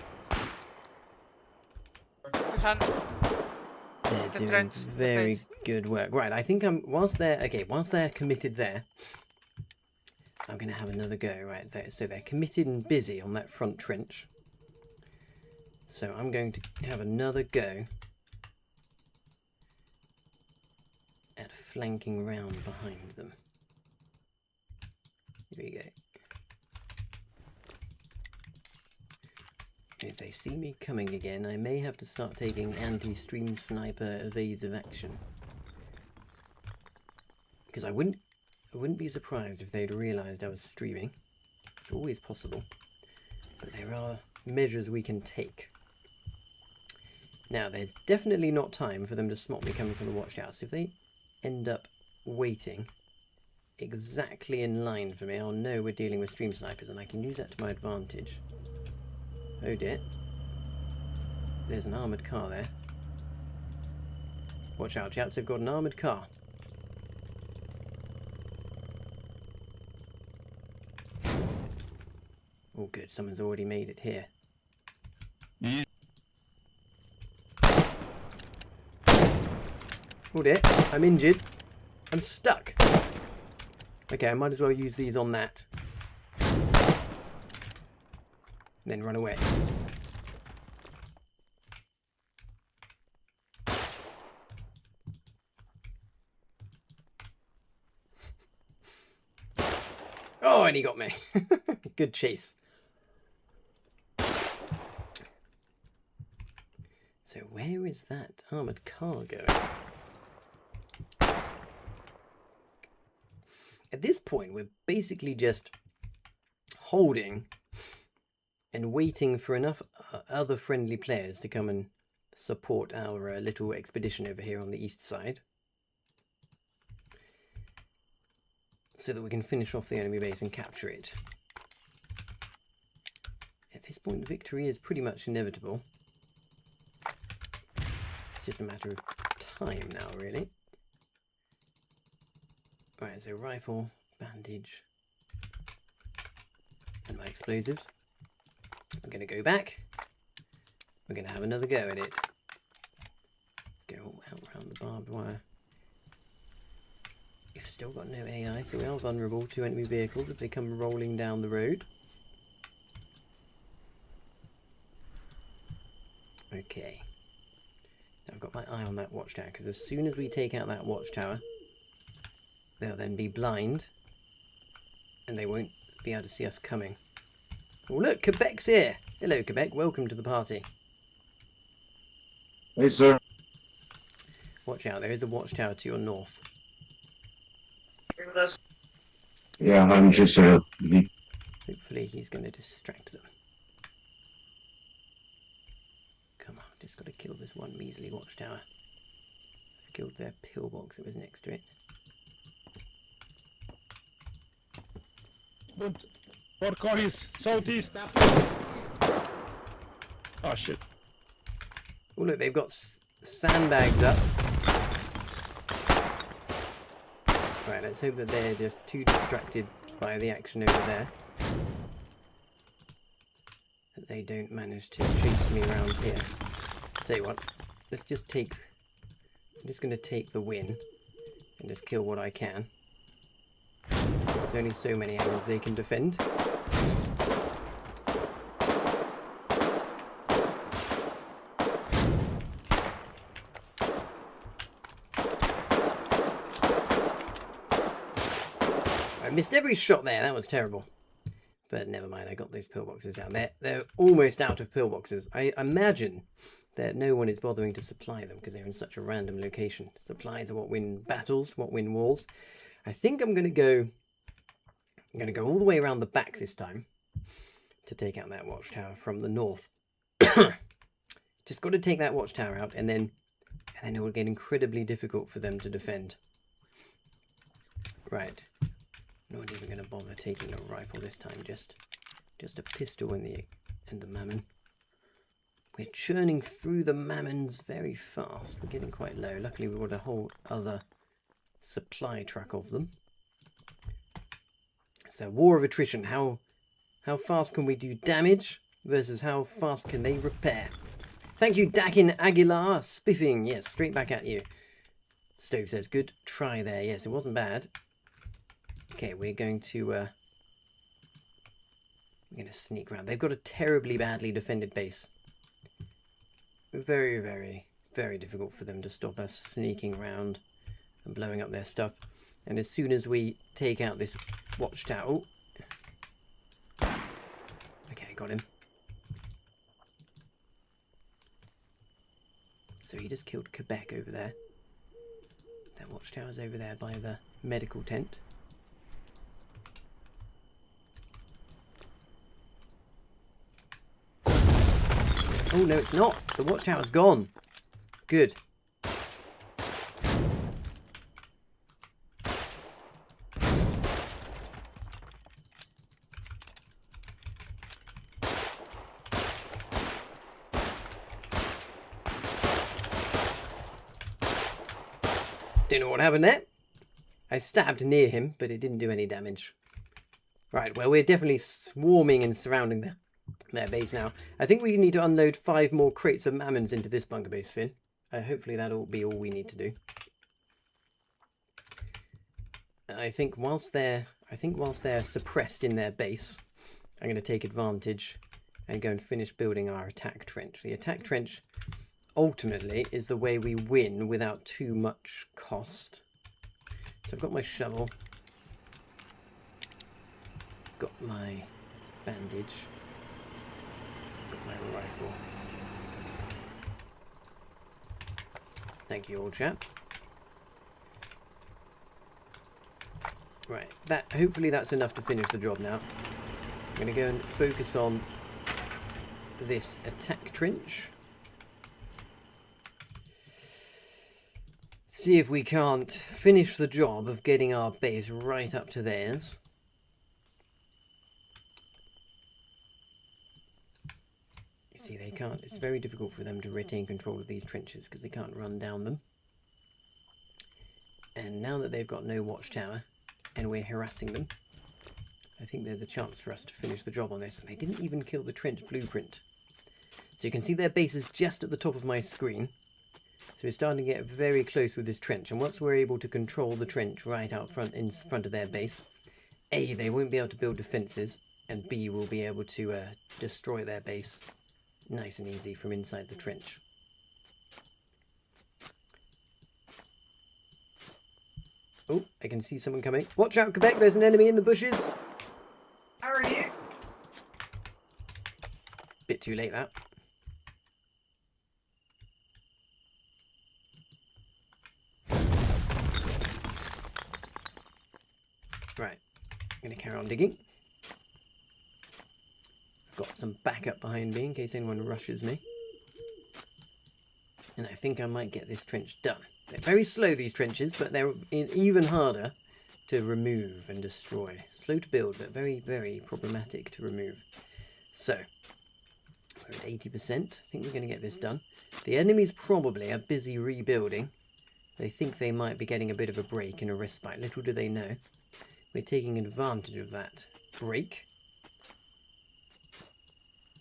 They're doing very good work. Right, I think whilst they're committed there, I'm going to have another go right there. So they're committed and busy on that front trench. So I'm going to have another go at flanking round behind them. Here we go. If they see me coming again, I may have to start taking anti-stream sniper evasive action. Because I wouldn't be surprised if they'd realised I was streaming. It's always possible. But there are measures we can take. Now, there's definitely not time for them to spot me coming from the watchtower. So if they end up waiting exactly in line for me, I'll know we're dealing with stream snipers and I can use that to my advantage. Oh dear. There's an armoured car there. Watch out, chaps, they've got an armoured car. Oh good, someone's already made it here. Oh dear, I'm injured. I'm stuck. Okay, I might as well use these on that. Then run away. Oh, and he got me. Good chase. So where is that armoured car going? At this point, we're basically just holding and waiting for enough other friendly players to come and support our little expedition over here on the east side, so that we can finish off the enemy base and capture it. At this point, victory is pretty much inevitable. It's just a matter of time now, really. Right, so rifle, bandage, and my explosives. I'm going to go back. We're going to have another go at it. Go out around the barbed wire. We've still got no AI, so we are vulnerable to enemy vehicles if they come rolling down the road. Okay. Now I've got my eye on that watchtower, because as soon as we take out that watchtower, they'll then be blind, and they won't be able to see us coming. Oh look, Quebec's here! Hello Quebec, welcome to the party. Hey sir. Watch out, there is a watchtower to your north. Yeah, I'm just Hopefully he's going to distract them. Come on, just got to kill this one measly watchtower. I've killed their pillbox that was next to it. Port Corys, southeast. Oh shit. Oh look, they've got sandbags up. Right, let's hope that they're just too distracted by the action over there that they don't manage to chase me around here. Tell you what, let's just take... I'm just going to take the win and just kill what I can. There's only so many angles they can defend. I missed every shot there, that was terrible. But never mind, I got those pillboxes down there. They're almost out of pillboxes. I imagine that no one is bothering to supply them because they're in such a random location. Supplies are what win battles, what win wars. I think I'm going to go all the way around the back this time to take out that watchtower from the north. Just got to take that watchtower out and then it will get incredibly difficult for them to defend. Right. Not even going to bother taking a rifle this time, just a pistol and the Mammon. We're churning through the Mammons very fast. We're getting quite low. Luckily we've got a whole other supply truck of them. So war of attrition. How fast can we do damage versus how fast can they repair? Thank you, Dakin Aguilar. Spiffing. Yes, straight back at you. Stove says, good try there. Yes, it wasn't bad. Okay, we're going to sneak around. They've got a terribly badly defended base. Very, very, very difficult for them to stop us sneaking around and blowing up their stuff. And as soon as we take out this watchtower... Okay, got him. So he just killed Quebec over there. That watchtower's over there by the medical tent. Oh, no, it's not. The watchtower's gone. Good. Don't know what happened there. I stabbed near him, but it didn't do any damage. Right, well, we're definitely swarming and surrounding their base now. I think we need to unload 5 more crates of Mammons into this bunker base, Finn. Hopefully that'll be all we need to do. I think whilst they're suppressed in their base, I'm going to take advantage and go and finish building our attack trench. The attack trench ultimately is the way we win without too much cost. So I've got my shovel, got my bandage, got my rifle. Thank you, old chap. Right, hopefully that's enough to finish the job now. I'm going to go and focus on this attack trench. See if we can't finish the job of getting our base right up to theirs. You see, they can't. It's very difficult for them to retain control of these trenches because they can't run down them. And now that they've got no watchtower and we're harassing them, I think there's a chance for us to finish the job on this. And they didn't even kill the trench blueprint. So you can see their base is just at the top of my screen. So we're starting to get very close with this trench, and once we're able to control the trench right out front, in front of their base, A, they won't be able to build defences, and B, we'll be able to destroy their base nice and easy from inside the trench. Oh, I can see someone coming. Watch out, Quebec, there's an enemy in the bushes. How are you? Bit too late, that. Right, I'm going to carry on digging. I've got some backup behind me in case anyone rushes me. And I think I might get this trench done. They're very slow, these trenches, but they're even harder to remove and destroy. Slow to build, but very, very problematic to remove. So, we're at 80%. I think we're going to get this done. The enemies probably are busy rebuilding. They think they might be getting a bit of a break and a respite. Little do they know, we're taking advantage of that break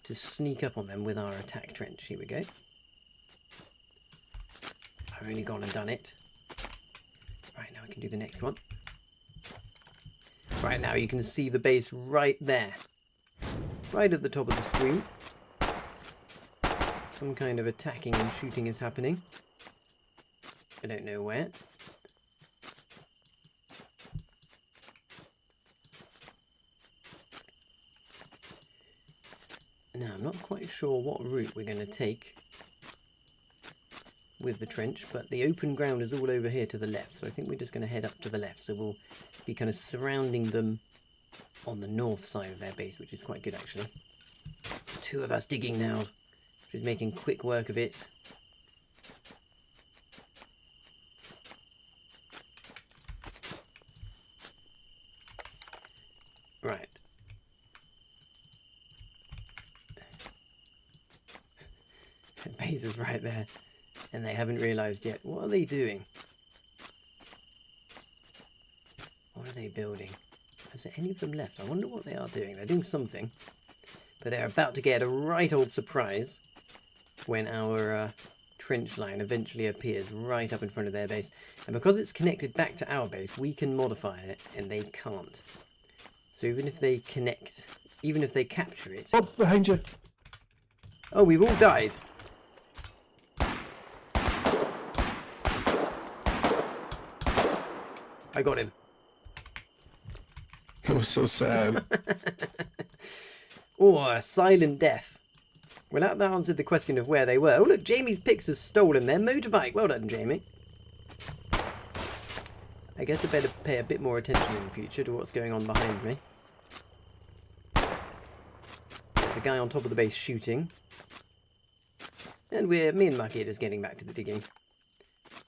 to sneak up on them with our attack trench. Here we go. I've only gone and done it. Right, now I can do the next one. Right, now you can see the base right there. Right at the top of the screen. Some kind of attacking and shooting is happening. I don't know where. Now, I'm not quite sure what route we're going to take with the trench, but the open ground is all over here to the left, so I think we're just going to head up to the left. So we'll be kind of surrounding them on the north side of their base, which is quite good actually. 2 of us digging now, which is making quick work of it. Right. The base is right there, and they haven't realised yet. What are they doing? What are they building? Is there any of them left? I wonder what they are doing. They're doing something, but they're about to get a right old surprise when our trench line eventually appears right up in front of their base. And because it's connected back to our base, we can modify it, and they can't. So even if they connect, even if they capture it... Oh, behind you! Oh, we've all died. I got him. It was so sad. Oh, a silent death. Well, that answered the question of where they were. Oh, look, Jamie's Pix has stolen their motorbike. Well done, Jamie. I guess I better pay a bit more attention in the future to what's going on behind me. There's a guy on top of the base shooting. And me and Mucky are just getting back to the digging.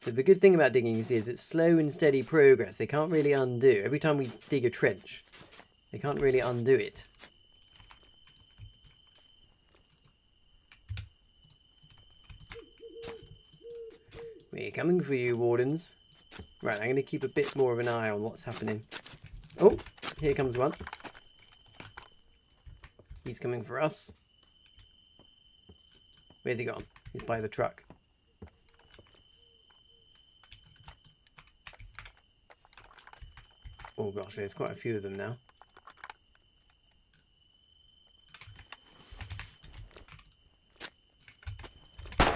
So the good thing about digging, you see, is it's slow and steady progress. They can't really undo. Every time we dig a trench, they can't really undo it. We're coming for you, Wardens. Right, I'm going to keep a bit more of an eye on what's happening. Oh, here comes one. He's coming for us. Where's he gone? He's by the truck. Oh gosh, there's quite a few of them now.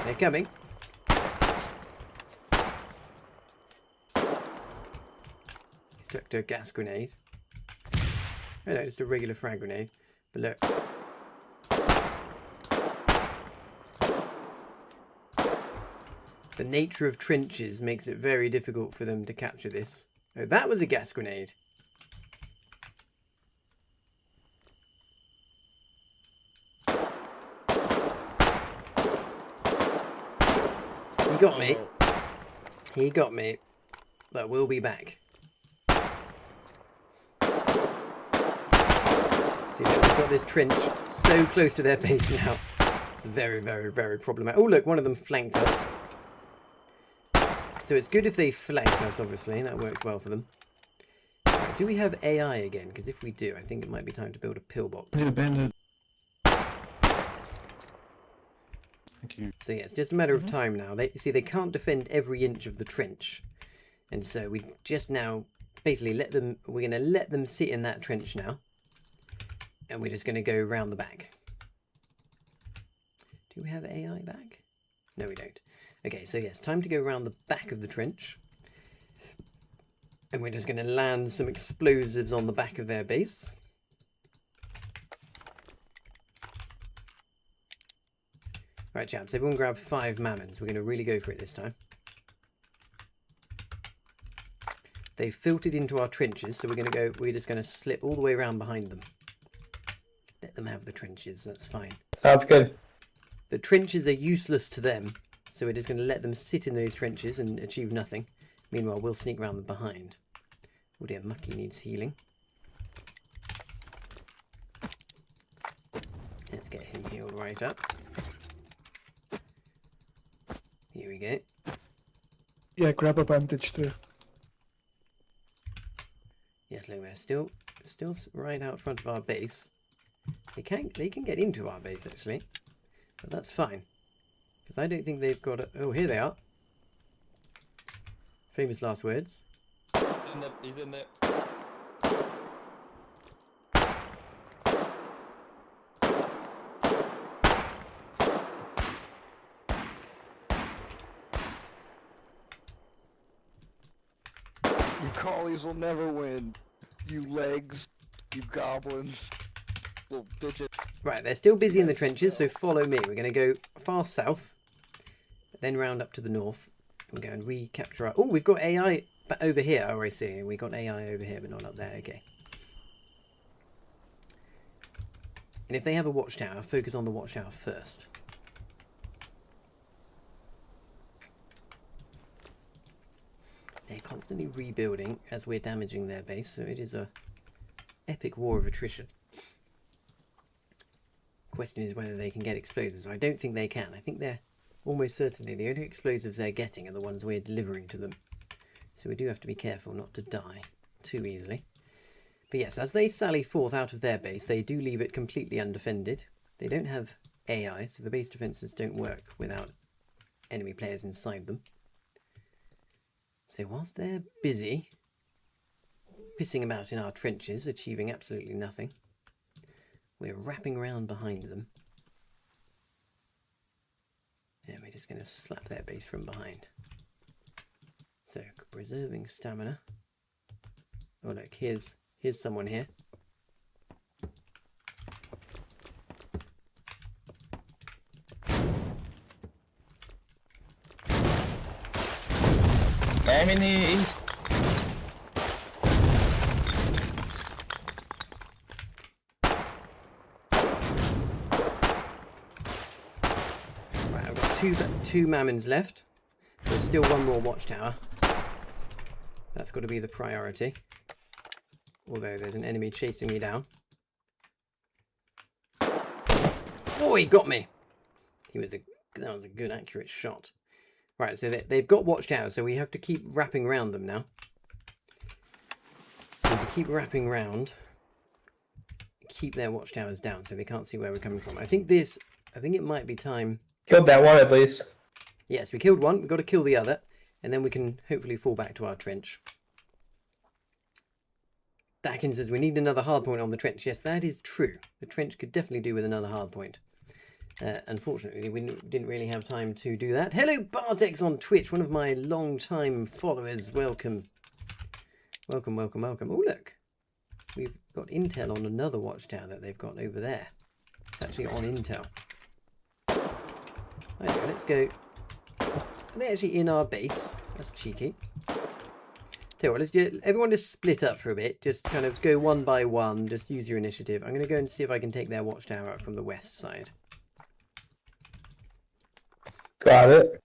They're coming. He's stuck to a gas grenade. Oh no, just a regular frag grenade. But look. The nature of trenches makes it very difficult for them to capture this. Oh, that was a gas grenade. He got me. He got me. But we'll be back. See, look, we've got this trench so close to their base now. It's very, very, very problematic. Oh, look, one of them flanked us. So it's good if they flank us, obviously. That works well for them. Right, do we have AI again? Because if we do, I think it might be time to build a pillbox. Thank you. So yeah, it's just a matter of time now. They can't defend every inch of the trench. And so we just now basically we're going to let them sit in that trench now. And we're just going to go around the back. Do we have AI back? No, we don't. Okay, so yes, time to go around the back of the trench. And we're just going to land some explosives on the back of their base. Right, chaps, everyone grab 5 mammons. We're going to really go for it this time. They've filtered into our trenches, so we're just going to slip all the way around behind them. Let them have the trenches, that's fine. Sounds good. The trenches are useless to them, so we're just going to let them sit in those trenches and achieve nothing. Meanwhile, we'll sneak round them behind. Oh dear, Mucky needs healing. Let's get him healed right up. Here we go. Yeah, grab a bandage too. Yes, look, they're still right out front of our base. They can get into our base actually, but that's fine because I don't think they've got a... Oh, here they are. Famous last words. He's in there. You collies will never win. You legs. You goblins. Little bitches. Right, they're still busy in the trenches, so follow me. We're going to go far south, then round up to the north. We'll go and recapture our... Oh, we've got AI over here. Oh, I see. We got AI over here, but not up there. Okay. And if they have a watchtower, focus on the watchtower first. They're constantly rebuilding as we're damaging their base, so it is a epic war of attrition. Question is whether they can get explosives. I don't think they can. I think they're almost certainly the only explosives they're getting are the ones we're delivering to them. So we do have to be careful not to die too easily. But yes, as they sally forth out of their base, they do leave it completely undefended. They don't have AI, so the base defenses don't work without enemy players inside them. So whilst they're busy pissing about in our trenches, achieving absolutely nothing, we're wrapping around behind them. And we're just going to slap their base from behind. So, preserving stamina. Oh look, here's someone here. I'm in the east. Right, I've got two Mammons left. There's still one more watchtower. That's got to be the priority. Although there's an enemy chasing me down. Oh, he got me! That was a good, accurate shot. Right, so they've got watchtowers, so we have to keep wrapping around them now. So to keep wrapping round, keep their watchtowers down so they can't see where we're coming from. I think it might be time. Killed that one at least. Yes, we killed one. We've got to kill the other, and then we can hopefully fall back to our trench. Dakin says we need another hardpoint on the trench. Yes, that is true. The trench could definitely do with another hardpoint. Unfortunately, we didn't really have time to do that. Hello, Bartex on Twitch, one of my long-time followers. Welcome. Welcome, welcome, welcome. Oh, look. We've got intel on another watchtower that they've got over there. It's actually on intel. Right, let's go. Are they actually in our base? That's cheeky. Tell you what, everyone just split up for a bit. Just kind of go one by one. Just use your initiative. I'm going to go and see if I can take their watchtower out from the west side. Got it.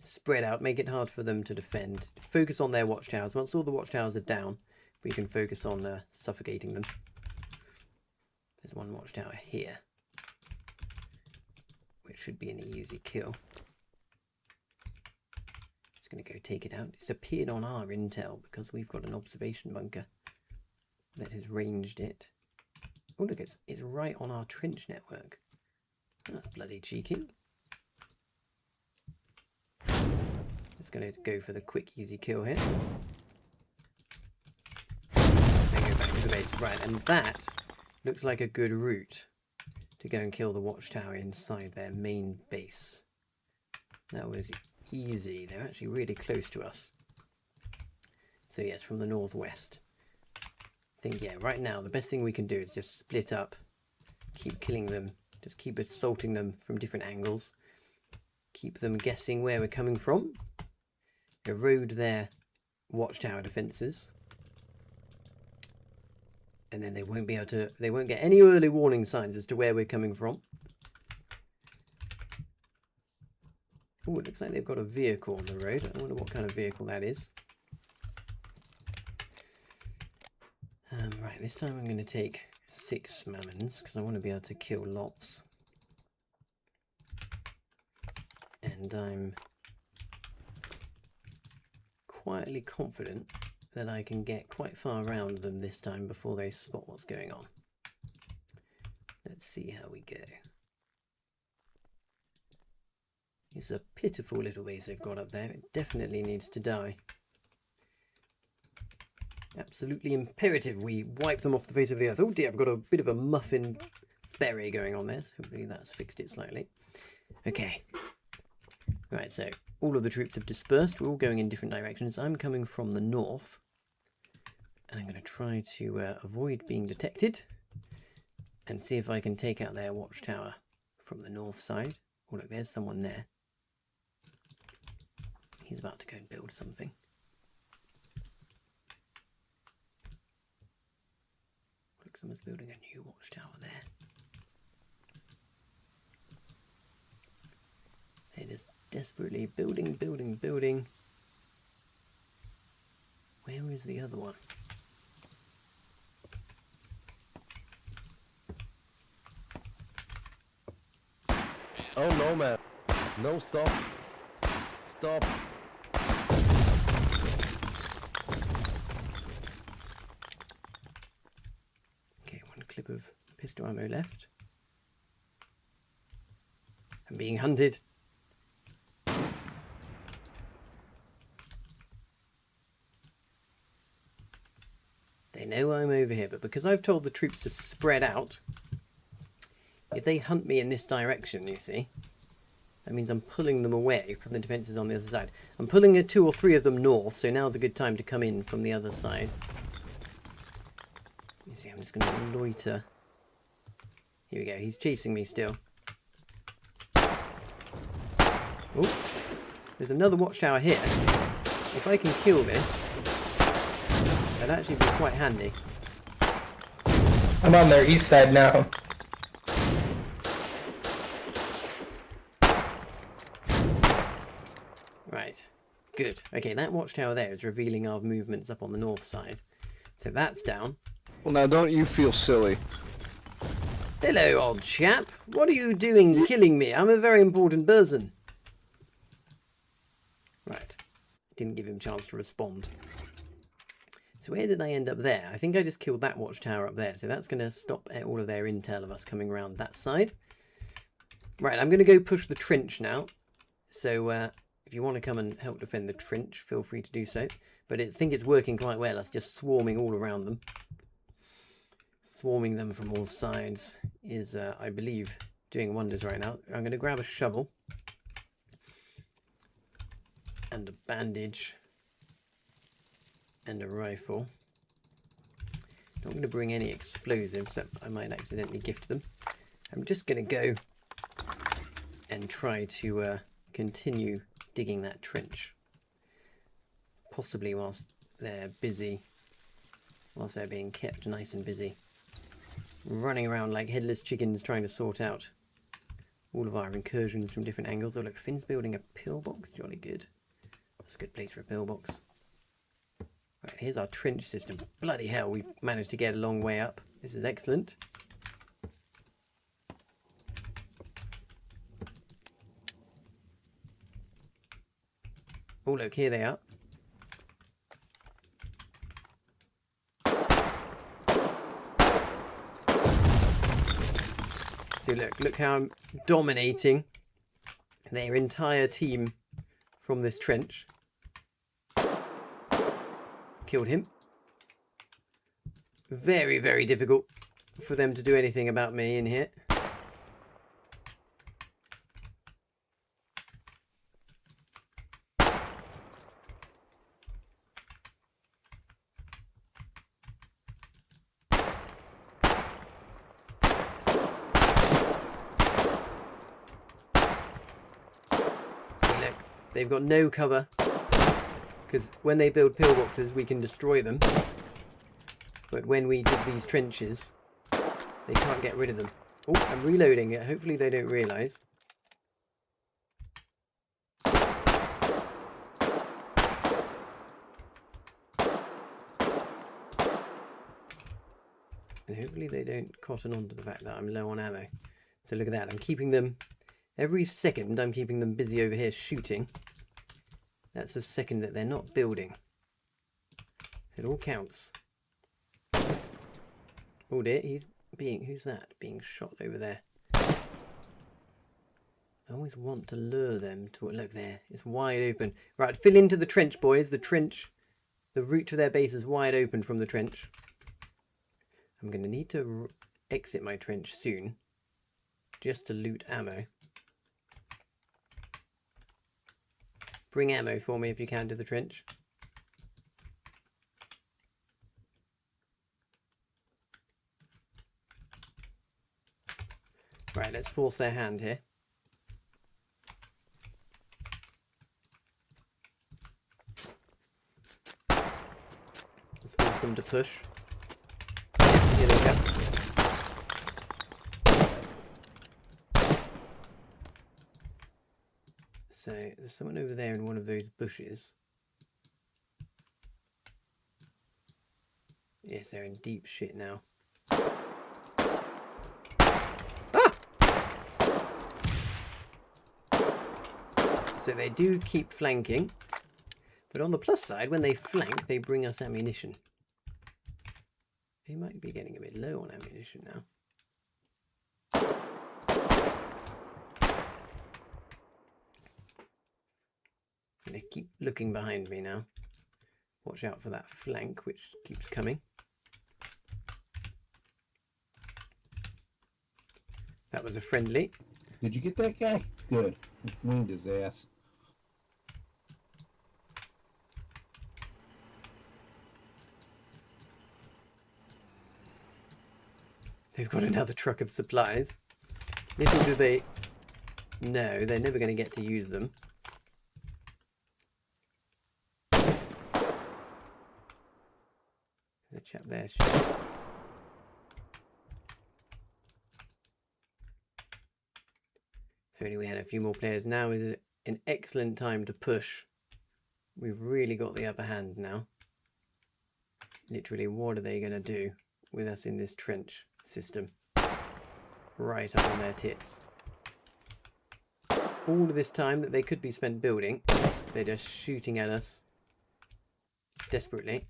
Spread out, make it hard for them to defend. Focus on their watchtowers. Once all the watchtowers are down, we can focus on suffocating them. There's one watchtower here, which should be an easy kill. Just going to go take it out. It's appeared on our intel because we've got an observation bunker that has ranged it. Oh look, it's right on our trench network. That's bloody cheeky. Just going to go for the quick, easy kill here. Then go back to the base. Right, and that looks like a good route to go and kill the watchtower inside their main base. That was easy. They're actually really close to us. So yes, from the northwest. I think, yeah, right now the best thing we can do is just split up, keep killing them, just keep assaulting them from different angles, keep them guessing where we're coming from, erode their watchtower defences. And then they won't be able to, they won't get any early warning signs as to where we're coming from. Oh, it looks like they've got a vehicle on the road. I wonder what kind of vehicle that is. Right, this time I'm going to take 6 Mammons because I want to be able to kill lots. And I'm quietly confident that I can get quite far around them this time before they spot what's going on. Let's see how we go. It's a pitiful little base they've got up there. It definitely needs to die. Absolutely imperative we wipe them off the face of the earth. Oh dear, I've got a bit of a muffin berry going on there, so hopefully that's fixed it slightly. Okay. Right, so all of the troops have dispersed. We're all going in different directions. I'm coming from the north, and I'm going to try to avoid being detected and see if I can take out their watchtower from the north side. Oh look, there's someone there. He's about to go and build something. Look, someone's building a new watchtower there. They're just desperately building. Where is the other one? Oh no, man. No, stop. Stop. Okay, one clip of pistol ammo left. I'm being hunted. They know I'm over here, but because I've told the troops to spread out, if they hunt me in this direction, you see, that means I'm pulling them away from the defences on the other side. I'm pulling 2 or 3 of them north, so now's a good time to come in from the other side. You see, I'm just going to loiter. Here we go, he's chasing me still. Oh, there's another watchtower here. If I can kill this, that'd actually be quite handy. I'm on their east side now. Right, good. Okay, that watchtower there is revealing our movements up on the north side. So that's down. Well, now don't you feel silly. Hello, old chap. What are you doing killing me? I'm a very important person. Right. Didn't give him a chance to respond. So where did I end up there? I think I just killed that watchtower up there. So that's going to stop all of their intel of us coming around that side. Right, I'm going to go push the trench now. So if you want to come and help defend the trench, feel free to do so. But I think it's working quite well. Us just swarming all around them. Swarming them from all sides is, I believe, doing wonders right now. I'm going to grab a shovel. And a bandage. And a rifle. Not going to bring any explosives that I might accidentally gift them. I'm just going to go and try to continue digging that trench. Possibly whilst they're busy. Whilst they're being kept nice and busy. Running around like headless chickens trying to sort out all of our incursions from different angles. Oh look, Finn's building a pillbox. Jolly good. That's a good place for a pillbox. Right, here's our trench system. Bloody hell, we've managed to get a long way up. This is excellent. Oh look, here they are. So look how I'm dominating their entire team from this trench. Killed him. Very, very difficult for them to do anything about me in here. See, look, they've got no cover. Because when they build pillboxes, we can destroy them. But when we dig these trenches, they can't get rid of them. Oh, I'm reloading it. Hopefully they don't realise. And hopefully they don't cotton on to the fact that I'm low on ammo. So look at that. I'm keeping them... Every second I'm keeping them busy over here shooting. That's a second that they're not building. It all counts. Oh dear, he's being... Who's that? Being shot over there. I always want to lure them to... Look there, it's wide open. Right, fill into the trench, boys. The trench... The route to their base is wide open from the trench. I'm going to need to exit my trench soon. Just to loot ammo. Bring ammo for me if you can to the trench. Right, let's force their hand here. Let's force them to push. Here they go. So there's someone over there in one of those bushes. Yes, they're in deep shit now. Ah! So they do keep flanking. But on the plus side, when they flank, they bring us ammunition. They might be getting a bit low on ammunition now. They keep looking behind me now. Watch out for that flank, which keeps coming. That was a friendly. Did you get that guy? Good. Winged his ass. They've got another truck of supplies. Little do they know, they're never going to get to use them. There's a chap there. If only we had a few more players. Now is an excellent time to push. We've really got the upper hand now. Literally, what are they going to do with us in this trench system? Right up on their tits. All of this time that they could be spent building, they're just shooting at us desperately.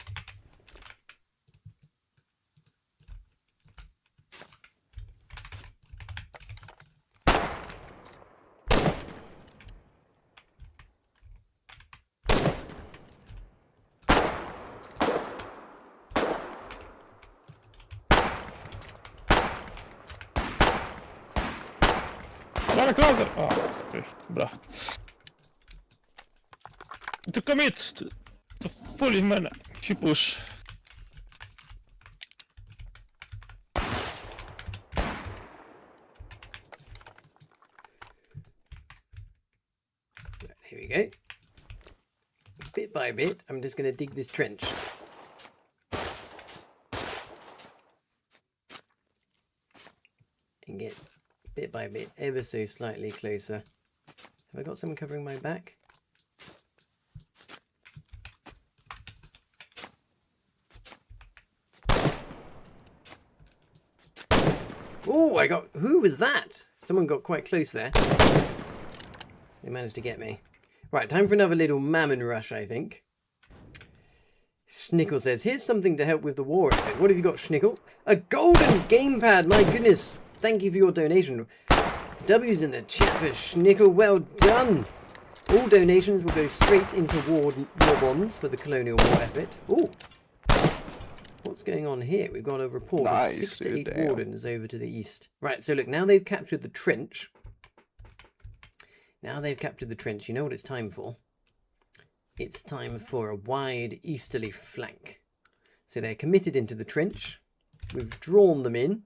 Bara closer! Ah, okej, bra. To commit to fully man, she push. Here we go. Bit by bit, I'm just going to dig this trench. And get bit by bit, ever so slightly closer. Have I got someone covering my back? Oh, I got... Who was that? Someone got quite close there. They managed to get me. Right, time for another little mammon rush, I think. Schnickel says, here's something to help with the war effort. What have you got, Schnickel? A golden gamepad, my goodness. Thank you for your donation. W's in the chat for Schnickel. Well done. All donations will go straight into war bonds for the colonial war effort. Ooh. What's going on here? We've got a report of 6 to 8 wardens over to the east. Right, so look, now they've captured the trench. Now they've captured the trench. You know what it's time for? It's time for a wide easterly flank. So they're committed into the trench. We've drawn them in.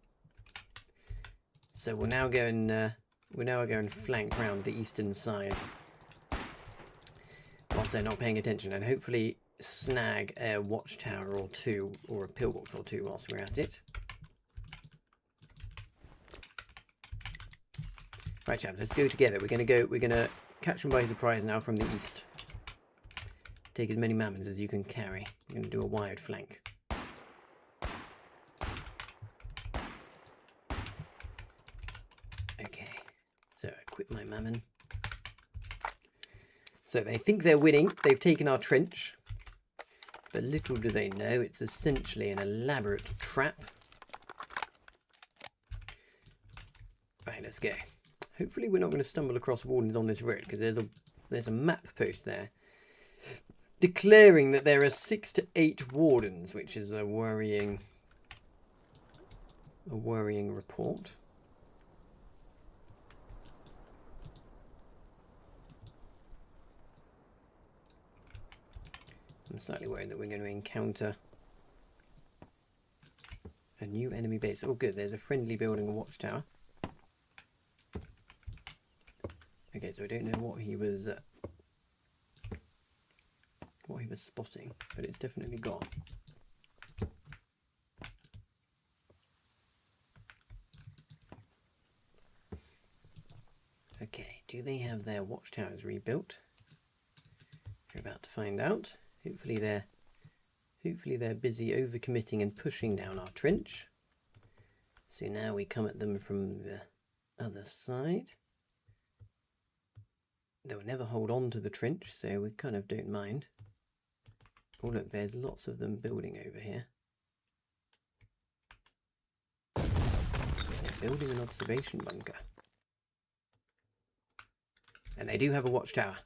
So we'll now go and flank round the eastern side. Whilst they're not paying attention, and hopefully snag a watchtower or two, or a pillbox or two whilst we're at it. Right, chaps, let's go together. We're gonna catch them by surprise now from the east. Take as many mammons as you can carry. We're gonna do a wired flank. Okay, so equip my mammon. So they think they're winning. They've taken our trench. But little do they know, it's essentially an elaborate trap. Right, let's go. Hopefully we're not going to stumble across wardens on this road, because there's a map post there declaring that there are 6 to 8 wardens, which is a worrying report. I'm slightly worried that we're going to encounter a new enemy base. Oh good, there's a friendly building a watchtower. Okay, so I don't know what he was spotting, but it's definitely gone. Okay, do they have their watchtowers rebuilt? We're about to find out. Hopefully they're busy overcommitting and pushing down our trench. So now we come at them from the other side. They'll never hold on to the trench, so we kind of don't mind. Oh look, there's lots of them building over here. They're building an observation bunker. And they do have a watchtower.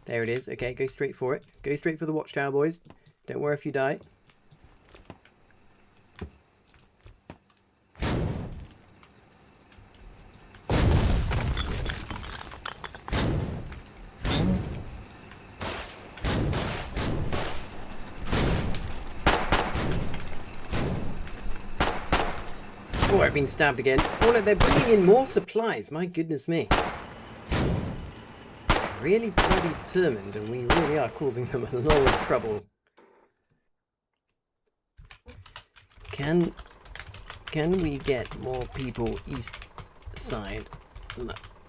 There it is. Okay, go straight for it. Go straight for the watchtower, boys. Don't worry if you die. Oh, I've been stabbed again. Oh, look, they're bringing in more supplies. My goodness me. Really bloody determined, and we really are causing them a lot of trouble. Can we get more people east side?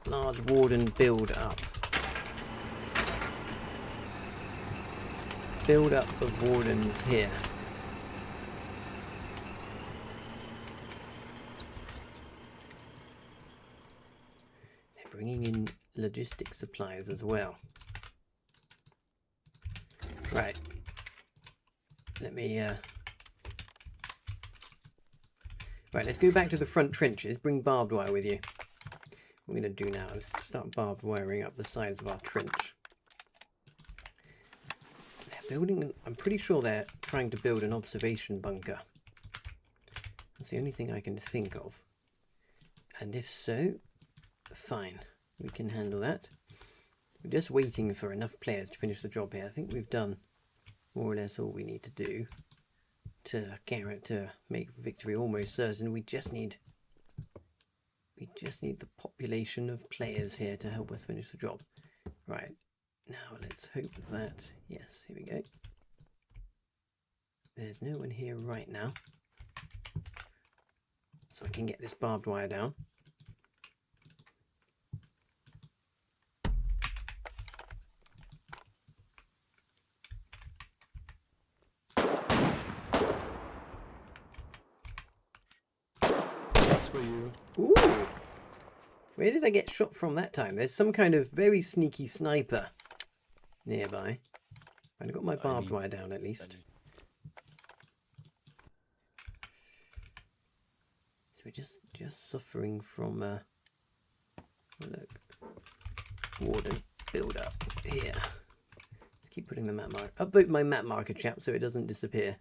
Large warden build up. Build up of wardens here. They're bringing in logistic supplies as well. Right. Let me Right, let's go back to the front trenches. Bring barbed wire with you. What we're going to do now is start barbed wiring up the sides of our trench. They're building, I'm pretty sure they're trying to build an observation bunker. That's the only thing I can think of. And if so, fine. We can handle that. We're just waiting for enough players to finish the job here. I think we've done more or less all we need to do to make victory almost certain. We just need the population of players here to help us finish the job. Right, now let's hope that, yes, here we go. There's no one here right now, so I can get this barbed wire down. For you. Ooh! Where did I get shot from that time? There's some kind of very sneaky sniper nearby. I've got my barbed wire down at least. So we're just suffering from look, warden build up here. Let's keep putting the map marker. Upvote my map marker, chap, so it doesn't disappear.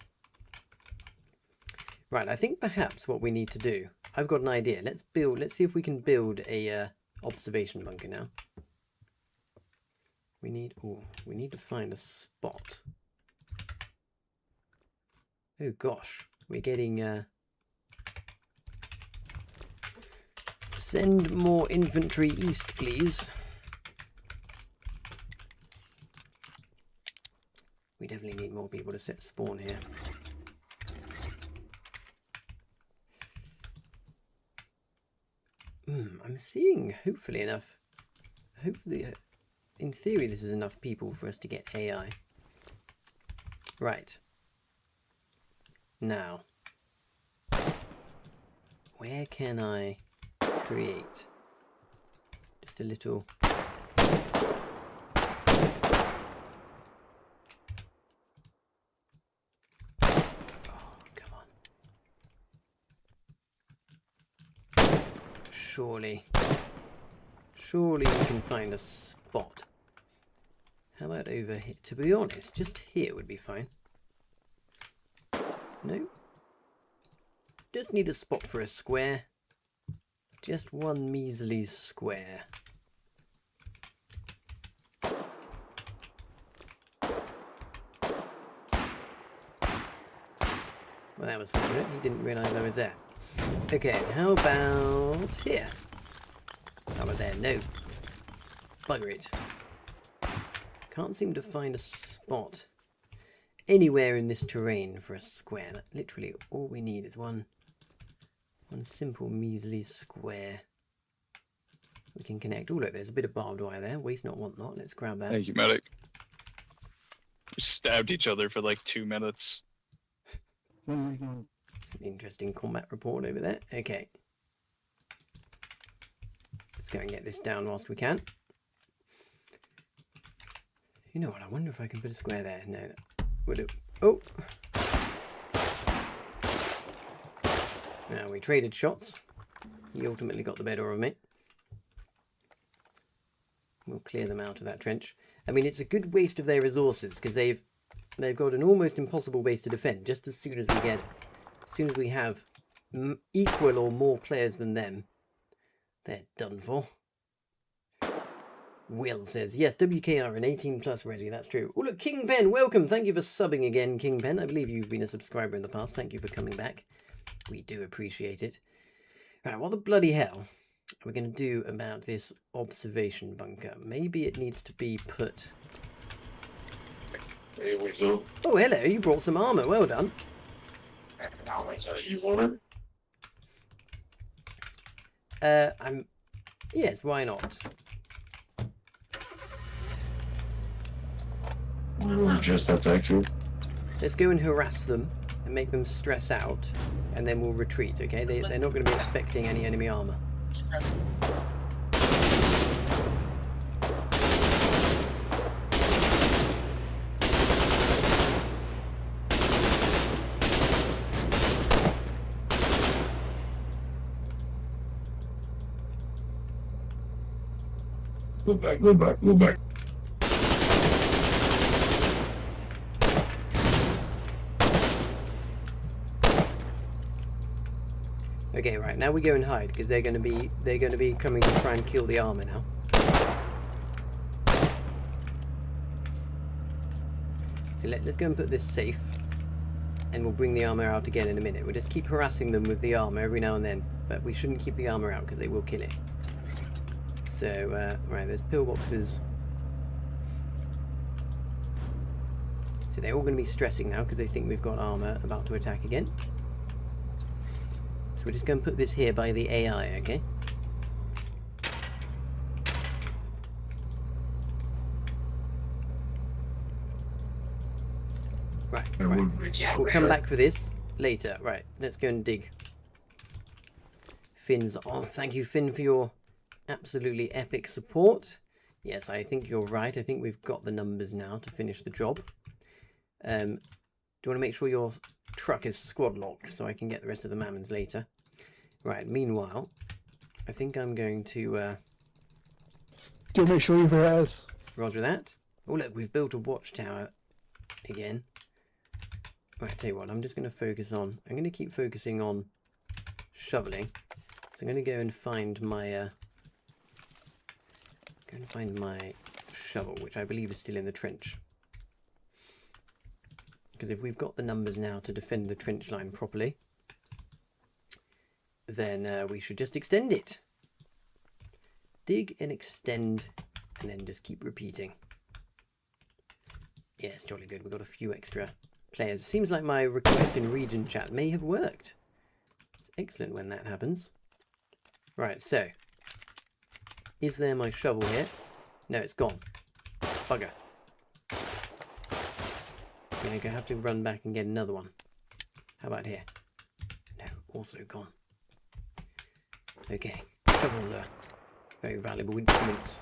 Right, I think perhaps what we need to do, I've got an idea. Let's see if we can build a observation bunker now. We need to find a spot. Oh gosh, we're getting send more infantry east, please. definitely need more people to set spawn here. I'm seeing, hopefully, in theory, this is enough people for us to get AI. Right. Now, where can I create just a little... Surely we can find a spot. How about over here? To be honest, just here would be fine. No. Just need a spot for a square. Just one measly square. Well, that was fortunate. He didn't realise I was there. Okay, how about here? How about there? No. Bugger it. Can't seem to find a spot anywhere in this terrain for a square. Literally, all we need is one simple measly square. We can connect. Oh, look, there's a bit of barbed wire there. Waste not, want not. Let's grab that. Thank you, medic. We stabbed each other for like 2 minutes. Interesting combat report over there. Okay. Let's go and get this down whilst we can. You know what? I wonder if I can put a square there. No, that would it. Oh! Now we traded shots. He ultimately got the better of me. We'll clear them out of that trench. I mean, it's a good waste of their resources because they've got an almost impossible base to defend. Just as soon as we have equal or more players than them, they're done for. Will says, yes, WKR and 18 plus ready, that's true. Oh look, Kingpen, welcome. Thank you for subbing again, Kingpen. I believe you've been a subscriber in the past. Thank you for coming back. We do appreciate it. Right, what the bloody hell are we going to do about this observation bunker? Maybe it needs to be put... Oh, hello, you brought some armour. Well done. Yes, why not? Just attack you. Let's go and harass them and make them stress out, and then we'll retreat, okay? They're not going to be expecting any enemy armour. Go back, go back, go back. Okay, right, now we go and hide because they're going to be coming to try and kill the armor now. So let's go and put this safe, and we'll bring the armor out again in a minute. We'll just keep harassing them with the armor every now and then, but we shouldn't keep the armor out because they will kill it. So, right, there's pillboxes. So they're all going to be stressing now because they think we've got armor about to attack again. So we're just going to put this here by the AI, okay? Right. We'll come back for this later. Right, let's go and dig. Finn's off. Thank you, Finn, for your absolutely epic support. Yes, I think you're right. I think we've got the numbers now to finish the job. Do you want to make sure your truck is squad locked so I can get the rest of the mammons later? Right, meanwhile, I think I'm going to... Do make sure you're else. Roger that. Oh look, we've built a watchtower again. Right, tell you what, I'm just going to focus on... I'm going to keep focusing on shoveling. So I'm going to go and find my... shovel, which I believe is still in the trench. Because if we've got the numbers now to defend the trench line properly, then we should just extend it. Dig and extend, and then just keep repeating. Yeah, it's jolly good. We've got a few extra players. It seems like my request in region chat may have worked. It's excellent when that happens. Right, so. Is there my shovel here? No, it's gone. Bugger. I'm going to have to run back and get another one. How about here? No, also gone. Okay, shovels are very valuable instruments.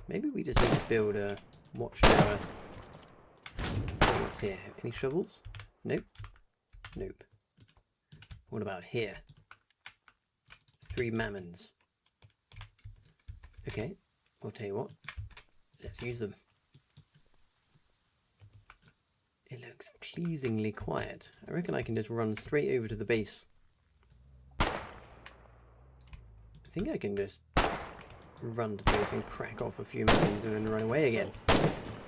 Maybe we just need to build a watchtower. What's here? Any shovels? Nope. Nope. What about here? 3 mammons. Okay, I'll tell you what. Let's use them. It looks pleasingly quiet. I reckon I can just run straight over to the base. I think I can just run to the base and crack off a few mammons and then run away again.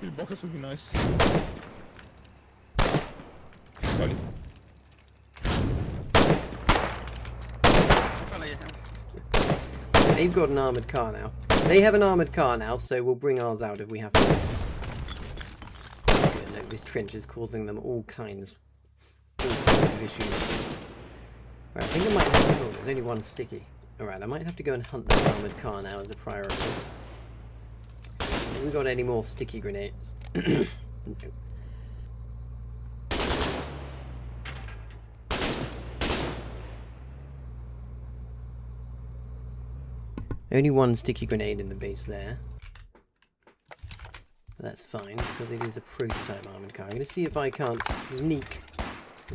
These buckets would be nice. They've got an armoured car now. They have an armoured car now, so we'll bring ours out if we have to. Yeah, look, this trench is causing them all kinds of issues. Right, I think I might have to... Oh, there's only one sticky. Alright, I might have to go and hunt that armoured car now as a priority. Have we got any more sticky grenades? No. Only one sticky grenade in the base there. But that's fine, because it is a prototype armoured car. I'm going to see if I can't sneak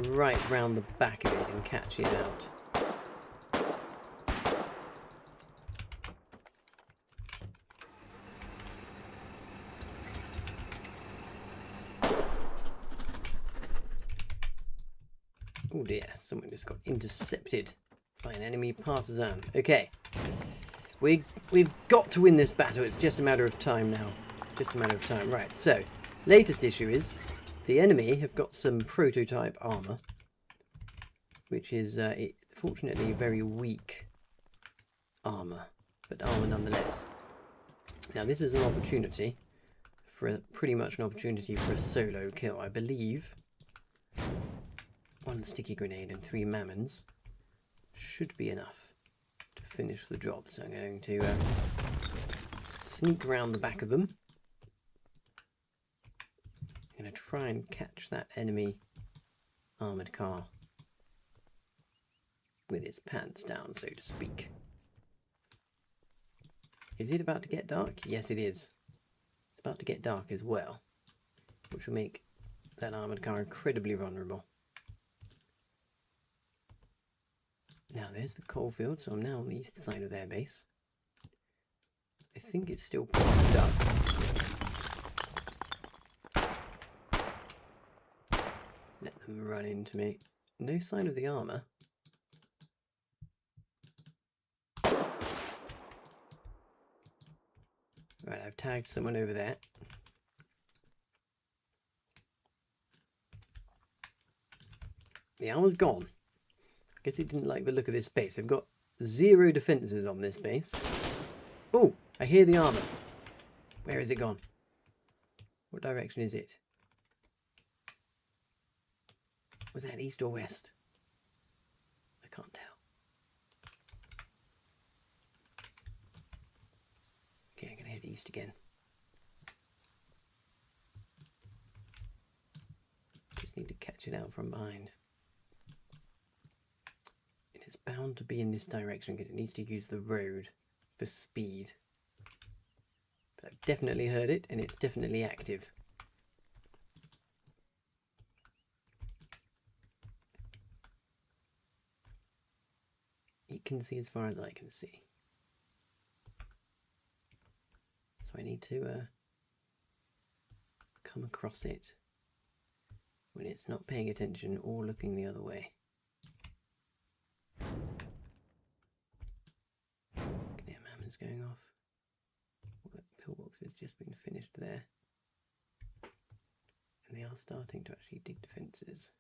right round the back of it and catch it out. Oh dear, someone just got intercepted by an enemy partisan. Okay. We've got to win this battle. It's just a matter of time now. Just a matter of time. Right, so, latest issue is the enemy have got some prototype armour, which is, fortunately, very weak armour, but armour nonetheless. Now, this is an opportunity, pretty much an opportunity for a solo kill. I believe 1 sticky grenade and 3 mammons should be enough to finish the job. So I'm going to sneak around the back of them. I'm going to try and catch that enemy armoured car with its pants down, so to speak. Is it about to get dark? Yes, it is. It's about to get dark as well, which will make that armoured car incredibly vulnerable. Now there's the coalfield, so I'm now on the east side of their base. I think it's still blocked up. Let them run into me. No sign of the armour. Right, I've tagged someone over there. The armour's gone. I guess it didn't like the look of this base. I've got 0 defences on this base. Oh, I hear the armour. Where is it gone? What direction is it? Was that east or west? I can't tell. Okay, I'm going to head east again. Just need to catch it out from behind. It's bound to be in this direction because it needs to use the road for speed. But I've definitely heard it and it's definitely active. It can see as far as I can see. So I need to come across it when it's not paying attention or looking the other way. Okay, mammon's going off. Well, that pillbox has just been finished there. And they are starting to actually dig defences.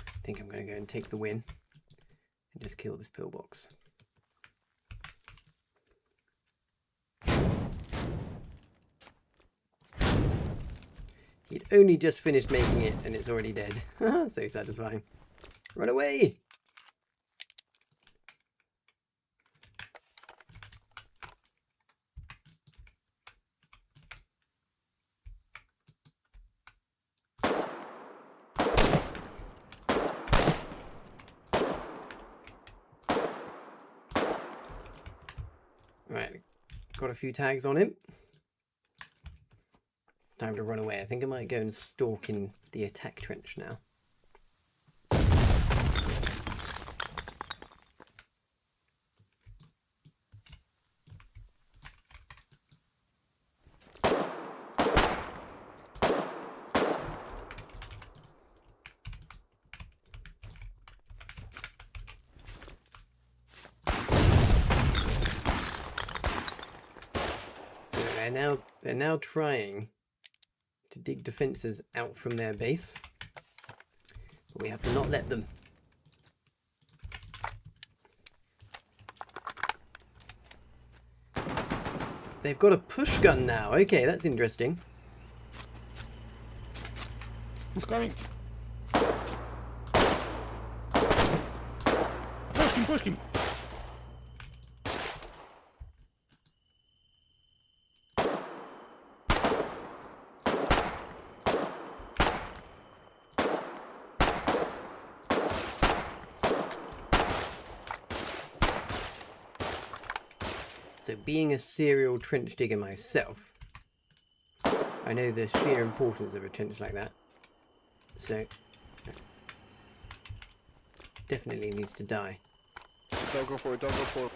I think I'm going to go and take the win and just kill this pillbox. only just finished making it and it's already dead. So satisfying. Run away! Right, got a few tags on him. Time to run away. I think I might go and stalk in the attack trench now. They're now trying to dig defences out from their base, but we have to not let them. They've got a push gun now. Okay, that's interesting. He's coming. Push him, push him. So being a serial trench digger myself, I know the sheer importance of a trench like that. So definitely needs to die. Don't go for it, don't go for it.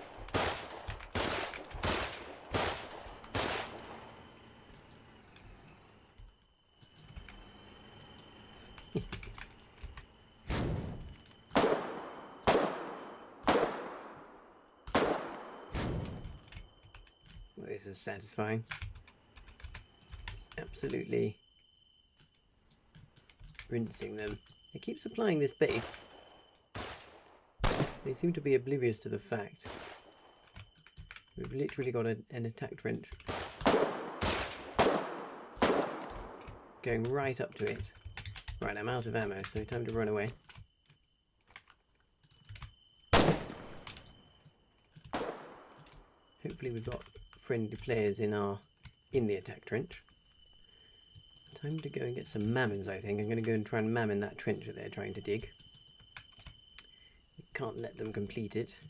Well, this is satisfying. It's absolutely rinsing them. They keep supplying this base. They seem to be oblivious to the fact we've literally got an attack trench going right up to it. Right, I'm out of ammo, so time to run away. Hopefully we've got friendly players in the attack trench. Time to go and get some mammons, I think. I'm going to go and try and mammon that trench that they're trying to dig. Can't let them complete it.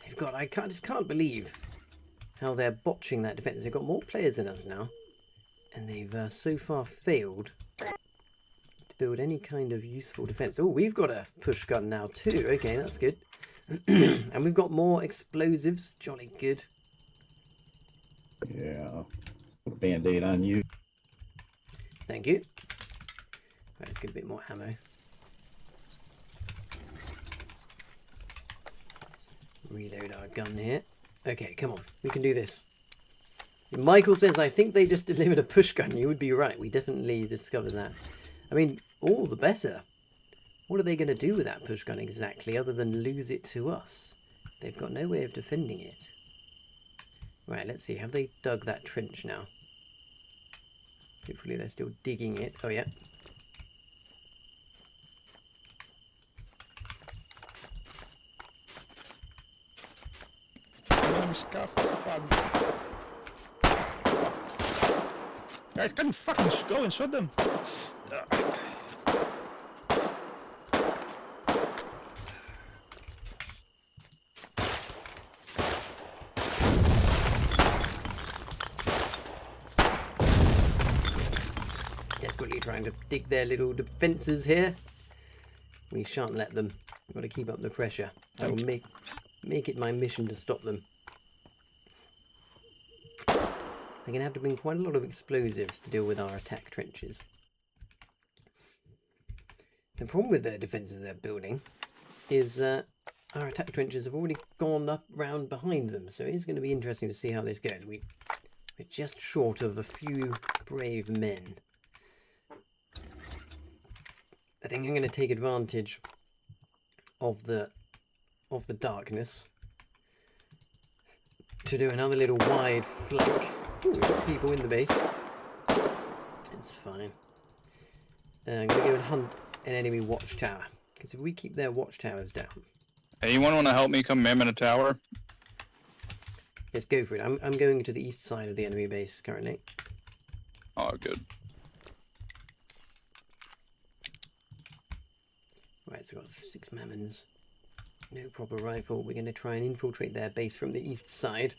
They've got, I just can't believe how they're botching that defense. They've got more players than us now, and they've so far failed to build any kind of useful defense. Oh, we've got a push gun now too. Okay, that's good. And we've got more explosives. Jolly good. Yeah. Put a band-aid on you. Thank you. Right, let's get a bit more ammo. Reload our gun here. Okay, come on. We can do this. Michael says, I think they just delivered a push gun. You would be right. We definitely discovered that. I mean, all the better. What are they going to do with that push gun exactly other than lose it to us? They've got no way of defending it. Right, let's see. Have they dug that trench now? Hopefully they're still digging it. Oh, yeah. Guys, can you fucking go and shoot them? Desperately trying to dig their little defences here. We shan't let them. We've got to keep up the pressure. I will make it my mission to stop them. They're going to have to bring quite a lot of explosives to deal with our attack trenches. The problem with the defences they're building is our attack trenches have already gone up round behind them, so it's going to be interesting to see how this goes. We're just short of a few brave men. I think I'm going to take advantage of the darkness to do another little wide flank. Ooh, we've got people in the base. It's fine. I'm going to go and hunt an enemy watchtower. Because if we keep their watchtowers down... Anyone want to help me come man in a tower? Yes, go for it. I'm going to the east side of the enemy base currently. Oh, good. Right, so I've got 6 Mammons. No proper rifle. We're going to try and infiltrate their base from the east side.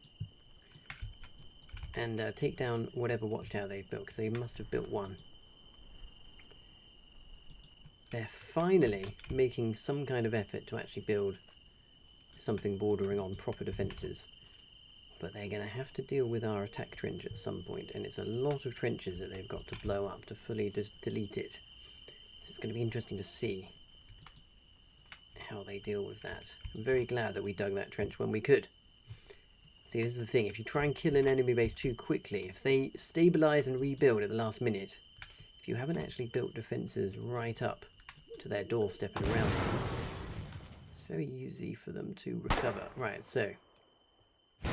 And take down whatever watchtower they've built, because they must have built one. They're finally making some kind of effort to actually build something bordering on proper defences. But they're going to have to deal with our attack trench at some point, and it's a lot of trenches that they've got to blow up to fully delete it. So it's going to be interesting to see how they deal with that. I'm very glad that we dug that trench when we could. See, this is the thing, if you try and kill an enemy base too quickly, if they stabilise and rebuild at the last minute, if you haven't actually built defences right up to their doorstep and around them, it's very easy for them to recover. Right, so...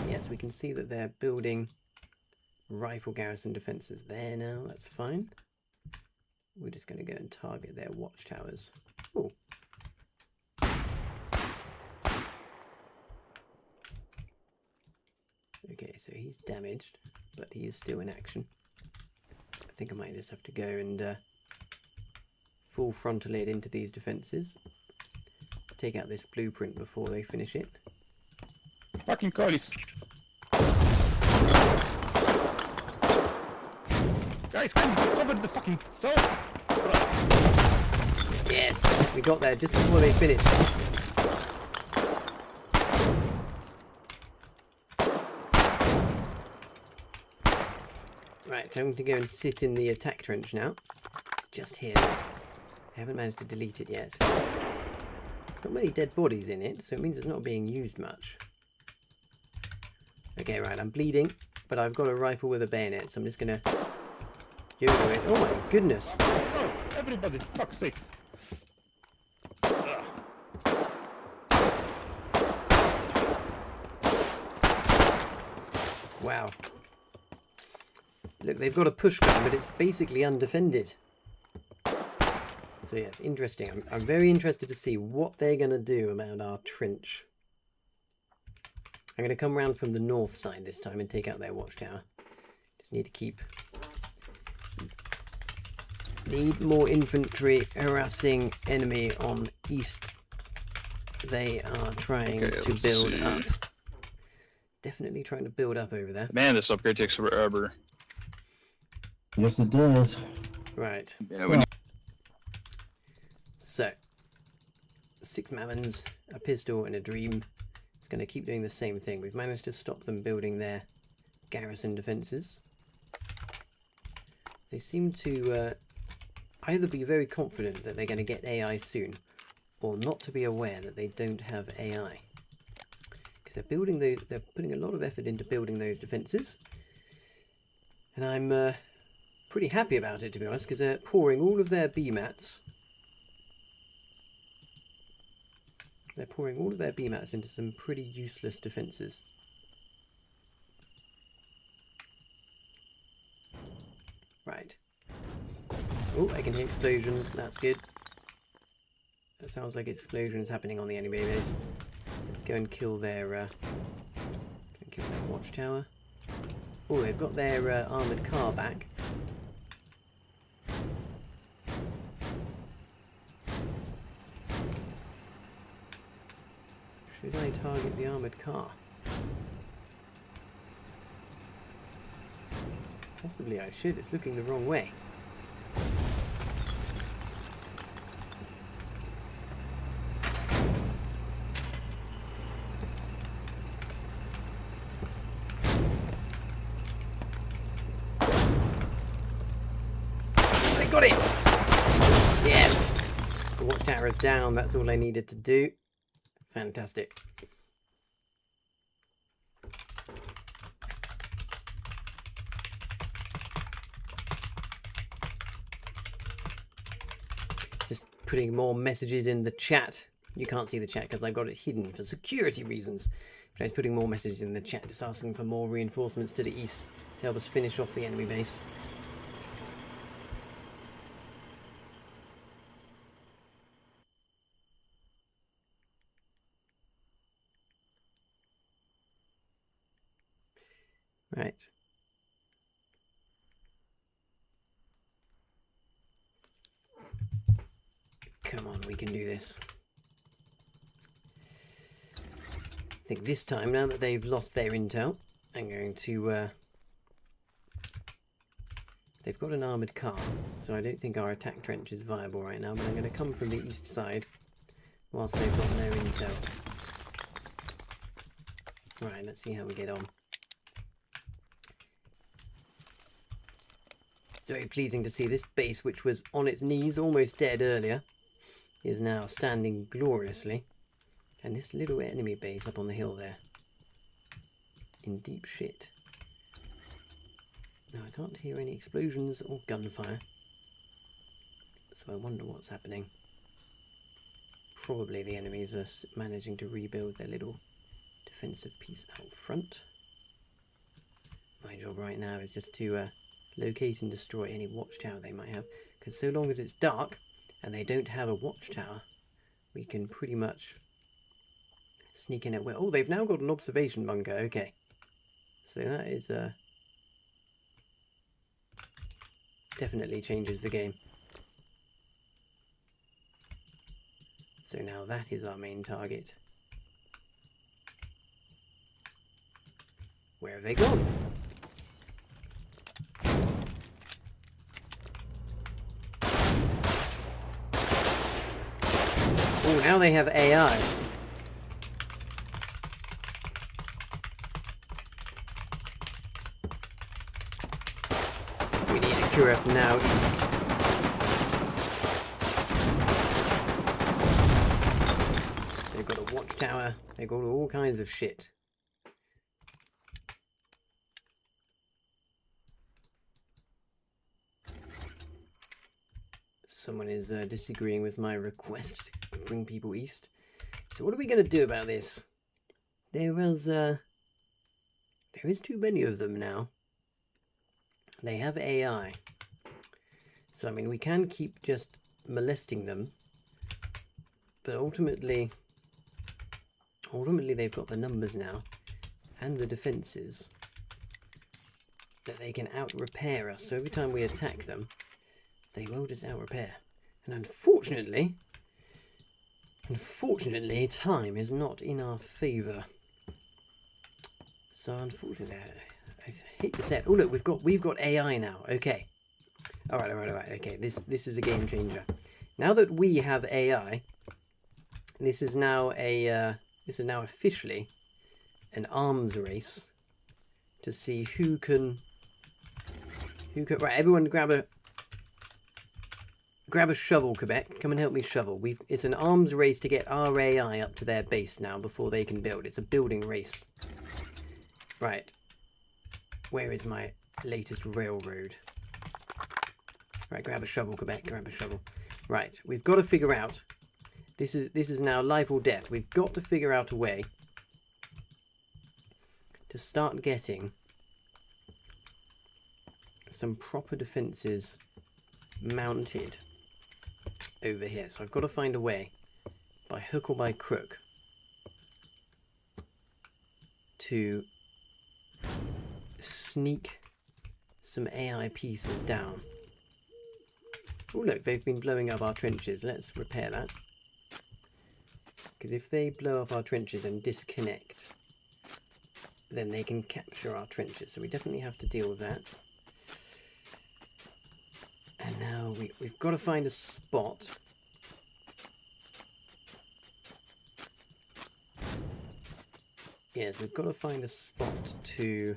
yes, we can see that they're building rifle garrison defences there now. That's fine. We're just going to go and target their watchtowers. Oh. Okay, so he's damaged, but he is still in action. I think I might just have to go and full frontal it into these defences. Take out this blueprint before they finish it. Fucking Collis. Guys, come cover the fucking stove. Yes, we got there just before they finished. Right, time to go and sit in the attack trench now. It's just here. I haven't managed to delete it yet. There's not many dead bodies in it, so it means it's not being used much. Okay, right, I'm bleeding, but I've got a rifle with a bayonet, so I'm just gonna YOLO it. Oh my goodness! Everybody, fuck's sake. Wow. Look, they've got a push gun, but it's basically undefended. So yeah, it's interesting. I'm very interested to see what they're gonna do about our trench. I'm going to come around from the north side this time and take out their watchtower. Just need to keep... need more infantry harassing enemy on east. They are trying to build up. Definitely trying to build up over there. Man, this upgrade takes forever. Yes, it does. Right. Yeah, we need... So, 6 Mammons, a pistol and a dream. It's going to keep doing the same thing. We've managed to stop them building their garrison defences. They seem to either be very confident that they're going to get AI soon, or not to be aware that they don't have AI. Because they're building those, they're putting a lot of effort into building those defences, and I'm pretty happy about it, to be honest, because they're pouring all of their BMATs. They're pouring all of their BMATs into some pretty useless defences. Right. Oh, I can hear explosions. That's good. That sounds like explosions happening on the enemy base. Let's go and kill their watchtower. Oh, they've got their armoured car back. Should I target the armoured car? Possibly I should. It's looking the wrong way. I got it! Yes! The watchtower is down. That's all I needed to do. Fantastic. Just putting more messages in the chat. You can't see the chat because I've got it hidden for security reasons. But I was putting more messages in the chat, just asking for more reinforcements to the east to help us finish off the enemy base. Right. Come on, we can do this. I think this time, now that they've lost their intel, I'm going to... They've got an armoured car, so I don't think our attack trench is viable right now, but I'm going to come from the east side whilst they've got no intel. Right, let's see how we get on. It's very pleasing to see this base, which was on its knees, almost dead earlier, is now standing gloriously. And this little enemy base up on the hill there, in deep shit. Now I can't hear any explosions or gunfire, so I wonder what's happening. Probably the enemies are managing to rebuild their little defensive piece out front. My job right now is just to locate and destroy any watchtower they might have, because so long as it's dark and they don't have a watchtower, we can pretty much sneak in at will. Oh, they've now got an observation bunker. Okay, so that is definitely changes the game. So now that is our main target. Where have they gone? Oh, now they have AI. We need a Kuref now east. They've got a watchtower. They've got all kinds of shit. Someone is disagreeing with my request to bring people east. So what are we going to do about this? There is too many of them now. They have AI. So I mean, we can keep just molesting them, but ultimately they've got the numbers now and the defenses that they can out-repair us. So every time we attack them, they will just out-repair. And unfortunately, time is not in our favour. So unfortunately, I hate to say it. Oh look, we've got AI now. Okay. Alright. Okay, this is a game changer. Now that we have AI, this is now officially an arms race to see who can right, everyone grab a shovel, Quebec. Come and help me shovel. It's an arms race to get our AI up to their base now before they can build. It's a building race. Right. Where is my latest railroad? Right, grab a shovel, Quebec. Grab a shovel. Right, we've got to figure out. This is now life or death. We've got to figure out a way to start getting some proper defenses mounted over here. So I've got to find a way, by hook or by crook, to sneak some AI pieces down. Oh look, they've been blowing up our trenches. Let's repair that. Because if they blow up our trenches and disconnect, then they can capture our trenches. So we definitely have to deal with that. And now we've got to find a spot. Yes, we've got to find a spot to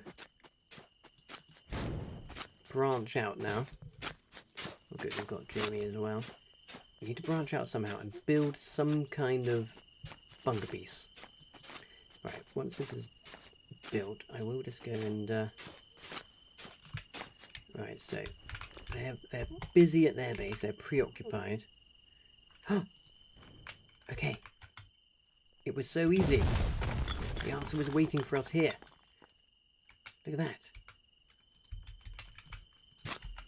branch out now. Oh good, we've got Jamie as well. We need to branch out somehow and build some kind of bunker piece. Right, once this is built, I will just go and... Right, so... They're busy at their base, they're preoccupied. Okay. It was so easy. The answer was waiting for us here. Look at that.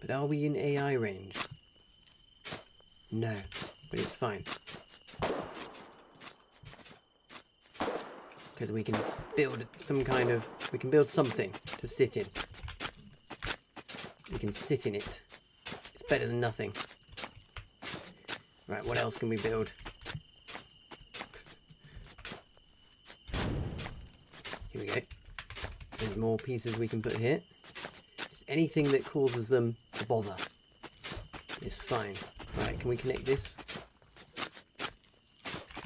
But are we in AI range? No, but it's fine. because we can build some kind of, we can build something to sit in. We can sit in it. It's better than nothing. Right, what else can we build? Here we go. There's more pieces we can put here. Just anything that causes them to bother is fine. Right, can we connect this?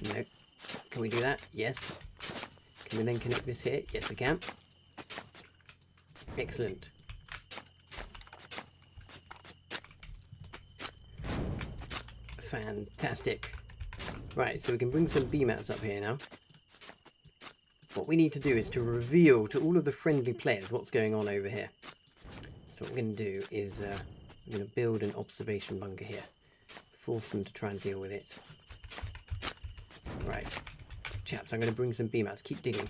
No. Can we do that? Yes. Can we then connect this here? Yes, we can. Excellent. Fantastic. Right, so we can bring some B-mats up here now. What we need to do is to reveal to all of the friendly players what's going on over here. So what we're going to do is we're going to build an observation bunker here. Force them to try and deal with it. Right. Chaps, I'm going to bring some B-mats. Keep digging.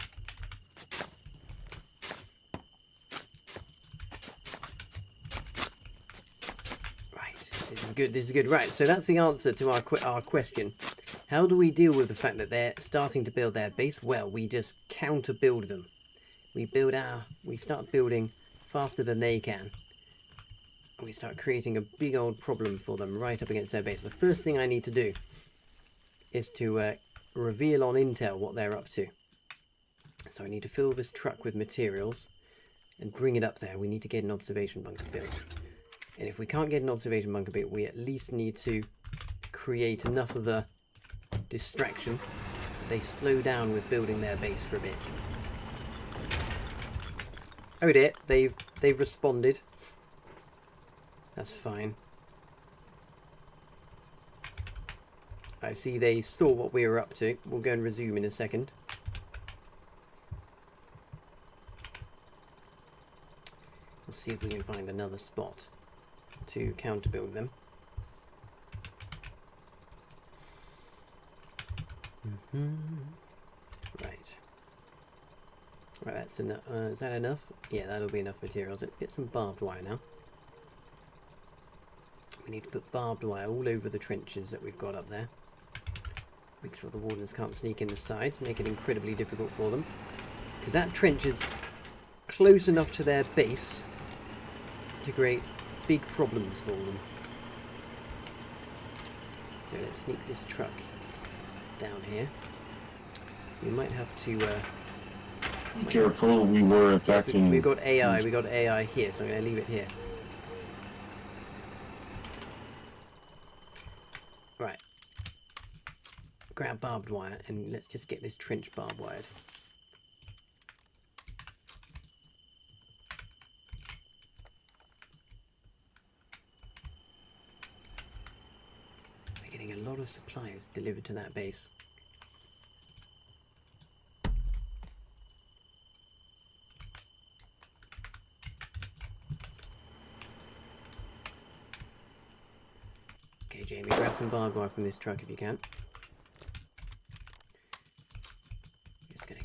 Right. This is good. This is good. Right. So that's the answer to our question. How do we deal with the fact that they're starting to build their base? Well, we just counter build them. We start building faster than they can. And we start creating a big old problem for them right up against their base. The first thing I need to do is to reveal on intel what they're up to. So I need to fill this truck with materials and bring it up there. We need to get an observation bunker built. And if we can't get an observation bunker built, we at least need to create enough of a distraction that they slow down with building their base for a bit. Oh dear, they've responded. That's fine. I see they saw what we were up to. We'll go and resume in a second. We'll see if we can find another spot to counter build them. Right. Right, that's enough. Is that enough? Yeah, that'll be enough materials. Let's get some barbed wire now. We need to put barbed wire all over the trenches that we've got up there. Make sure the wardens can't sneak in the sides, make it incredibly difficult for them. Because that trench is close enough to their base to create big problems for them. So let's sneak this truck down here. We might have to... Be careful, we were attacking... We've got AI here, so I'm going to leave it here. Right. Grab barbed wire and let's just get this trench barbed wired. We're getting a lot of supplies delivered to that base. Okay, Jamie, grab some barbed wire from this truck if you can. Just gonna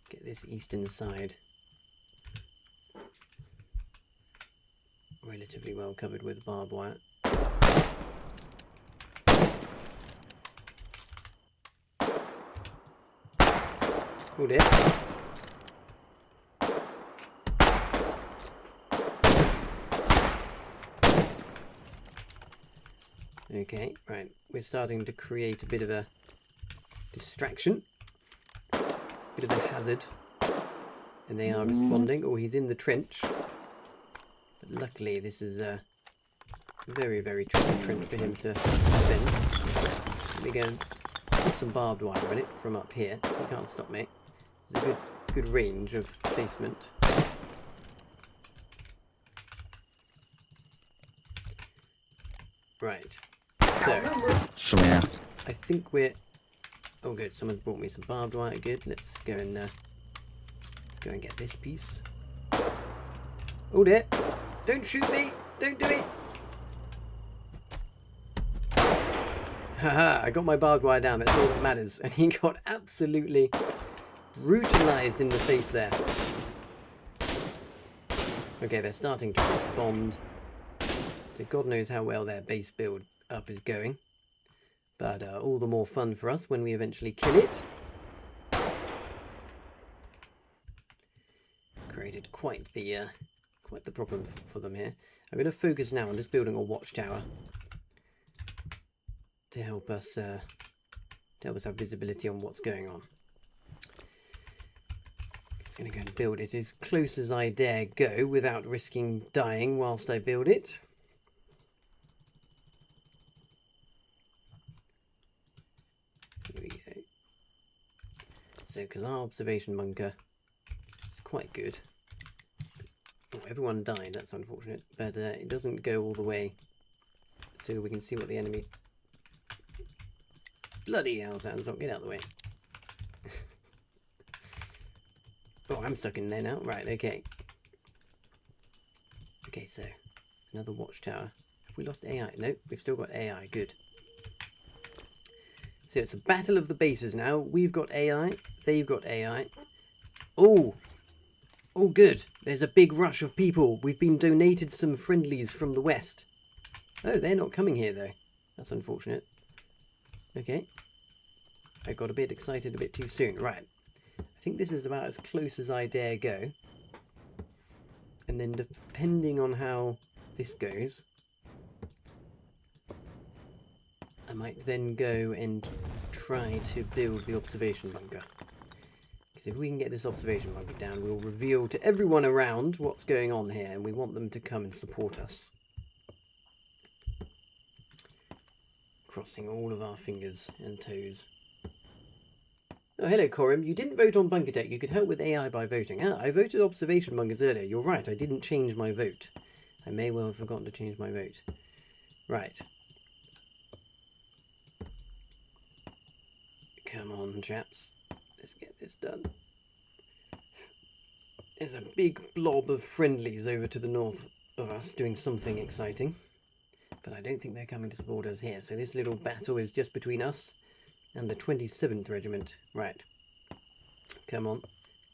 get this eastern side relatively well covered with barbed wire. Oh dear. Okay, right, we're starting to create a bit of a distraction, a bit of a hazard, and they are responding. Oh, he's in the trench, but luckily this is a very, very tricky trench for him to defend. Let me go and put some barbed wire on it from up here. You can't stop me. There's a good range of placement. Right. So, yeah. I think we're... Oh good, someone's brought me some barbed wire, good. Let's go and get this piece. Oh dear! Don't shoot me! Don't do it! Haha, I got my barbed wire down, that's all that matters. And he got absolutely brutalized in the face there. Okay, they're starting to respond. So God knows how well their base build up is going. But all the more fun for us when we eventually kill it. quite the problem for them here. I'm going to focus now on just building a watchtower to help us have visibility on what's going on. It's going to go and build it as close as I dare go without risking dying whilst I build it. Here we go. So, because our observation bunker is quite good. Oh, everyone died, that's unfortunate, but it doesn't go all the way so we can see what the enemy... Bloody hell, Sandstorm, get out of the way. Oh, I'm stuck in there now. Right, okay. Okay, so another watchtower. Have we lost AI? Nope, we've still got AI. Good. So it's a battle of the bases now. We've got AI. They've got AI. Oh! Oh, good. There's a big rush of people. We've been donated some friendlies from the west. Oh, they're not coming here, though. That's unfortunate. Okay. I got a bit excited a bit too soon. Right. I think this is about as close as I dare go. And then depending on how this goes, I might then go and try to build the observation bunker. Because if we can get this observation bunker down, we'll reveal to everyone around what's going on here, and we want them to come and support us. Crossing all of our fingers and toes. Oh, hello, Corim. You didn't vote on Bunker Tech. You could help with AI by voting. Ah, I voted observation bunkers earlier. You're right. I didn't change my vote. I may well have forgotten to change my vote. Right. Come on, chaps. Let's get this done. There's a big blob of friendlies over to the north of us doing something exciting. But I don't think they're coming to support us here. So this little battle is just between us and the 27th Regiment. Right. Come on.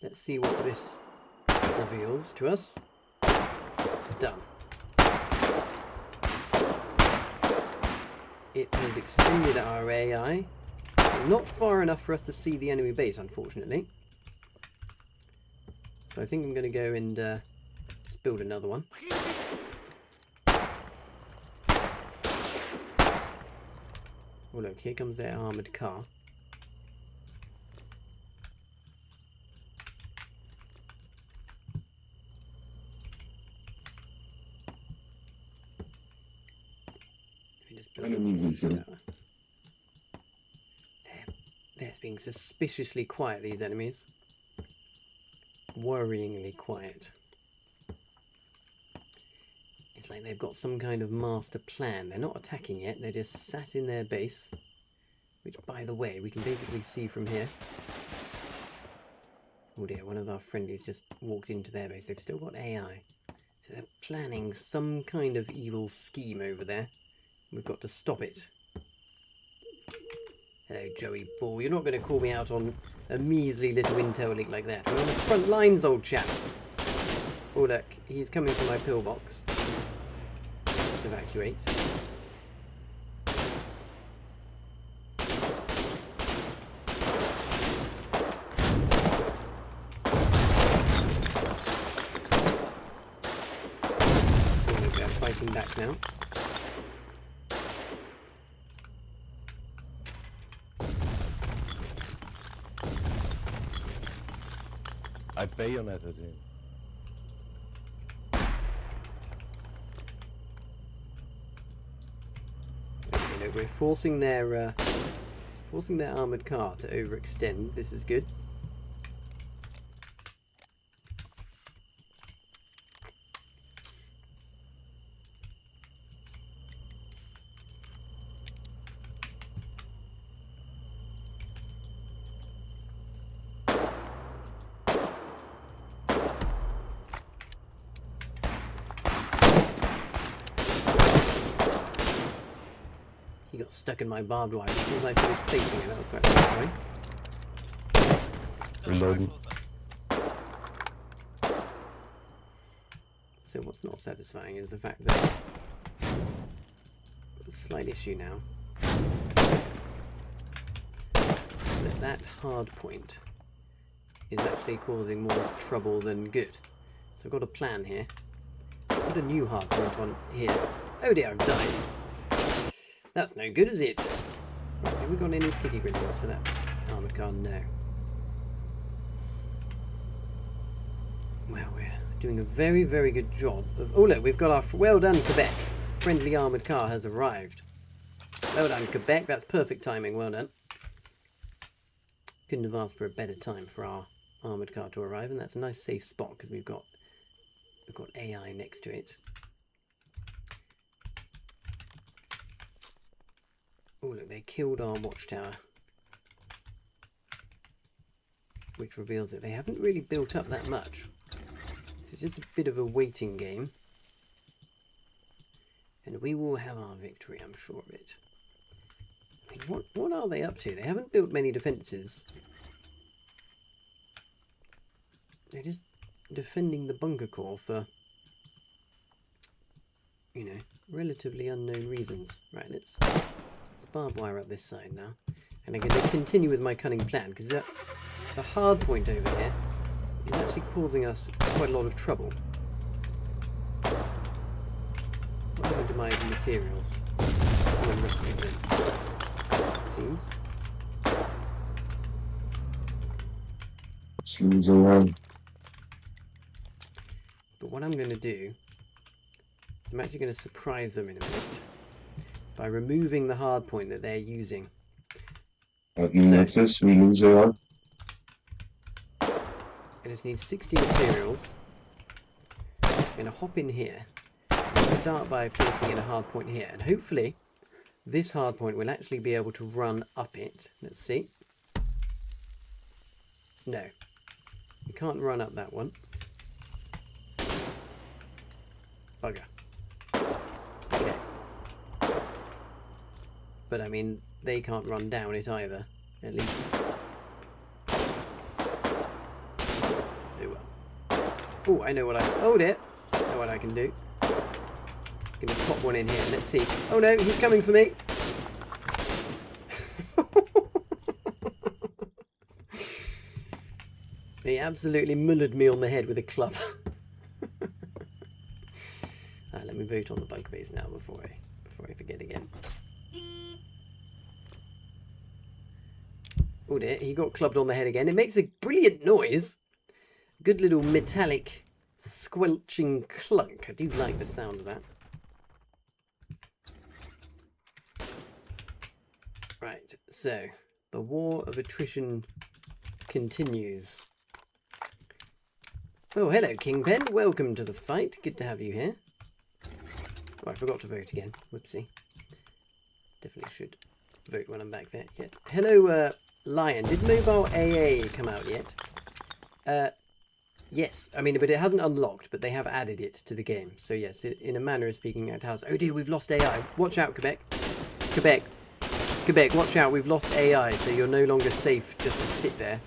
Let's see what this reveals to us. Done. It has extended our AI. Not far enough for us to see the enemy base, unfortunately. So I think I'm going to go and just build another one. Oh look, here comes their armoured car. They're being suspiciously quiet, these enemies. Worryingly quiet. It's like they've got some kind of master plan. They're not attacking yet, they're just sat in their base. Which, by the way, we can basically see from here. Oh dear, one of our friendlies just walked into their base. They've still got AI. So they're planning some kind of evil scheme over there. We've got to stop it. Hello, Joey Ball. You're not going to call me out on a measly little intel leak like that. We're on the front lines, old chap. Oh look, he's coming for my pillbox. Let's evacuate. We're fighting back now. I bayoneted him. Okay, no, we're forcing their armored car to overextend. This is good. He got stuck in my barbed wire as soon as I finished placing it. That was quite satisfying. Reloading. So what's not satisfying is the fact that a slight issue now. That hard point is actually causing more trouble than good. So I've got a plan here. Put a new hard point on here. Oh dear, I've died. That's no good, is it? Right, have we got any sticky grenades for that armoured car? No. Well, we're doing a very, very good job of... Oh look, we've got our... Well done, Quebec. Friendly armoured car has arrived. Well done, Quebec. That's perfect timing. Well done. Couldn't have asked for a better time for our armoured car to arrive, and that's a nice safe spot because we've got AI next to it. Oh look, they killed our watchtower, which reveals that they haven't really built up that much. It's just a bit of a waiting game, and we will have our victory, I'm sure of it. I mean, what are they up to? They haven't built many defences. They're just defending the bunker core for, you know, relatively unknown reasons. Right, let's barbed wire up this side now. And I'm going to continue with my cunning plan, because the hard point over here is actually causing us quite a lot of trouble. What happened to my materials? I'm missing them, it seems. But what I'm going to do, I'm actually going to surprise them in a minute by removing the hard point that they're using. We lose AI. I just need 60 materials. I'm going to hop in here and start by placing in a hard point here, and hopefully this hard point will actually be able to run up it. Let's see. No, you can't run up that one. Bugger. Okay. But I mean, they can't run down it either, at least. Oh well. Oh, I know what oh dear. I know what I can do. Gonna pop one in here. Let's see. Oh no, he's coming for me. He absolutely mullered me on the head with a club. Let me vote on the bunker base now before I forget again. Oh dear, he got clubbed on the head again. It makes a brilliant noise. Good little metallic squelching clunk. I do like the sound of that. Right, so the war of attrition continues. Oh, hello, Kingpin. Welcome to the fight. Good to have you here. Oh, I forgot to vote again. Whoopsie. Definitely should vote when I'm back there. Yet. Hello, Lion. Did mobile AA come out yet? Yes. I mean, but it hasn't unlocked, but they have added it to the game. So yes, in a manner of speaking, it has. Oh dear, we've lost AI. Watch out, Quebec. Quebec. Quebec, watch out. We've lost AI, so you're no longer safe just to sit there.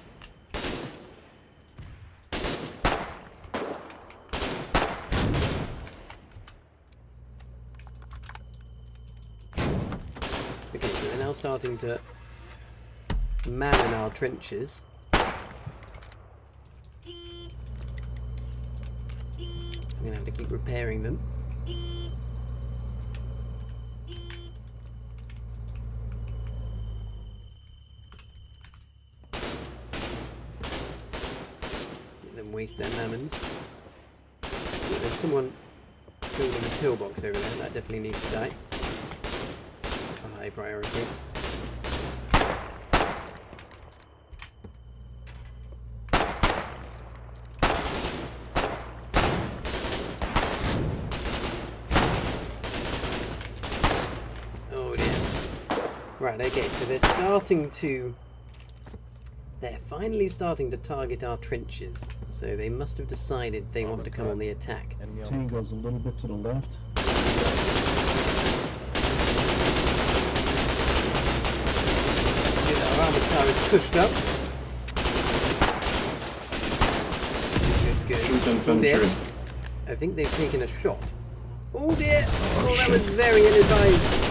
Okay, so they're now starting to man in our trenches. I'm going to have to keep repairing them. Let them waste their mammons. There's someone building a pillbox over there. That definitely needs to die. That's a high priority. Right, okay, so they're finally starting to target our trenches. So they must have decided they want to come on the attack. Tango's a little bit to the left. Our armored car is pushed up. Good. Oh dear. I think they've taken a shot. Oh dear! Oh, that was very ill-advised.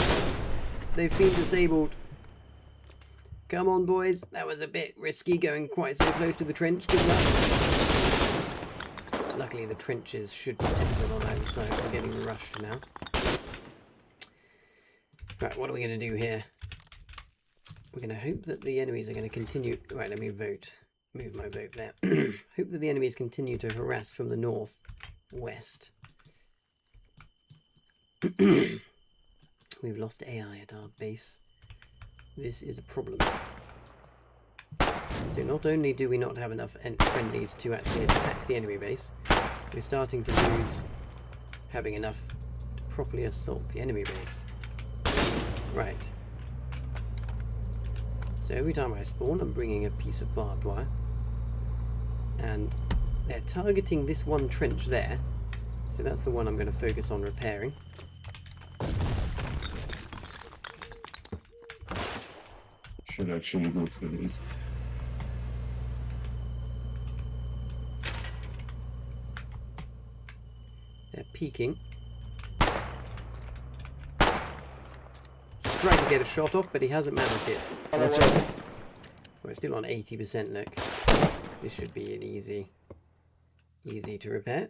They've been disabled. Come on, boys. That was a bit risky going quite so close to the trench. Good luck. Luckily the trenches should be difficult on either side. We're getting rushed now. Right, what are we going to do here? We're going to hope that the enemies are going to continue... Right, let me vote. Move my vote there. Hope that the enemies continue to harass from the north west. We've lost AI at our base. This is a problem. So not only do we not have enough friendlies to actually attack the enemy base, we're starting to lose having enough to properly assault the enemy base. Right. So every time I spawn, I'm bringing a piece of barbed wire. And they're targeting this one trench there. So that's the one I'm going to focus on repairing. Should actually go for this. They're peeking. He's trying to get a shot off, but he hasn't managed it. We're still on 80%, look. This should be an easy to repair.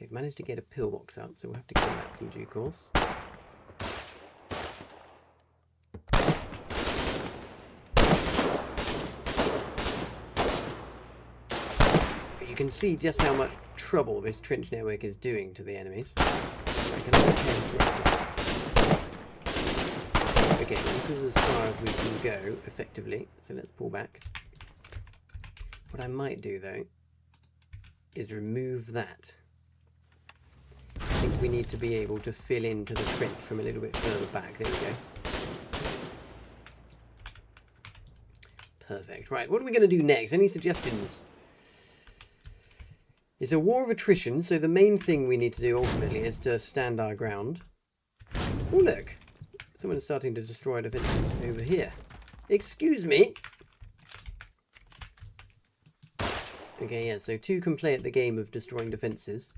They've managed to get a pillbox up, so we'll have to kill that in due course. But you can see just how much trouble this trench network is doing to the enemies. Okay, this is as far as we can go, effectively, so let's pull back. What I might do, though, is remove that. I think we need to be able to fill into the trench from a little bit further back. There we go. Perfect. Right, what are we going to do next? Any suggestions? It's a war of attrition, so the main thing we need to do ultimately is to stand our ground. Oh, look. Someone's starting to destroy defences over here. Excuse me. Okay, yeah, so two can play at the game of destroying defences.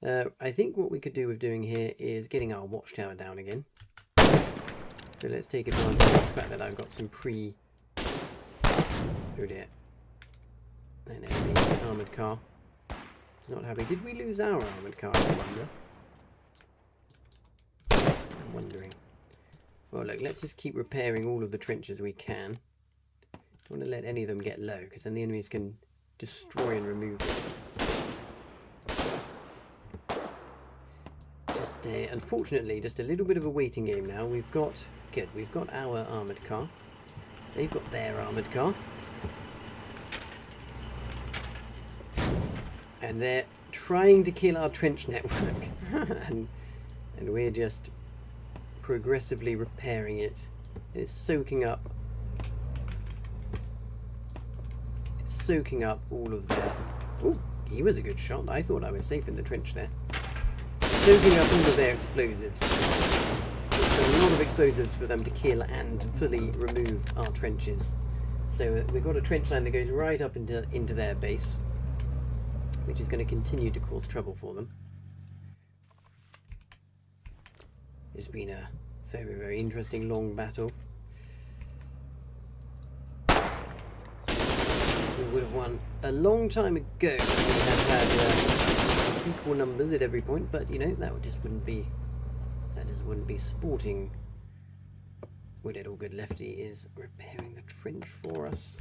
I think what we could do with doing here is getting our watchtower down again. So let's take advantage of the fact that I've got some oh dear. An enemy armoured car. It's not happy. Did we lose our armoured car, I wonder? I'm wondering. Well, look, let's just keep repairing all of the trenches we can. Don't want to let any of them get low, because then the enemies can destroy and remove them. Just, unfortunately, just a little bit of a waiting game now. We've got our armoured car. They've got their armoured car. And they're trying to kill our trench network. and we're just progressively repairing it. It's soaking up all of their... Oh, he was a good shot. I thought I was safe in the trench there. Soaking up all of their explosives. It's a lot of explosives for them to kill and fully remove our trenches. So we've got a trench line that goes right up into their base, which is going to continue to cause trouble for them. It's been a very, very interesting long battle. We would have won a long time ago if we had equal numbers at every point, but you know, that just wouldn't be sporting. Would it? All good Lefty is repairing the trench for us.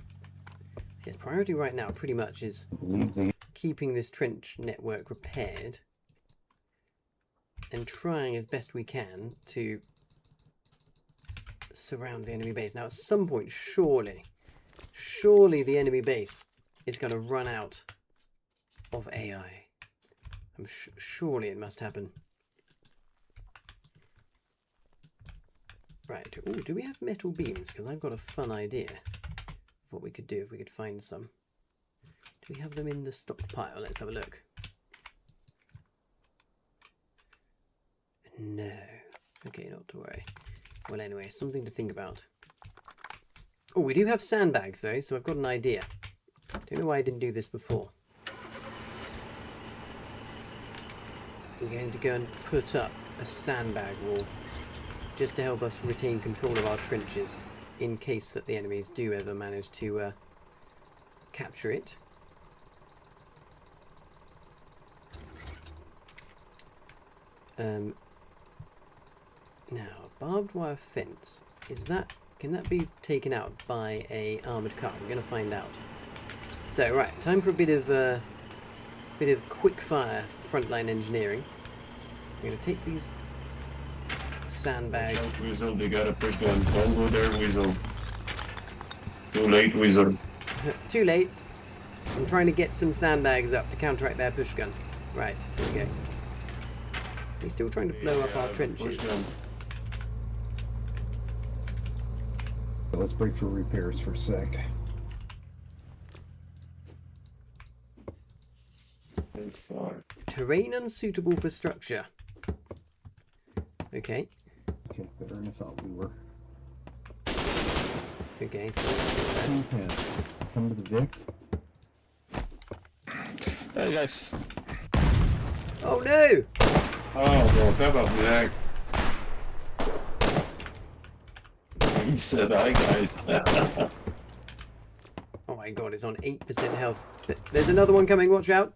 Yeah, priority right now pretty much is keeping this trench network repaired and trying as best we can to surround the enemy base. Now at some point, surely the enemy base is going to run out of AI. Surely it must happen. Right, ooh, do we have metal beams? Because I've got a fun idea of what we could do if we could find some. Do we have them in the stockpile? Let's have a look. No. Okay, not to worry. Well, anyway, something to think about. Oh, we do have sandbags though, so I've got an idea. Don't know why I didn't do this before. We're going to go and put up a sandbag wall just to help us retain control of our trenches in case that the enemies do ever manage to capture it. Now, a barbed wire fence. Can that be taken out by a armoured car? We're going to find out. So, right, time for a bit of quick fire frontline engineering. We're going to take these sandbags. Weasel, they got a push gun. Don't go there, Weasel. Too late, Weasel. Too late. I'm trying to get some sandbags up to counteract their push gun. Right, here we go. He's still trying to blow up our trenches. Let's break for repairs for a sec. Terrain unsuitable for structure. Okay. Okay, better than I thought we were. Okay, so come to the Vic. Hey guys. Oh no! Oh, well, how about that? He said, hi guys. Oh my god, it's on 8% health. There's another one coming, watch out.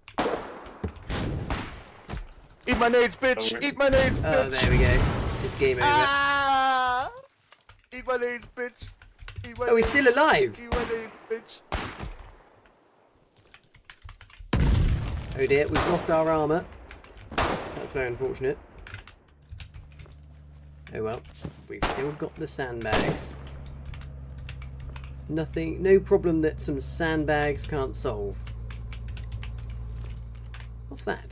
Eat my nades, bitch! Eat my nades, bitch! Oh, there we go. It's game over. Ah! Eat my nades, bitch! Eat my Oh, he's still alive! Eat my nades, bitch! Oh dear, we've lost our armour. That's very unfortunate. Oh well, we've still got the sandbags. No problem that some sandbags can't solve. What's that?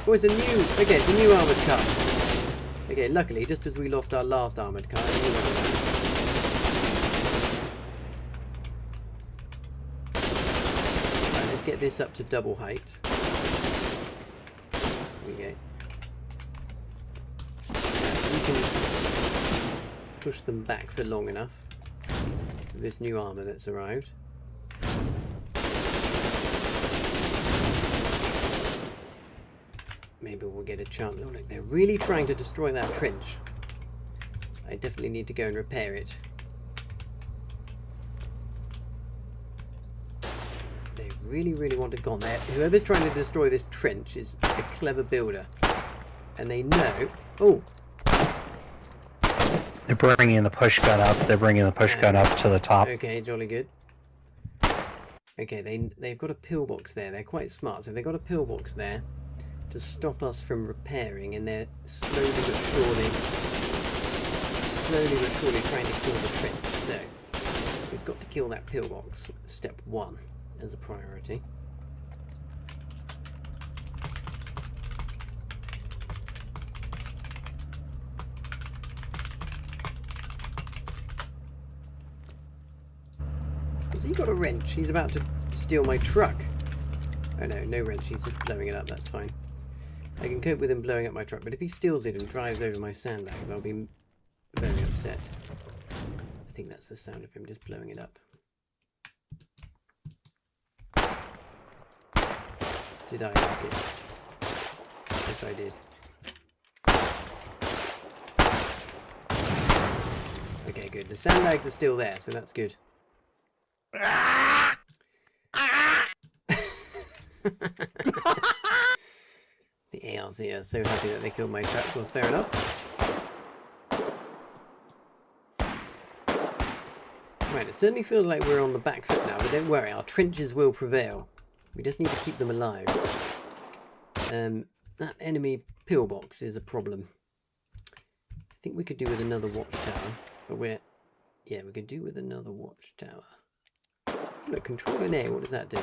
Oh, it's a new armoured car. Okay, luckily, just as we lost our last armoured car, a new one. Right, let's get this up to double height. There we go. We can push them back for long enough with this new armour that's arrived. Maybe we'll get a chance. Oh look, they're really trying to destroy that trench. I definitely need to go and repair it. They really want to go on there. Whoever's trying to destroy this trench is a clever builder. And they know... Oh! They're bringing the push gun up. They're bringing the push gun up to the top. Okay, jolly good. Okay, they've got a pillbox there. They're quite smart. So they've got a pillbox there to stop us from repairing, and they're slowly but surely trying to kill the trench. So we've got to kill that pillbox. Step 1 as a priority. Has he got a wrench? He's about to steal my truck. Oh no, no wrench. He's just blowing it up. That's fine. I can cope with him blowing up my truck, but if he steals it and drives over my sandbags, I'll be very upset. I think that's the sound of him just blowing it up. Did I like it? Yes, I did. Okay, good. The sandbags are still there, so that's good. The ARC are so happy that they killed my truck. Well, fair enough. Right, it certainly feels like we're on the back foot now, but don't worry, our trenches will prevail. We just need to keep them alive. That enemy pillbox is a problem. I think we could do with another watchtower, but yeah, we could do with another watchtower. Look, control in air, what does that do?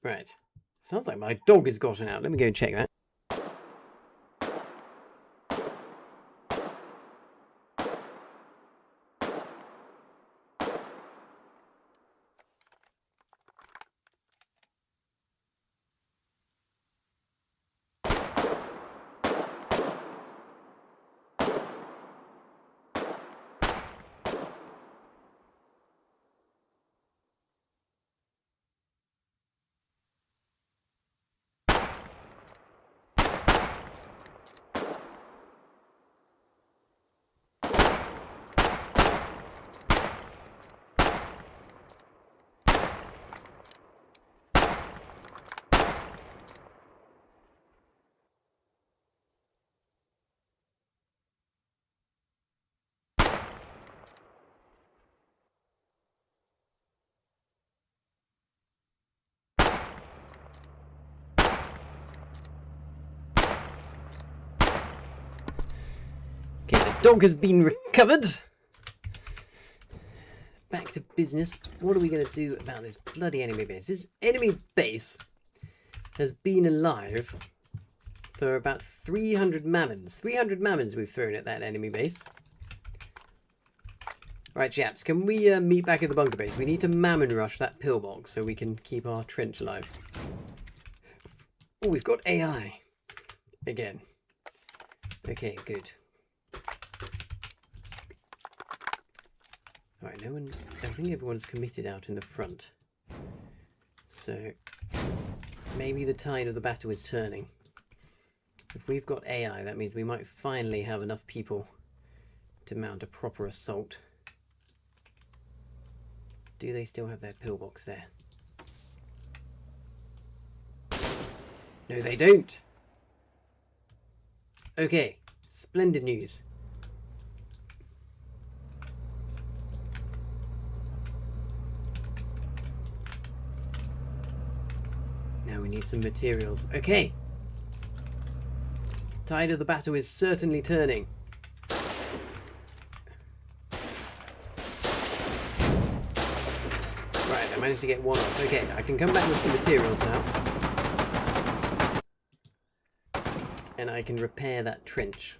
Right. Sounds like my dog has gotten out. Let me go and check that. dog has been recovered. Back to business. What are we going to do about this bloody enemy base? This enemy base has been alive for about 300 mammons. 300 mammons we've thrown at that enemy base. Right, chaps, can we meet back at the bunker base? We need to mammon rush that pillbox so we can keep our trench alive. Oh, we've got AI. Again. Okay, good. Alright, I think everyone's committed out in the front. So, maybe the tide of the battle is turning. If we've got AI, that means we might finally have enough people to mount a proper assault. Do they still have their pillbox there? No, they don't! Okay, splendid news. Now we need some materials. Okay! Tide of the battle is certainly turning. Right, I managed to get one off. Okay, I can come back with some materials now. And I can repair that trench.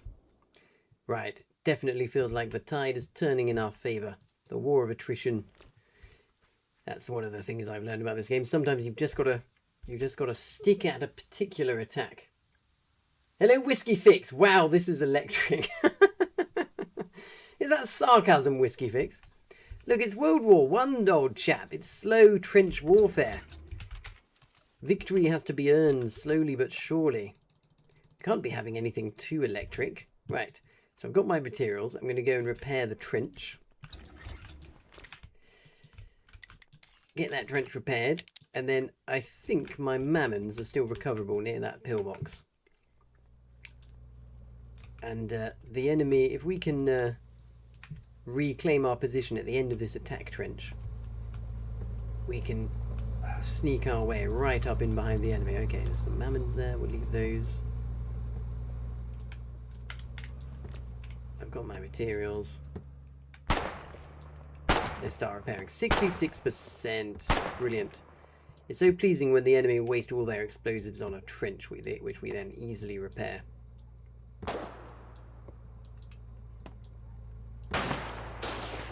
Right, definitely feels like the tide is turning in our favour. The war of attrition. That's one of the things I've learned about this game. Sometimes you've just got to stick at a particular attack. Hello, Whiskey Fix. Wow, this is electric. Is that sarcasm, Whiskey Fix? Look, it's World War I, old chap. It's slow trench warfare. Victory has to be earned slowly but surely. Can't be having anything too electric. Right, so I've got my materials. I'm going to go and repair the trench. Get that trench repaired. And then I think my mammons are still recoverable near that pillbox. And the enemy, if we can reclaim our position at the end of this attack trench, we can sneak our way right up in behind the enemy. Okay, there's some mammons there. We'll leave those. I've got my materials. Let's start repairing. 66%. Brilliant. It's so pleasing when the enemy waste all their explosives on a trench with it, which we then easily repair.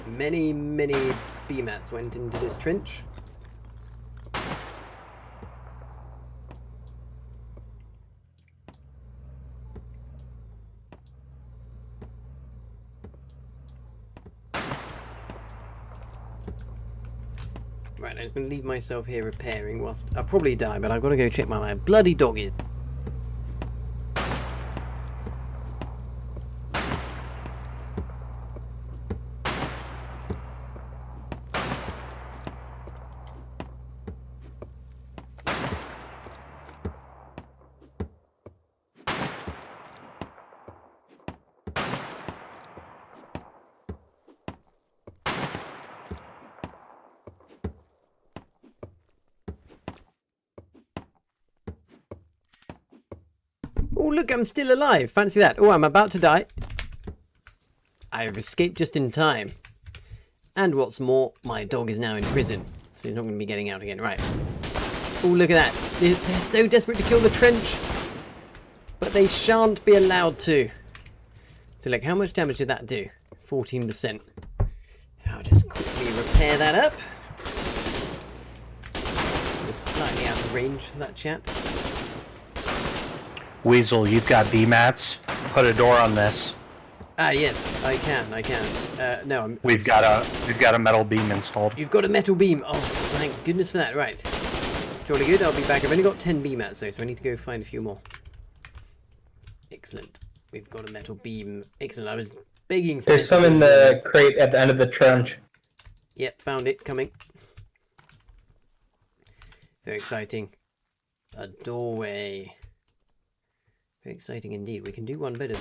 Many, many BMATs went into this trench. Right, I'm just going to leave myself here repairing whilst I'll probably die, but I've got to go check my bloody dog is. Oh, look, I'm still alive. Fancy that. Oh, I'm about to die. I've escaped just in time. And what's more, my dog is now in prison, so he's not going to be getting out again. Right. Oh, look at that. They're so desperate to kill the trench, but they shan't be allowed to. So, look, how much damage did that do? 14%. I'll just quickly repair that up. Just slightly out of range for that chap. Weasel, you've got BMATs. Put a door on this. Ah, yes, I can. No, We've got a metal beam installed. You've got a metal beam. Oh, thank goodness for that. Right. Jolly good. I'll be back. I've only got 10 BMATs though, so I need to go find a few more. Excellent. We've got a metal beam. Excellent. I was begging for. There's some in the crate at the end of the trench. Yep, found it. Coming. Very exciting. A doorway. Very exciting indeed. We can do one better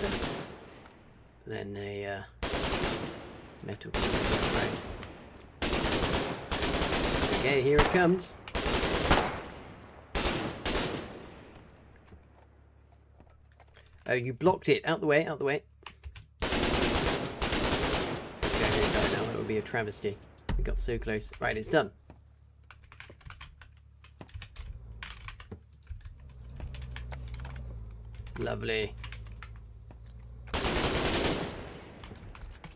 than a metal beam. Right. Okay, here it comes. Oh, you blocked it. Out the way, out the way. would be a travesty. We got so close. Right, it's done. Lovely.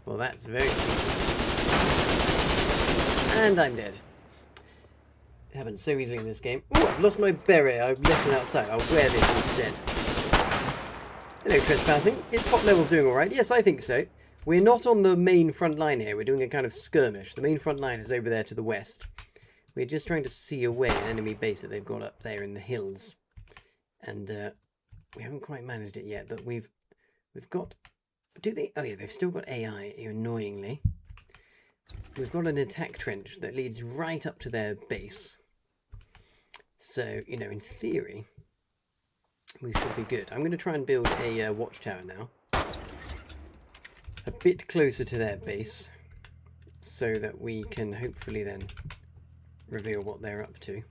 Well, that's very cheap. And I'm dead. It happens so easily in this game. Oh, I've lost my beret. I've left it outside. I'll wear this instead. Hello, trespassing. Is pop levels doing alright? Yes, I think so. We're not on the main front line here. We're doing a kind of skirmish. The main front line is over there to the west. We're just trying to see away an enemy base that they've got up there in the hills. And we haven't quite managed it yet, but we've got... Do they... Oh yeah, they've still got AI, annoyingly. We've got an attack trench that leads right up to their base. So, you know, in theory, we should be good. I'm going to try and build a watchtower now. A bit closer to their base, so that we can hopefully then reveal what they're up to. It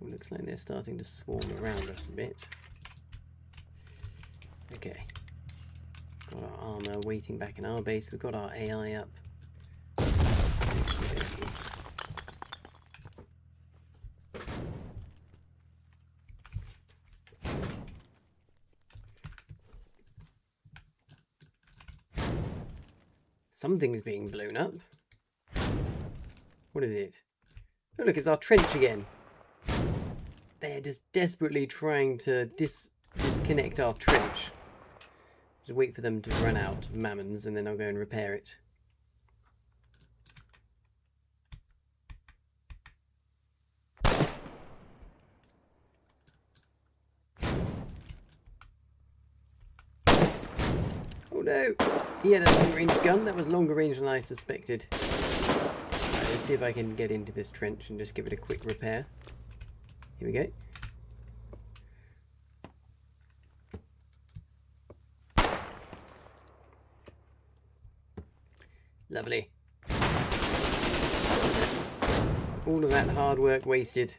looks like they're starting to swarm around us a bit. Okay. Got our armor waiting back in our base. We've got our AI up. Something's being blown up. What is it? Oh look, it's our trench again. They're just desperately trying to disconnect our trench. Just wait for them to run out of mammons and then I'll go and repair it. Oh no! He had a long-range gun. That was longer range than I suspected. Right, let's see if I can get into this trench and just give it a quick repair. Here we go. Lovely. All of that hard work wasted.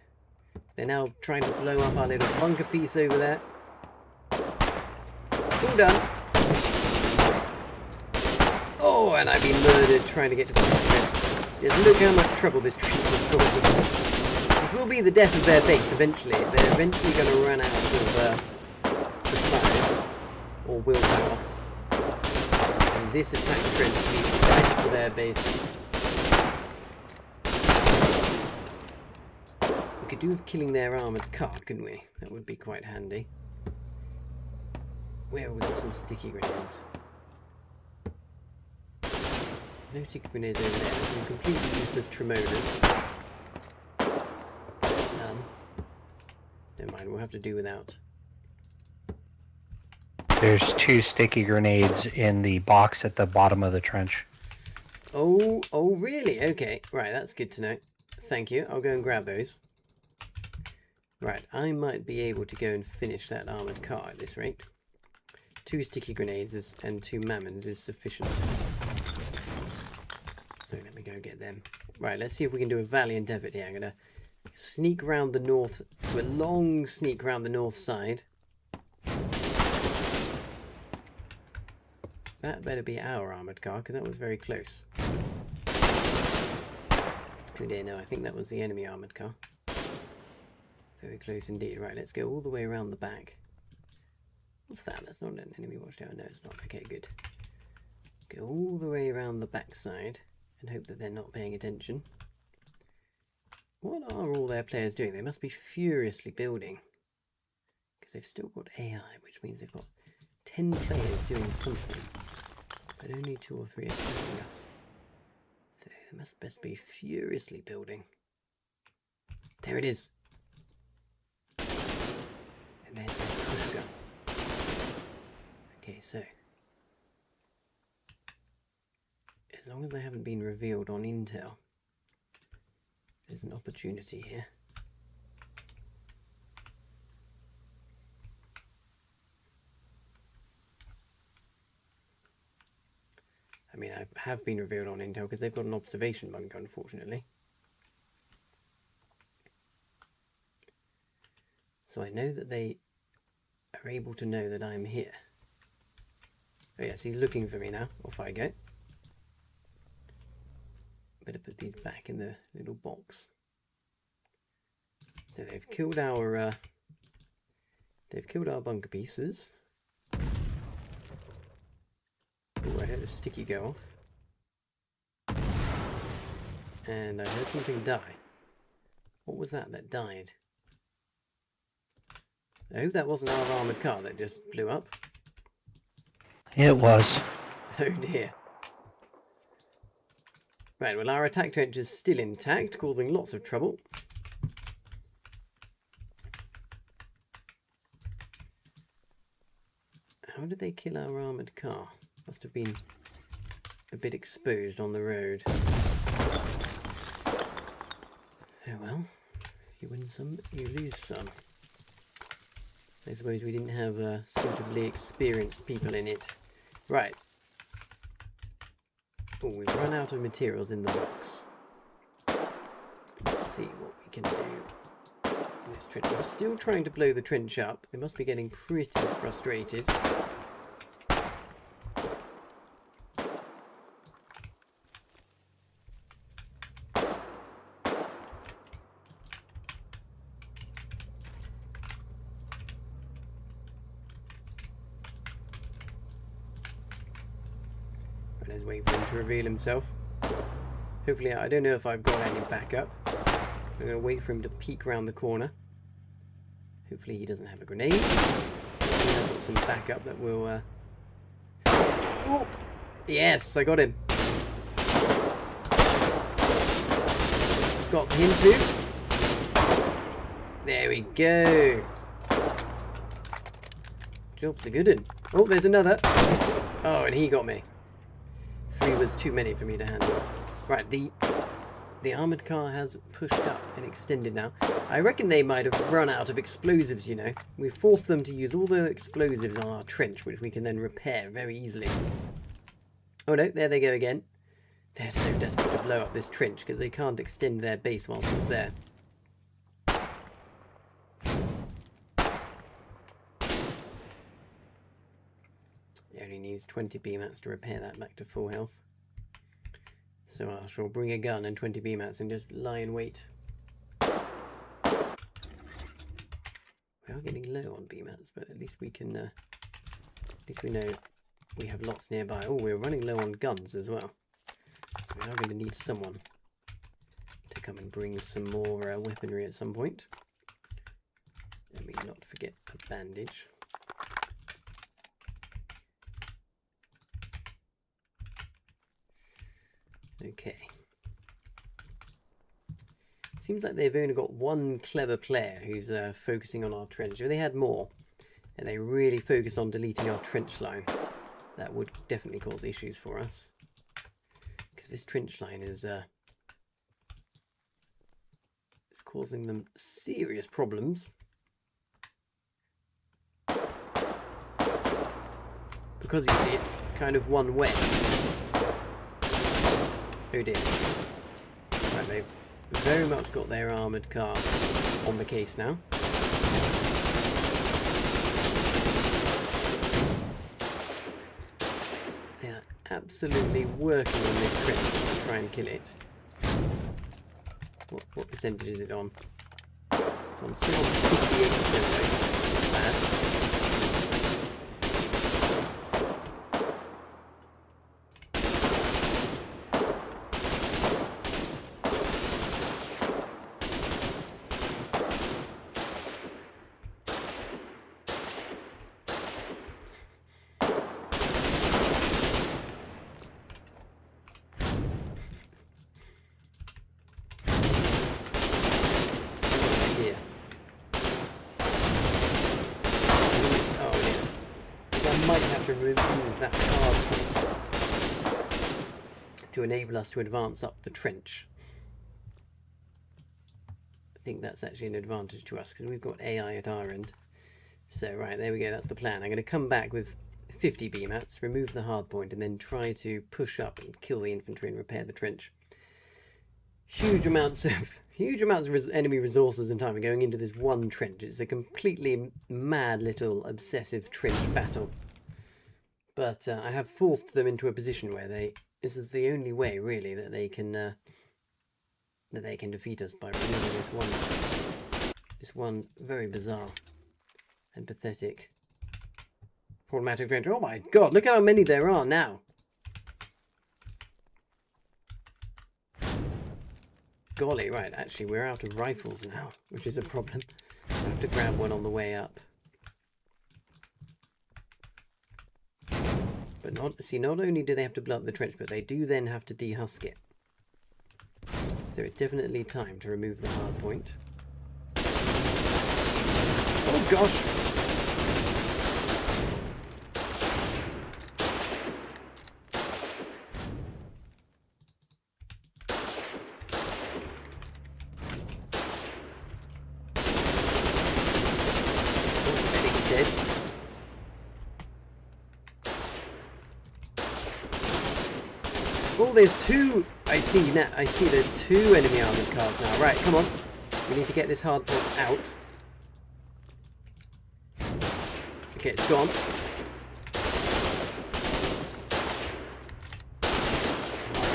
They're now trying to blow up our little bunker piece over there. All done. Oh, and I've been murdered trying to get to the trench. Just look how much trouble this trench is causing. This will be the death of their base eventually. They're eventually going to run out of supplies or willpower. And this attack trench leads right to their base. We could do with killing their armoured car, couldn't we? That would be quite handy. Where have we got some sticky grenades? No sticky grenades over there. There's some completely useless Tremonas. Never mind, we'll have to do without. There's 2 sticky grenades in the box at the bottom of the trench. Oh really? Okay. Right, that's good to know. Thank you. I'll go and grab those. Right, I might be able to go and finish that armoured car at this rate. 2 sticky grenades and 2 mammons is sufficient. So let me go get them. Right, let's see if we can do a valiant effort here. I'm going to sneak round the north, do a long sneak round the north side. That better be our armoured car, because that was very close. Oh dear, no, I think that was the enemy armoured car. Very close indeed. Right, let's go all the way around the back. What's that? That's not an enemy watchtower. No, it's not. Okay, good. Go all the way around the back side. And hope that they're not paying attention. What are all their players doing? They must be furiously building. Because they've still got AI, which means they've got 10 players doing something. But only 2 or 3 are attacking us. So they must best be furiously building. There it is. And there's their push gun. Okay, so... as long as they haven't been revealed on Intel, there's an opportunity here. I mean, I have been revealed on Intel because they've got an observation bunker, unfortunately. So I know that they are able to know that I'm here. Oh yes, he's looking for me now. Off I go. Better put these back in the little box. So they've killed our bunker pieces. Oh, I heard a sticky go off. And I heard something die. What was that died? I hope that wasn't our armoured car that just blew up. It was. Oh dear. Right, well our attack trench is still intact, causing lots of trouble. How did they kill our armoured car? Must have been a bit exposed on the road. Oh well, you win some, you lose some. I suppose we didn't have suitably experienced people in it. Right. Oh, we've run out of materials in the box. Let's see what we can do. This trench. We're still trying to blow the trench up. They must be getting pretty frustrated. Let's wait for him to reveal himself. Hopefully, I don't know if I've got any backup. I'm going to wait for him to peek around the corner. Hopefully he doesn't have a grenade. I've got some backup that will... Oh! Yes, I got him. Got him too. There we go. Job's a good one. Oh, there's another. Oh, and he got me. 3 was too many for me to handle. Right, the armoured car has pushed up and extended now. I reckon they might have run out of explosives, you know. We've forced them to use all the explosives on our trench, which we can then repair very easily. Oh no, there they go again. They're so desperate to blow up this trench because they can't extend their base whilst it's there. It only needs 20 BMATs to repair that back to full health. So I shall bring a gun and 20 BMATs and just lie in wait. We are getting low on BMATs, but at least we can, at least we know we have lots nearby. Oh, we're running low on guns as well. So we are going to need someone to come and bring some more weaponry at some point. Let me not forget a bandage. Okay. Seems like they've only got one clever player who's focusing on our trench. If they had more, and they really focused on deleting our trench line, that would definitely cause issues for us. Because this trench line is causing them serious problems. Because you see, it's kind of one way. Oh dear. Right, they've very much got their armoured car on the case now. They are absolutely working on this trench to try and kill it. What percentage is it on? It's on still on 58% though. Bad. To enable us to advance up the trench. I think that's actually an advantage to us because we've got AI at our end. So right, there we go, that's the plan. I'm going to come back with 50 BMATs, remove the hard point, and then try to push up and kill the infantry and repair the trench. Huge amounts of enemy resources and time are going into this one trench. It's a completely mad little obsessive trench battle. But I have forced them into a position where they This is the only way, really, that they can defeat us, by removing this one very bizarre and pathetic problematic trench. Oh my god, look at how many there are now. Golly, right, actually we're out of rifles now, which is a problem. I have to grab one on the way up. But not only do they have to blow up the trench, but they do then have to dehusk it. So it's definitely time to remove the hard point. Oh gosh! Oh, there's two. I see now. I see. There's two enemy armored cars now. Right, come on. We need to get this hard point out. Okay, it's gone.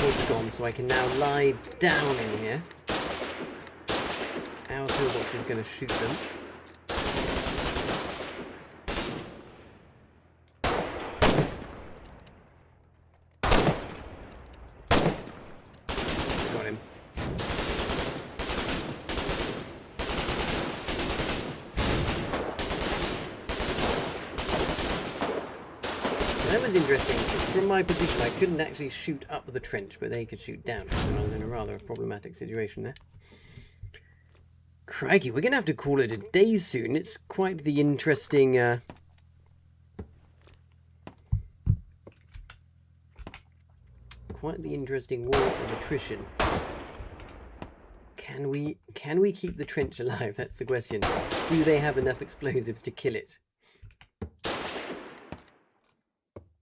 It's gone, so I can now lie down in here. Our toolbox is going to shoot them. Interesting. From my position, I couldn't actually shoot up the trench, but they could shoot down. So I was in a rather problematic situation there. Crikey, we're going to have to call it a day soon. It's quite the interesting... quite the interesting war of attrition. Can we keep the trench alive? That's the question. Do they have enough explosives to kill it?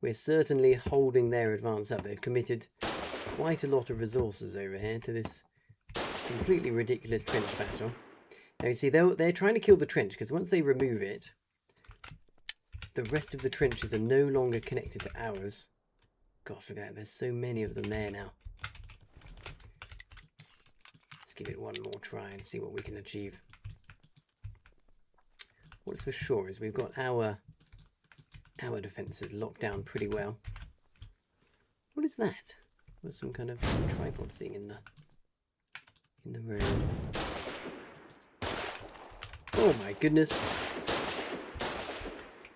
We're certainly holding their advance up. They've committed quite a lot of resources over here to this completely ridiculous trench battle. Now you see, they're trying to kill the trench, because once they remove it, the rest of the trenches are no longer connected to ours. Gosh, look at that. There's so many of them there now. Let's give it one more try and see what we can achieve. What's for sure is we've got our defences locked down pretty well. What is that? There's some kind of tripod thing in the road. Oh my goodness.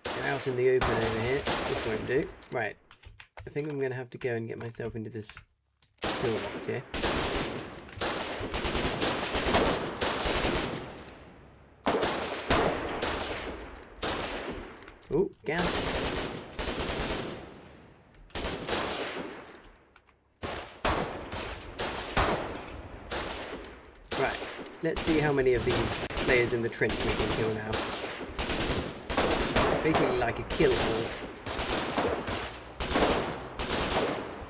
They're out in the open over here. This won't do. Right. I think I'm going to have to go and get myself into this pillbox here. Oh, gas. Right, let's see how many of these players in the trench we can kill now. Basically like a kill horde.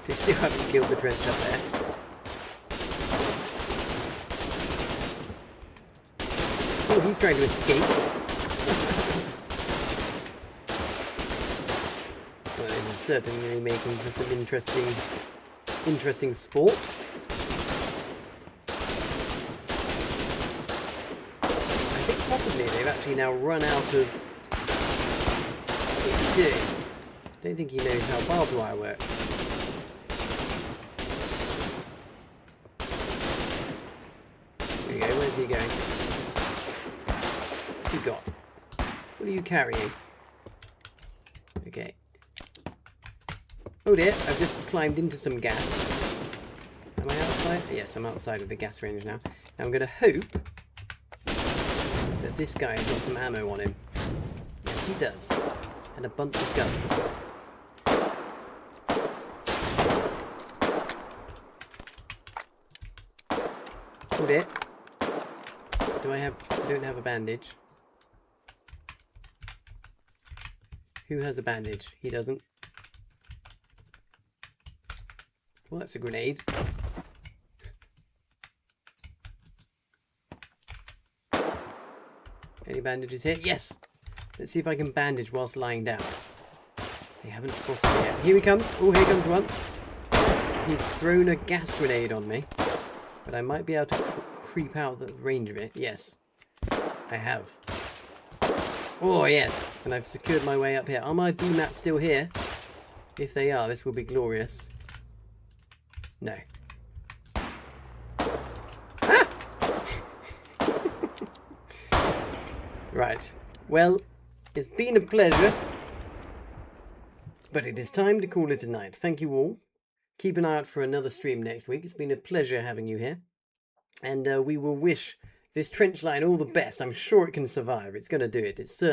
They still haven't killed the trench up there. Oh, he's trying to escape. Certainly making for some interesting sport. I think possibly they've actually now run out of what to do. Don't think he knows how barbed wire works. There we go, where's he going? What's he got? What are you carrying? Okay. Oh dear, I've just climbed into some gas. Am I outside? Yes, I'm outside of the gas range now. Now I'm going to hope that this guy has got some ammo on him. Yes, he does. And a bunch of guns. Oh dear. I don't have a bandage. Who has a bandage? He doesn't. Well, that's a grenade. Any bandages here? Yes! Let's see if I can bandage whilst lying down. They haven't spotted me yet. Here he comes. Oh, here comes one. he's thrown a gas grenade on me. But I might be able to creep out the range of it. Yes, I have. Oh, yes. And I've secured my way up here. Are my B-maps still here? If they are, this will be glorious. No. Ah! Right. Well, it's been a pleasure. But it is time to call it a night. Thank you all. Keep an eye out for another stream next week. It's been a pleasure having you here. And we will wish this trench line all the best. I'm sure it can survive. It's going to do it. It's certainly.